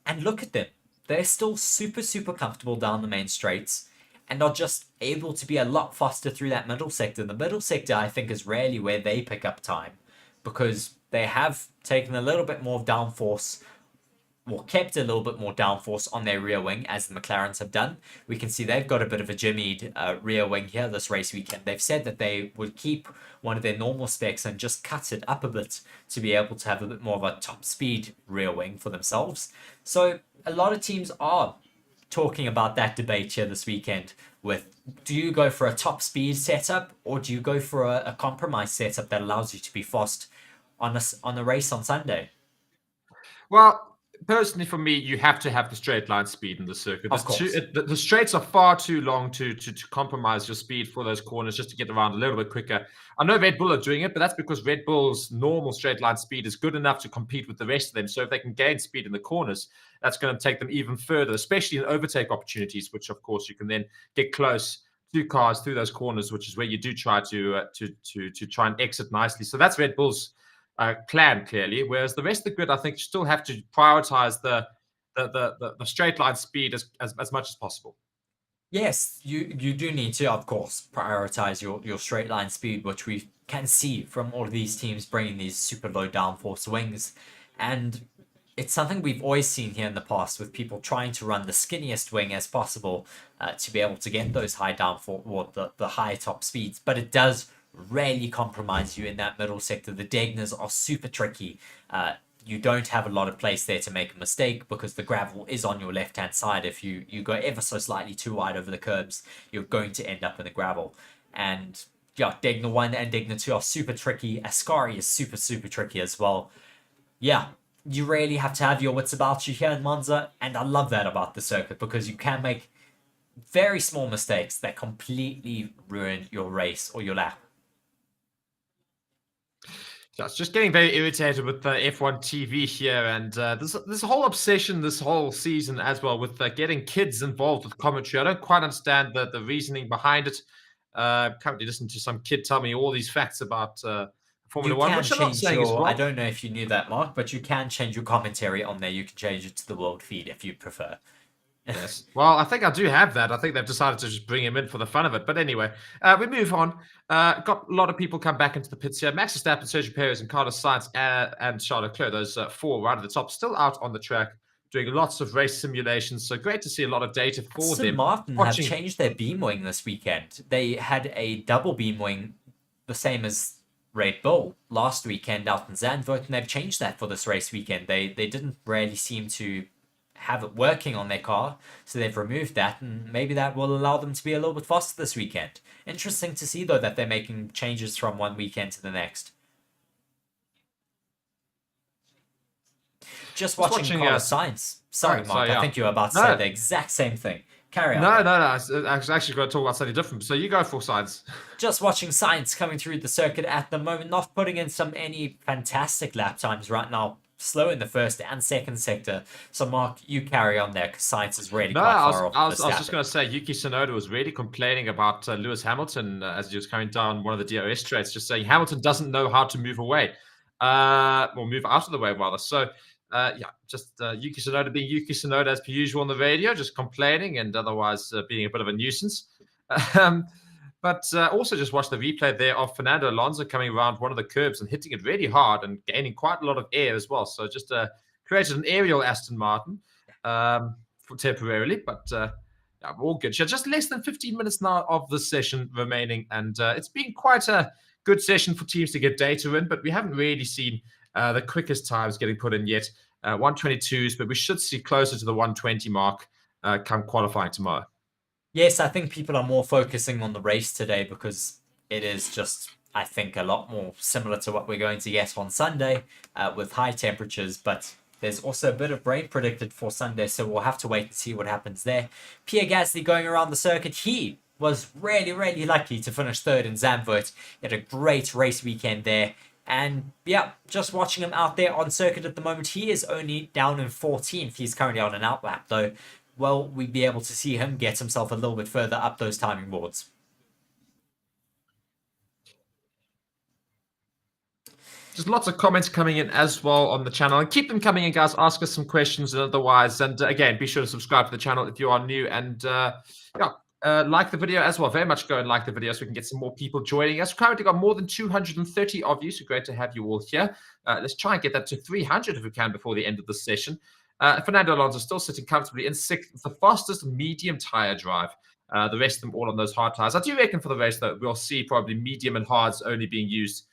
And look at them. They're still super, super comfortable down the main straights and are just able to be a lot faster through that middle sector. The middle sector, I think, is rarely where they pick up time, because they have taken a little bit more downforce, or kept a little bit more downforce on their rear wing, as the McLarens have done. We can see they've got a bit of a jimmied rear wing here this race weekend. They've said that they would keep one of their normal specs and just cut it up a bit to be able to have a bit more of a top speed rear wing for themselves. So a lot of teams are talking about that debate here this weekend with, do you go for a top speed setup, or do you go for a compromise setup that allows you to be fast on a race on Sunday? Well, personally, for me, you have to have the straight line speed in the circuit. Of course. The straights are far too long to compromise your speed for those corners, just to get around a little bit quicker. I know Red Bull are doing it, but that's because Red Bull's normal straight line speed is good enough to compete with the rest of them. So if they can gain speed in the corners, that's going to take them even further, especially in overtake opportunities, which of course you can then get close to cars through those corners, which is where you do try to try and exit nicely. So that's Red Bull's plan, clearly, whereas the rest of the grid, I think, still have to prioritize the straight line speed as much as possible. Yes, you do need to, of course, prioritize your straight line speed, which we can see from all of these teams bringing these super low downforce wings. And it's something we've always seen here in the past, with people trying to run the skinniest wing as possible to be able to get those high downforce, or the high top speeds. But it does rarely compromise you in that middle sector. The Degners are super tricky. You don't have a lot of place there to make a mistake, because the gravel is on your left-hand side. If you go ever so slightly too wide over the curbs, you're going to end up in the gravel. And yeah, Degner 1 and Degner 2 are super tricky. Ascari is super, super tricky as well. Yeah, you really have to have your wits about you here in Monza, and I love that about the circuit, because you can make very small mistakes that completely ruin your race or your lap. I was just getting very irritated with the F1 TV here, and this whole obsession this whole season as well with getting kids involved with commentary. I don't quite understand the reasoning behind it. Currently listening to some kid tell me all these facts about Formula One, which I'm not saying is wrong. I don't know if you knew that, Mark, but you can change your commentary on there. You can change it to the world feed if you prefer. Yes. Well, I think I do have that. I think they've decided to just bring him in for the fun of it. But anyway, we move on. Got a lot of people come back into the pits here. Max Verstappen, Sergio Perez, and Carlos Sainz, and Charles Leclerc, those four right at the top, still out on the track, doing lots of race simulations. So great to see a lot of data for Aston them. Martin have changed their beam wing this weekend. They had a double beam wing, the same as Red Bull last weekend out in Zandvoort, and they've changed that for this race weekend. They didn't really seem to have it working on their car, so they've removed that, and maybe that will allow them to be a little bit faster this weekend. Interesting to see, though, that they're making changes from one weekend to the next. Just watching Carlos Sainz. Sorry, Mark, I think you were about to say the exact same thing. Carry on. No. I was actually going to talk about something different, so you go for Sainz. Just watching Sainz coming through the circuit at the moment, not putting in any fantastic lap times right now. Slow in the first and second sector. So, Mark, you carry on there, because Sainz is really quite far off. I was just going to say, Yuki Tsunoda was really complaining about Lewis Hamilton as he was coming down one of the DRS straights, just saying Hamilton doesn't know how to move away, or move out of the way, rather. So, Yuki Tsunoda being Yuki Tsunoda as per usual on the radio, just complaining and otherwise being a bit of a nuisance. But also just watch the replay there of Fernando Alonso coming around one of the curbs and hitting it really hard and gaining quite a lot of air as well. So just created an aerial Aston Martin temporarily, but all good. Just less than 15 minutes now of the session remaining, and it's been quite a good session for teams to get data in, but we haven't really seen the quickest times getting put in yet. 122s, but we should see closer to the 120 mark come qualifying tomorrow. Yes, I think people are more focusing on the race today, because it is just I think a lot more similar to what we're going to get on Sunday with high temperatures, but there's also a bit of rain predicted for Sunday, so we'll have to wait and see what happens there. Pierre Gasly going around the circuit. He was really, really lucky to finish third in Zandvoort. He had a great race weekend there. And yeah, just watching him out there on circuit at the moment, he is only down in 14th. He's currently on an outlap, though. Well, we'd be able to see him get himself a little bit further up those timing boards. There's lots of comments coming in as well on the channel. And keep them coming in, guys. Ask us some questions and otherwise. And again, be sure to subscribe to the channel if you are new. And like the video as well. Very much go and like the video so we can get some more people joining us. We've currently got more than 230 of you, so great to have you all here. Let's try and get that to 300 if we can before the end of the session. Fernando Alonso still sitting comfortably in sixth with the fastest medium tire drive. The rest of them all on those hard tires. I do reckon for the race, though, we'll see probably medium and hards only being used.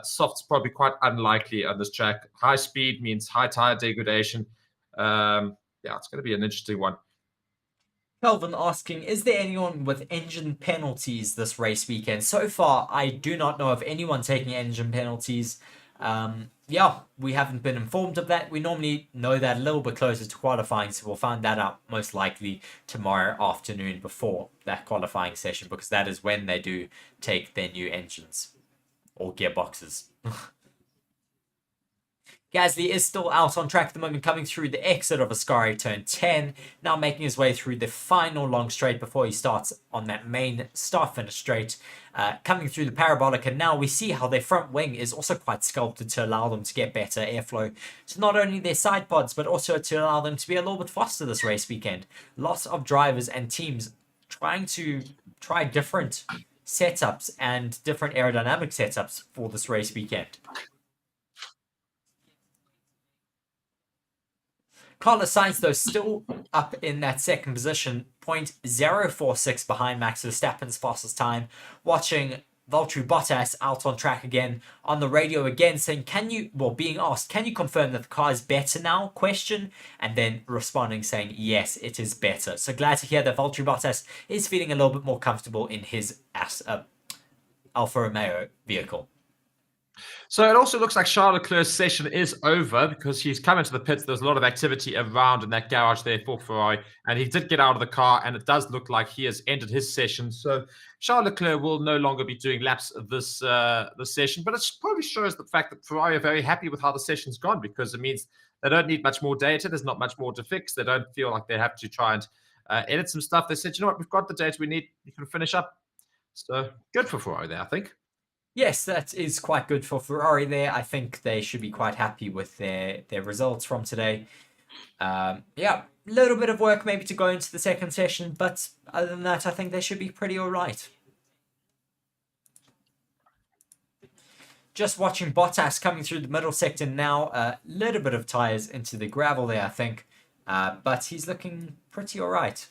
Soft's probably quite unlikely on this track. High speed means high tire degradation. Yeah, it's going to be an interesting one. Kelvin asking, is there anyone with engine penalties this race weekend? So far, I do not know of anyone taking engine penalties. Yeah, we haven't been informed of that. We normally know that a little bit closer to qualifying, so we'll find that out most likely tomorrow afternoon before that qualifying session, because that is when they do take their new engines or gearboxes. Gasly is still out on track at the moment, coming through the exit of Ascari turn 10, now making his way through the final long straight before he starts on that main start-finish straight, coming through the parabolic, and now we see how their front wing is also quite sculpted to allow them to get better airflow to not only their side pods, but also to allow them to be a little bit faster this race weekend. Lots of drivers and teams trying to try different setups and different aerodynamic setups for this race weekend. Carlos Sainz, though, still up in that second position, 0.046 behind Max Verstappen's fastest time. Watching Valtteri Bottas out on track again, on the radio again, saying, being asked, can you confirm that the car is better now? Question. And then responding saying, yes, it is better. So glad to hear that Valtteri Bottas is feeling a little bit more comfortable in his Alfa Romeo vehicle. So it also looks like Charles Leclerc's session is over because he's come into the pits. There's a lot of activity around in that garage there for Ferrari, and he did get out of the car, and it does look like he has ended his session. So Charles Leclerc will no longer be doing laps of this session, but it probably shows the fact that Ferrari are very happy with how the session's gone, because it means they don't need much more data. There's not much more to fix. They don't feel like they have to try and edit some stuff. They said, you know what, we've got the data we need. You can finish up. So good for Ferrari there, I think. Yes, that is quite good for Ferrari there. I think they should be quite happy with their results from today. Yeah, a little bit of work maybe to go into the second session, but other than that, I think they should be pretty all right. Just watching Bottas coming through the middle sector now. A little bit of tyres into the gravel there, I think. But he's looking pretty all right.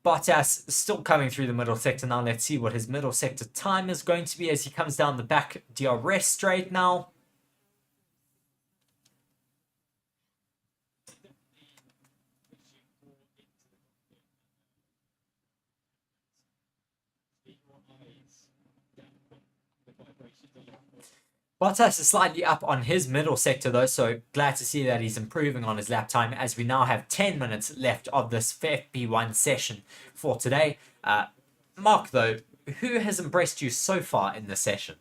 Bottas still coming through the middle sector now. Let's see what his middle sector time is going to be as he comes down the back DRS straight now. Bottas is slightly up on his middle sector though, so glad to see that he's improving on his lap time as we now have 10 minutes left of this FP1 session for today. Mark, though, who has impressed you so far in this session?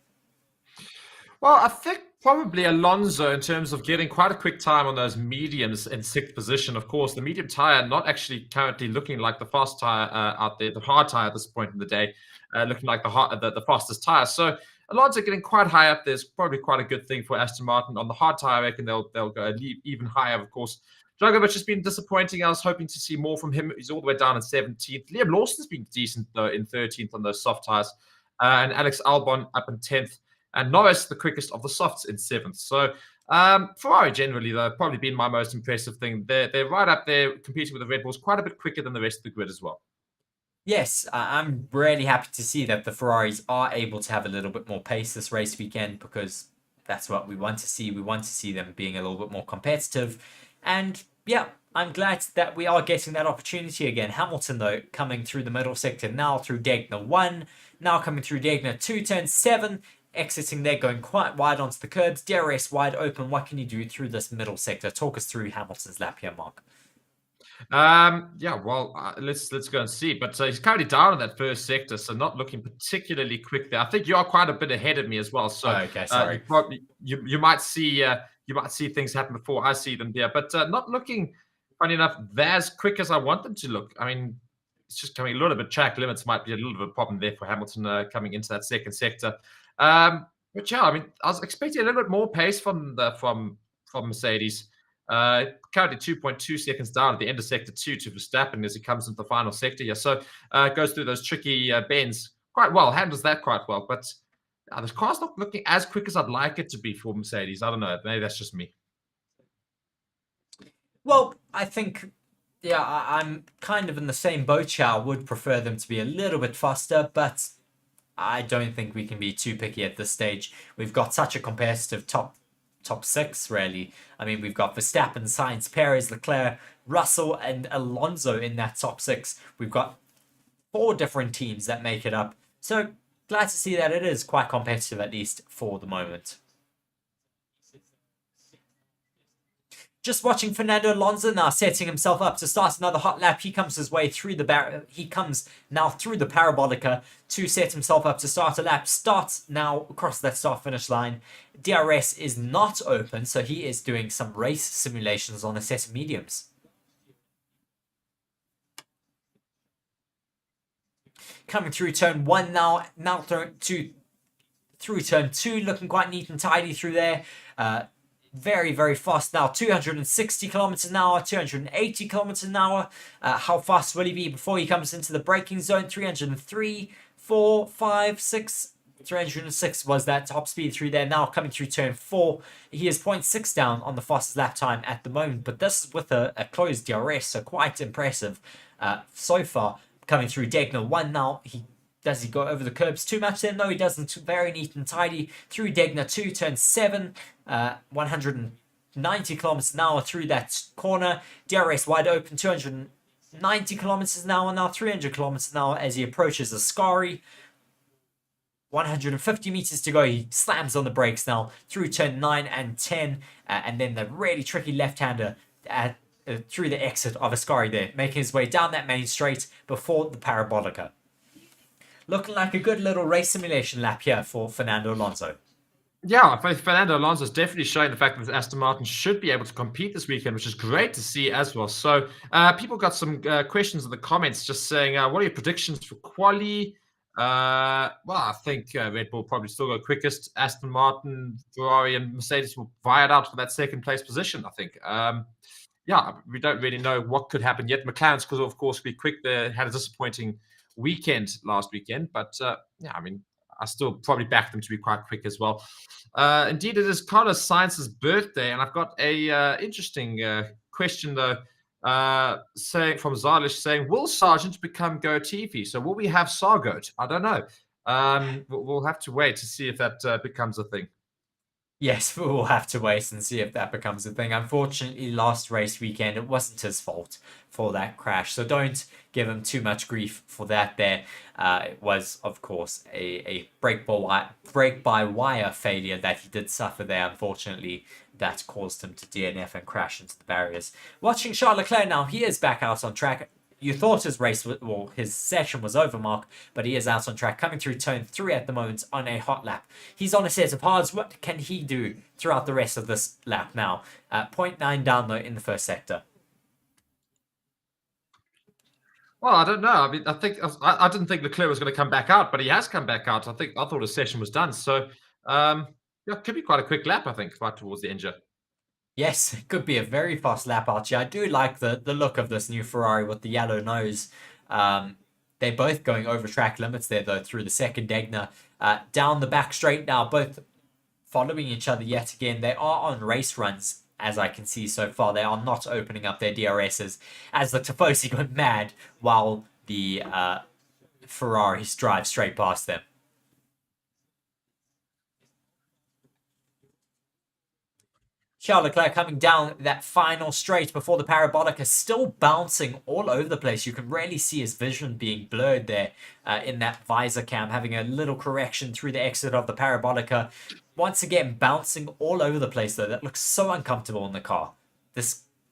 Well, I think probably Alonso in terms of getting quite a quick time on those mediums in sixth position. Of course, the medium tire not actually currently looking like the fast tire out there, the hard tire at this point in the day, looking like the fastest tire. So Alonso getting quite high up there is probably quite a good thing for Aston Martin. On the hard tire, I reckon they'll go even higher, of course. Dragovich has been disappointing. I was hoping to see more from him. He's all the way down in 17th. Liam Lawson's been decent, though, in 13th on those soft tires. And Alex Albon up in 10th. And Norris, the quickest of the softs, in 7th. So Ferrari generally, though, probably been my most impressive thing. They're right up there competing with the Red Bulls, quite a bit quicker than the rest of the grid as well. Yes, I'm really happy to see that the Ferraris are able to have a little bit more pace this race weekend, because that's what we want to see. We want to see them being a little bit more competitive. And yeah, I'm glad that we are getting that opportunity again. Hamilton, though, coming through the middle sector now through Degner 1, now coming through Degner 2, turn 7, exiting there, going quite wide onto the curbs. DRS wide open. What can you do through this middle sector? Talk us through Hamilton's lap here, Mark. Yeah, well, let's go and see. But he's currently down in that first sector, so not looking particularly quick there. I think you are quite a bit ahead of me as well. So okay, sorry. You might see things happen before I see them there, but not looking, funny enough, as quick as I want them to look. I mean, it's just coming a little bit. Track limits might be a little bit of a problem there for Hamilton coming into that second sector. But yeah, I mean, I was expecting a little bit more pace from Mercedes. Currently 2.2 seconds down at the end of sector 2 to Verstappen as he comes into the final sector here. So goes through those tricky bends quite well, handles that quite well. But the car's not looking as quick as I'd like it to be for Mercedes. I don't know. Maybe that's just me. Well, I think, yeah, I'm kind of in the same boat here. I would prefer them to be a little bit faster, but I don't think we can be too picky at this stage. We've got such a competitive top 6, really. I mean, we've got Verstappen, Sainz, Perez, Leclerc, Russell, and Alonso in that top 6. We've got 4 different teams that make it up. So glad to see that it is quite competitive, at least for the moment. Just watching Fernando Alonso now setting himself up to start another hot lap. He comes his way through he comes now through the parabolica to set himself up to start a lap. Starts now across that start-finish line. DRS is not open, so he is doing some race simulations on a set of mediums. Coming through turn 1 now through turn 2, looking quite neat and tidy through there. Very, very fast now. 260 kilometers an hour, 280 kilometers an hour. How fast will he be before he comes into the braking zone? 303, 4, 5, 6. 306 was that top speed through there. Now coming through turn 4, he is 0.6 down on the fastest lap time at the moment, but this is with a closed DRS, so quite impressive so far. Coming through Degner 1 now, does he go over the curbs too much then? No, he doesn't. Very neat and tidy through Degner 2, turn 7, 190 kilometers an hour through that corner. DRS wide open, 290 kilometers an hour now, 300 kilometers an hour as he approaches Ascari. 150 meters to go. He slams on the brakes now through turn 9 and 10, and then the really tricky left-hander through the exit of Ascari there, making his way down that main straight before the parabolica. Looking like a good little race simulation lap here for Fernando Alonso. Yeah, Fernando Alonso is definitely showing the fact that Aston Martin should be able to compete this weekend, which is great to see as well. So people got some questions in the comments just saying, what are your predictions for quali? Well, I think Red Bull probably still go quickest. Aston Martin, Ferrari, and Mercedes will vie it out for that second place position, I think. Yeah, we don't really know what could happen yet. McLaren's could, of course, be quick. They had a disappointing weekend last weekend, but yeah, I mean, I still probably back them to be quite quick as well. Indeed, it is Carlos Sainz's birthday, and I've got a interesting question though, saying from Zalish saying, "Will Sargent become Goatifi? So will we have Sargoat? I don't know. We'll have to wait to see if that becomes a thing." Yes, we'll have to wait and see if that becomes a thing. Unfortunately, last race weekend, it wasn't his fault for that crash. So don't give him too much grief for that there. It was, of course, a brake-by-wire failure that he did suffer there, unfortunately. That caused him to DNF and crash into the barriers. Watching Charles Leclerc now, he is back out on track. You thought his session was over, Mark, but he is out on track, coming through turn 3 at the moment on a hot lap. He's on a set of hards. What can he do throughout the rest of this lap now? 0.9 down, though, in the first sector. Well, I don't know. I mean, I didn't think Leclerc was going to come back out, but he has come back out. I thought his session was done. So, yeah, it could be quite a quick lap, I think, right towards the end. Yes, it could be a very fast lap, Archie. I do like the look of this new Ferrari with the yellow nose. They're both going over track limits there, though, through the second Degner. Down the back straight now, both following each other yet again. They are on race runs, as I can see so far. They are not opening up their DRSs, as the Tifosi went mad while the Ferraris drive straight past them. Charles Leclerc coming down that final straight before the parabolic is still bouncing all over the place. You can really see his vision being blurred there in that visor cam, having a little correction through the exit of the parabolica. Once again, bouncing all over the place, though. That looks so uncomfortable in the car.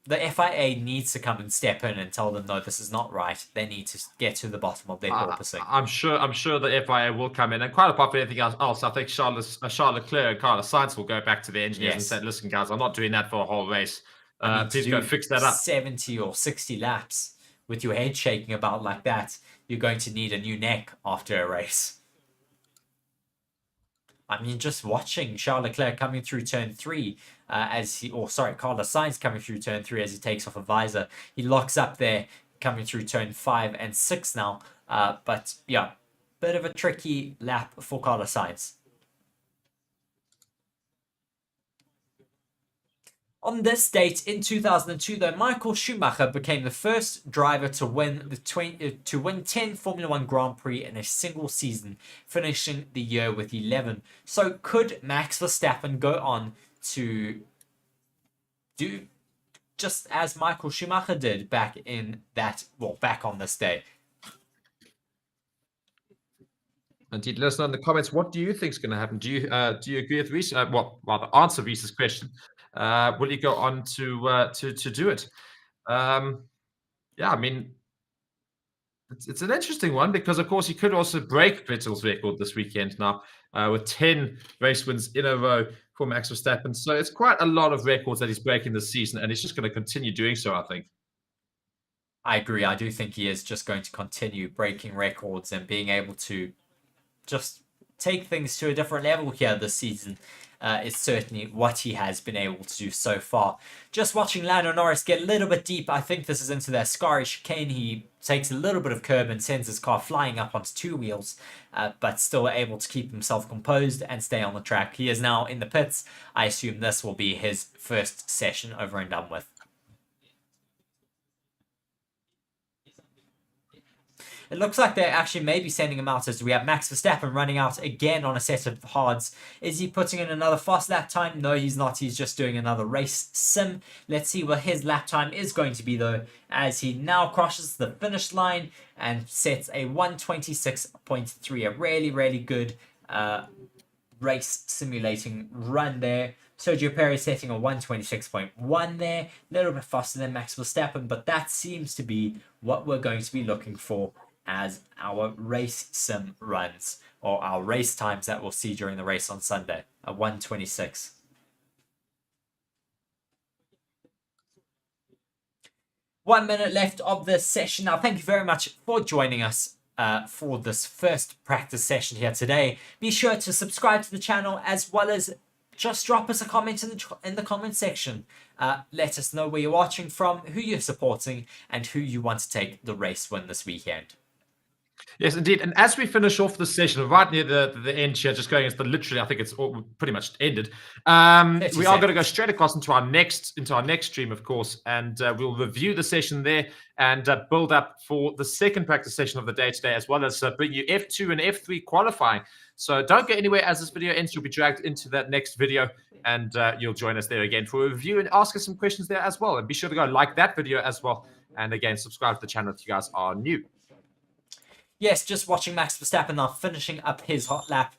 The FIA needs to come and step in and tell them, no, this is not right. They need to get to the bottom of their porpoising. I'm sure the FIA will come in, and quite apart from anything else, I think Charles Leclerc and Carlos Sainz will go back to the engineers and say, listen, guys, I'm not doing that for a whole race. Please go fix that up. 70 or 60 laps with your head shaking about like that, you're going to need a new neck after a race. I mean, just watching Charles Leclerc coming through turn 3 Carlos Sainz coming through turn 3 as he takes off a visor. He locks up there coming through turn 5 and 6 now. But yeah, bit of a tricky lap for Carlos Sainz. On this date in 2002, though, Michael Schumacher became the first driver to win 10 Formula 1 Grand Prix in a single season, finishing the year with 11. So could Max Verstappen go on to do just as Michael Schumacher did back on this day? Indeed, let us know in the comments. What do you think is going to happen? Do you agree with Reese? Answer Reese's question. Will he go on to do it? Yeah, I mean, it's an interesting one because, of course, he could also break Vettel's record this weekend now with 10 race wins in a row for Max Verstappen. So it's quite a lot of records that he's breaking this season, and he's just going to continue doing so, I think. I agree. I do think he is just going to continue breaking records and being able to just take things to a different level here this season. Is certainly what he has been able to do so far. Just watching Lando Norris get a little bit deep. I think this is into their Scary chicane. He takes a little bit of curb and sends his car flying up onto two wheels, but still able to keep himself composed and stay on the track. He is now in the pits. I assume this will be his first session over and done with. It looks like they're actually maybe sending him out as we have Max Verstappen running out again on a set of hards. Is he putting in another fast lap time? No, he's not. He's just doing another race sim. Let's see what his lap time is going to be, though, as he now crosses the finish line and sets a 1:26.3. A really, really good race simulating run there. Sergio Perez setting a 1:26.1 there. A little bit faster than Max Verstappen, but that seems to be what we're going to be looking for as our race sim runs, or our race times that we'll see during the race on Sunday, a 1:26. One minute left of this session. Now, thank you very much for joining us for this first practice session here today. Be sure to subscribe to the channel, as well as just drop us a comment in the comment section. Let us know where you're watching from, who you're supporting, and who you want to take the race win this weekend. Yes, indeed. And as we finish off the session, right near the end here, just going into literally, I think it's all pretty much ended. We are going to go straight across into our next stream, of course, and we'll review the session there and build up for the second practice session of the day today, as well as bring you F2 and F3 qualifying. So don't go anywhere as this video ends. You'll be dragged into that next video, and you'll join us there again for a review and ask us some questions there as well. And be sure to go like that video as well. And again, subscribe to the channel if you guys are new. Yes, just watching Max Verstappen now finishing up his hot lap.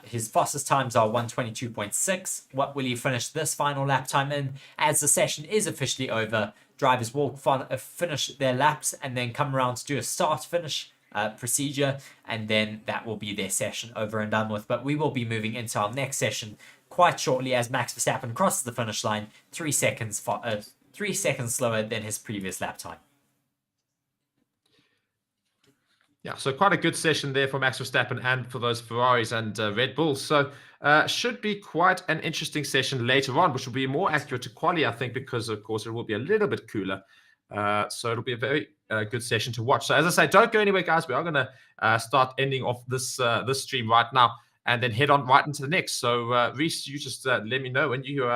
His fastest times are 1:22.6. What will he finish this final lap time in? As the session is officially over, drivers will finish their laps and then come around to do a start-finish procedure, and then that will be their session over and done with. But we will be moving into our next session quite shortly as Max Verstappen crosses the finish line 3 seconds slower than his previous lap time. Yeah, so quite a good session there for Max Verstappen and for those Ferraris and Red Bulls. So should be quite an interesting session later on, which will be more accurate to quali, I think, because, of course, it will be a little bit cooler. So it'll be a very good session to watch. So as I say, don't go anywhere, guys. We are going to start ending off this stream right now and then head on right into the next. So, Reese, you just let me know when you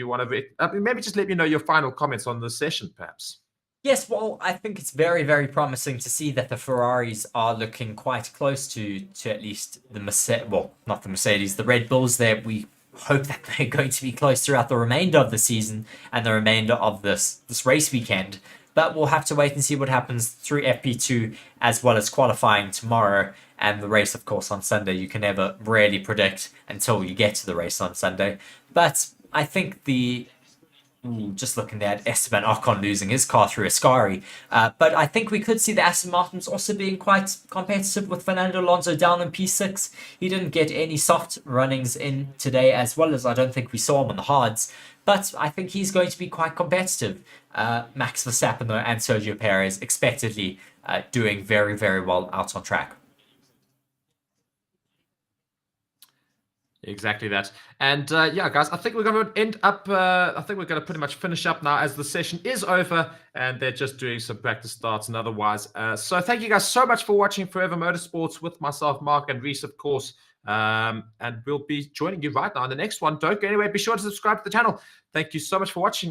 want to maybe just let me know your final comments on this session, perhaps. Yes, well, I think it's very, very promising to see that the Ferraris are looking quite close to at least the Mercedes, well, not the Mercedes, the Red Bulls there. We hope that they're going to be close throughout the remainder of the season and the remainder of this race weekend. But we'll have to wait and see what happens through FP2 as well as qualifying tomorrow and the race, of course, on Sunday. You can never really predict until you get to the race on Sunday. But I think just looking at Esteban Ocon losing his car through Ascari. But I think we could see the Aston Martins also being quite competitive with Fernando Alonso down in P6. He didn't get any soft runnings in today, as well as I don't think we saw him on the hards. But I think he's going to be quite competitive. Max Verstappen, though, and Sergio Perez expectedly doing very, very well out on track. Exactly that. And yeah, guys, I think we're going to end up, I think we're going to pretty much finish up now as the session is over and they're just doing some practice starts and otherwise. So thank you guys so much for watching Forever Motorsports with myself, Mark, and Reese, of course. And we'll be joining you right now in the next one. Don't go anywhere. Be sure to subscribe to the channel. Thank you so much for watching.